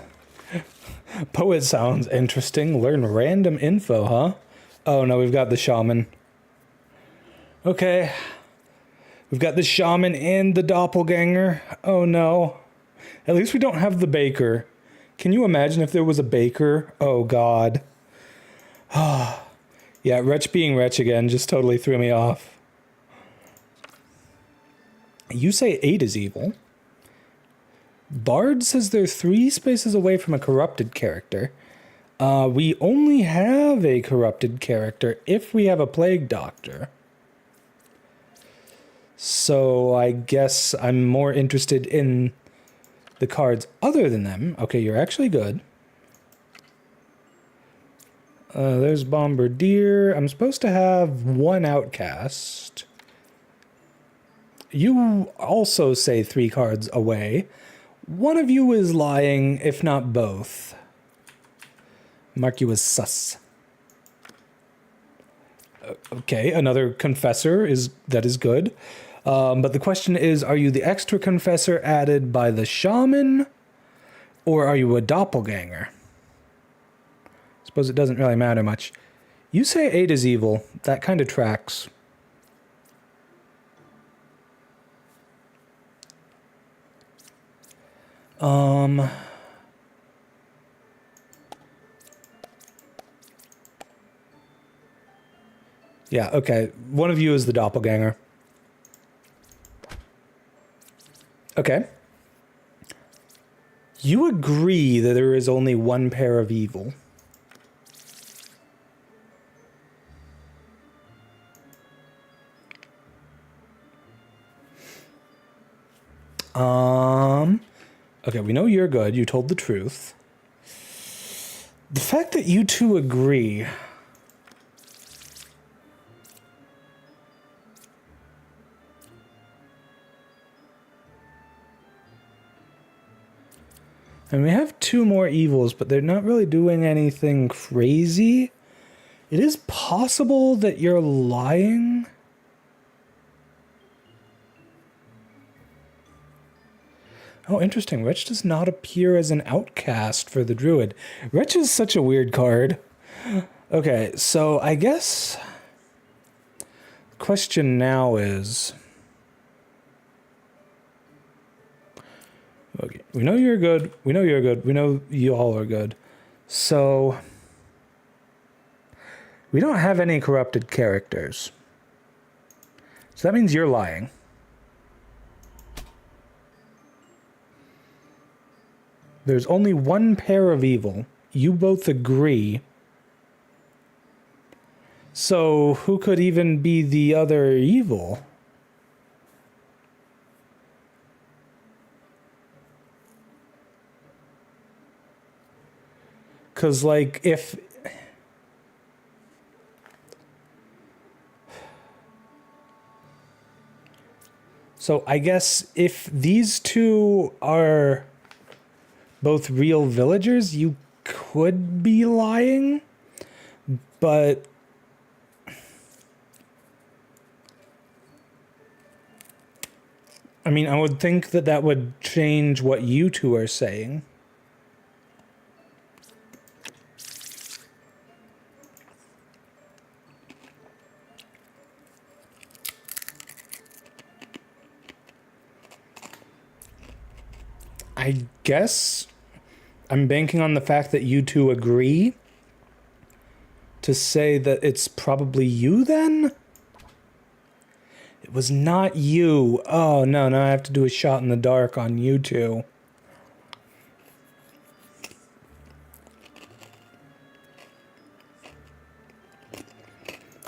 Poet sounds interesting. Learn random info, huh? Oh no, we've got the shaman. Okay. We've got the shaman and the doppelganger. Oh no. At least we don't have the baker. Can you imagine if there was a baker? Oh god. Yeah, wretch being wretch again just totally threw me off. You say 8 is evil. Bard says they're 3 spaces away from a corrupted character. We only have a corrupted character if we have a plague doctor. So I guess I'm more interested in the cards other than them. Okay, you're actually good. There's Bombardier. I'm supposed to have 1 outcast. You also say 3 cards away. One of you is lying, if not both. Mark you as sus. Okay, another confessor that is good. But the question is, are you the extra confessor added by the shaman? Or are you a doppelganger? Suppose it doesn't really matter much. You say 8 is evil. That kind of tracks. Yeah, okay. One of you is the doppelganger. Okay. You agree that there is only one pair of evil. Okay, we know you're good. You told the truth. The fact that you two agree... And we have two more evils, but they're not really doing anything crazy. It is possible that you're lying. Oh, interesting. Wretch does not appear as an outcast for the druid. Wretch is such a weird card. Okay, so I guess... the question now is... okay, we know you're good. We know you're good. We know you all are good. So... we don't have any corrupted characters. So that means you're lying. There's only one pair of evil. You both agree. So who could even be the other evil? Because, like, if... so I guess if these two are both real villagers, you could be lying, but... I mean, I would think that that would change what you two are saying. I guess I'm banking on the fact that you two agree to say that it's probably you then? It was not you. Oh, no, now I have to do a shot in the dark on you two.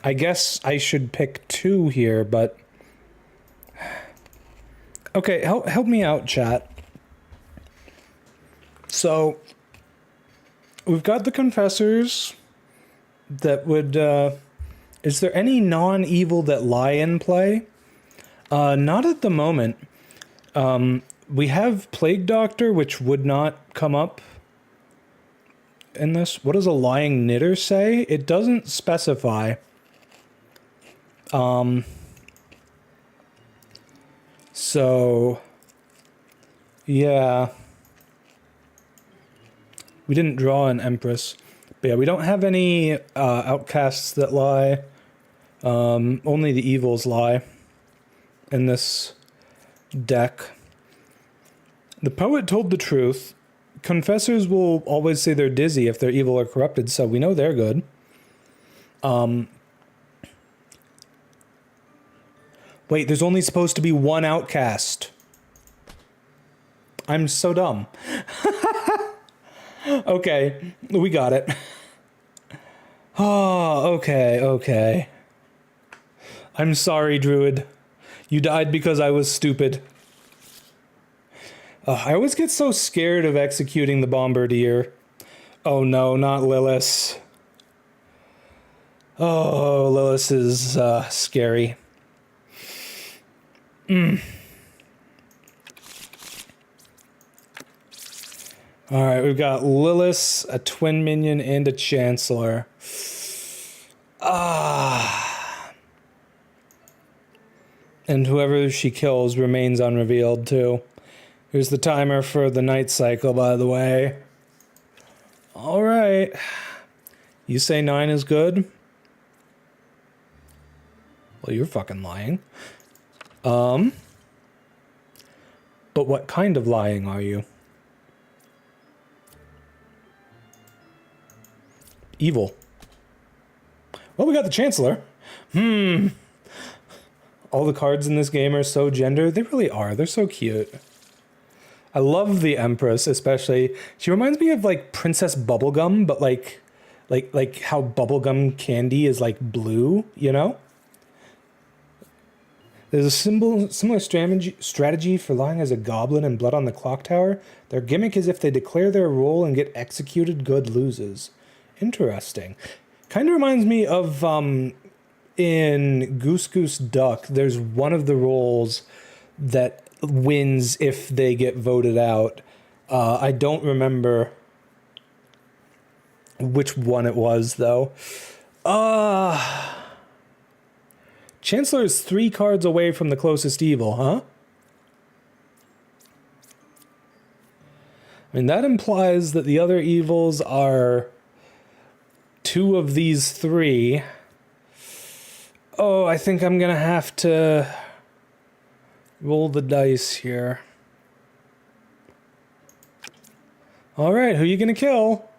I guess I should pick two here, but... okay, help me out, chat. So, we've got the confessors that would... is there any non-evil that lie in play? Not at the moment. We have Plague Doctor, which would not come up in this. What does a lying knitter say? It doesn't specify. So, yeah. We didn't draw an Empress. But yeah, we don't have any outcasts that lie. Only the evils lie in this deck. The poet told the truth. Confessors will always say they're dizzy if they're evil or corrupted, so we know they're good. Wait, there's only supposed to be one outcast. I'm so dumb. Okay, we got it. Oh, okay. I'm sorry, Druid. You died because I was stupid. I always get so scared of executing the Bombardier. Oh no, not Lilith. Oh, Lilith is scary. Alright, we've got Lilith, a twin minion, and a Chancellor. And whoever she kills remains unrevealed, too. Here's the timer for the night cycle, by the way. Alright. You say 9 is good? Well, you're fucking lying. But what kind of lying are you? Evil. Well, we got the Chancellor. All the cards in this game are so gender. They really are. They're so cute. I love the Empress, especially. She reminds me of like Princess Bubblegum, but like how bubblegum candy is like blue, you know? There's a similar strategy for lying as a goblin in Blood on the Clock Tower. Their gimmick is if they declare their role and get executed, good loses. Interesting. Kind of reminds me of in Goose Goose Duck, there's one of the roles that wins if they get voted out. I don't remember which one it was, though. Chancellor is 3 cards away from the closest evil, huh? I mean, that implies that the other evils are 2 of these 3. Oh, I think I'm gonna have to roll the dice here. All right, who are you gonna kill?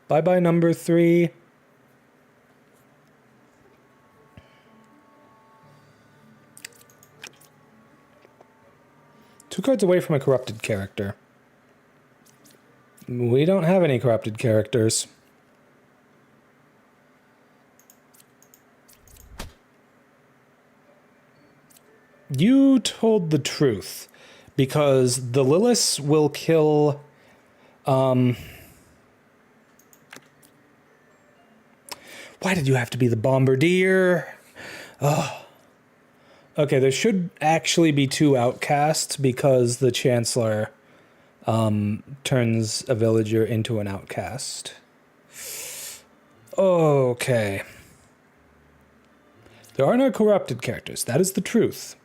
Bye-bye, number 3. Two cards away from a corrupted character. We don't have any corrupted characters. You told the truth, because the Liliths will kill... Why did you have to be the Bombardier? Oh. Okay, there should actually be 2 outcasts because the Chancellor turns a villager into an outcast. Okay. There are no corrupted characters. That is the truth.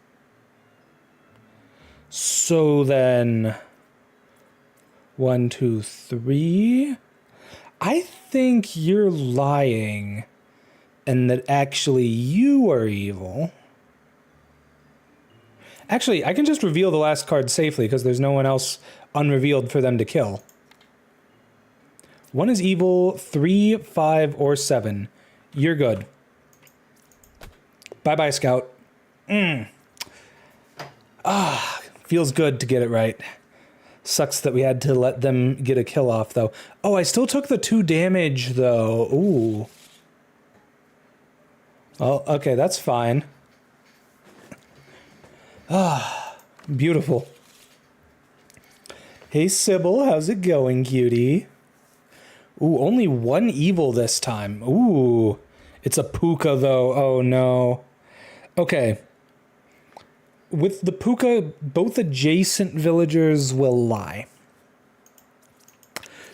So then... 1, 2, 3... I think you're lying, and that actually you are evil. Actually, I can just reveal the last card safely because there's no one else unrevealed for them to kill. 1 is evil, 3, 5, or 7. You're good. Bye-bye, Scout. Feels good to get it right. Sucks that we had to let them get a kill off, though. Oh, I still took the 2 damage, though. Ooh. Well, okay, that's fine. Beautiful. Hey, Sybil, how's it going, cutie? Ooh, only 1 evil this time. Ooh. It's a puka, though. Oh, no. Okay. With the puka, both adjacent villagers will lie.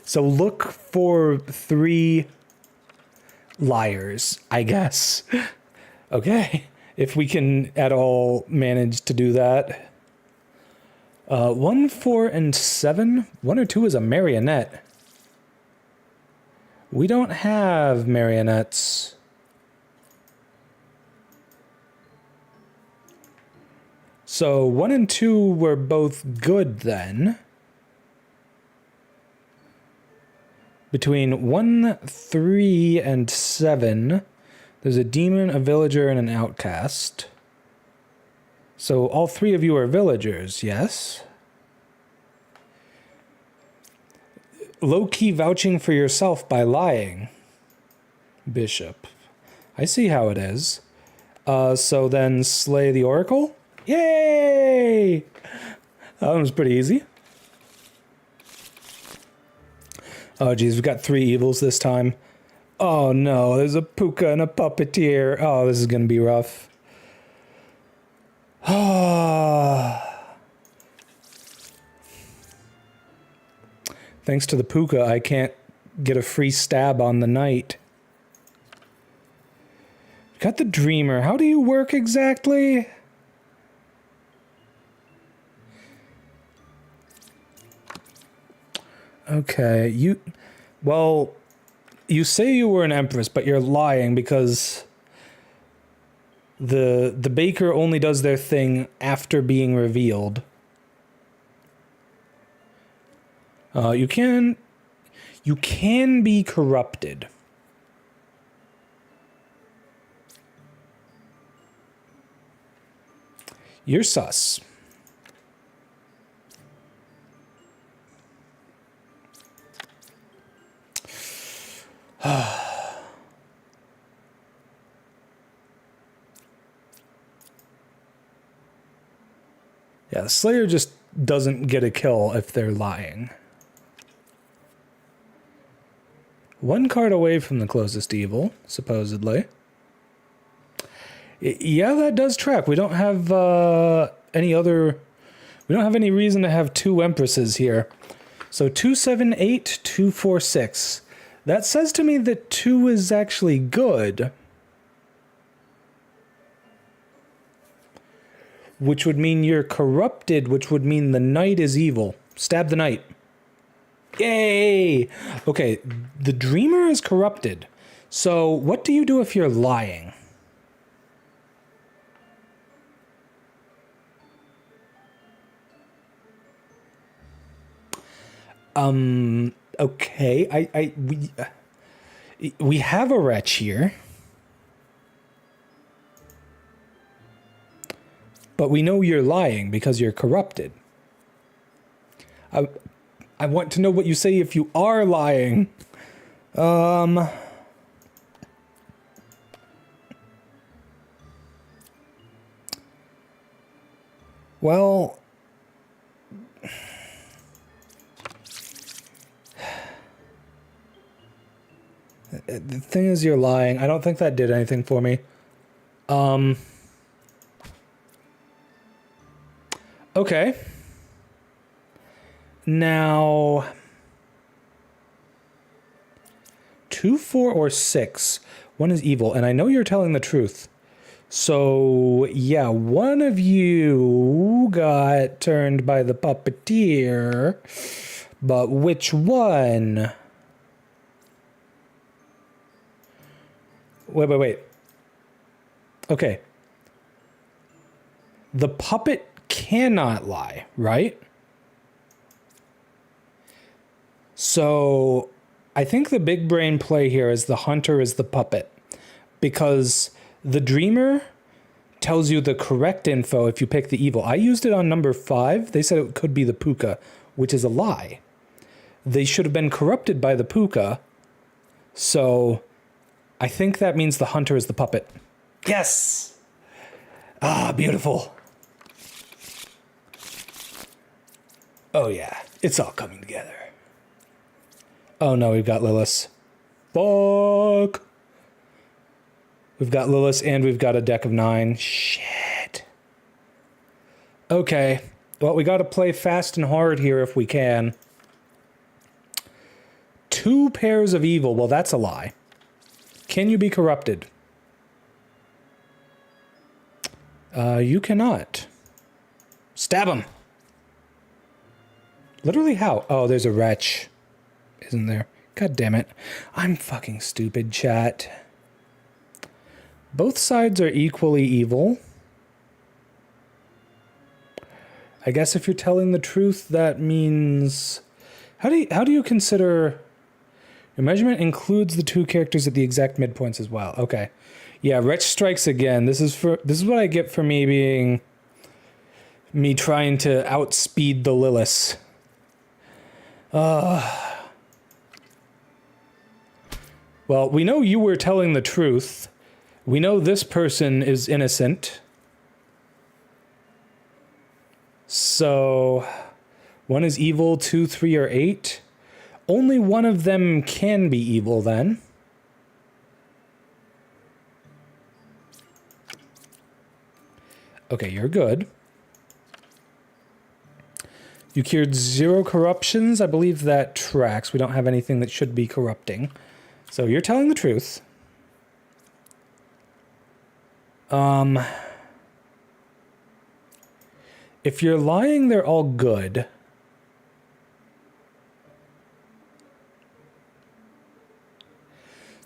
So look for 3 liars, I guess. Okay. If we can at all manage to do that. 1, 4, and 7. 1 or 2 is a marionette. We don't have marionettes. So 1 and 2 were both good then. Between 1, 3, and 7, there's a demon, a villager, and an outcast. So all 3 of you are villagers, yes? Low-key vouching for yourself by lying. Bishop. I see how it is. So then slay the oracle? Yay! That one was pretty easy. Oh, geez, we've got 3 evils this time. Oh, no, there's a puka and a puppeteer. Oh, this is going to be rough. Thanks to the puka, I can't get a free stab on the knight. Got the dreamer. How do you work exactly? Okay, you say you were an empress, but you're lying because the baker only does their thing after being revealed. You can be corrupted. You're sus. Yeah, the Slayer just doesn't get a kill if they're lying. One card away from the closest evil, supposedly. Yeah, that does track. We don't have any other... We don't have any reason to have two Empresses here. So 278, 246. That says to me that 2 is actually good. Which would mean you're corrupted, which would mean the knight is evil. Stab the knight. Yay! Okay, the dreamer is corrupted. So what do you do if you're lying? Okay, we have a wretch here. But we know you're lying because you're corrupted. I want to know what you say if you are lying. Well... The thing is, you're lying. I don't think that did anything for me. Okay. Now... 2, 4, or 6. One is evil, and I know you're telling the truth. So, yeah, one of you got turned by the puppeteer. But which one? Wait. Okay. The puppet cannot lie, right? So, I think the big brain play here is the hunter is the puppet. Because the dreamer tells you the correct info if you pick the evil. I used it on number 5. They said it could be the puka, which is a lie. They should have been corrupted by the puka. So... I think that means the hunter is the puppet. Yes! Ah, beautiful. Oh yeah, it's all coming together. Oh no, we've got Lilith. Fuck! We've got Lilith and we've got a deck of 9. Shit. Okay, well, we gotta play fast and hard here if we can. 2 pairs of evil, well, that's a lie. Can you be corrupted? You cannot. Stab him! Literally how? Oh, there's a wretch. Isn't there? God damn it. I'm fucking stupid, chat. Both sides are equally evil. I guess if you're telling the truth, that means... How do you consider... Your measurement includes the 2 characters at the exact midpoints as well. Okay. Yeah, Wretch strikes again. This is what I get for me trying to outspeed the Lilith. Well, we know you were telling the truth. We know this person is innocent. So, 1 is evil, 2, 3, or 8. Only one of them can be evil, then. Okay, you're good. You cured 0 corruptions. I believe that tracks. We don't have anything that should be corrupting. So you're telling the truth. If you're lying, they're all good.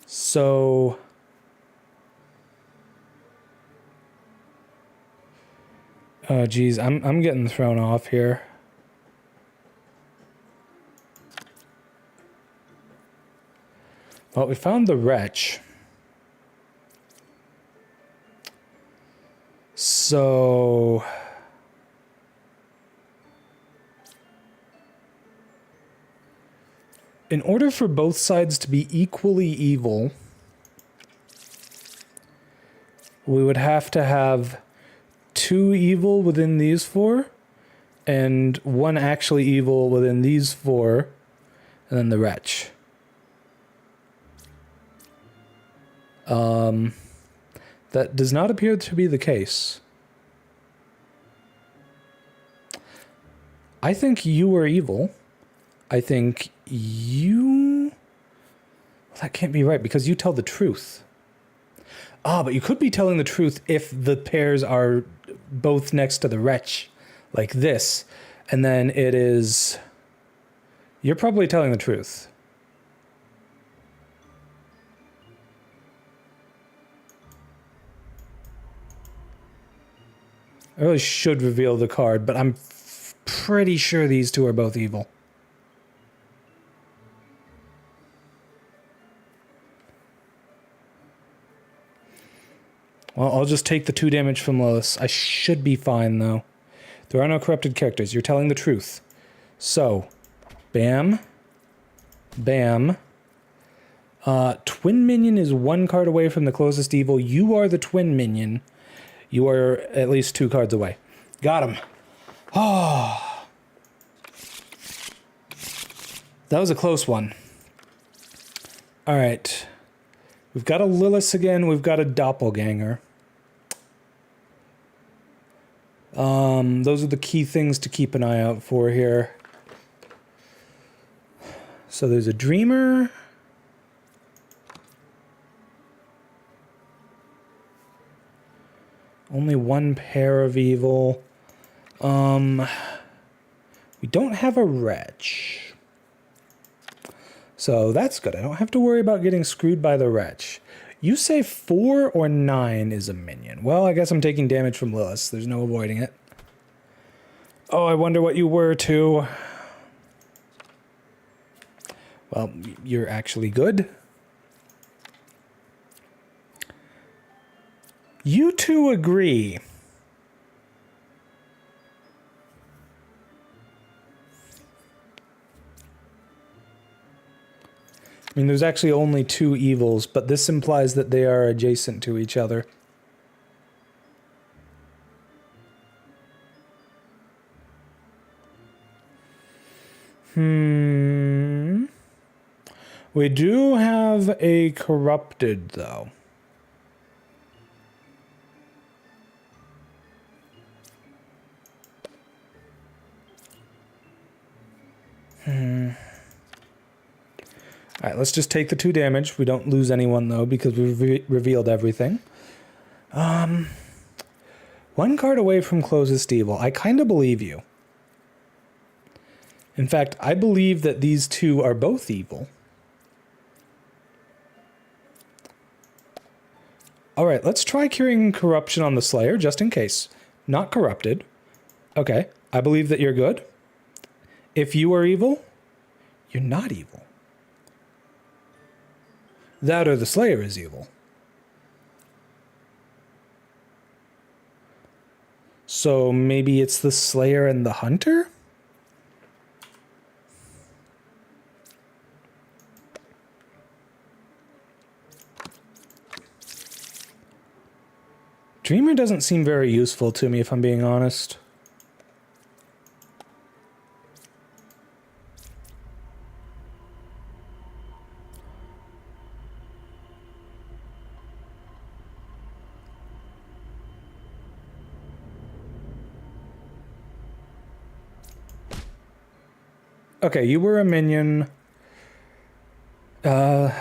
So... Oh, geez, I'm getting thrown off here. Well, we found the wretch. So... in order for both sides to be equally evil, we would have to have 2 evil within these 4, and 1 actually evil within these 4, and then the wretch. That does not appear to be the case. I think you are evil. I think you... Well, that can't be right, because you tell the truth. Ah, but you could be telling the truth if the pairs are both next to the wretch, like this. And then it is... You're probably telling the truth. I really should reveal the card, but I'm pretty sure these 2 are both evil. Well, I'll just take the 2 damage from Lilith. I should be fine, though. There are no corrupted characters. You're telling the truth. So, bam. Bam. Twin minion is 1 card away from the closest evil. You are the twin minion. You are at least 2 cards away. Got him. Oh. That was a close one. All right. We've got a Lilith again. We've got a doppelganger. Those are the key things to keep an eye out for here. So there's a dreamer. Only 1 pair of evil. We don't have a wretch. So that's good. I don't have to worry about getting screwed by the wretch. You say 4 or 9 is a minion. Well, I guess I'm taking damage from Lilith. There's no avoiding it. Oh, I wonder what you were too. Well, you're actually good. You 2 agree. I mean, there's actually only 2 evils, but this implies that they are adjacent to each other. We do have a corrupted, though. Alright, let's just take the 2 damage. We don't lose anyone, though, because we revealed everything. 1 card away from closest evil. I kind of believe you. In fact, I believe that these 2 are both evil. Alright, let's try curing corruption on the Slayer, just in case. Not corrupted. Okay, I believe that you're good. If you are evil, you're not evil. That or the Slayer is evil. So maybe it's the Slayer and the Hunter? Dreamer doesn't seem very useful to me, if I'm being honest. Okay, you were a minion. That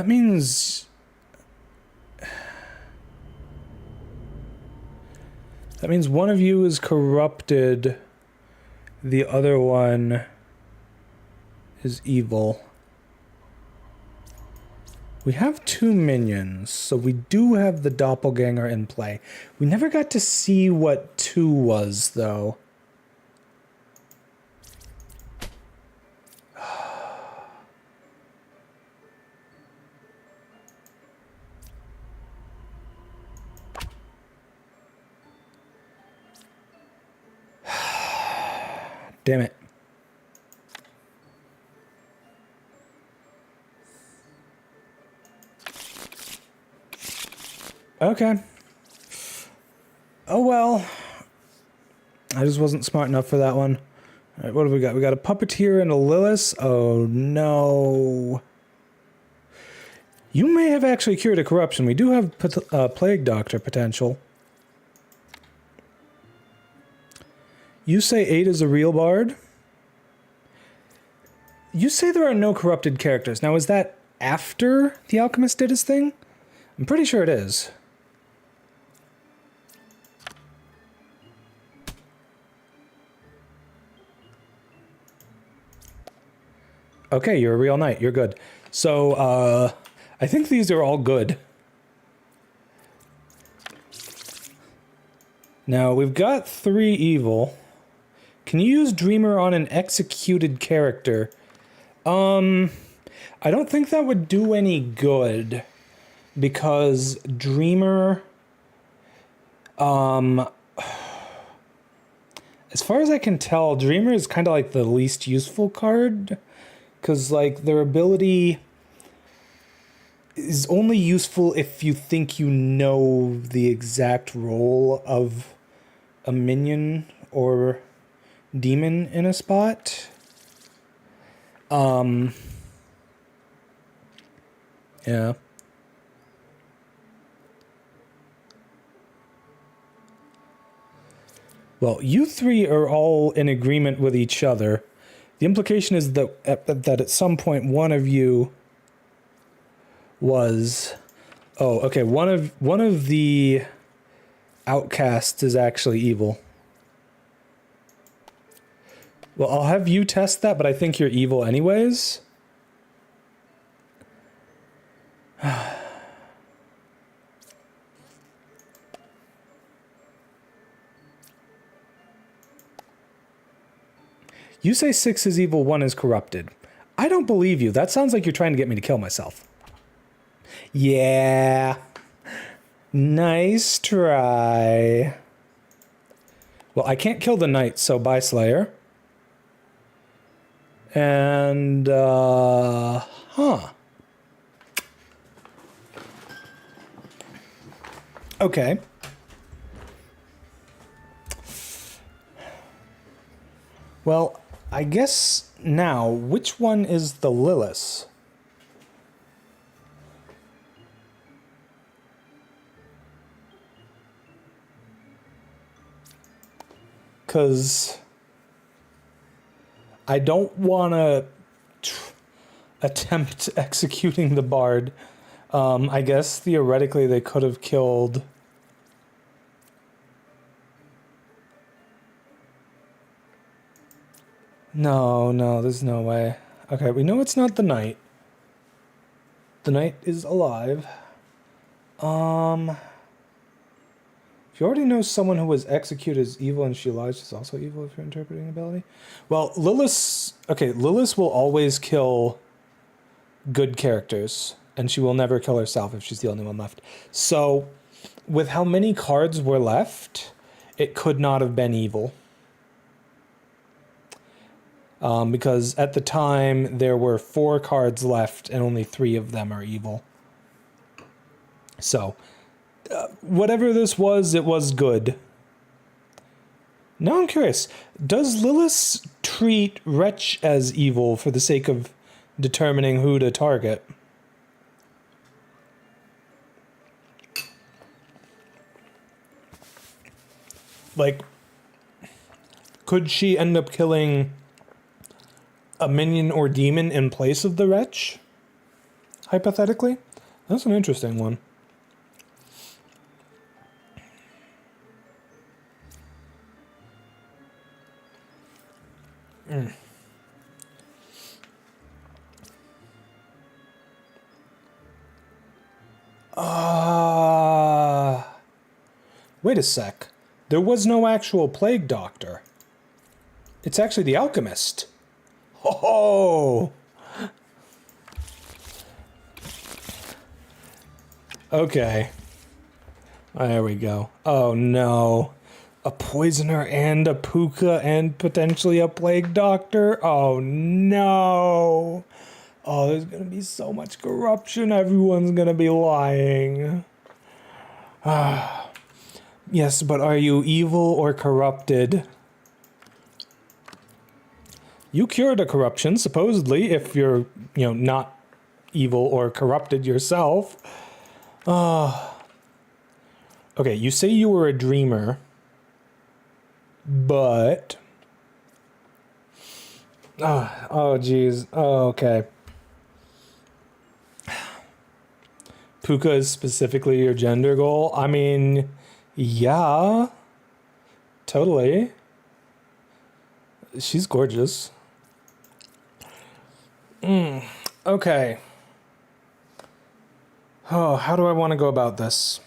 means... That means one of you is corrupted. The other one is evil. We have 2 minions, so we do have the doppelganger in play. We never got to see what 2 was, though. Damn it. Okay. Oh well. I just wasn't smart enough for that one. Alright, what have we got? We got a puppeteer and a Lilith. Oh no. You may have actually cured a corruption. We do have plague doctor potential. You say 8 is a real bard? You say there are no corrupted characters. Now, is that after the alchemist did his thing? I'm pretty sure it is. Okay, you're a real knight. You're good. So, I think these are all good. Now, we've got 3 evil. Can you use Dreamer on an executed character? I don't think that would do any good. Because Dreamer... as far as I can tell, Dreamer is kind of like the least useful card. Because, like, their ability is only useful if you think you know the exact role of a minion or demon in a spot. Yeah. Well, you 3 are all in agreement with each other. The implication is that at some point one of you was... Oh, okay, one of the outcasts is actually evil. Well, I'll have you test that, but I think you're evil anyways. You say 6 is evil, 1 is corrupted. I don't believe you. That sounds like you're trying to get me to kill myself. Yeah. Nice try. Well, I can't kill the knight, so bye, Slayer. And, Okay. Well, I guess now, which one is the Lilith? Because I don't want to attempt executing the bard. I guess theoretically they could have killed... No, there's no way. Okay, we know it's not the knight. The knight is alive. If you already know someone who was executed as evil and she lies, she's also evil if you're interpreting ability. Well, Lilith... Okay, Lilith will always kill good characters, and she will never kill herself if she's the only one left. So, with how many cards were left, it could not have been evil. Because at the time, there were 4 cards left, and only 3 of them are evil. So, whatever this was, it was good. Now I'm curious, does Lilith treat Wretch as evil for the sake of determining who to target? Like, could she end up killing a minion or demon in place of the Wretch? Hypothetically? That's an interesting one. Wait a sec. There was no actual plague doctor. It's actually the alchemist. Oh! Okay. There we go. Oh no. A poisoner and a puka and potentially a plague doctor? Oh no. Oh, there's gonna be so much corruption. Everyone's gonna be lying. Yes, but are you evil or corrupted? You cured a corruption, supposedly, if you're, not evil or corrupted yourself. Okay, you say you were a dreamer, but... Oh, geez. Oh, okay. Puka is specifically your gender goal? I mean, yeah. Totally. She's gorgeous. Okay. Oh, how do I want to go about this?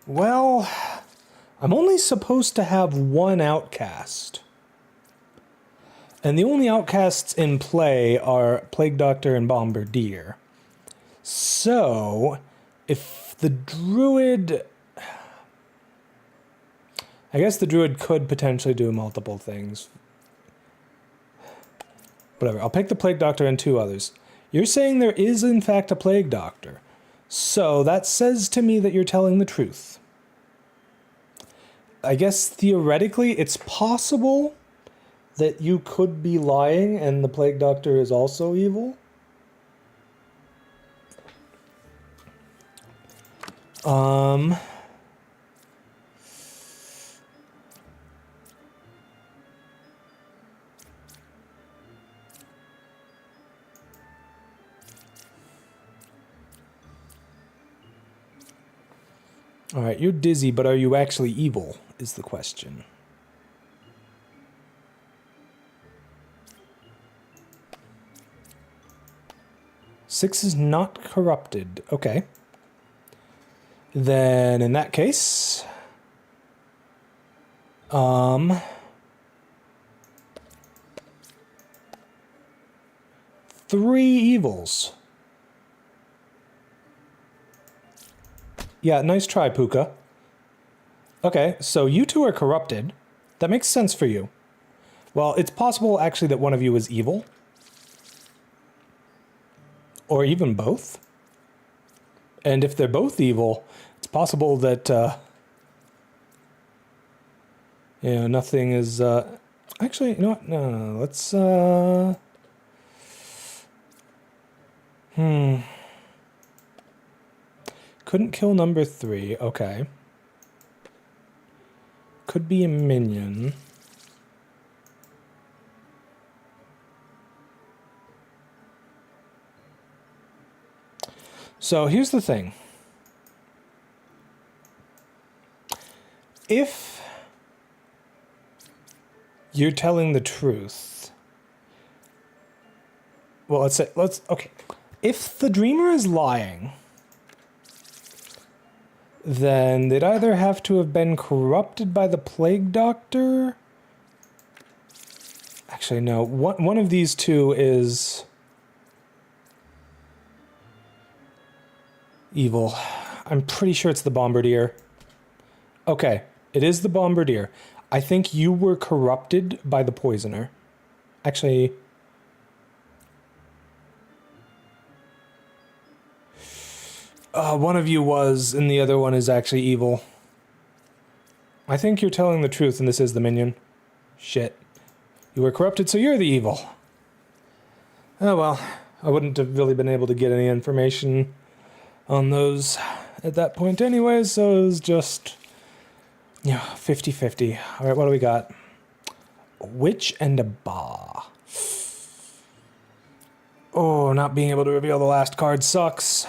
Well, I'm only supposed to have one outcast. And the only outcasts in play are Plague Doctor and Bombardier. So, if the druid... I guess the druid could potentially do multiple things. Whatever, I'll pick the Plague Doctor and 2 others. You're saying there is in fact a Plague Doctor. So that says to me that you're telling the truth. I guess theoretically it's possible that you could be lying and the Plague Doctor is also evil. Alright, you're dizzy, but are you actually evil, is the question. Six is not corrupted. Okay. Then, in that case... 3 evils. Yeah, nice try, Puka. Okay, so you 2 are corrupted. That makes sense for you. Well, it's possible, actually, that one of you is evil. Or even both. And if they're both evil, it's possible that, nothing is, Actually, you know what? No, let's, Couldn't kill number 3, okay. Could be a minion. So here's the thing. If you're telling the truth, well, okay. If the dreamer is lying, then they'd either have to have been corrupted by the Plague Doctor. Actually, no. One of these 2 is evil. I'm pretty sure it's the Bombardier. Okay, it is the Bombardier. I think you were corrupted by the Poisoner. Actually... one of you was, and the other one is actually evil. I think you're telling the truth, and this is the minion. Shit. You were corrupted, so you're the evil. Oh well, I wouldn't have really been able to get any information on those at that point anyway, so it was just, 50-50. Alright, what do we got? A witch and a ba. Oh, not being able to reveal the last card sucks.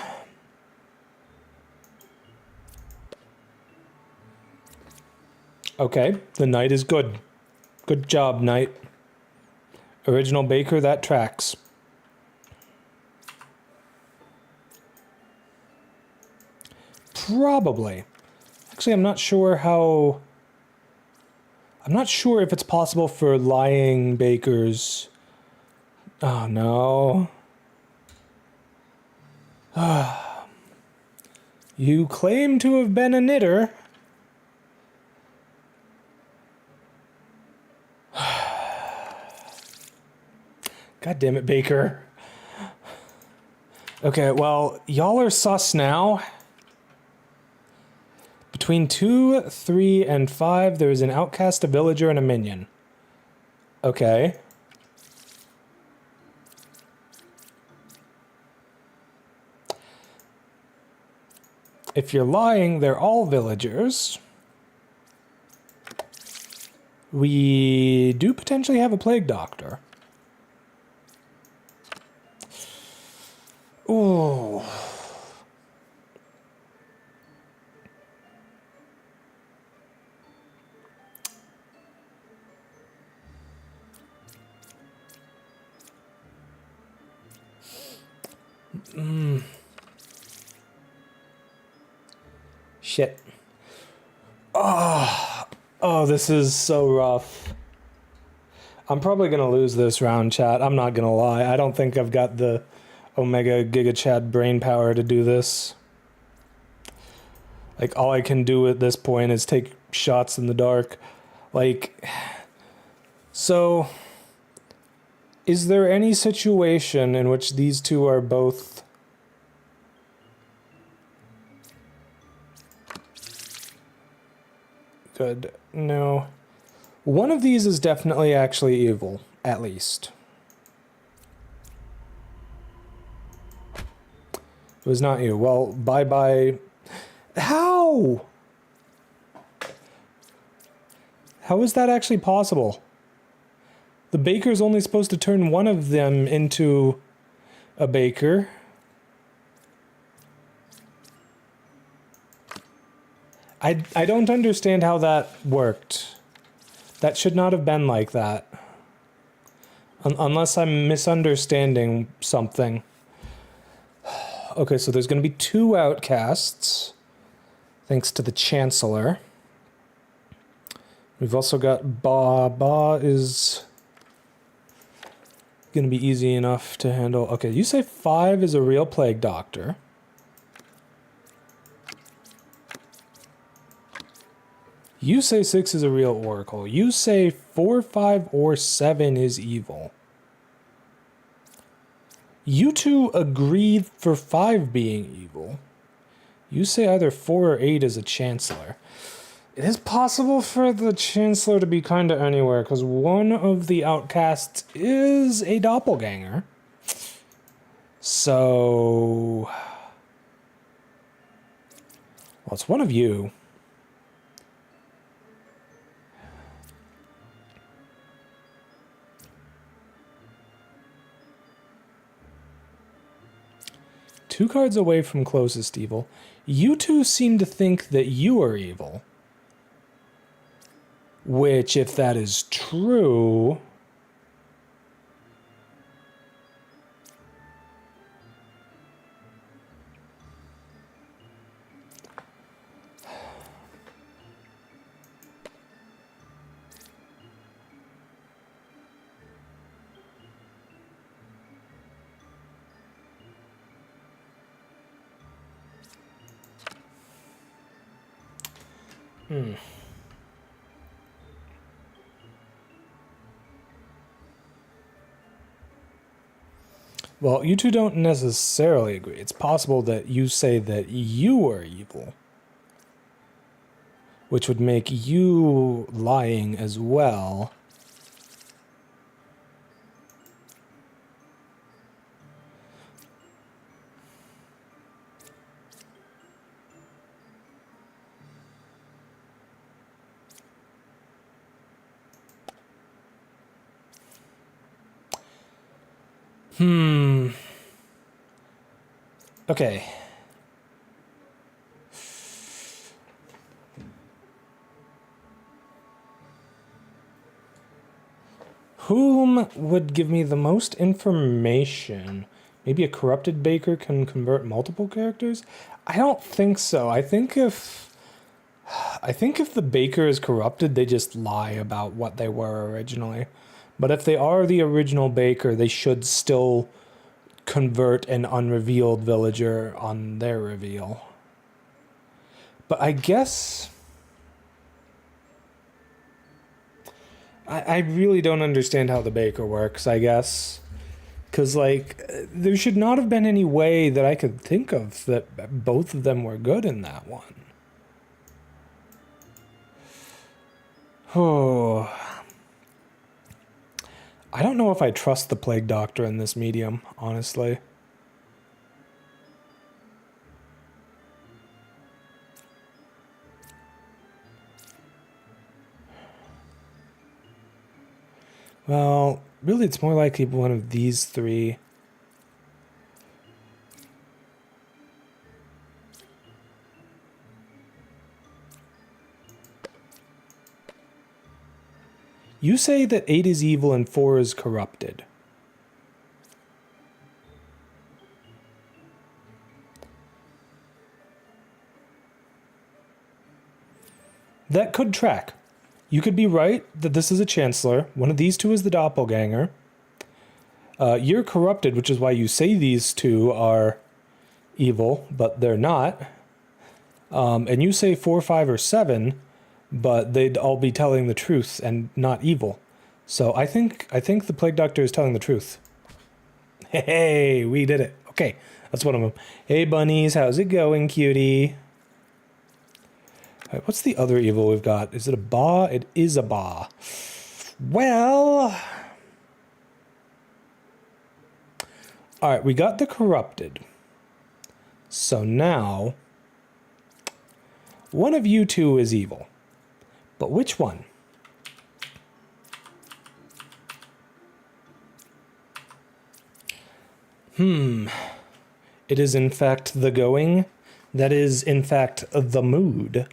Okay, the knight is good. Good job, knight. Original Baker, that tracks. Probably. Actually, I'm not sure how... I'm not sure if it's possible for lying bakers... Oh, no. You claim to have been a knitter. God damn it, Baker. Okay, well, y'all are sus now. Between 2, 3, and 5, there is an outcast, a villager, and a minion. Okay. If you're lying, they're all villagers. We do potentially have a plague doctor. Ooh. Shit. Oh, this is so rough. I'm probably gonna lose this round, chat. I'm not gonna lie. I don't think I've got the Omega Giga Chat brain power to do this. Like, all I can do at this point is take shots in the dark. Like, so, is there any situation in which these two are both... Good. No. One of these is definitely actually evil, at least. It was not you. Well, bye-bye. How? How is that actually possible? The baker's only supposed to turn one of them into a baker. I don't understand how that worked. That should not have been like that. Unless I'm misunderstanding something. Okay, so there's going to be 2 outcasts. Thanks to the Chancellor. We've also got Ba. Ba is going to be easy enough to handle. Okay, you say 5 is a real plague doctor. You say 6 is a real oracle. You say 4, 5, or 7 is evil. You two agreed for 5 being evil. You say either 4 or 8 is a chancellor. It is possible for the chancellor to be kind of anywhere, because one of the outcasts is a doppelganger. So... well, it's one of you. Two cards away from closest evil. You two seem to think that you are evil. Which, if that is true... Well, you two don't necessarily agree. It's possible that you say that you are evil, which would make you lying as well. Okay. Whom would give me the most information? Maybe a corrupted baker can convert multiple characters? I don't think so. I think if the baker is corrupted, they just lie about what they were originally. But if they are the original baker, they should still convert an unrevealed villager on their reveal. But I guess I really don't understand how the baker works, I guess. Because, like, there should not have been any way that I could think of that both of them were good in that one. Oh. I don't know if I trust the Plague Doctor in this medium, honestly. Well, really it's more likely one of these three. You say that 8 is evil and 4 is corrupted. That could track. You could be right that this is a Chancellor. One of these two is the Doppelganger. You're corrupted, which is why you say these two are evil, but they're not. And you say 4, 5, or 7, but they'd all be telling the truth and not evil. So I think the Plague Doctor is telling the truth. Hey, we did it. Okay, that's one of them. Hey, bunnies, how's it going, cutie? All right, what's the other evil we've got? Is it a Ba? It is a Ba. Well... Alright, we got the corrupted. So now... one of you two is evil. But which one? It is in fact the going. That is in fact the mood.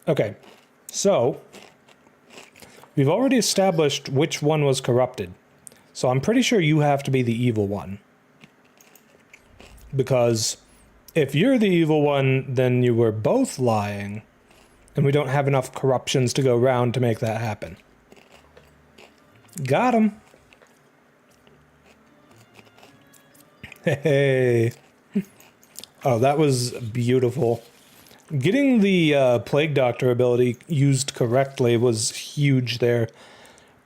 Okay, so we've already established which one was corrupted. So I'm pretty sure you have to be the evil one. Because if you're the evil one, then you were both lying. And we don't have enough corruptions to go round to make that happen. Got him. Hey. Oh, that was beautiful. Getting the Plague Doctor ability used correctly was huge there.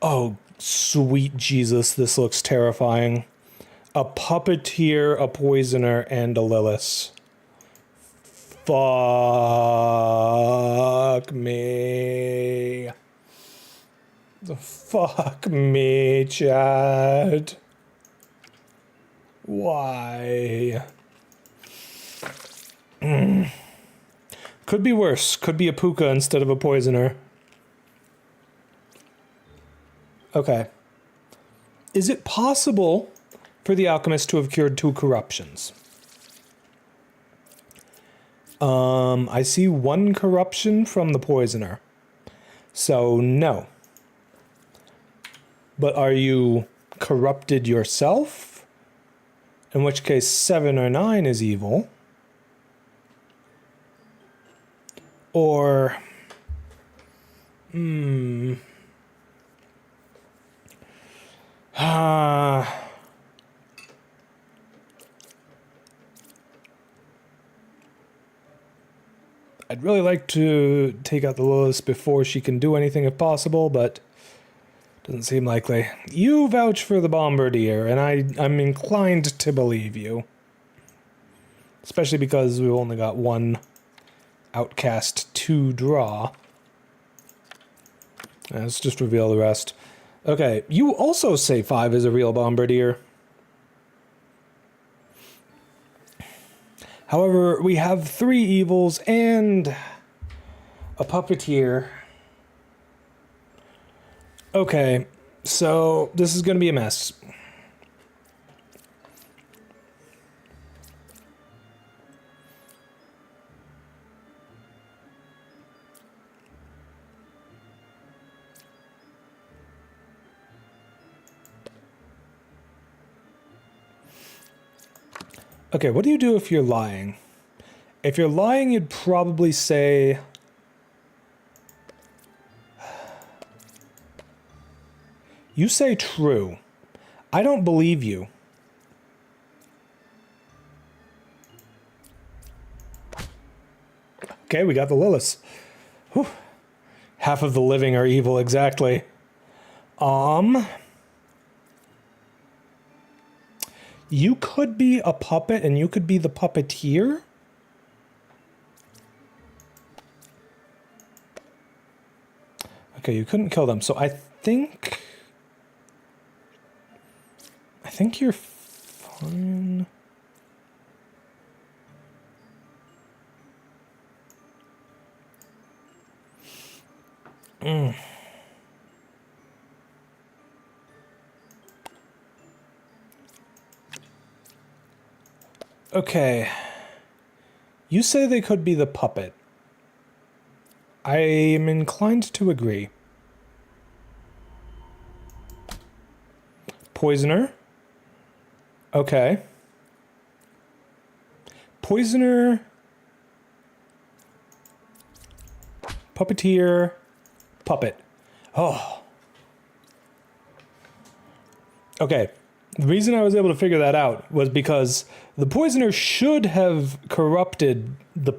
Oh, sweet Jesus, this looks terrifying. A puppeteer, a poisoner, and a Lilith. Fuck me. Fuck me, Chad. Why? Could be worse. Could be a puka instead of a poisoner. Okay. Is it possible for the alchemist to have cured 2 corruptions? I see 1 corruption from the poisoner. So, no. But are you corrupted yourself? In which case 7 or 9 is evil. Or... I'd really like to take out the Lilith before she can do anything if possible, but doesn't seem likely. You vouch for the Bombardier, and I'm inclined to believe you. Especially because we've only got 1 outcast to draw. Let's just reveal the rest. Okay, you also say 5 is a real Bombardier. However, we have 3 evils and a puppeteer. Okay, so this is going to be a mess. Okay, what do you do if you're lying? If you're lying, you'd probably say... You say true. I don't believe you. Okay, we got the Liliths. Whew. Half of the living are evil, exactly. You could be a puppet and you could be the puppeteer. Okay, you couldn't kill them, so I think you're fine. Okay. You say they could be the puppet. I am inclined to agree. Poisoner. Okay. Poisoner. Puppeteer. Puppet. Oh. Okay. The reason I was able to figure that out was because the poisoner should have corrupted the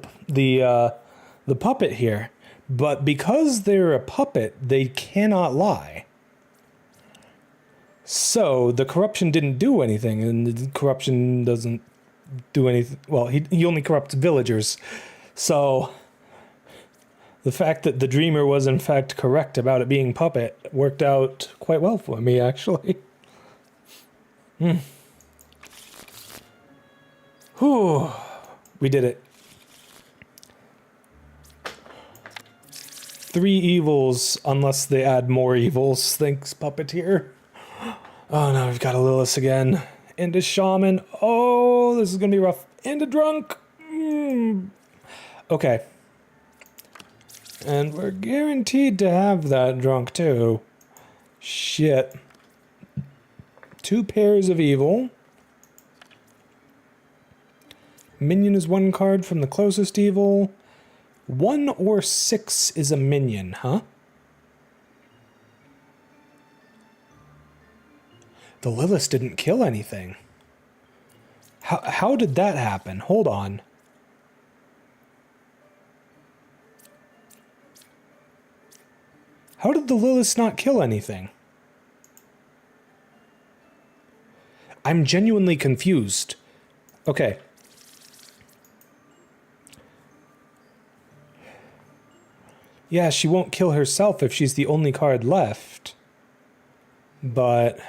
puppet here, but because they're a puppet, they cannot lie. So the corruption didn't do anything, and the corruption doesn't do anything. Well, he only corrupts villagers. So the fact that the dreamer was in fact correct about it being puppet worked out quite well for me, actually. Whew. We did it. 3 evils, unless they add more evils. Thanks, puppeteer. Oh, now we've got a Lilith again. And a shaman. Oh, this is gonna be rough. And a drunk. Okay. And we're guaranteed to have that drunk, too. Shit. 2 pairs of evil. Minion is 1 card from the closest evil. 1 or 6 is a minion, huh? The Lilith didn't kill anything. How did that happen? Hold on. How did the Lilith not kill anything? I'm genuinely confused. Okay. Yeah, she won't kill herself if she's the only card left. But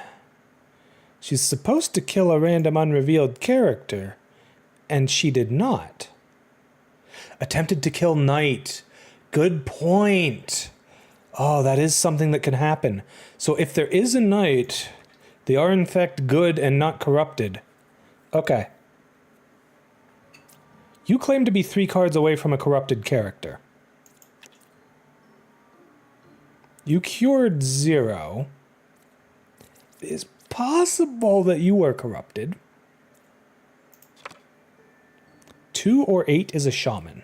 she's supposed to kill a random unrevealed character, and she did not. Attempted to kill Knight. Good point. Oh, that is something that can happen. So if there is a Knight, they are in fact good and not corrupted. Okay. You claim to be 3 cards away from a corrupted character. You cured 0. It is possible that you are corrupted. 2 or 8 is a shaman.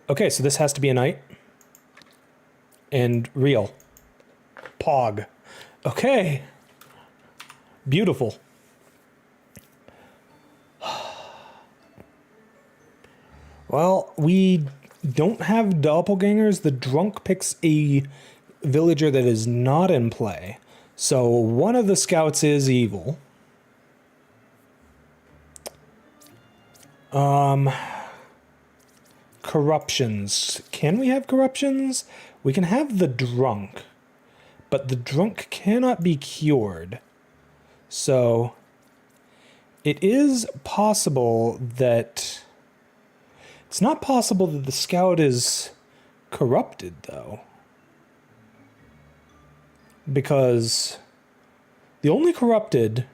Okay, so this has to be a knight. And real. Pog. Okay. Beautiful. Well, we don't have doppelgangers. The drunk picks a villager that is not in play. So one of the scouts is evil. Corruptions. Can we have corruptions? We can have the drunk. But the drunk cannot be cured. So it is possible that... It's not possible that the scout is corrupted, though. Because the only corrupted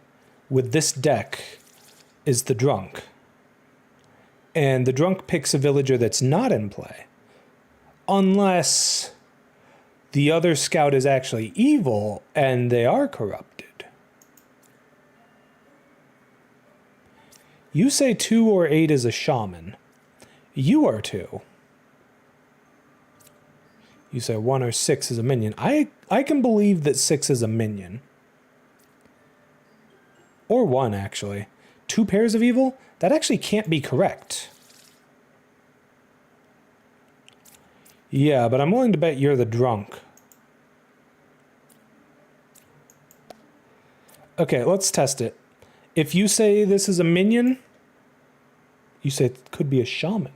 with this deck is the drunk. And the drunk picks a villager that's not in play. Unless the other scout is actually evil and they are corrupted. You say 2 or 8 is a shaman. You are 2. You say 1 or 6 is a minion. I can believe that 6 is a minion. Or 1, actually. 2 pairs of evil? That actually can't be correct. Yeah, but I'm willing to bet you're the drunk. Okay, let's test it. If you say this is a minion, you say it could be a shaman.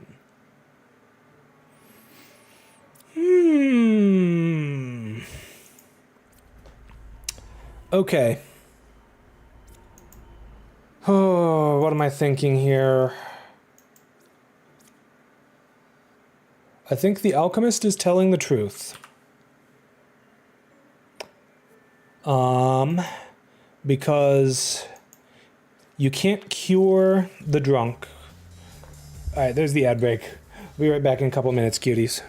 Okay. Oh, what am I thinking here? I think the alchemist is telling the truth. Because you can't cure the drunk. Alright, there's the ad break. We'll be right back in a couple minutes, cuties.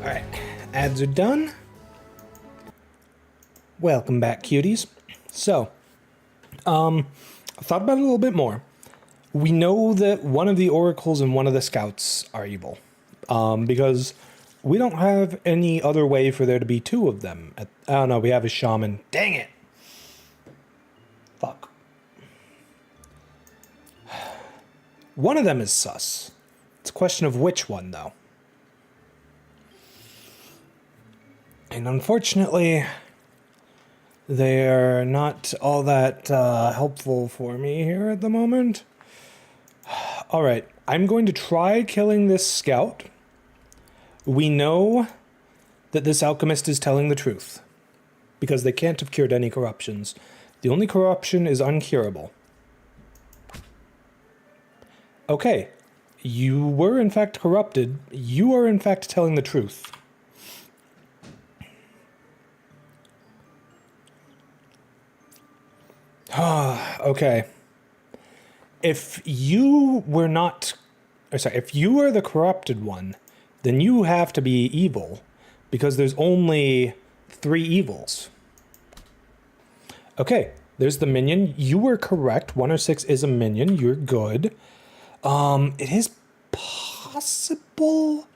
Alright, ads are done. Welcome back, cuties. So, I thought about it a little bit more. We know that one of the oracles and one of the scouts are evil. Because we don't have any other way for there to be 2 of them. Oh no, we have a shaman. Dang it! Fuck. One of them is sus. It's a question of which one, though. And unfortunately, they're not all that helpful for me here at the moment. Alright, I'm going to try killing this scout. We know that this alchemist is telling the truth, because they can't have cured any corruptions. The only corruption is uncurable. Okay. You were in fact corrupted. You are in fact telling the truth. Okay. If you were not... if you are the corrupted one, then you have to be evil. Because there's only 3 evils. Okay. There's the minion. You were correct. 1 or 6 is a minion. You're good. It is possible...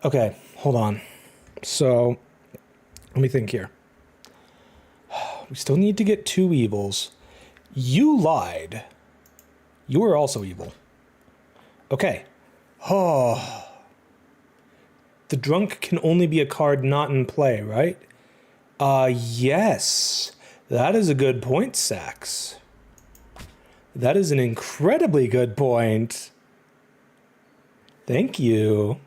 Okay, hold on. So, let me think here. We still need to get 2 evils. You lied. You were also evil. Okay. Oh. The drunk can only be a card not in play, right? Yes. That is a good point, Sax. That is an incredibly good point. Thank you.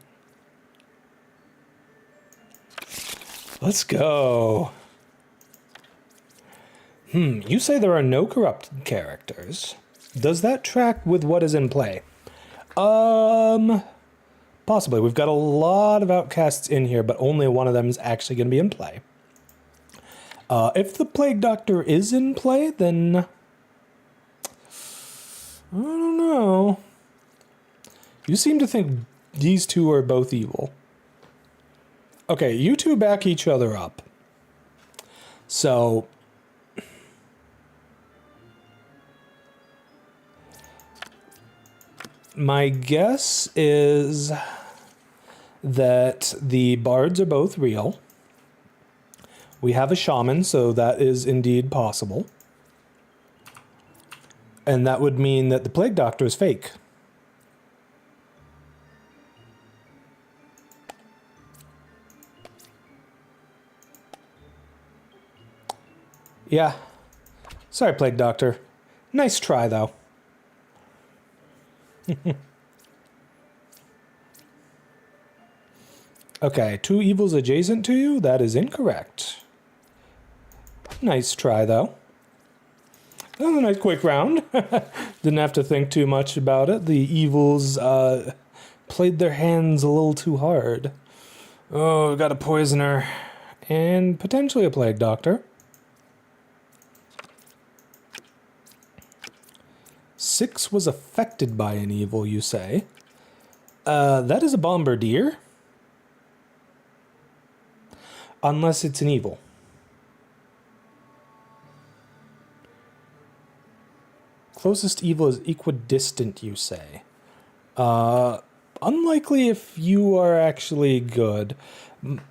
Let's go. You say there are no corrupted characters. Does that track with what is in play? Possibly. We've got a lot of outcasts in here, but only one of them is actually going to be in play. If the Plague Doctor is in play, then... I don't know. You seem to think these 2 are both evil. Okay, you 2 back each other up. So... my guess is that the bards are both real. We have a shaman, so that is indeed possible. And that would mean that the Plague Doctor is fake. Yeah. Sorry, Plague Doctor. Nice try, though. Okay, 2 evils adjacent to you? That is incorrect. Nice try, though. That was a nice quick round. Didn't have to think too much about it. The evils played their hands a little too hard. Oh, we got a poisoner. And potentially a Plague Doctor. 6 was affected by an evil, you say? That is a bombardier. Unless it's an evil. Closest evil is equidistant, you say. Unlikely if you are actually good.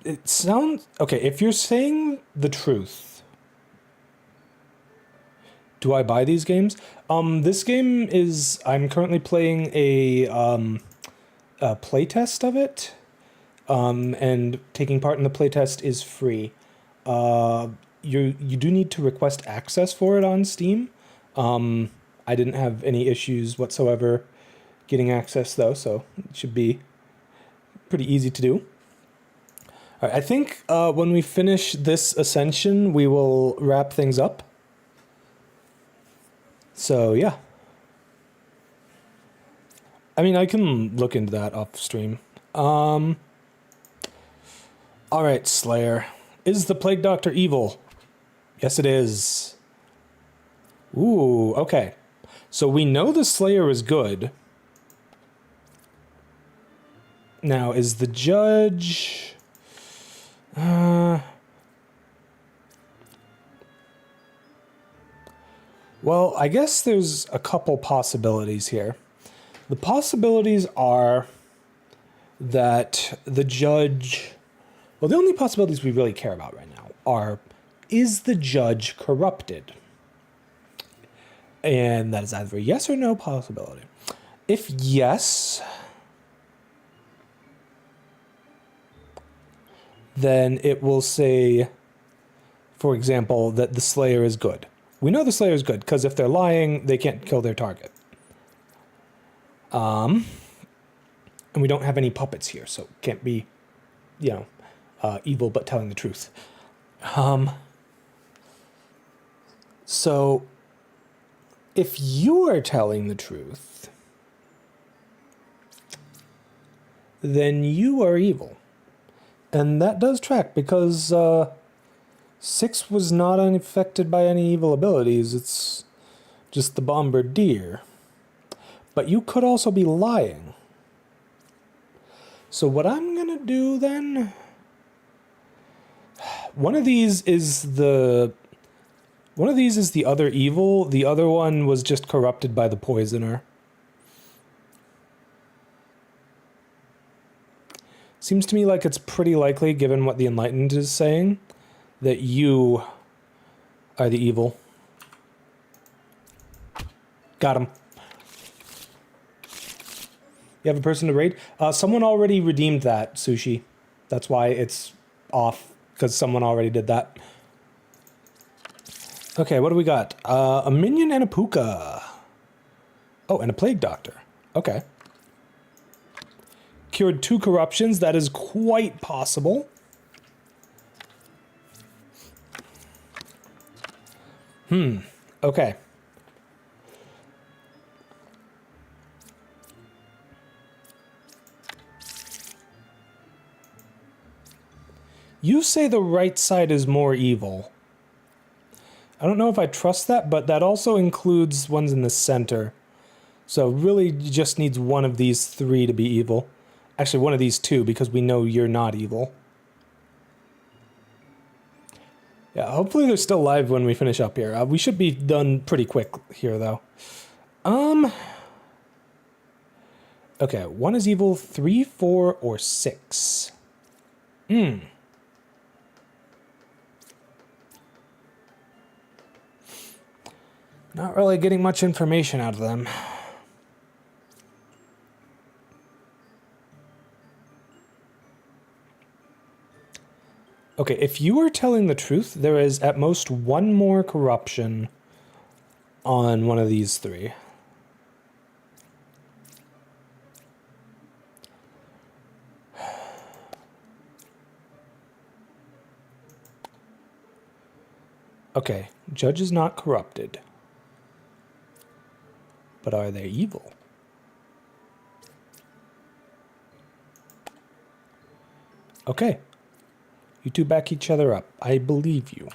It sounds... Okay, if you're saying the truth... Do I buy these games? This game is... I'm currently playing a playtest of it. And taking part in the playtest is free. You do need to request access for it on Steam. I didn't have any issues whatsoever getting access, though, so it should be pretty easy to do. All right, I think when we finish this ascension, we will wrap things up. So, yeah. I mean, I can look into that off stream. All right, Slayer. Is the Plague Doctor evil? Yes, it is. Ooh, okay. So we know the Slayer is good. Now, is the Judge... Well, I guess there's a couple possibilities here. The possibilities are that the Judge... Well, the only possibilities we really care about right now are, is the Judge corrupted? And that is either a yes or no possibility. If yes, then it will say, for example, that the Slayer is good. We know the Slayer is good, because if they're lying, they can't kill their target. And we don't have any puppets here, so it can't be, you know, evil but telling the truth. So, if you are telling the truth, then you are evil. And that does track because 6 was not unaffected by any evil abilities. It's just the bombardier. But you could also be lying. So what I'm gonna do then... One of these is the other evil. The other one was just corrupted by the poisoner. Seems to me like it's pretty likely, given what the Enlightened is saying, that you are the evil. Got him. You have a person to raid? Someone already redeemed that, Sushi. That's why it's off, because someone already did that. Okay, what do we got? A minion and a puka. Oh, and a plague doctor. Okay. Cured 2 corruptions. That is quite possible. Okay. You say the right side is more evil. I don't know if I trust that, but that also includes ones in the center. So really just needs one of these 3 to be evil. Actually, one of these 2, because we know you're not evil. Yeah, hopefully they're still live when we finish up here. We should be done pretty quick here, though. Okay, 1 is evil, 3, 4, or 6. Not really getting much information out of them. Okay, if you are telling the truth, there is at most 1 more corruption on one of these 3. Okay, judge is not corrupted. But are they evil? Okay. You 2 back each other up. I believe you.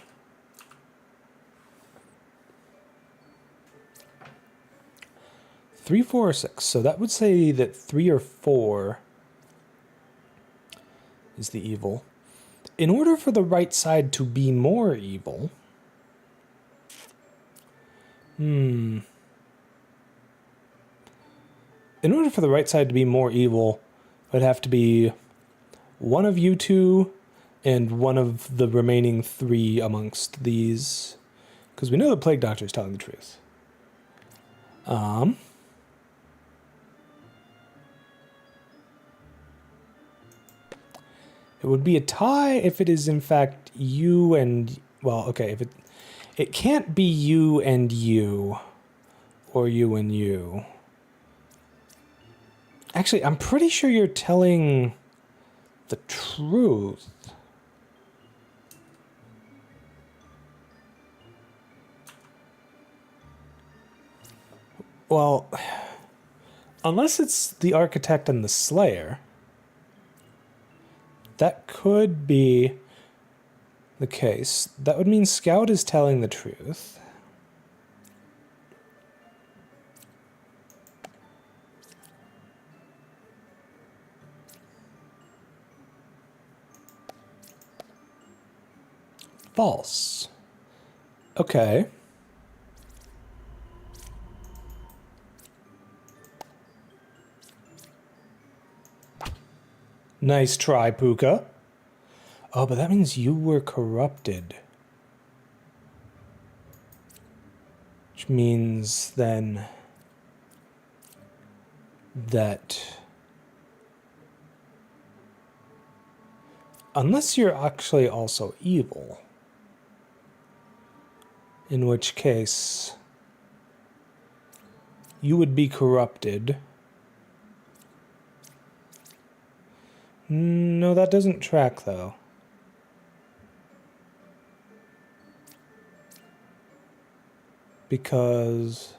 Three, 4, or 6. So that would say that 3 or 4 is the evil. In order for the right side to be more evil... In order for the right side to be more evil, it would have to be one of you 2 and one of the remaining 3 amongst these. Because we know the Plague Doctor is telling the truth. It would be a tie if it is in fact you and... Well, okay, if it can't be you and you, or you and you. Actually, I'm pretty sure you're telling the truth. Well, unless it's the Architect and the Slayer, that could be the case. That would mean Scout is telling the truth. False. Okay. Nice try, Puka. Oh, but that means you were corrupted. Which means then that... Unless you're actually also evil. In which case, you would be corrupted. No, that doesn't track, though. Because...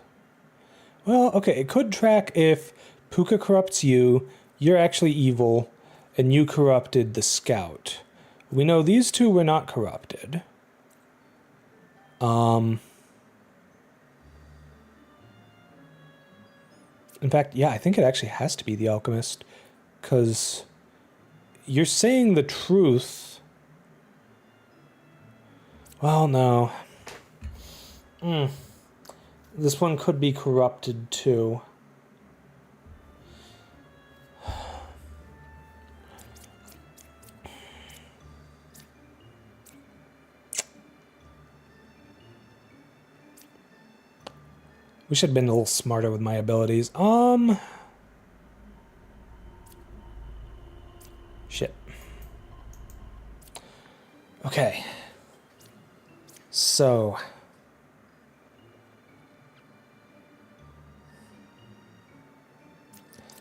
Well, okay, it could track if Puka corrupts you, You're actually evil, and you corrupted the scout. We know these two were not corrupted. In fact, yeah, I think it actually has to be the alchemist, because you're saying the truth. Well, no. This one could be corrupted too. Wish I'd been a little smarter with my abilities. Shit. Okay. So.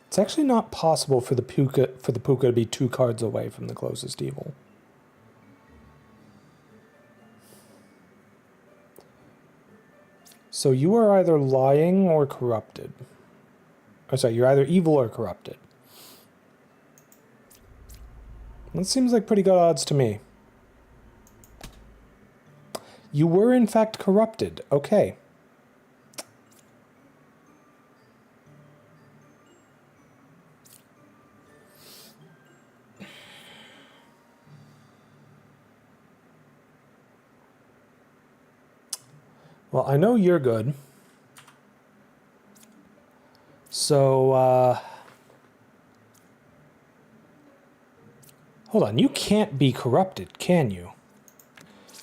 It's actually not possible for the puka to be 2 cards away from the closest evil. So you are either lying or corrupted. Oh, sorry, you're either evil or corrupted. That seems like pretty good odds to me. You were in fact corrupted. Okay. Well, I know you're good. So, hold on, you can't be corrupted, can you?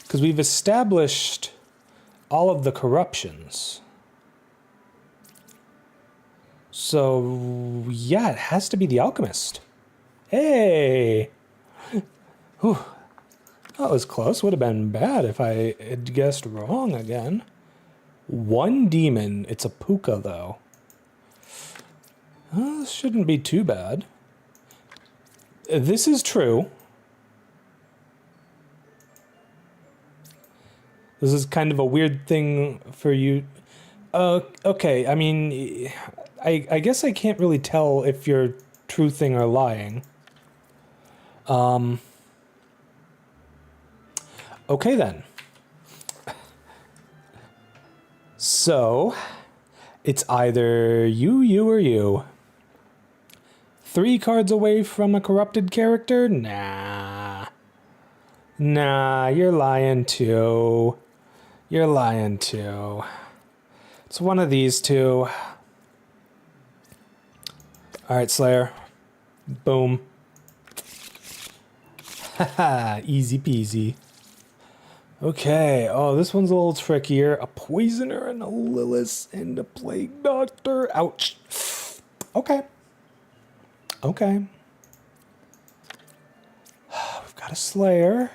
Because we've established all of the corruptions. So, yeah, it has to be the alchemist. Hey! Whew. That was close. Would have been bad if I had guessed wrong again. 1 demon. It's a puka, though. This shouldn't be too bad. This is true. This is kind of a weird thing for you. Okay, I mean, I guess I can't really tell if you're truthing or lying. Okay then. So, it's either you, or you. 3 cards away from a corrupted character? Nah. Nah, you're lying too. You're lying too. It's one of these two. Alright, Slayer. Boom. Haha, easy peasy. Okay, oh, this one's a little trickier. A poisoner and a Lilith and a plague doctor. Ouch. Okay. Okay. We've got a Slayer.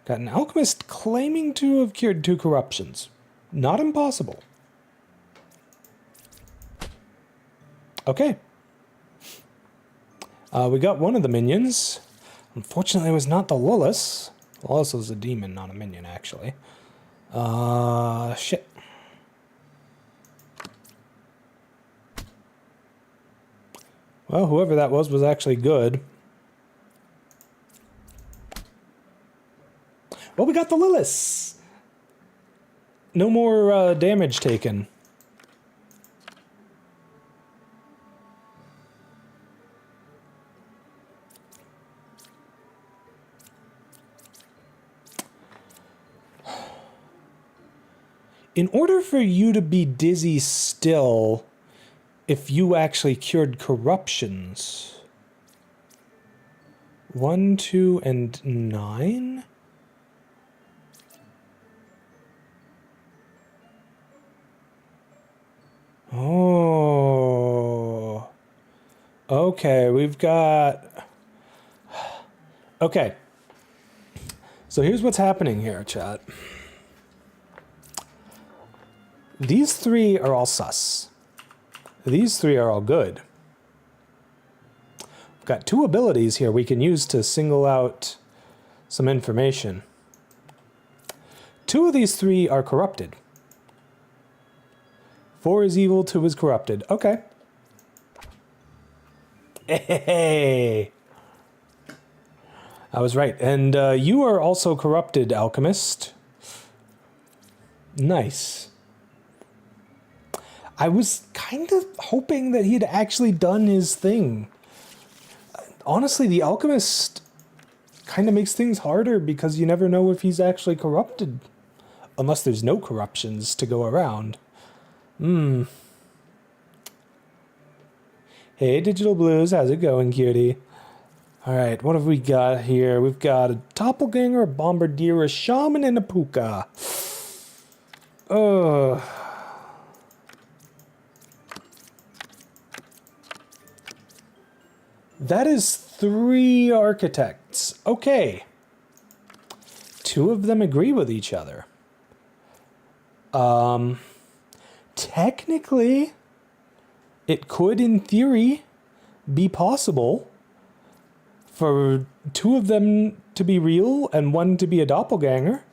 Got an alchemist claiming to have cured 2 corruptions. Not impossible. Okay. We got one of the minions. Unfortunately, it was not the Lilith. Lilith was a demon, not a minion, actually. Shit. Well, whoever that was actually good. Well, we got the Lilith. No more damage taken. In order for you to be dizzy still, if you actually cured corruptions, 1, 2, and 9? Oh. Okay, we've got... Okay. So here's what's happening here, chat. These 3 are all sus. These 3 are all good. We've got 2 abilities here we can use to single out some information. 2 of these 3 are corrupted. 4 is evil, 2 is corrupted. Okay. Hey! I was right. And you are also corrupted, alchemist. Nice. I was kind of hoping that he had actually done his thing. Honestly, the alchemist kind of makes things harder because you never know if he's actually corrupted. Unless there's no corruptions to go around. Hey, Digital Blues, how's it going, cutie? Alright, what have we got here? We've got a doppelganger, a bombardier, a shaman, and a puka. Ugh. That is 3 architects. Okay. 2 of them agree with each other. Technically, it could, in theory, be possible for 2 of them to be real and 1 to be a doppelganger.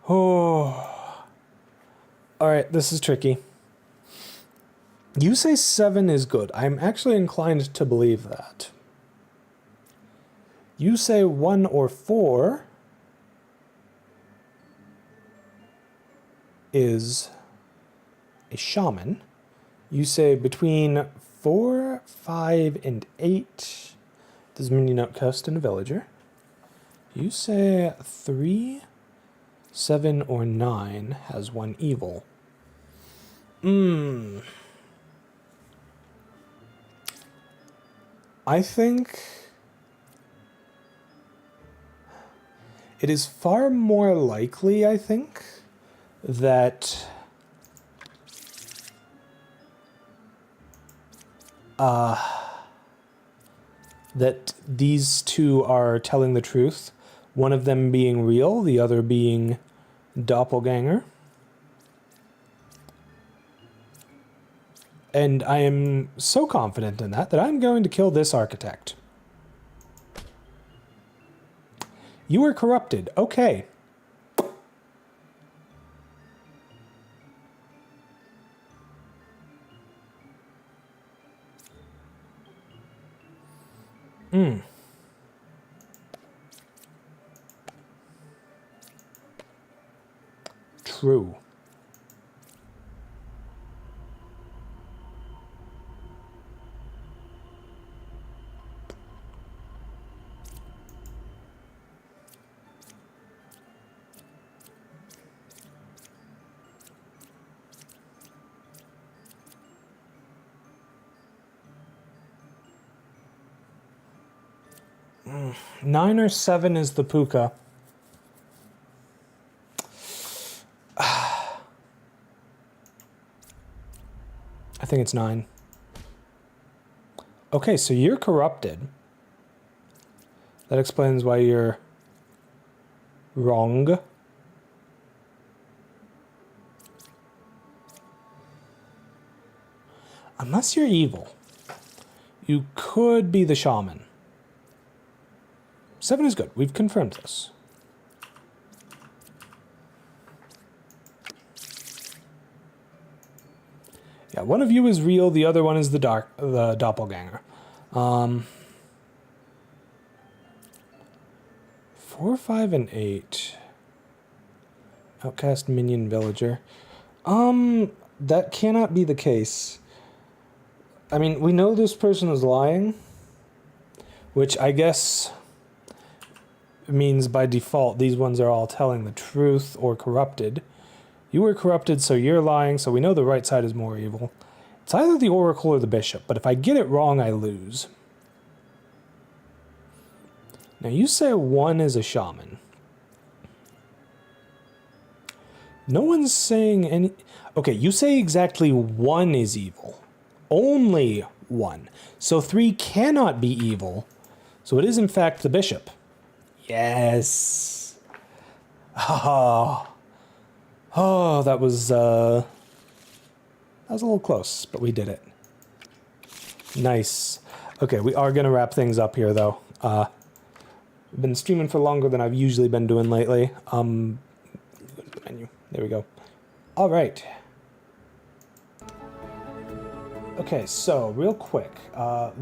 Oh. Alright, this is tricky. You say 7 is good. I'm actually inclined to believe that. You say 1 or 4 is a shaman. You say between 4, 5, and 8 does mean you outcast and a villager. You say 3, 7, or 9 has 1 evil. I think it is far more likely, I think, that that these 2 are telling the truth. One of them being real, the other being doppelganger. And I am so confident in that I'm going to kill this architect. You are corrupted. Okay. True. Mm. 9 or 7 is the puka. I think it's 9. Okay, so you're corrupted. That explains why you're wrong. Unless you're evil, you could be the shaman. 7 is good. We've confirmed this. Yeah, one of you is real, the other one is the doppelganger. 4, 5, and 8. Outcast minion villager. That cannot be the case. I mean, we know this person is lying, which I guess means by default these ones are all telling the truth or corrupted. You were corrupted, so you're lying, so we know the right side is more evil. It's either the oracle or the bishop, but if I get it wrong, I lose. Now you say 1 is a shaman. No one's saying any... Okay, you say exactly 1 is evil. Only 1. So 3 cannot be evil. So it is in fact the bishop. Yes. Oh, that was a little close, but we did it. Nice. Okay, we are going to wrap things up here, though. I've been streaming for longer than I've usually been doing lately. Menu. There we go. All right. Okay, so real quick, so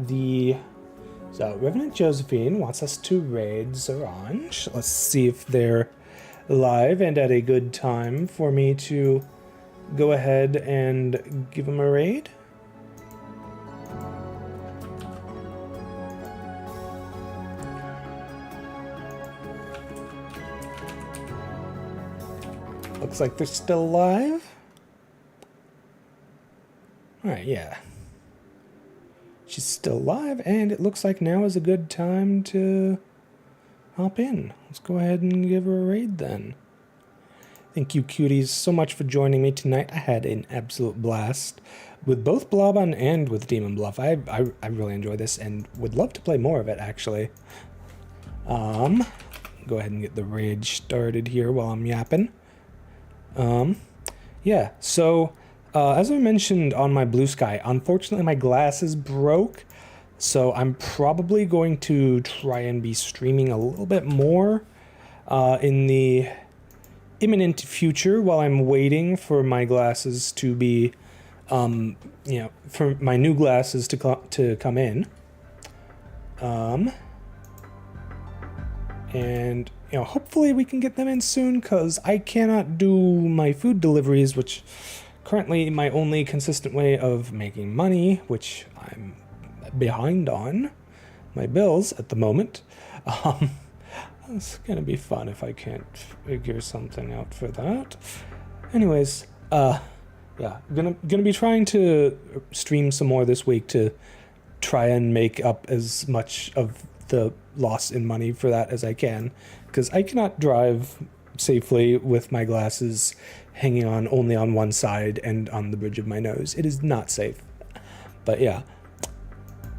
Revenant Josephine wants us to raid Zorange. Let's see if they're live and at a good time for me to go ahead and give them a raid. Looks like they're still alive. Alright, yeah. She's still alive, and it looks like now is a good time to hop in. Let's go ahead and give her a raid then. Thank you, cuties, so much for joining me tonight. I had an absolute blast with both Blobun and with Demon Bluff. I really enjoy this and would love to play more of it, actually. Go ahead and get the raid started here while I'm yapping. Yeah, so as I mentioned on my Blue Sky, unfortunately my glasses broke, so I'm probably going to try and be streaming a little bit more in the imminent future while I'm waiting for my glasses to be, you know, for my new glasses to come in. And, you know, hopefully we can get them in soon, because I cannot do my food deliveries, which currently my only consistent way of making money, which I'm behind on my bills at the moment. It's gonna be fun if I can't figure something out for that. Anyways, yeah, gonna be trying to stream some more this week to try and make up as much of the loss in money for that as I can, because I cannot drive safely with my glasses hanging on only on one side and on the bridge of my nose. It is not safe. But yeah,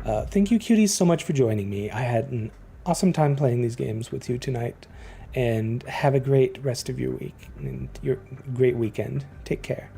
thank you, cuties, so much for joining me. I had an awesome time playing these games with you tonight, and have a great rest of your week and your great weekend. Take care.